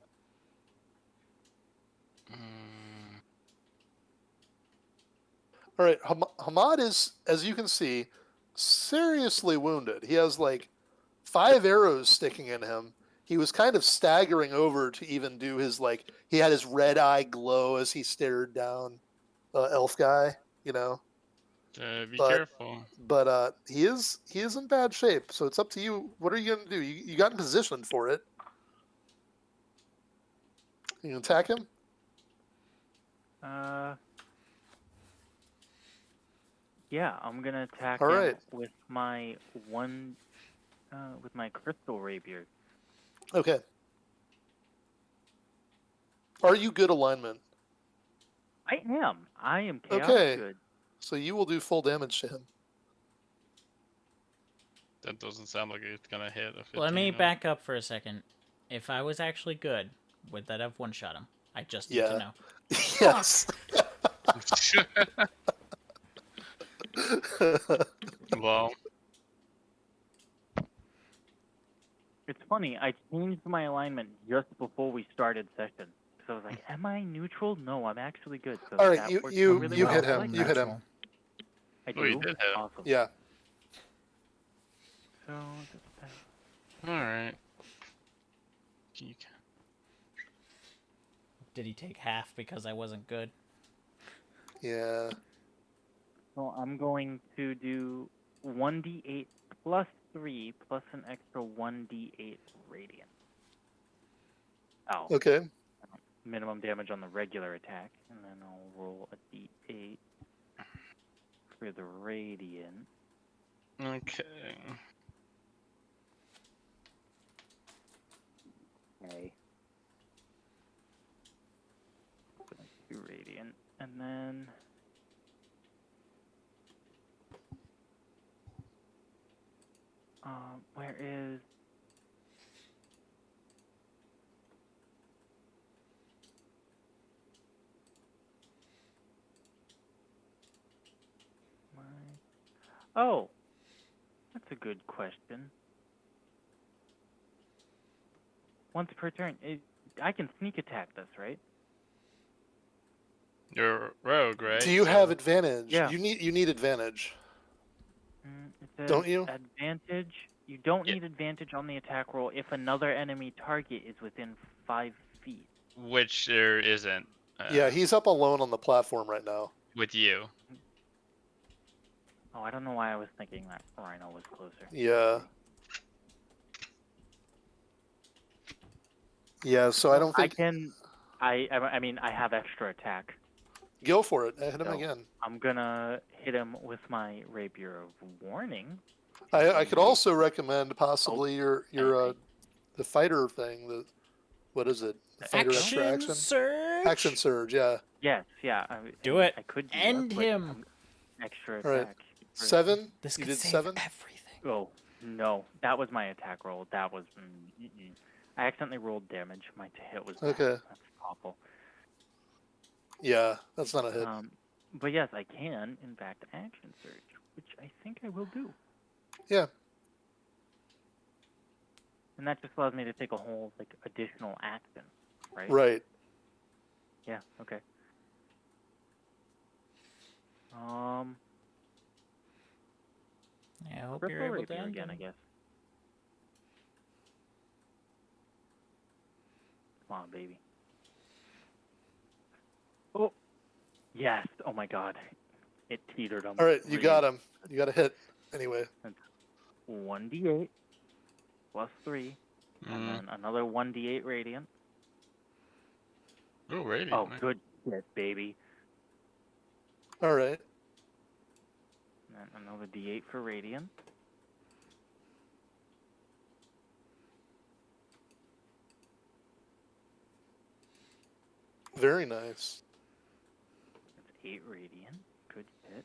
Speaker 6: Mm,
Speaker 2: All right, Hamad is, as you can see, seriously wounded. He has like 5 arrows sticking in him. He was kind of staggering over to even do his like. He had his red eye glow as he stared down elf guy. You know,
Speaker 6: be
Speaker 2: But-
Speaker 6: careful.
Speaker 2: but he is in bad shape. So it's up to you. What are you gonna do? You got in position for it. You can attack him.
Speaker 5: Yeah, I'm gonna attack
Speaker 2: All
Speaker 5: him
Speaker 2: right.
Speaker 5: with my with my crystal rapier.
Speaker 2: Okay. Are you good alignment?
Speaker 5: I am chaotic
Speaker 2: Okay.
Speaker 5: good.
Speaker 2: So you will do full damage to him.
Speaker 6: That doesn't sound like it's gonna hit a 15.
Speaker 1: Let me
Speaker 6: no.
Speaker 1: back up for a second. If I was actually good, would that have one-shot him? I just need
Speaker 2: Yeah.
Speaker 1: to know.
Speaker 2: Yes.
Speaker 6: Well,
Speaker 5: It's funny. I changed my alignment just before we started session. So I was like, "Am I neutral? No, I'm actually good." So
Speaker 2: All right,
Speaker 5: that
Speaker 2: you-
Speaker 5: worked
Speaker 2: you-
Speaker 5: out really
Speaker 2: you
Speaker 5: well.
Speaker 2: hit
Speaker 5: I
Speaker 2: him,
Speaker 5: like
Speaker 2: you
Speaker 5: that.
Speaker 2: hit him.
Speaker 1: Natural.
Speaker 5: I do.
Speaker 6: Oh, you did hit him.
Speaker 5: Awesome.
Speaker 2: Yeah.
Speaker 5: So
Speaker 6: all right. You can-
Speaker 1: Did he take half because I wasn't good?
Speaker 2: Yeah.
Speaker 5: so I'm going to do 1d8 plus 3 plus an extra 1d8 radiant. Oh,
Speaker 2: Okay.
Speaker 5: minimum damage on the regular attack, and then I'll roll a d8 for the radiant.
Speaker 6: Okay.
Speaker 5: Okay. So that's 2 radiant, and then where is my? Oh, that's a good question. Once per turn, I can sneak attack this, right?
Speaker 6: You're a rogue, right?
Speaker 2: Do you have
Speaker 6: So-
Speaker 2: advantage?
Speaker 5: Yeah.
Speaker 2: You need advantage.
Speaker 5: It says
Speaker 2: Don't you?
Speaker 5: Advantage. You don't
Speaker 6: Yeah.
Speaker 5: need advantage on the attack roll if another enemy target is within 5 feet.
Speaker 6: Which there isn't.
Speaker 2: Yeah, he's up alone on the platform right now.
Speaker 6: With you.
Speaker 5: Oh, I don't know why I was thinking that Rhino was closer.
Speaker 2: Yeah. Yeah, so I don't think.
Speaker 5: I mean, I have extra attack.
Speaker 2: Go for it. Hit him
Speaker 5: No.
Speaker 2: again.
Speaker 5: I'm gonna hit him with my Rapier of Warning.
Speaker 2: I could also recommend possibly your
Speaker 5: Anyway.
Speaker 2: the fighter thing. The what is it? The fighter extra
Speaker 1: Action
Speaker 2: action.
Speaker 1: surge.
Speaker 2: Action surge. Yeah.
Speaker 5: Yes, yeah.
Speaker 1: Do it.
Speaker 5: I could do
Speaker 1: End
Speaker 5: that, but
Speaker 1: him.
Speaker 5: Extra
Speaker 2: All right.
Speaker 5: attack. for-
Speaker 2: 7.
Speaker 1: This
Speaker 2: You
Speaker 1: could
Speaker 2: did
Speaker 1: save
Speaker 2: 7.
Speaker 1: everything.
Speaker 5: Oh no, that was my attack roll. That was. I accidentally rolled damage. My hit was. bad.
Speaker 2: Okay.
Speaker 5: That's awful.
Speaker 2: Yeah, that's not a hit.
Speaker 5: But yes, I can in fact action surge, which I think I will do.
Speaker 2: Yeah.
Speaker 5: And that just allows me to take a whole like additional action, right?
Speaker 2: Right.
Speaker 5: Yeah. Okay.
Speaker 1: Yeah, I hope
Speaker 5: Crystal
Speaker 1: you're able to
Speaker 5: Rapier
Speaker 1: end
Speaker 5: again, I
Speaker 1: him.
Speaker 5: guess. Come on, baby. Oh. Yes. Oh my God. It teetered on.
Speaker 2: All right, you got him. You got a hit. Anyway.
Speaker 5: 1d8 plus 3, and
Speaker 6: Mm.
Speaker 5: then another 1d8 radiant.
Speaker 6: Oh, radiant.
Speaker 5: Oh,
Speaker 6: man.
Speaker 5: good shit, baby.
Speaker 2: All right.
Speaker 5: And then another d8 for radiant.
Speaker 2: Very nice.
Speaker 5: That's 8 radiant. Good hit.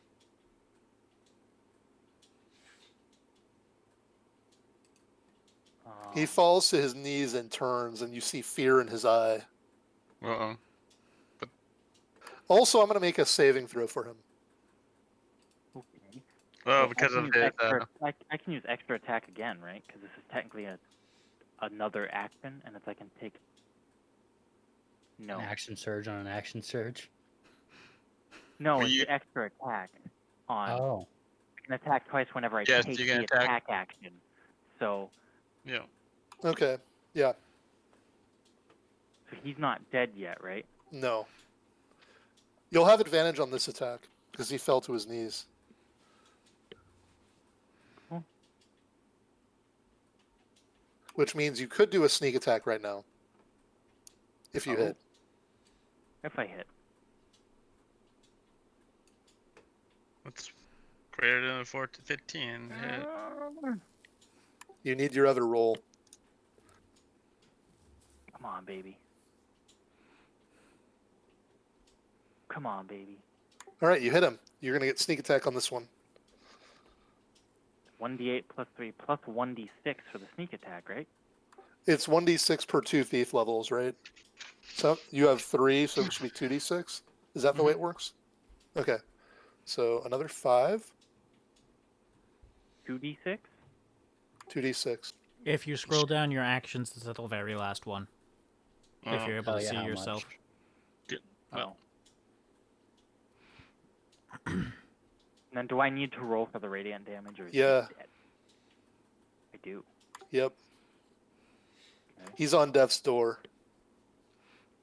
Speaker 2: He falls to his knees and turns, and you see fear in his eye.
Speaker 6: Uh-oh.
Speaker 2: Also, I'm going to make a saving throw for him.
Speaker 5: Okay.
Speaker 6: Oh,
Speaker 5: So
Speaker 6: because
Speaker 5: I can
Speaker 6: of
Speaker 5: use
Speaker 6: his.
Speaker 5: extra, I can use extra attack again, right? Because this is technically another action, and it's I can take. No,
Speaker 3: An action surge on an action surge.
Speaker 5: no,
Speaker 6: Were
Speaker 5: it's
Speaker 6: you-
Speaker 5: the extra attack on.
Speaker 3: Oh.
Speaker 5: I can attack twice whenever I
Speaker 6: Yes,
Speaker 5: take
Speaker 6: you
Speaker 5: the
Speaker 6: can attack-
Speaker 5: attack action. So
Speaker 6: Yeah.
Speaker 2: Okay. Yeah.
Speaker 5: he's not dead yet, right?
Speaker 2: No. You'll have advantage on this attack because he fell to his knees.
Speaker 5: Cool.
Speaker 2: Which means you could do a sneak attack right now. If you
Speaker 5: Oh.
Speaker 2: hit.
Speaker 5: If I hit.
Speaker 6: That's greater than a 4 to 15. Hit.
Speaker 2: You need your other roll.
Speaker 5: Come on, baby. Come on, baby.
Speaker 2: All right, you hit him. You're going to get sneak attack on this one.
Speaker 5: 1d8 plus 3 plus 1d6 for the sneak attack, right?
Speaker 2: It's 1d6 per 2 thief levels, right? So you have 3, so it should be 2d6. Is that the way it works? Okay. So another 5,
Speaker 5: 2d6?
Speaker 2: 2d6.
Speaker 1: If you scroll down your actions, it's at the very last one. If
Speaker 6: Oh,
Speaker 1: you're able
Speaker 3: Tell
Speaker 1: to
Speaker 3: you
Speaker 1: see
Speaker 3: how
Speaker 1: yourself.
Speaker 3: much.
Speaker 5: Oh. And then do I need to roll for the radiant damage? Or is he
Speaker 2: Yeah.
Speaker 5: dead? I do.
Speaker 2: Yep.
Speaker 5: Okay.
Speaker 2: He's on death's door.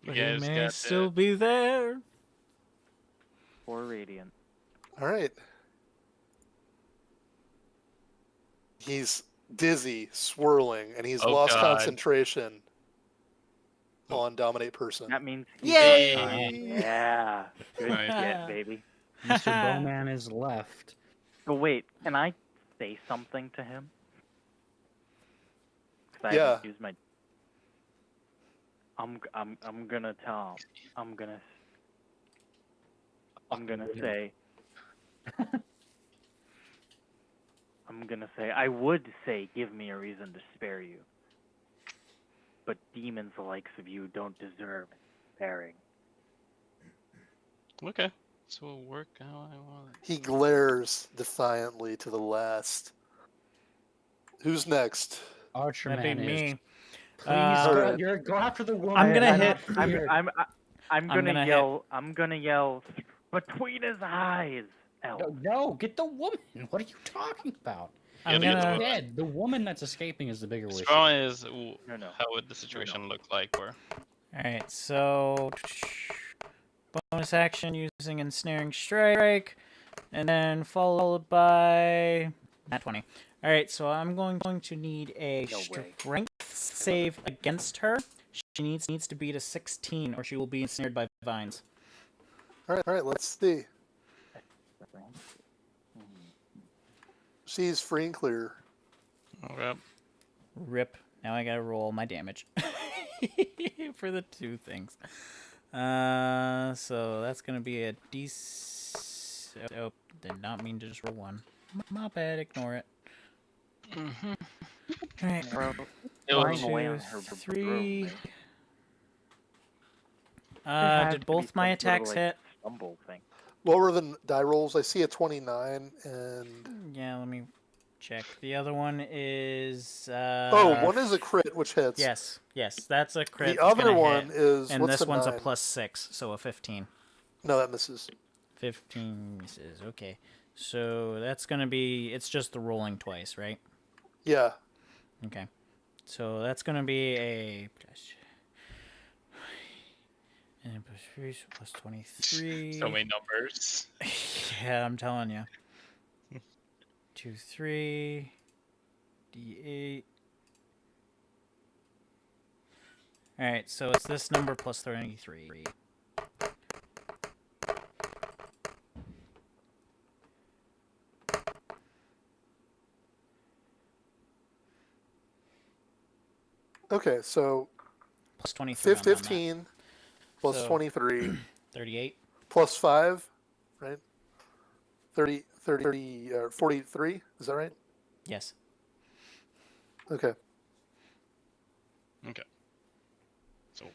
Speaker 1: But
Speaker 6: You
Speaker 1: he
Speaker 6: guys
Speaker 1: may
Speaker 6: got
Speaker 1: still
Speaker 6: that.
Speaker 1: be there.
Speaker 5: 4 radiant.
Speaker 2: All right. He's dizzy, swirling, and he's
Speaker 6: Oh,
Speaker 2: lost
Speaker 6: God.
Speaker 2: concentration on dominate person.
Speaker 5: That means he's
Speaker 1: Yay!
Speaker 5: fine. Yeah. Good
Speaker 6: Nice.
Speaker 5: shit, baby.
Speaker 3: Mr. Bowman is left.
Speaker 5: So wait, can I say something to him? 'Cause I
Speaker 2: Yeah.
Speaker 5: haven't used my. I'm gonna tell him. I'm gonna say. I'm gonna say. I would say, give me a reason to spare you. But demons the likes of you don't deserve sparing.
Speaker 6: Okay. So it'll work how I want it.
Speaker 2: He glares defiantly to the last. Who's next?
Speaker 3: Archer
Speaker 1: That'd
Speaker 3: Man
Speaker 1: be
Speaker 3: is.
Speaker 1: me.
Speaker 3: Please
Speaker 1: Uh,
Speaker 3: go after the woman.
Speaker 1: I'm gonna
Speaker 3: I'm
Speaker 1: hit-
Speaker 3: not
Speaker 5: I'm
Speaker 3: feared.
Speaker 5: I'm gonna
Speaker 1: gonna hit-
Speaker 5: yell. I'm gonna yell between his eyes. Elf.
Speaker 3: No, get the woman. What are you talking about?
Speaker 1: I'm
Speaker 6: Yeah,
Speaker 3: He's
Speaker 6: the
Speaker 1: gonna.
Speaker 3: dead. The woman that's escaping is the bigger
Speaker 6: What's
Speaker 3: wish.
Speaker 6: wrong is
Speaker 5: No.
Speaker 6: how would the situation look like where
Speaker 1: Alright, so. Bonus action using Ensnaring Strike. And then followed by. Nat 20. Alright, so I'm going to need a
Speaker 5: No way.
Speaker 1: strength save against her. She needs to beat a 16 or she will be ensnared by vines.
Speaker 2: All right, let's see. She's free and clear.
Speaker 6: okay.
Speaker 1: Rip. Now I gotta roll my damage. For the two things. So that's gonna be a D. Oh, did not mean to just roll one. My bad. Ignore it. Alright.
Speaker 6: It
Speaker 1: One,
Speaker 6: was
Speaker 5: Flying away on
Speaker 1: two,
Speaker 5: her
Speaker 1: three.
Speaker 5: broom, There has
Speaker 1: Did
Speaker 5: to be
Speaker 1: both my
Speaker 5: some sort of,
Speaker 1: attacks
Speaker 5: like,
Speaker 1: hit?
Speaker 5: Stumble thing.
Speaker 2: What were the die rolls? I see a 29 and
Speaker 1: Yeah, let me check. The other one is.
Speaker 2: one is a crit, which hits.
Speaker 1: Yes, that's a crit.
Speaker 2: The
Speaker 1: it's
Speaker 2: other
Speaker 1: gonna
Speaker 2: one
Speaker 1: hit.
Speaker 2: is
Speaker 1: And
Speaker 2: what's
Speaker 1: this
Speaker 2: the
Speaker 1: one's
Speaker 2: 9?
Speaker 1: a +6, so a 15.
Speaker 2: No, that misses.
Speaker 1: 15 misses. Okay, so that's gonna be. It's just the rolling twice, right?
Speaker 2: Yeah.
Speaker 1: Okay, so that's gonna be a. And plus 23.
Speaker 6: so many numbers.
Speaker 1: Yeah, I'm telling you. 2, 3, D8. Alright, so it's this number plus 33.
Speaker 2: Okay, so
Speaker 1: Plus 23. on that.
Speaker 2: 15 plus
Speaker 1: So-
Speaker 2: 23
Speaker 1: 38.
Speaker 2: plus 5, right? 30, 43, is that right?
Speaker 1: Yes.
Speaker 2: Okay.
Speaker 6: Okay. So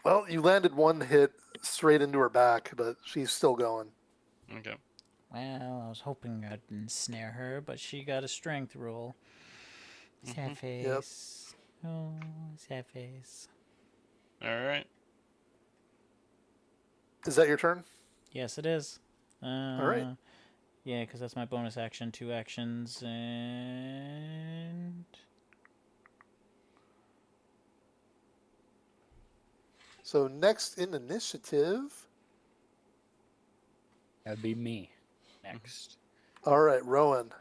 Speaker 2: Well, you landed one hit straight into her back, but she's still going.
Speaker 6: okay.
Speaker 1: Well, I was hoping I'd ensnare her, but she got a strength roll. Sad face. Oh, sad face.
Speaker 6: Alright.
Speaker 2: Is that your turn?
Speaker 1: Yes, it is.
Speaker 2: right.
Speaker 1: Yeah, because that's my bonus action. 2 actions and.
Speaker 2: So next in initiative.
Speaker 3: That'd be me next.
Speaker 2: All right, Rowan.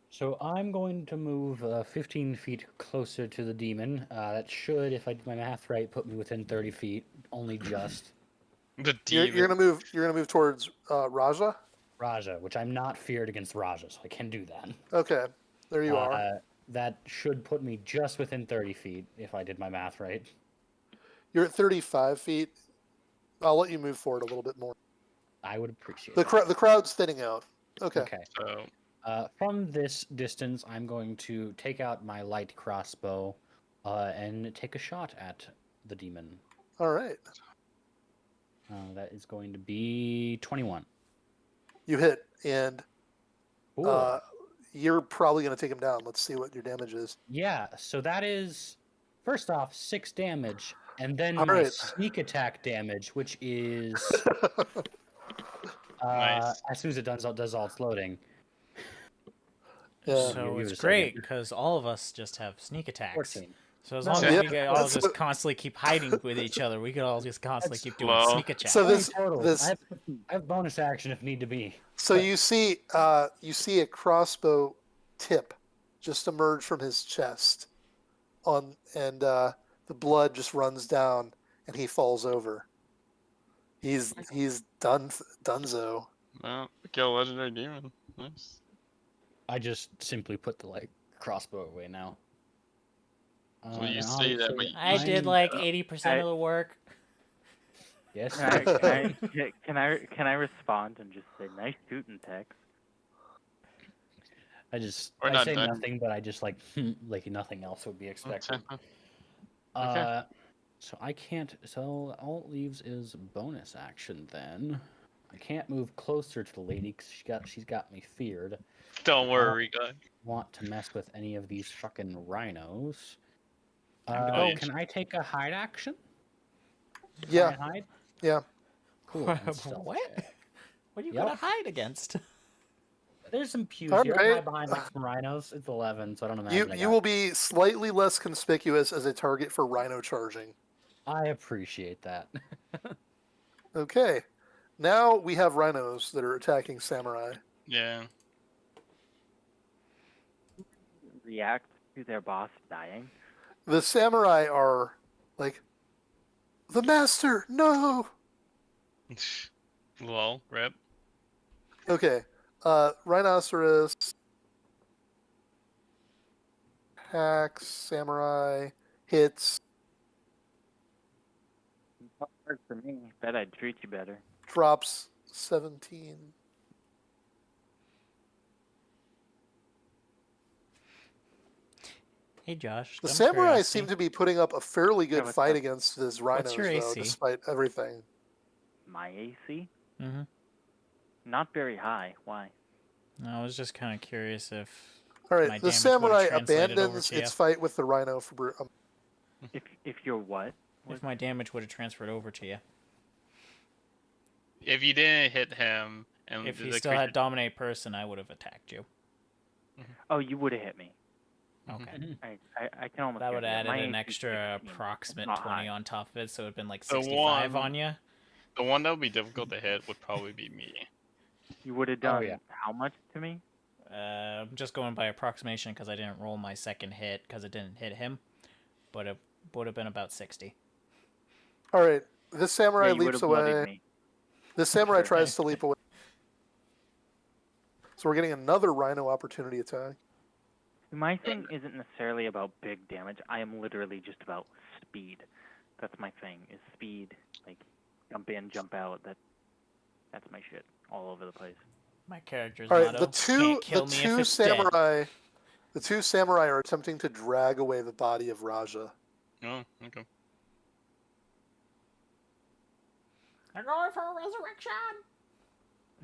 Speaker 3: So I'm going to move 15 feet closer to the demon. That should, if I do my math right, put me within 30 feet. Only just.
Speaker 6: The
Speaker 2: You're
Speaker 6: demon.
Speaker 2: gonna move. You're gonna move towards Raja.
Speaker 3: Raja, which I'm not feared against Raja, so I can do that.
Speaker 2: Okay, there you are.
Speaker 3: That should put me just within 30 feet, if I did my math right.
Speaker 2: You're at 35 feet. I'll let you move forward a little bit more.
Speaker 3: I would appreciate
Speaker 2: The
Speaker 3: it.
Speaker 2: crowd's thinning out. Okay.
Speaker 3: Okay.
Speaker 6: So
Speaker 3: From this distance, I'm going to take out my light crossbow and take a shot at the demon.
Speaker 2: All right.
Speaker 3: That is going to be 21.
Speaker 2: You hit, and
Speaker 3: Cool.
Speaker 2: you're probably going to take him down. Let's see what your damage is.
Speaker 3: Yeah, so that is, first off, 6 damage, and then
Speaker 2: All
Speaker 3: my
Speaker 2: right.
Speaker 3: sneak attack damage, which is,
Speaker 6: Nice.
Speaker 3: as soon as it does all its loading.
Speaker 2: Yeah.
Speaker 3: You
Speaker 1: So
Speaker 3: give
Speaker 1: it's
Speaker 3: it a
Speaker 1: great
Speaker 3: second.
Speaker 1: because all of us just have sneak attacks.
Speaker 3: 14.
Speaker 1: So as
Speaker 3: No,
Speaker 1: long
Speaker 2: yeah,
Speaker 1: as we could all
Speaker 2: that's-
Speaker 1: just constantly keep hiding with each other, we could all just constantly
Speaker 3: That's
Speaker 1: keep doing
Speaker 6: slow.
Speaker 1: sneak attacks.
Speaker 2: So
Speaker 3: 20
Speaker 2: this-
Speaker 3: total.
Speaker 2: this-
Speaker 3: I have bonus action if need to be.
Speaker 2: So you see a crossbow tip just emerge from his chest, and the blood just runs down, and he falls over. He's donezo.
Speaker 6: well, kill a legendary demon. Nice.
Speaker 3: I just simply put the crossbow away now.
Speaker 6: So you
Speaker 3: and
Speaker 6: say that,
Speaker 3: obviously
Speaker 6: but
Speaker 1: I did
Speaker 3: I'm-
Speaker 1: like 80% of the work.
Speaker 3: Yes.
Speaker 5: Can I respond and just say nice shooting, Tex?
Speaker 6: We're
Speaker 3: I
Speaker 6: not
Speaker 3: say
Speaker 6: done.
Speaker 3: nothing, but I just like nothing else would be expected.
Speaker 6: Okay.
Speaker 3: So I can't. So all it leaves is bonus action. Then I can't move closer to the lady because she's got me feared.
Speaker 6: Don't worry, guy.
Speaker 3: Want to mess with any of these fucking rhinos?
Speaker 6: Oh, yeah.
Speaker 3: Can I take a hide action? Try
Speaker 2: Yeah,
Speaker 3: and hide.
Speaker 2: yeah.
Speaker 3: Cool. and stealth
Speaker 1: What?
Speaker 3: check.
Speaker 1: What are you
Speaker 3: Yep.
Speaker 1: gonna hide against?
Speaker 3: There's some pews
Speaker 2: All
Speaker 3: here.
Speaker 2: right.
Speaker 3: Hide behind some rhinos. It's 11, so I don't imagine.
Speaker 2: You
Speaker 3: I
Speaker 2: you
Speaker 3: got-
Speaker 2: will be slightly less conspicuous as a target for rhino charging.
Speaker 3: I appreciate that.
Speaker 2: Okay. Now we have rhinos that are attacking samurai.
Speaker 6: Yeah.
Speaker 5: React to their boss dying.
Speaker 2: The samurai are like, the master, no.
Speaker 6: Lol. Rip.
Speaker 2: Okay. Rhinoceros, hacks, samurai, hits,
Speaker 5: Not hard for me. Bet I'd treat you better.
Speaker 2: drops 17.
Speaker 1: Hey Josh.
Speaker 2: The
Speaker 1: dumb
Speaker 2: samurai
Speaker 1: curiosity.
Speaker 2: seem to be putting up a fairly good
Speaker 5: what's
Speaker 2: fight
Speaker 5: up?
Speaker 2: against his rhinos,
Speaker 1: What's your
Speaker 2: though,
Speaker 1: AC?
Speaker 2: despite everything.
Speaker 5: My AC?
Speaker 1: Mm-hmm.
Speaker 5: Not very high. Why?
Speaker 1: I was just kind of curious if
Speaker 2: All
Speaker 1: My
Speaker 2: right, the
Speaker 1: damage would've
Speaker 2: samurai
Speaker 1: translated over
Speaker 2: abandons
Speaker 1: to
Speaker 2: its
Speaker 1: you.
Speaker 2: fight with the rhino
Speaker 5: If you're what?
Speaker 1: if my damage would have transferred over to you.
Speaker 6: If you didn't hit him, and
Speaker 1: If
Speaker 6: the
Speaker 1: you still
Speaker 6: creature-
Speaker 1: had dominate person, I would have attacked you.
Speaker 5: Oh, you would have hit me.
Speaker 1: Okay.
Speaker 5: I can almost.
Speaker 1: That would
Speaker 5: guarantee
Speaker 1: add
Speaker 5: My
Speaker 1: an
Speaker 5: AC is
Speaker 1: extra
Speaker 5: 16.
Speaker 1: approximate
Speaker 5: not
Speaker 1: 20
Speaker 5: high.
Speaker 1: on top of it, so it would have been like
Speaker 6: The
Speaker 1: 65
Speaker 6: one-
Speaker 1: on you.
Speaker 6: the one that would be difficult to hit would probably be me.
Speaker 5: You would have
Speaker 3: Oh,
Speaker 5: done
Speaker 3: yeah.
Speaker 5: how much to me?
Speaker 1: I'm just going by approximation because I didn't roll my second hit because it didn't hit him, but it would have been about 60.
Speaker 2: All right, this samurai
Speaker 5: Yeah, you would
Speaker 2: leaps
Speaker 5: have bloodied
Speaker 2: away.
Speaker 5: me.
Speaker 2: This samurai
Speaker 5: Sure.
Speaker 2: tries to leap away. So we're getting another rhino opportunity attack.
Speaker 5: My thing isn't necessarily about big damage. I am literally just about speed. That's my thing. Is speed. Like jump in, jump out. That's my shit. All over the place.
Speaker 1: My character's
Speaker 2: All right,
Speaker 1: motto, can't kill me if it's dead.
Speaker 2: the two samurai are attempting to drag away the body of Raja.
Speaker 6: Oh, okay.
Speaker 1: They're going for a resurrection!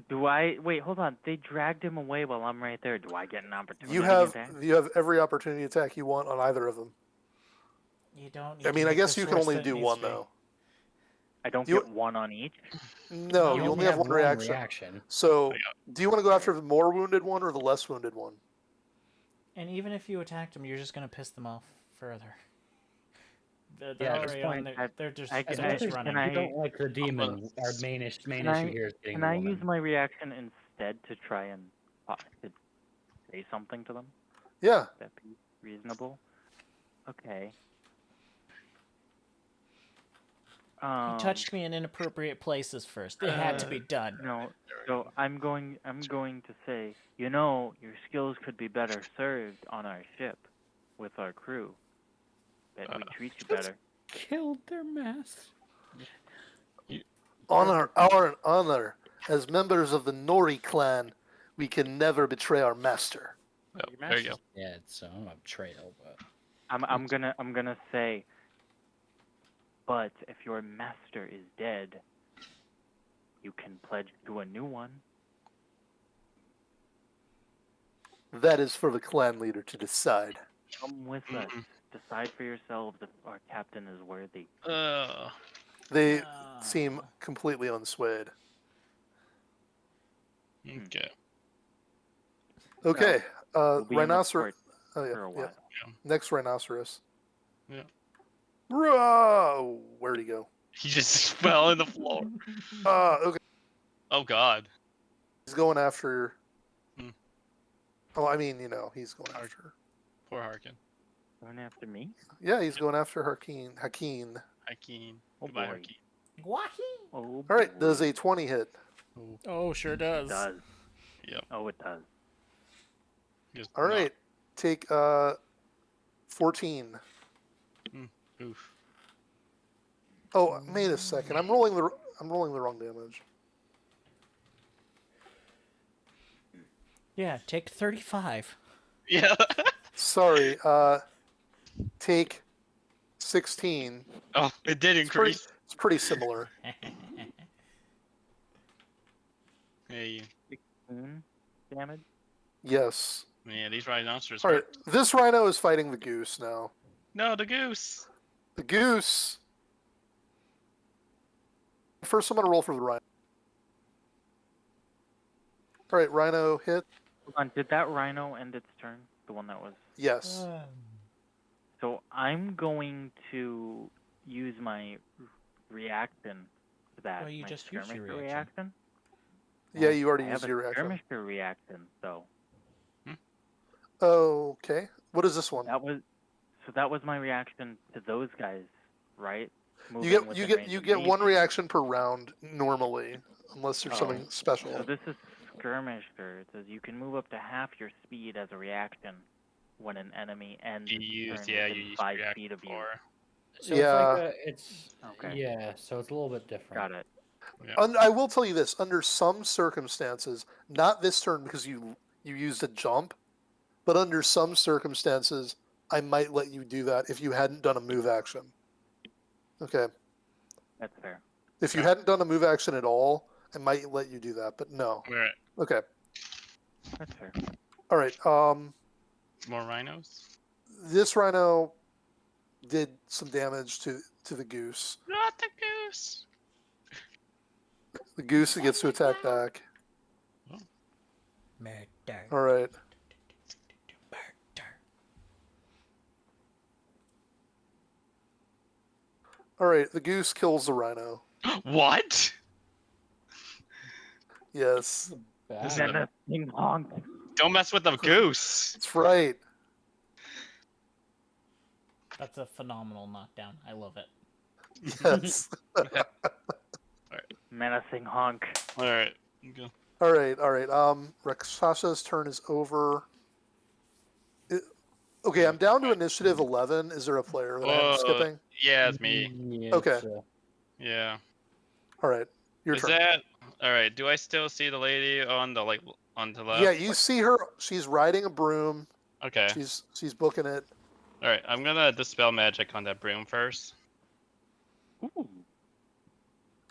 Speaker 5: Do I wait? Hold on. They dragged him away while I'm right there. Do I get an opportunity?
Speaker 2: You have every opportunity attack you want on either of them.
Speaker 1: You don't need
Speaker 2: I
Speaker 1: to
Speaker 2: mean, I
Speaker 1: make
Speaker 2: guess
Speaker 1: this
Speaker 2: you can
Speaker 1: worse
Speaker 2: only
Speaker 1: than it
Speaker 2: do
Speaker 1: needs
Speaker 2: one
Speaker 1: to be.
Speaker 2: though.
Speaker 5: I don't
Speaker 2: You-
Speaker 5: get one on each.
Speaker 2: No, you only have one reaction. So, do you want to go after the more wounded one or the less wounded one?
Speaker 1: And even if you attacked them, you're just going to piss them off further. They're
Speaker 3: Yeah, at this
Speaker 1: already on
Speaker 3: point,
Speaker 1: their, they're just,
Speaker 5: I
Speaker 1: they're
Speaker 5: can-
Speaker 1: just
Speaker 5: can
Speaker 1: running.
Speaker 5: I-
Speaker 3: You don't like the demon. Our main issue
Speaker 5: I-
Speaker 3: here is getting
Speaker 5: Can
Speaker 3: the
Speaker 5: I
Speaker 3: woman.
Speaker 5: use my reaction instead to try and to say something to them?
Speaker 2: Yeah.
Speaker 5: Would that be reasonable? Okay.
Speaker 1: You touched me in inappropriate places first. It had to be done.
Speaker 5: No, so I'm going to say, you know, your skills could be better served on our ship with our crew. Bet we treat you better.
Speaker 3: Killed their mass.
Speaker 2: On our honor, as members of the Nori clan, We can never betray our master.
Speaker 6: Oh,
Speaker 3: Your
Speaker 6: there you go.
Speaker 3: master's dead, so I'm a betrayal, but
Speaker 5: I'm gonna say, but if your master is dead, you can pledge to a new one.
Speaker 2: That is for the clan leader to decide.
Speaker 5: Come with us. Decide for yourselves if our captain is worthy.
Speaker 2: They
Speaker 1: Ah.
Speaker 2: seem completely unswayed.
Speaker 6: Okay.
Speaker 2: Okay,
Speaker 5: We'll be in the
Speaker 2: rhinoceros.
Speaker 5: port
Speaker 2: Oh yeah,
Speaker 5: for a
Speaker 2: yeah.
Speaker 5: while.
Speaker 2: Next rhinoceros.
Speaker 6: Yeah.
Speaker 2: Whoa! Where'd he go?
Speaker 6: He just fell in the floor.
Speaker 2: Okay,
Speaker 6: Oh God.
Speaker 2: he's going after.
Speaker 6: Hmm.
Speaker 2: Oh, I mean, he's going
Speaker 6: Hard.
Speaker 2: after.
Speaker 6: Poor Harkin.
Speaker 5: Going after me?
Speaker 2: Yeah, he's going after Hakeem. Hakeem.
Speaker 6: Hakeem.
Speaker 5: Oh
Speaker 6: Goodbye,
Speaker 5: boy.
Speaker 6: Hakeem.
Speaker 1: Wahi.
Speaker 5: Oh,
Speaker 2: All right,
Speaker 5: boy.
Speaker 2: does a 20 hit?
Speaker 1: Oh, sure
Speaker 5: It
Speaker 1: does.
Speaker 5: does.
Speaker 6: Yep.
Speaker 5: Oh, it does.
Speaker 6: Just
Speaker 2: All
Speaker 6: not-
Speaker 2: right, take 14.
Speaker 6: Oof.
Speaker 2: Oh, wait a second. I'm rolling the wrong damage.
Speaker 1: Yeah, take 35.
Speaker 6: Yeah.
Speaker 2: Sorry. Take 16.
Speaker 6: Oh, it did increase.
Speaker 2: It's pretty similar.
Speaker 6: Hey,
Speaker 5: Damage?
Speaker 2: Yes.
Speaker 6: man, these rhinoceros.
Speaker 2: All right.
Speaker 6: hurt.
Speaker 2: This rhino is fighting the goose now.
Speaker 6: No, the goose.
Speaker 2: The goose. First, I'm gonna roll for the rhino. All right, rhino hit.
Speaker 5: Hold on, did that rhino end its turn? The one that was.
Speaker 2: Yes.
Speaker 5: So I'm going to use my reaction to that.
Speaker 1: Well, you
Speaker 5: my
Speaker 1: just used your
Speaker 5: skirmisher
Speaker 1: reaction.
Speaker 2: Yeah, you already
Speaker 5: I have
Speaker 2: used
Speaker 5: a
Speaker 2: your reaction.
Speaker 5: skirmisher reaction, so
Speaker 2: Okay. What is this one?
Speaker 5: that was my reaction to those guys, right?
Speaker 2: You
Speaker 5: Moving
Speaker 2: get
Speaker 5: within range
Speaker 2: you
Speaker 5: of
Speaker 2: get
Speaker 5: me.
Speaker 2: one reaction per round normally, unless there's
Speaker 5: Oh.
Speaker 2: something special.
Speaker 5: So this is skirmisher. It says you can move up to half your speed as a reaction when an enemy ends
Speaker 6: You
Speaker 5: its
Speaker 6: used,
Speaker 5: turn
Speaker 6: yeah,
Speaker 5: within
Speaker 6: you used
Speaker 5: 5
Speaker 6: react
Speaker 5: feet of you.
Speaker 6: before.
Speaker 3: so
Speaker 2: Yeah.
Speaker 3: it's
Speaker 5: Okay.
Speaker 3: yeah, so it's a little bit different.
Speaker 5: Got it.
Speaker 2: I will tell you this: under some circumstances, not this turn because you used a jump, but under some circumstances, I might let you do that if you hadn't done a move action. Okay.
Speaker 5: That's fair.
Speaker 2: If you
Speaker 6: Okay.
Speaker 2: hadn't done a move action at all, I might let you do that, but no.
Speaker 6: All right.
Speaker 2: Okay.
Speaker 5: That's fair.
Speaker 2: All right.
Speaker 6: More rhinos.
Speaker 2: This rhino did some damage to the goose.
Speaker 6: Not the goose.
Speaker 2: The goose gets to attack back.
Speaker 1: Murder.
Speaker 2: All right.
Speaker 1: Murder.
Speaker 2: All right. The goose kills the rhino.
Speaker 6: What?
Speaker 2: Yes,
Speaker 3: Bad.
Speaker 6: Is
Speaker 5: Then a thing honk.
Speaker 6: Don't mess with the goose.
Speaker 2: that's right.
Speaker 1: That's a phenomenal knockdown. I love it.
Speaker 2: Yes.
Speaker 5: Menacing honk.
Speaker 6: All right. Go.
Speaker 2: All right. All right. Rakshasha's turn is over. Okay, I'm down to initiative 11. Is there a player that I'm skipping?
Speaker 6: Yeah, it's me.
Speaker 3: Yeah,
Speaker 2: Okay.
Speaker 3: it's,
Speaker 6: Yeah.
Speaker 2: All right. Your
Speaker 6: Is
Speaker 2: turn.
Speaker 6: that all right? Do I still see the lady on the on the left?
Speaker 2: Yeah, you see her. She's riding a broom.
Speaker 6: Okay.
Speaker 2: She's booking it.
Speaker 6: All right. I'm gonna dispel magic on that broom first.
Speaker 5: Ooh.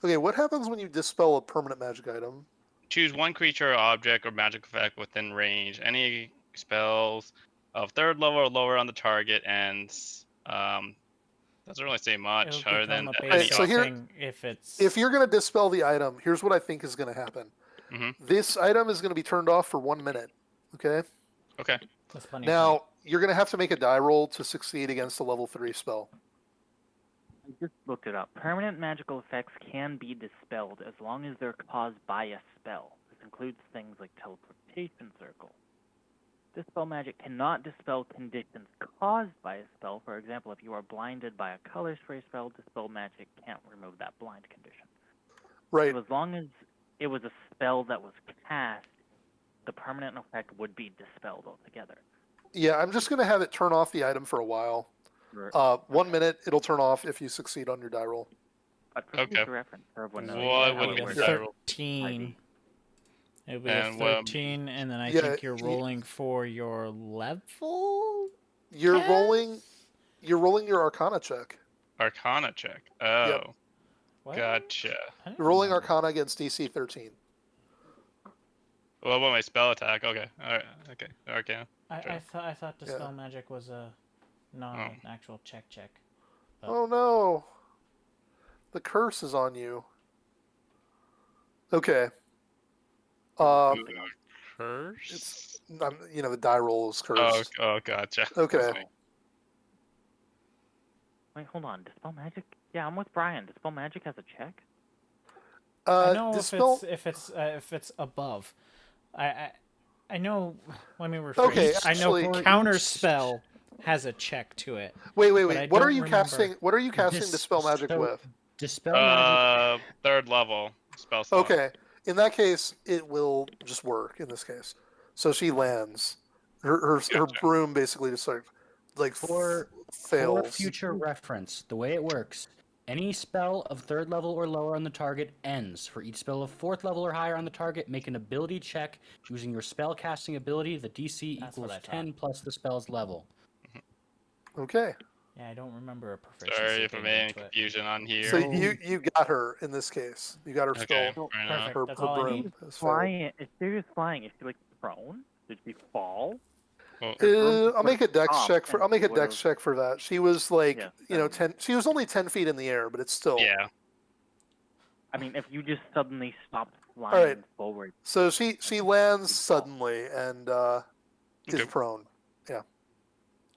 Speaker 2: Okay, what happens when you dispel a permanent magic item?
Speaker 6: Choose one creature, object, or magic effect within range. Any spells of third level or lower on the target ends. Doesn't really say much
Speaker 1: It'll
Speaker 6: other
Speaker 1: become
Speaker 6: than
Speaker 1: a
Speaker 6: any
Speaker 1: basic
Speaker 2: so here-
Speaker 1: thing if it's.
Speaker 2: If you're going to dispel the item, here's what I think is going to happen.
Speaker 6: Mhm.
Speaker 2: This item is going to be turned off for 1 minute. Okay.
Speaker 6: Okay.
Speaker 1: That's plenty of time.
Speaker 2: Now you're going to have to make a die roll to succeed against a level 3 spell.
Speaker 5: I just looked it up. Permanent magical effects can be dispelled as long as they're caused by a spell. This includes things like teleportation circle. Dispel magic cannot dispel conditions caused by a spell. For example, if you are blinded by a color spray spell, dispel magic can't remove that blind condition.
Speaker 2: Right.
Speaker 5: So as long as it was a spell that was cast, the permanent effect would be dispelled altogether.
Speaker 2: Yeah, I'm just going to have it turn off the item for a while.
Speaker 5: For,
Speaker 2: 1 minute, it'll turn off if you succeed on your die roll.
Speaker 5: but for
Speaker 6: Okay.
Speaker 5: future reference, for everyone knows
Speaker 6: What
Speaker 5: how
Speaker 6: would
Speaker 5: it
Speaker 6: be
Speaker 5: works.
Speaker 6: the die roll?
Speaker 1: 13. It'll be
Speaker 6: And,
Speaker 1: a 13, and then I
Speaker 2: yeah,
Speaker 1: think you're rolling for your level.
Speaker 2: You're
Speaker 1: Yes?
Speaker 2: rolling. You're rolling your Arcana check.
Speaker 6: Arcana check. Oh,
Speaker 1: What?
Speaker 6: gotcha.
Speaker 1: I don't
Speaker 2: You're rolling
Speaker 1: remember.
Speaker 2: Arcana against DC 13.
Speaker 6: What about my spell attack? Okay. All right. Okay. Arcana.
Speaker 1: I thought
Speaker 2: Yeah.
Speaker 1: dispel magic was a not
Speaker 6: Oh.
Speaker 1: an actual check.
Speaker 2: Oh no! The curse is on you. Okay.
Speaker 6: Curse.
Speaker 2: The die roll is
Speaker 6: Oh,
Speaker 2: cursed.
Speaker 6: gotcha.
Speaker 2: Okay.
Speaker 6: That's me.
Speaker 5: Wait, hold on. Dispel magic? Yeah, I'm with Brian. Dispel magic has a check?
Speaker 1: I know
Speaker 2: dispel.
Speaker 1: if it's above. I know. Let me rephrase.
Speaker 2: Okay,
Speaker 1: I know
Speaker 2: actually-
Speaker 1: counter spell has a check to it.
Speaker 2: Wait.
Speaker 1: but I
Speaker 2: What are
Speaker 1: don't
Speaker 2: you
Speaker 1: remember.
Speaker 2: casting? What are you casting dispel magic
Speaker 3: so
Speaker 2: with?
Speaker 3: Dispel magic.
Speaker 6: Third level spell slot.
Speaker 2: Okay. In that case, it will just work. In this case, so she lands. Her broom basically just
Speaker 3: For
Speaker 2: fails.
Speaker 3: For future reference, the way it works, any spell of 3rd level or lower on the target ends. For each spell of 4th level or higher on the target, make an ability check using your spell casting ability. The DC
Speaker 1: That's
Speaker 3: equals
Speaker 1: what I thought.
Speaker 3: 10 plus the spell's level.
Speaker 2: Okay.
Speaker 1: Yeah, I don't remember a proficiency.
Speaker 6: Sorry if I
Speaker 1: thing
Speaker 6: made any
Speaker 1: into it.
Speaker 6: confusion on here.
Speaker 2: So you got her in this case. You got her
Speaker 6: Okay.
Speaker 2: spell.
Speaker 6: Fair enough.
Speaker 1: Perfect.
Speaker 2: Her,
Speaker 1: That's
Speaker 2: her
Speaker 1: all I
Speaker 2: broom
Speaker 1: need.
Speaker 2: has failed.
Speaker 5: Flying. If she was flying, is she like prone? Did she fall?
Speaker 6: Well,
Speaker 2: I'll make a dex
Speaker 5: Top,
Speaker 2: check for.
Speaker 5: and
Speaker 2: I'll make a
Speaker 5: she
Speaker 2: dex
Speaker 5: would've-
Speaker 2: check for that. She was like,
Speaker 5: Yeah,
Speaker 2: 10. She was only 10 feet in the air, but it's still.
Speaker 6: yeah.
Speaker 5: I mean, if you just suddenly stopped
Speaker 2: right.
Speaker 5: flying forward,
Speaker 2: So she lands suddenly and is
Speaker 6: Okay.
Speaker 2: prone.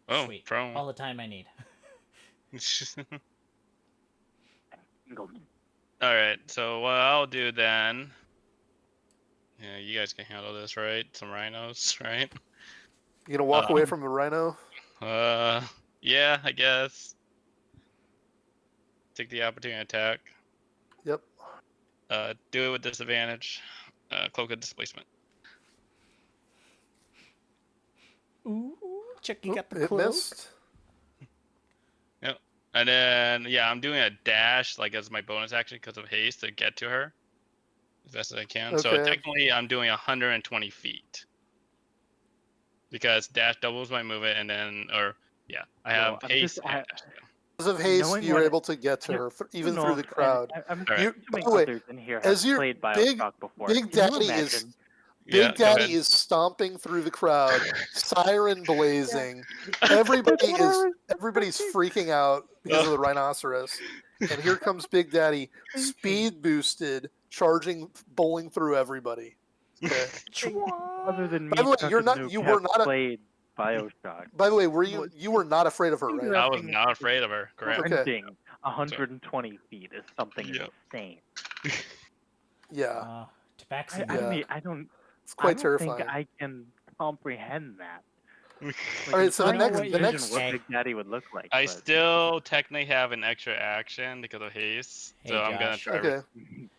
Speaker 6: Oh,
Speaker 1: Sweet.
Speaker 6: prone.
Speaker 1: All the time I need.
Speaker 5: you can go.
Speaker 6: All right. So what I'll do then? Yeah, you guys can handle this, right? Some rhinos, right?
Speaker 2: You gonna walk away
Speaker 6: Um,
Speaker 2: from the rhino?
Speaker 6: Yeah, I guess. Take the opportunity attack.
Speaker 2: Yep.
Speaker 6: Do it with disadvantage. Cloak of displacement.
Speaker 1: Ooh, Chucky got the
Speaker 2: It
Speaker 1: cloak.
Speaker 2: missed.
Speaker 6: And then, yeah, I'm doing a dash, like, as my bonus action because of haste to get to her as best as I can. So
Speaker 2: Okay.
Speaker 6: technically, I'm doing 120 feet. Because dash doubles my movement, and then, I have
Speaker 5: I'm
Speaker 6: haste.
Speaker 5: just-
Speaker 6: and
Speaker 5: I-
Speaker 6: dash, yeah.
Speaker 2: Because of haste,
Speaker 5: Knowing
Speaker 2: you're
Speaker 5: what-
Speaker 2: able to get to
Speaker 5: Yeah,
Speaker 2: her even
Speaker 5: No,
Speaker 2: through the
Speaker 5: and
Speaker 2: crowd.
Speaker 5: I'm
Speaker 6: Alright.
Speaker 2: You-
Speaker 5: assuming
Speaker 2: by the way,
Speaker 5: others in here
Speaker 2: as
Speaker 5: have
Speaker 2: your
Speaker 5: played
Speaker 2: big-
Speaker 5: Bioshock before.
Speaker 2: Big
Speaker 5: Can you
Speaker 2: Daddy is
Speaker 5: imagine?
Speaker 6: Yeah,
Speaker 2: Big
Speaker 6: go
Speaker 2: Daddy
Speaker 6: ahead.
Speaker 2: is stomping through the crowd, siren blazing. Everybody's freaking out because of the rhinoceros. And here comes Big Daddy, speed boosted, charging, bowling through everybody. Okay.
Speaker 5: Other than me,
Speaker 2: By the way,
Speaker 5: Chuck
Speaker 2: you're
Speaker 5: and
Speaker 2: not-
Speaker 5: Nuke
Speaker 2: you
Speaker 5: have
Speaker 2: were not a-
Speaker 5: played Bioshock.
Speaker 2: By the way, you were not afraid of her, right?
Speaker 6: I was not afraid of her. Correct.
Speaker 2: Okay.
Speaker 5: Sprinting 120 feet is something
Speaker 6: Yep.
Speaker 5: insane.
Speaker 2: Yeah,
Speaker 1: Tabaxi.
Speaker 2: Yeah.
Speaker 5: I don't
Speaker 2: it's quite
Speaker 5: think
Speaker 2: terrifying.
Speaker 5: I can comprehend that. Like,
Speaker 2: All right, so
Speaker 5: I
Speaker 2: the
Speaker 5: know
Speaker 2: next-
Speaker 5: what
Speaker 2: the
Speaker 5: you
Speaker 2: next-
Speaker 5: envision what Big Daddy would look like.
Speaker 6: I
Speaker 5: but-
Speaker 6: still technically have an extra action because of haste.
Speaker 1: Hey,
Speaker 6: So I'm gonna
Speaker 1: Josh.
Speaker 6: try.
Speaker 2: Okay.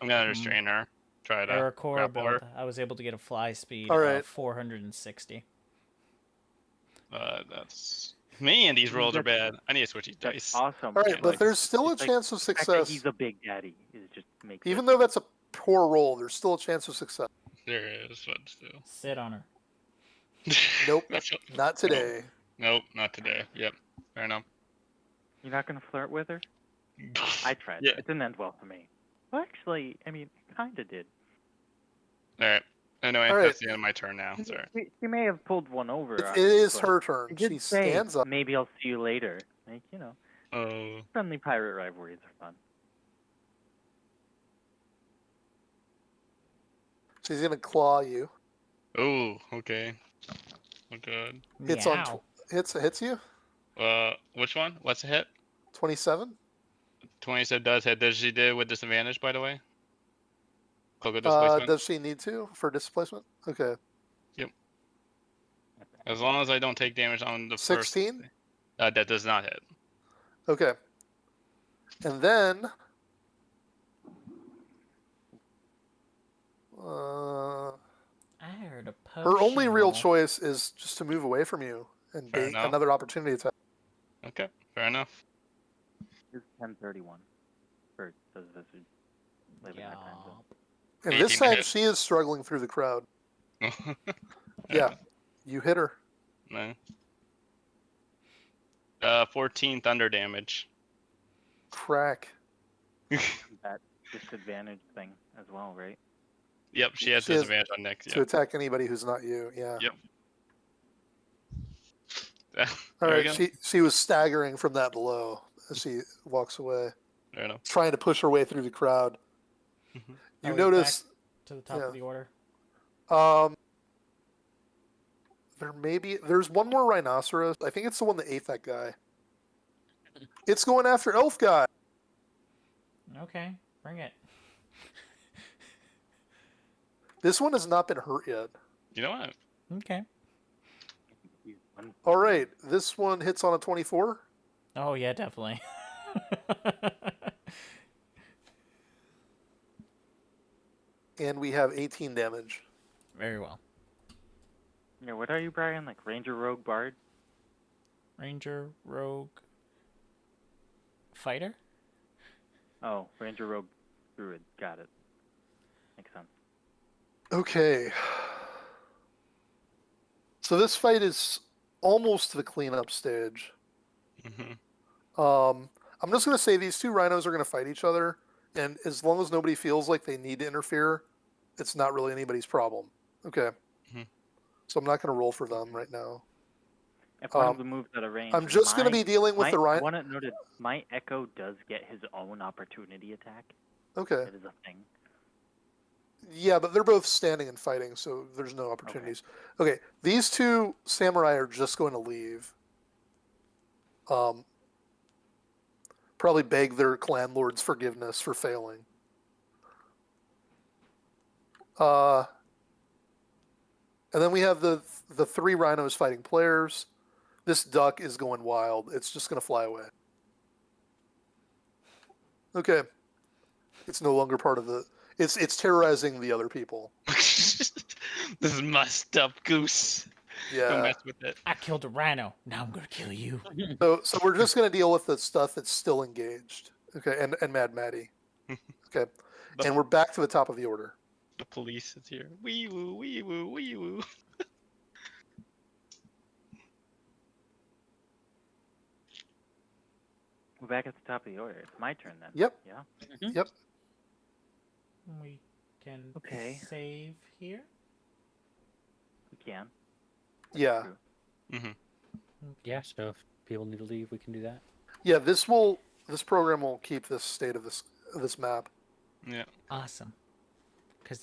Speaker 6: I'm gonna restrain her. Try to
Speaker 1: Aerocore
Speaker 6: grapple her.
Speaker 1: build. I was able to get a fly speed
Speaker 2: All
Speaker 1: of
Speaker 2: right.
Speaker 1: 460.
Speaker 6: That's me, and these rolls are
Speaker 5: That's-
Speaker 6: bad. I need to switch these
Speaker 5: That's
Speaker 6: dice.
Speaker 5: awesome.
Speaker 2: All right,
Speaker 5: Like,
Speaker 2: but there's still a
Speaker 5: it's like
Speaker 2: chance of
Speaker 5: the fact that
Speaker 2: success.
Speaker 5: he's a Big Daddy is just makes
Speaker 2: Even
Speaker 5: it-
Speaker 2: though that's a poor roll, there's still a chance of success.
Speaker 6: There is, but still.
Speaker 1: Sit on her.
Speaker 2: Nope,
Speaker 6: That's-
Speaker 2: not today.
Speaker 6: Nope, not today. Yep, fair enough.
Speaker 5: You're not gonna flirt with her? I tried.
Speaker 6: Yeah.
Speaker 5: It didn't end well for me. Well, actually, I mean, it kind of did.
Speaker 6: All right. Anyway,
Speaker 2: All right.
Speaker 6: that's the end of my turn now. Sorry.
Speaker 5: She may have pulled one over.
Speaker 2: It is
Speaker 5: but
Speaker 2: her
Speaker 5: She
Speaker 2: turn.
Speaker 5: did
Speaker 2: She
Speaker 5: say,
Speaker 2: stands up.
Speaker 5: maybe I'll see you later. Like,
Speaker 6: Oh,
Speaker 5: friendly pirate rivalries are fun.
Speaker 2: She's gonna claw you.
Speaker 6: oh, okay. Oh, good.
Speaker 2: Hits on
Speaker 1: Meow.
Speaker 2: hits you.
Speaker 6: Which one? What's the hit?
Speaker 2: 27.
Speaker 6: 20 said does hit. Does she do with disadvantage, by the way? Cloak of displacement.
Speaker 2: Does she need to for displacement? Okay.
Speaker 6: As long as I don't take damage on the
Speaker 2: 16?
Speaker 6: first. That does not hit.
Speaker 2: Okay. And then.
Speaker 1: I heard a potion.
Speaker 2: Her only real
Speaker 1: roll.
Speaker 2: choice is just to move away from you and
Speaker 6: Fair
Speaker 2: bait
Speaker 6: enough.
Speaker 2: another opportunity attack.
Speaker 6: Okay, fair enough.
Speaker 5: It's 10:31. For those of us who live in
Speaker 1: Yeah.
Speaker 5: that time zone.
Speaker 2: And
Speaker 6: 18
Speaker 2: this time
Speaker 6: hit.
Speaker 2: she is struggling through the crowd. Yeah, you hit her.
Speaker 6: No. 14 thunder damage.
Speaker 2: Crack.
Speaker 5: That disadvantage thing as well, right?
Speaker 6: Yep, she has
Speaker 2: She has
Speaker 6: disadvantage on next.
Speaker 2: To attack anybody who's not you. Yeah.
Speaker 6: Yep.
Speaker 2: All
Speaker 6: There we
Speaker 2: right.
Speaker 6: go.
Speaker 2: She was staggering from that blow as she walks away,
Speaker 6: Fair enough.
Speaker 2: trying to push her way through the crowd.
Speaker 6: Mhm.
Speaker 2: You
Speaker 1: Are we
Speaker 2: notice
Speaker 1: back to the top
Speaker 2: yeah.
Speaker 1: of the order.
Speaker 2: There's one more rhinoceros. I think it's the one that ate that guy. It's going after Elf Guy.
Speaker 1: Okay, bring it.
Speaker 2: This one has not been hurt yet.
Speaker 6: You know what?
Speaker 1: Okay.
Speaker 2: All right, this one hits on a 24.
Speaker 1: Oh yeah, definitely.
Speaker 2: And we have 18 damage.
Speaker 1: Very well.
Speaker 5: Yeah, what are you, Brian? Like Ranger, Rogue, Bard?
Speaker 1: Ranger, rogue, fighter.
Speaker 5: Oh, Ranger, Rogue, Druid. Got it. Makes sense.
Speaker 2: Okay. So this fight is almost the cleanup stage.
Speaker 6: Hmm.
Speaker 2: I'm just going to say these two rhinos are going to fight each other, and as long as nobody feels like they need to interfere, it's not really anybody's problem. Okay.
Speaker 6: Mhm.
Speaker 2: So I'm not going to roll for them right now.
Speaker 5: If one of them moves out of range,
Speaker 2: I'm just going to be dealing with the
Speaker 5: I
Speaker 2: rhino.
Speaker 5: want it noted, my Echo does get his own opportunity attack.
Speaker 2: Okay.
Speaker 5: It is a thing.
Speaker 2: Yeah, but they're both standing and fighting, so there's no opportunities. Okay, these two samurai are just going to leave. Probably beg their clan lord's forgiveness for failing. And then we have the three rhinos fighting players. This duck is going wild. It's just going to fly away. Okay. It's no longer part of the... It's terrorizing the other people.
Speaker 6: This is my stuffed goose. Don't
Speaker 2: Yeah.
Speaker 6: mess with it.
Speaker 1: I killed a rhino. Now I'm gonna kill you.
Speaker 2: So we're just going to deal with the stuff that's still engaged. Okay, and Mad Maddie. Okay.
Speaker 6: The-
Speaker 2: And we're back to the top of the order.
Speaker 6: The police is here. Wee woo, wee woo, wee woo.
Speaker 5: We're back at the top of the order. It's my turn then.
Speaker 2: Yep.
Speaker 5: Yeah.
Speaker 2: Yep.
Speaker 1: We can
Speaker 5: Okay.
Speaker 1: save here.
Speaker 5: We can.
Speaker 2: Yeah.
Speaker 5: True.
Speaker 6: Hmm.
Speaker 3: Yeah, so if people need to leave, we can do that.
Speaker 2: Yeah, this program will keep this state of this map.
Speaker 6: Yeah.
Speaker 1: Awesome. Because